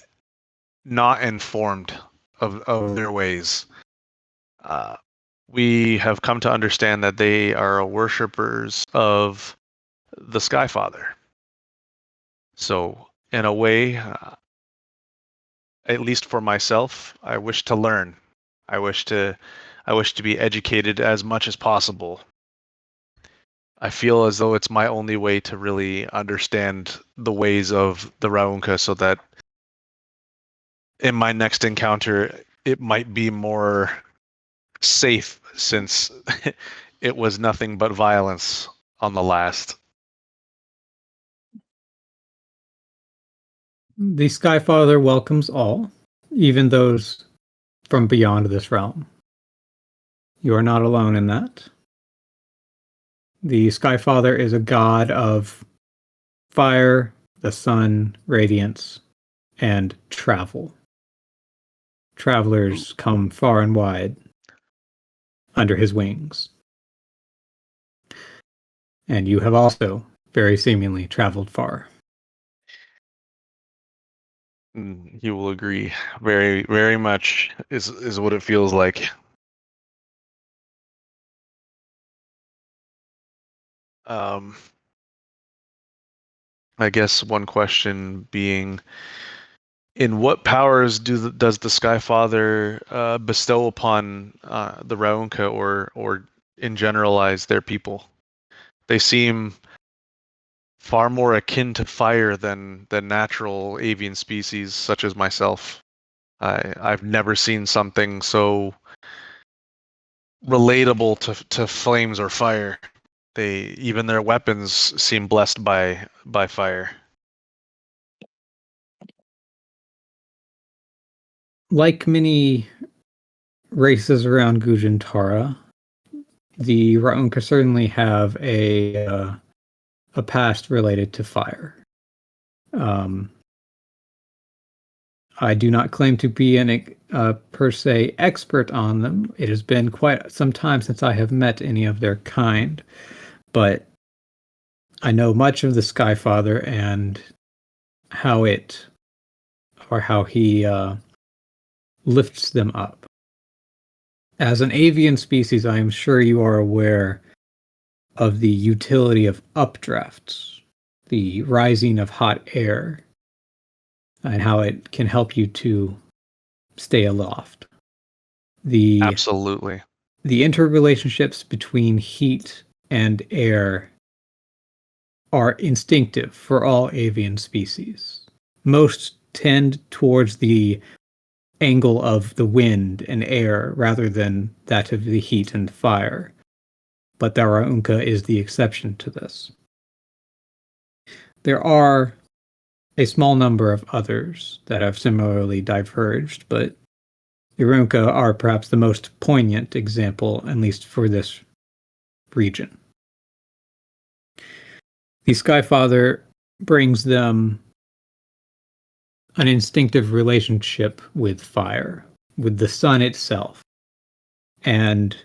not informed of their ways. We have come to understand that they are worshippers of the Skyfather. So, in a way, at least for myself, I wish to learn. I wish to be educated as much as possible. I feel as though it's my only way to really understand the ways of the Raunka, so that in my next encounter, it might be more safe, since it was nothing but violence on the last. The Skyfather welcomes all, even those from beyond this realm. You are not alone in that. The Skyfather is a god of fire, the sun, radiance, and travel. Travelers come far and wide under his wings. And you have also very seemingly traveled far. You will agree. Very, very much is what it feels like. I guess one question being, in what powers does the Skyfather bestow upon the Raunka, or in generalize their people? They seem far more akin to fire than natural avian species such as myself. I've never seen something so relatable to flames or fire. Even their weapons seem blessed by fire. Like many races around Gujantara, the Raunka certainly have a past related to fire. I do not claim to be an per se expert on them. It has been quite some time since I have met any of their kind, but I know much of the Skyfather and how he lifts them up. As an avian species, I am sure you are aware of the utility of updrafts, the rising of hot air, and how it can help you to stay aloft. Absolutely. The interrelationships between heat and air are instinctive for all avian species. Most tend towards the angle of the wind and air rather than that of the heat and fire. But the Raunka is the exception to this. There are a small number of others that have similarly diverged, but the Raunka are perhaps the most poignant example, at least for this region. The Skyfather brings them an instinctive relationship with fire, with the sun itself. And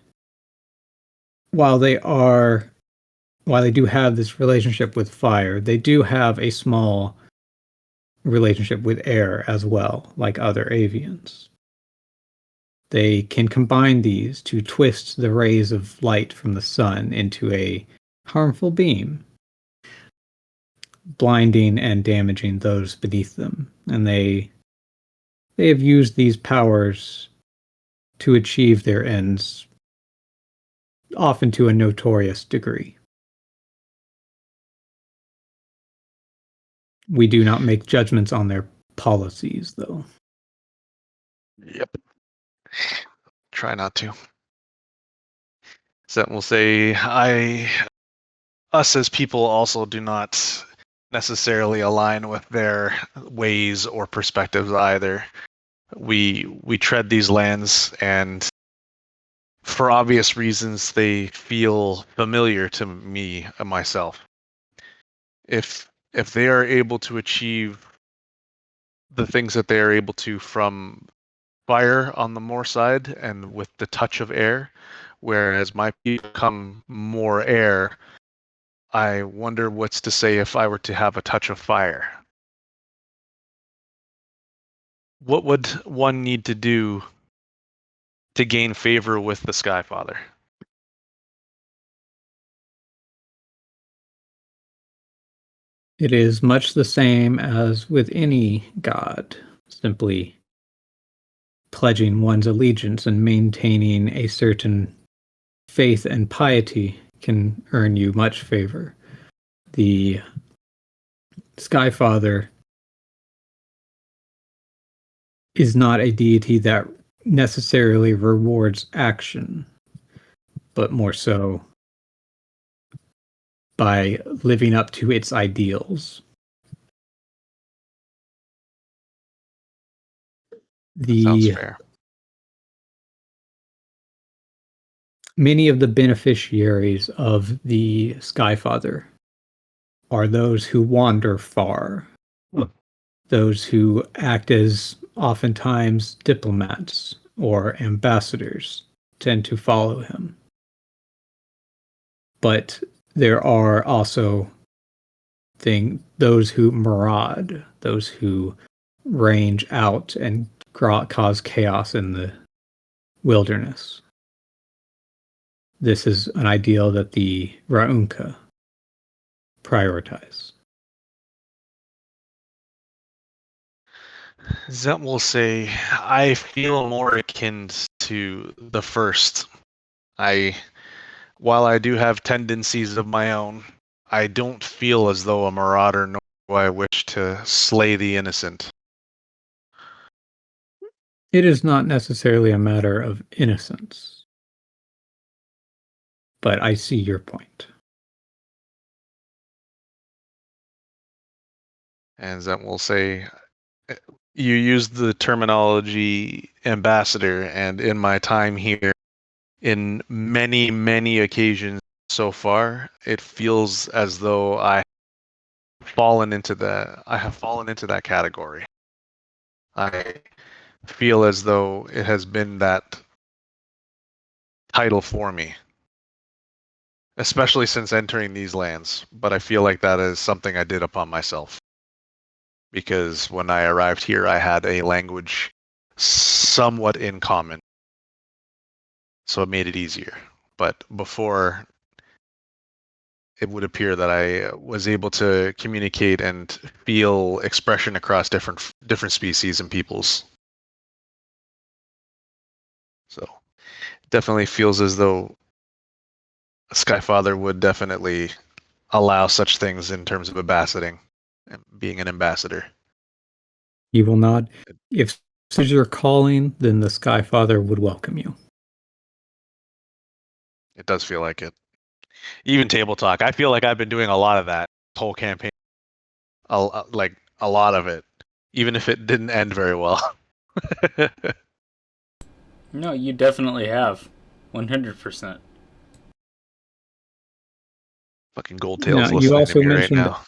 while they do have this relationship with fire, they do have a small relationship with air as well, like other avians. They can combine these to twist the rays of light from the sun into a harmful beam, blinding and damaging those beneath them. And they have used these powers to achieve their ends, often to a notorious degree. We do not make judgments on their policies, though. Yep. Try not to. Zent will say, us as people also do not necessarily align with their ways or perspectives either. We tread these lands, and for obvious reasons, they feel familiar to me and myself. If they are able to achieve the things that they are able to from fire on the more side and with the touch of air, whereas my people come more air. I wonder what's to say if I were to have a touch of fire. What would one need to do to gain favor with the Skyfather? It is much the same as with any god, simply pledging one's allegiance and maintaining a certain faith and piety can earn you much favor. The Skyfather is not a deity that necessarily rewards action, but more so by living up to its ideals. Sounds fair. Many of the beneficiaries of the Skyfather are those who wander far, those who act as oftentimes diplomats or ambassadors tend to follow him. But there are also those who maraud, those who range out and cause chaos in the wilderness. This is an ideal that the Raunka prioritize. Zem will say, I feel more akin to the first. While I do have tendencies of my own, I don't feel as though a marauder, nor do I wish to slay the innocent. It is not necessarily a matter of innocence, but I see your point. And Zem will say, you used the terminology ambassador, and in my time here, in many, many occasions so far, it feels as though I have fallen into that category. I feel as though it has been that title for me, especially since entering these lands. But I feel like that is something I did upon myself. Because when I arrived here, I had a language somewhat in common. So it made it easier. But before, it would appear that I was able to communicate and feel expression across different species and peoples. So it definitely feels as though Skyfather would definitely allow such things in terms of ambassading and being an ambassador. You will nod. If this is your calling, then the Skyfather would welcome you. It does feel like it. Even table talk. I feel like I've been doing a lot of that whole campaign. Like a lot of it, even if it didn't end very well. No, you definitely have. 100%. Fucking gold tails Now, you listening also to me right mentioned now.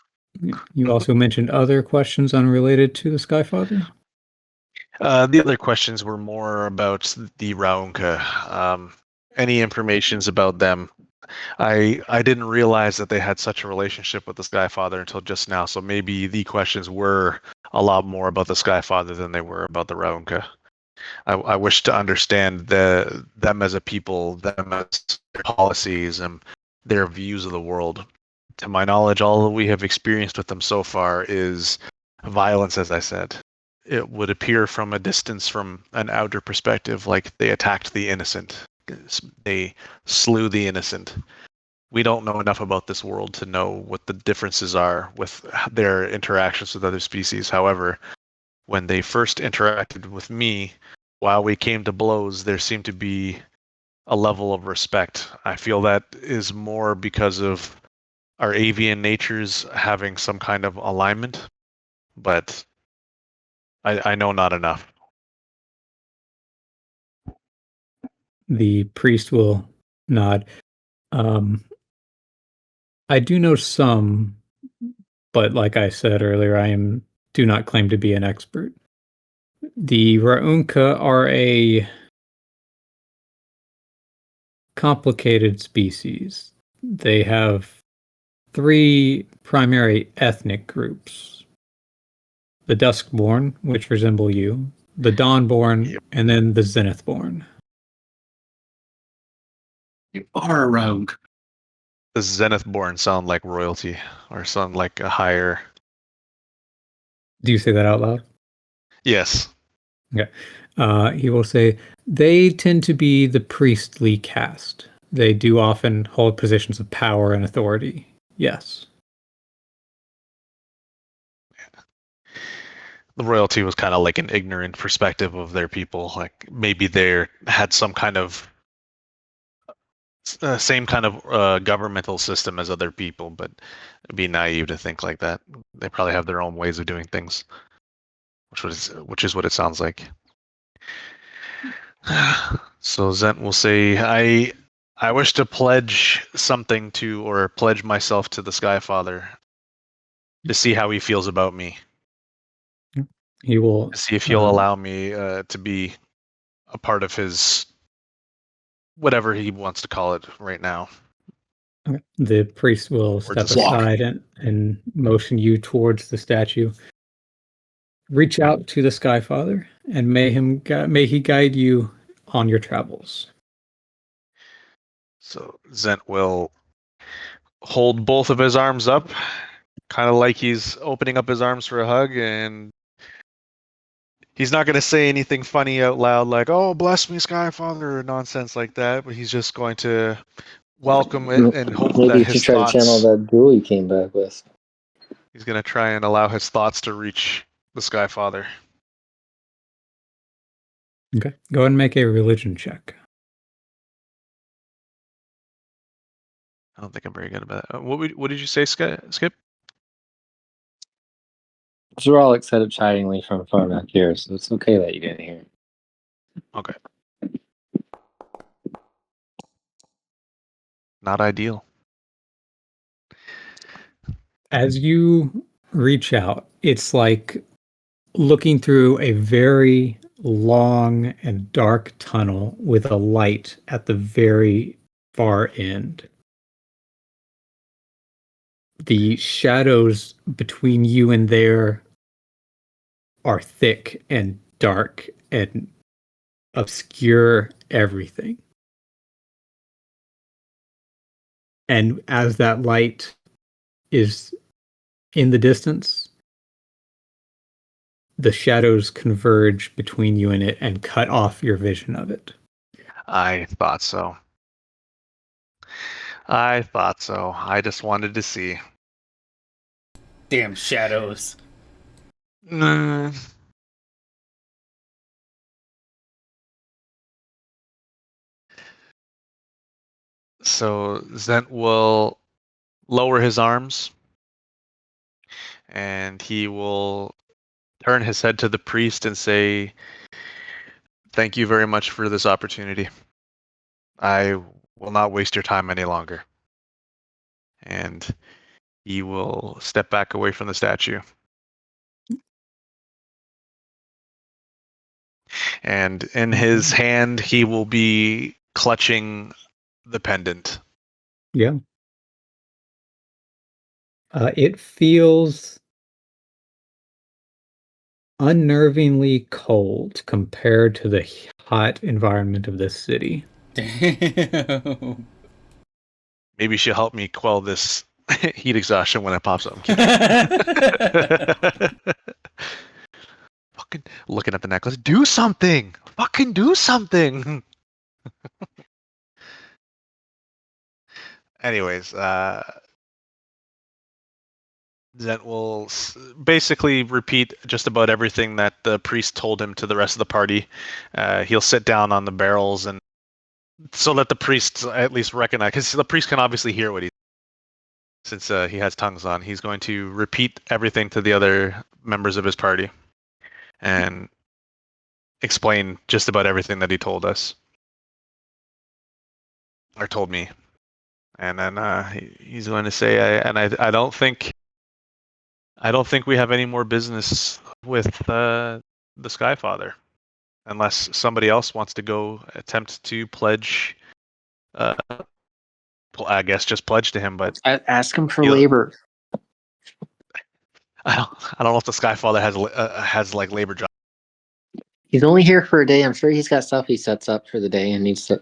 you also mentioned other questions unrelated to the Skyfather. The other questions were more about the Raunka. Any informations about them? I didn't realize that they had such a relationship with the Skyfather until just now. So maybe the questions were a lot more about the Skyfather than they were about the Raunka. I wish to understand them as a people, them as their policies, and their views of the world. To my knowledge, all that we have experienced with them so far is violence, as I said. It would appear from a distance, from an outer perspective, like they attacked the innocent. They slew the innocent. We don't know enough about this world to know what the differences are with their interactions with other species. However, when they first interacted with me, while we came to blows, there seemed to be a level of respect. I feel that is more because of our avian natures having some kind of alignment, but I know not enough. The priest will nod. I do know some, but like I said earlier, I am do not claim to be an expert. The Raunka are a complicated species. They have 3 primary ethnic groups: the Duskborn, which resemble you, the Dawnborn, Yep. and then the Zenithborn. You are a rogue. The Zenithborn sound like royalty or sound like a higher. Do you say that out loud? Yes. Okay. He will say, they tend to be the priestly caste. They do often hold positions of power and authority. Yes. The royalty was kind of like an ignorant perspective of their people. Like maybe they had some kind of same kind of governmental system as other people, but it'd be naive to think like that. They probably have their own ways of doing things, which is what it sounds like. So Zent will say, I wish to pledge something to, or pledge myself to the Skyfather to see how he feels about me. He will To see if he'll allow me to be a part of his whatever he wants to call it right now. Okay. The priest will Or step just walk. aside and motion you towards the statue. Reach out to the Skyfather, and may he guide you on your travels. So Zent will hold both of his arms up, kind of like he's opening up his arms for a hug, and he's not going to say anything funny out loud like, oh, bless me, Skyfather, or nonsense like that, but he's just going to welcome it and hope Maybe that you should his try to channel thoughts, that jewel he came back with. he's going to try and allow his thoughts to reach the Skyfather. Okay. Go ahead and make a religion check. I don't think I'm very good about that. What did you say, Skip? So we're all excited chidingly from far back here, so it's okay that you didn't hear. Okay. Not ideal. As you reach out, it's like looking through a very long and dark tunnel with a light at the very far end. The shadows between you and there are thick and dark and obscure everything. And as that light is in the distance, the shadows converge between you and it and cut off your vision of it. I thought so. I just wanted to see. Damn shadows. Mm. So Zent will lower his arms and he will turn his head to the priest and say, thank you very much for this opportunity. I will not waste your time any longer. And he will step back away from the statue. And in his hand, he will be clutching the pendant. Yeah. It feels unnervingly cold compared to the hot environment of this city. Damn. Maybe she'll help me quell this heat exhaustion when it pops up. Fucking looking at the necklace. Do something! Fucking do something! Anyways, Zent will basically repeat just about everything that the priest told him to the rest of the party. He'll sit down on the barrels and so that the priest at least recognize, because the priest can obviously hear what since he has tongues on. He's going to repeat everything to the other members of his party and explain just about everything that he told us or told me. And then he's going to say, I don't think I don't think we have any more business with the Skyfather, unless somebody else wants to go attempt to pledge. I guess just pledge to him, but Ask him for Yeah. labor. I don't know if the Skyfather has like labor job. He's only here for a day. I'm sure he's got stuff he sets up for the day and needs to.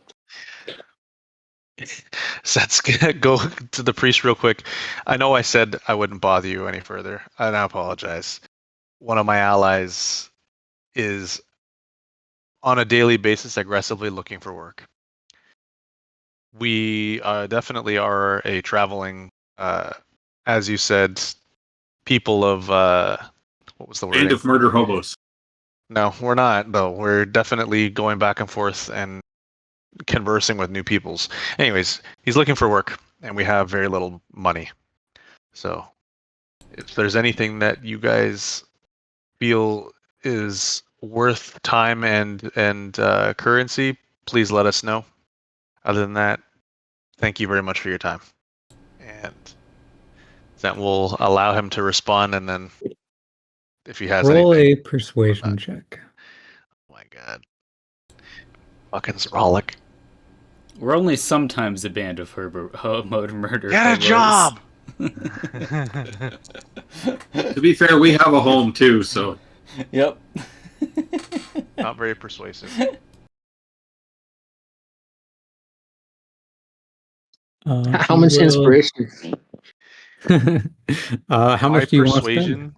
So let's go to the priest real quick. I know I said I wouldn't bother you any further, and I apologize. One of my allies is on a daily basis aggressively looking for work. We definitely are a traveling, as you said, people of what was the word? Band of murder hobos. No, we're not, though. We're definitely going back and forth and conversing with new peoples. Anyways, he's looking for work, and we have very little money. So, if there's anything that you guys feel is worth time and currency, please let us know. Other than that, thank you very much for your time. And that will allow him to respond, and then if he has Roll anything. a persuasion check. Oh my god. Fucking Zralik. We're only sometimes a band of murder. Get a job! To be fair, we have a home too, so Yep. Not very persuasive. How much inspiration? How much do you want to spend? persuasion?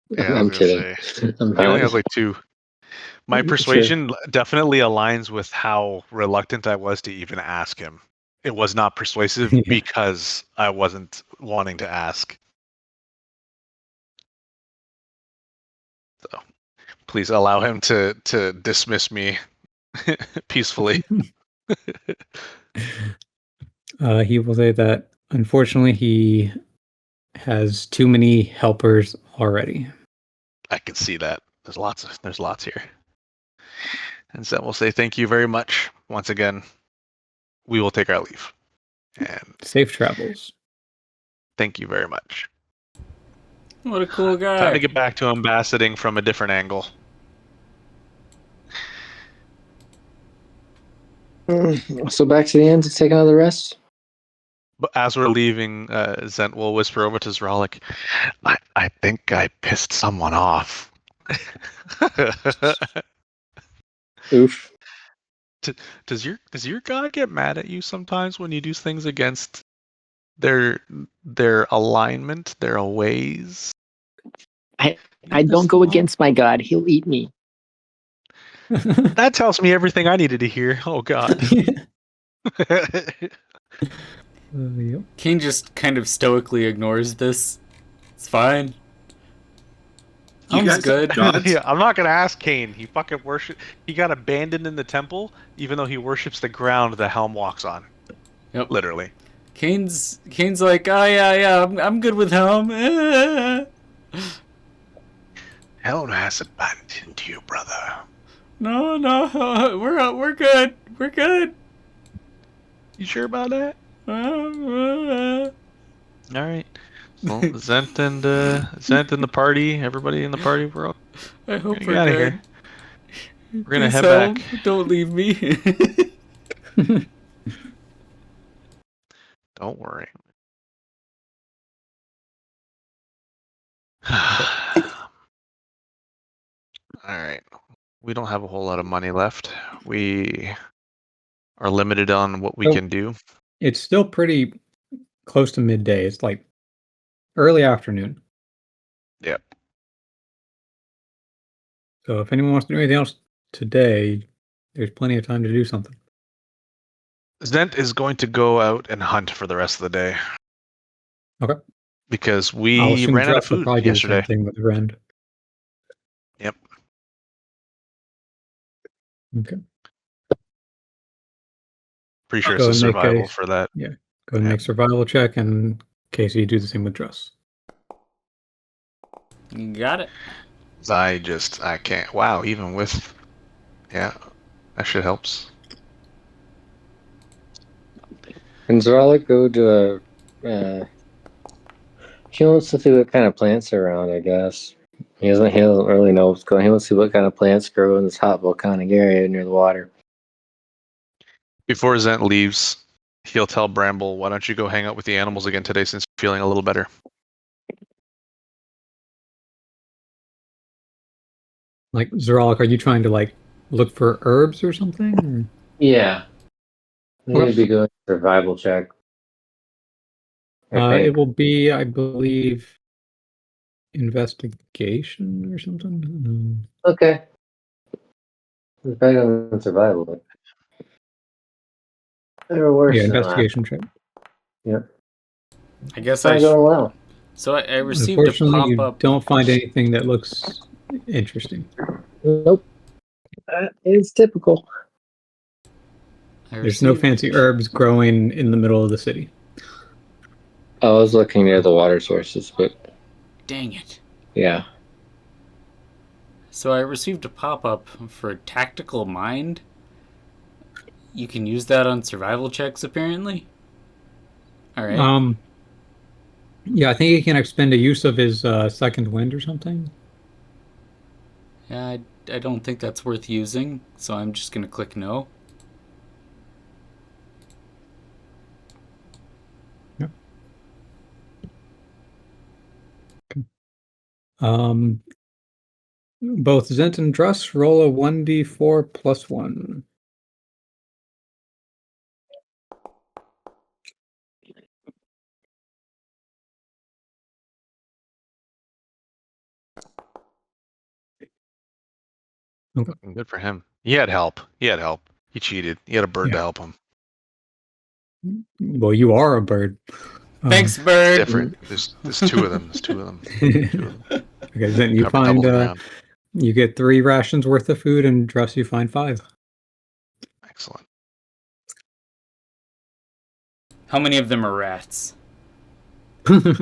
Yeah, I'm kidding. I'm He only fine. has like 2. My Sure. persuasion definitely aligns with how reluctant I was to even ask him. It was not persuasive Yeah. because I wasn't wanting to ask. So please allow him to dismiss me peacefully. He will say that unfortunately he has too many helpers already. I can see that. There's lots here. And so we'll say thank you very much. Once again, we will take our leave. And Safe travels. thank you very much. What a cool guy. Time to get back to ambassading from a different angle. So back to the inn to take another rest. But as we're leaving, Zent will whisper over to Zralik, I think I pissed someone off. Oof. Does your god get mad at you sometimes when you do things against their alignment, their ways? I don't go against my god. He'll eat me. That tells me everything I needed to hear. Oh god. Yep. King just kind of stoically ignores this. It's fine. You Sounds guys good. have gods? Yeah, I'm not gonna ask Cain. He fucking He got abandoned in the temple, even though he worships the ground the helm walks on. Yep. Literally. Kane's like, oh yeah, I'm good with Helm. Helm has abandoned you, brother. No, we're good. We're good. You sure about that? All right. Well, Zent and the party, everybody in the party, we're all I hope gonna we're get out of good. here. We're gonna Please, head Helm, back. Don't leave me. Don't worry. All right. We don't have a whole lot of money left. We are limited on what we Oh. can do. It's still pretty close to midday. It's like early afternoon. Yep. So if anyone wants to do anything else today, there's plenty of time to do something. Zent is going to go out and hunt for the rest of the day. Okay. Because I'll we assume ran out of Dress will food probably do the yesterday. same thing with Rend. Yep. Okay. Pretty sure Go it's a and make survival a- for that. Go and make survival check, and Casey, you do the same with Dress. Got it. I can't. Wow, even with. Yeah, that shit helps. Can Zralik go to He wants to see what kind of plants are around, I guess. He doesn't really know what's going on. He wants to see what kind of plants grow in this hot volcanic area near the water. Before Zent leaves, he'll tell Bramble, "Why don't you go hang out with the animals again today since you're feeling a little better?" Like, Zeralik, are you trying to, like, look for herbs or something? Or? Yeah. They Okay. need to be doing a survival check. It will be, I believe, investigation or something. Okay. It's better than survival. But they're worse Yeah, than that. investigation check. Yep. I guess It's not going well. So I received a Unfortunately, you pop-up. don't find anything that looks interesting. Nope. It's typical. There's no fancy herbs growing in the middle of the city. I was looking near the water sources, but Dang it. yeah. So I received a pop-up for Tactical Mind. You can use that on survival checks, apparently. All right. Yeah, I think he can expend a use of his second wind or something. Yeah, I don't think that's worth using, so I'm just going to click no. Yep. Okay. Both Zent and Druss roll a 1d4 plus 1. Okay. Good for him. He had help. He cheated. He had a bird to help him. Well, you are a bird. Thanks, bird. Different. There's two of them. There's two of them. Okay, then you Cover double the find ground. you get 3 rations worth of food, and Druss you find 5. Excellent. How many of them are rats? Okay.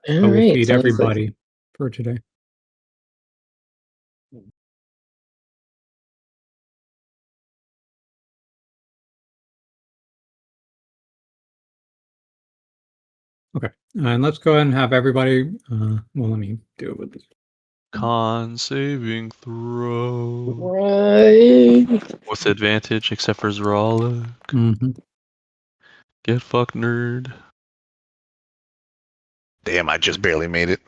I will feed everybody for today. Okay, and let's go ahead and have everybody. Well, let me do it with this. Con saving throw. Right. With advantage, except for Zerala. Mm-hmm. Get fucked, nerd. Damn, I just barely made it.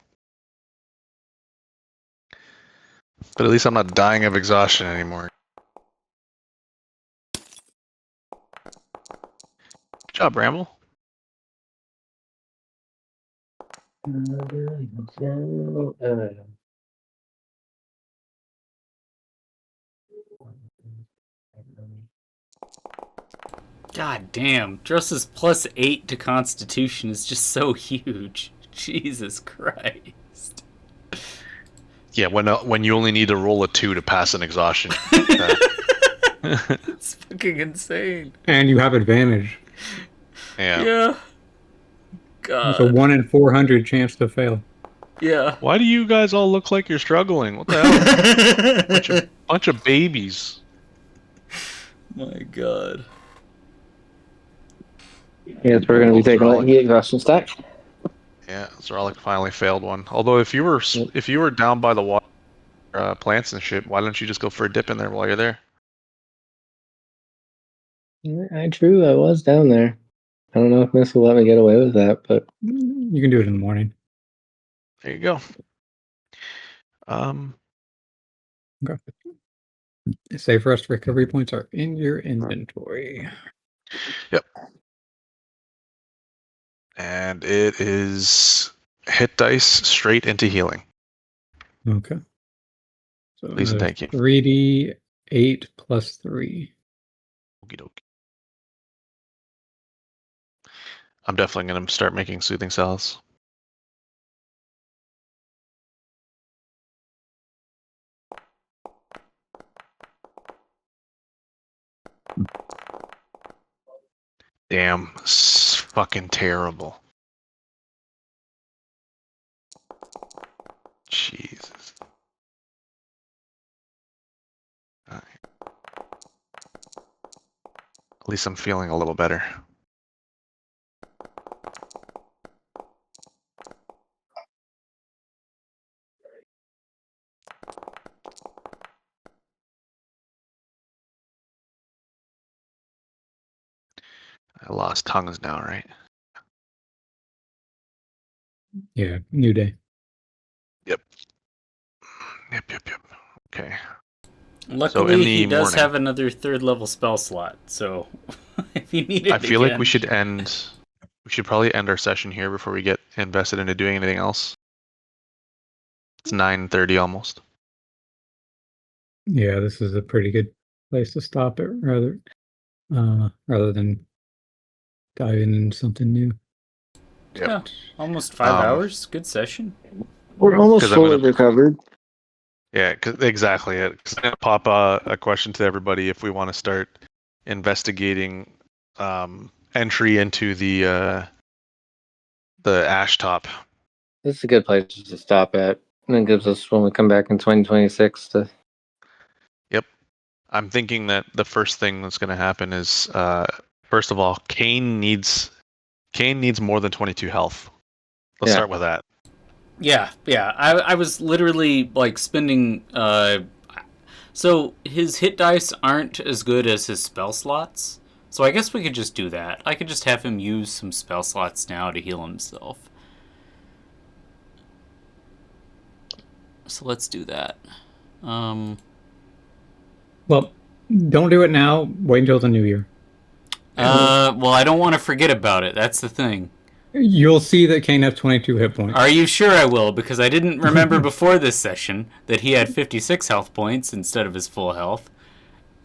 But at least I'm not dying of exhaustion anymore. Good job, Bramble. God damn. Druss's plus 8 to Constitution is just so huge. Jesus Christ. Yeah, when you only need to roll a 2 to pass an exhaustion. It's fucking insane. And you have advantage. Yeah. God. It's a 1 in 400 chance to fail. Yeah. Why do you guys all look like you're struggling? What the hell? bunch of babies. My God. Yes, we're going to be taking a heat exhaustion stack. Yeah, Zeralik finally failed one. Although if you were down by the water, plants and shit, why don't you just go for a dip in there while you're there? True, I was down there. I don't know if Miss will let me get away with that, but you can do it in the morning. There you go. Okay. Save rest recovery points are in your inventory. Yep. And it is hit dice straight into healing. Okay. So Please and thank you. 3d8 plus 3. Okie dokie. I'm definitely going to start making soothing salves. Damn, fucking terrible. Jesus. least I'm feeling a little better. I lost tongues now, right? Yeah, new day. Yep. Okay. Luckily, he does morning, have another 3rd level spell slot, so if you need it I feel like again- we should probably end our session here before we get invested into doing anything else. It's 9:30 almost. Yeah, this is a pretty good place to stop it rather than diving into something new. Yep. Yeah, almost 5 hours. Good session. We're almost 'Cause I'm fully gonna- recovered. Yeah, exactly. Because I'm gonna pop a question to everybody if we want to start investigating entry into the ash top. This is a good place to stop at. And it gives us, when we come back in 2026, to. Yep. I'm thinking that the first thing that's going to happen is, first of all, Kane needs more than 22 health. Let's Yeah. start with that. Yeah. I was literally like spending. So his hit dice aren't as good as his spell slots. So I guess we could just do that. I could just have him use some spell slots now to heal himself. So let's do that. Well, don't do it now. Wait until the new year. Well, I don't want to forget about it. That's the thing. You'll see that Kane has 22 hit points. Are you sure I will? Because I didn't remember before this session that he had 56 health points instead of his full health.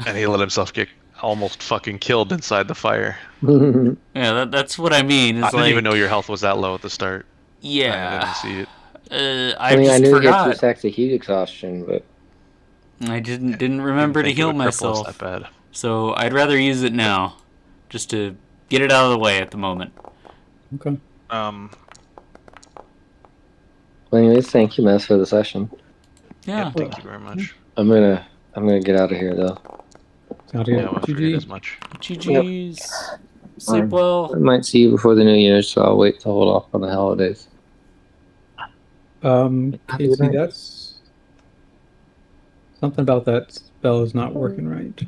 And he let himself get almost fucking killed inside the fire. Yeah, that's what I mean. I didn't even know your health was that low at the start. Yeah. I didn't see it. I mean, just I knew forgot. he had 2 stacks of heat exhaustion, but I didn't remember to Didn't think it heal would cripple us myself. that bad. So I'd rather use it now, just to get it out of the way at the moment. Okay. well, anyways, thank you, Mess, for the session. Yeah. Yep, thank you very much. I'm gonna get out of here though. Sounds good. Yeah, well, I figured GG. as much. GG's. Sleep well. I might see you before the New Year, so I'll wait to hold off on the holidays. Casey, that's something about that spell is not working right.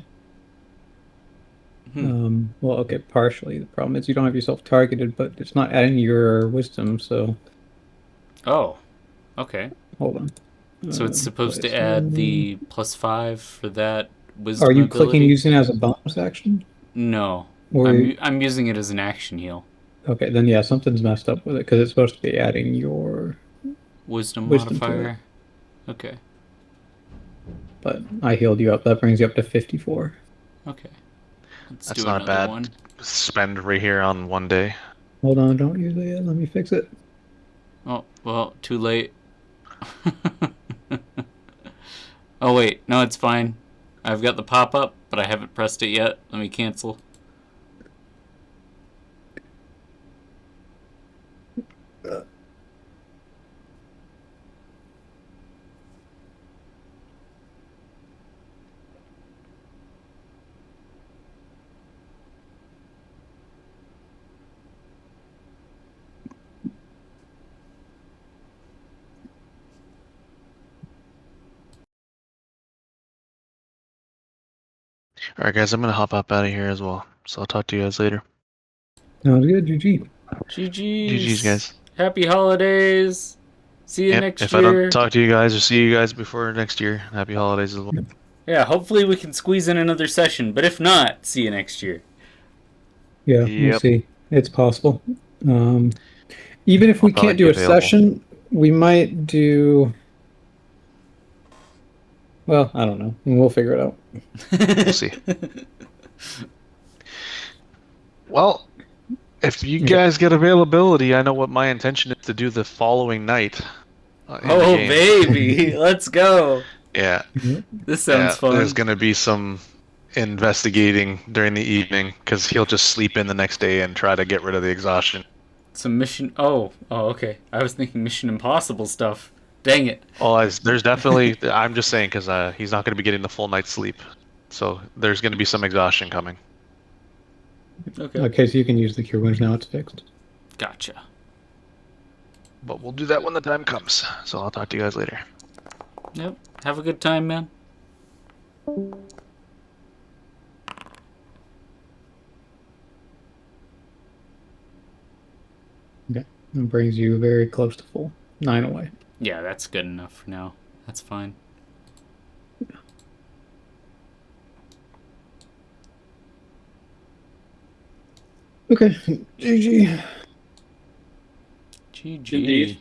Well, okay, partially. The problem is you don't have yourself targeted, but it's not adding your wisdom, so Oh. Okay. hold on. So it's supposed to place add one. the +5 for that wisdom Are you ability? clicking using it as a bonus action? No. Or I'm using it as an action heal. okay, then yeah, something's messed up with it because it's supposed to be adding your Wisdom to it. modifier. Okay. But I healed you up. That brings you up to 54. Okay. Let's That's do not another bad. one. Spend right here on one day. Hold on, don't use it yet. Let me fix it. Oh, well, too late. Oh, wait. No, it's fine. I've got the pop-up, but I haven't pressed it yet. Let me cancel. All right, guys, I'm gonna hop up out of here as well. So I'll talk to you guys later. Sounds good, GG. GG's. GG's, guys. Happy holidays. See you Yep, next if year. I don't talk to you guys or see you guys before next year, happy holidays as well. Yeah, hopefully we can squeeze in another session. But if not, see you next year. Yeah, we'll Yep. see. It's possible. Even if we I'll probably can't do be a available. session, we might do. Well, I don't know. We'll figure it out. We'll see. Well, if you guys get availability, I know what my intention is to do the following night. In the Oh, game. baby. Let's go. Yeah. This sounds fun. There's gonna be some investigating during the evening because he'll just sleep in the next day and try to get rid of the exhaustion. Some mission... Oh, okay. I was thinking Mission Impossible stuff. Dang it. Oh, there's definitely. I'm just saying because he's not going to be getting the full night's sleep, so there's going to be some exhaustion coming. Okay. Okay, so you can use the cure wounds now. It's fixed. Gotcha. But we'll do that when the time comes. So I'll talk to you guys later. Yep. Have a good time, man. Okay, it brings you very close to full. 9 away. Yeah, that's good enough for now. That's fine. Okay, GG. GG. Indeed.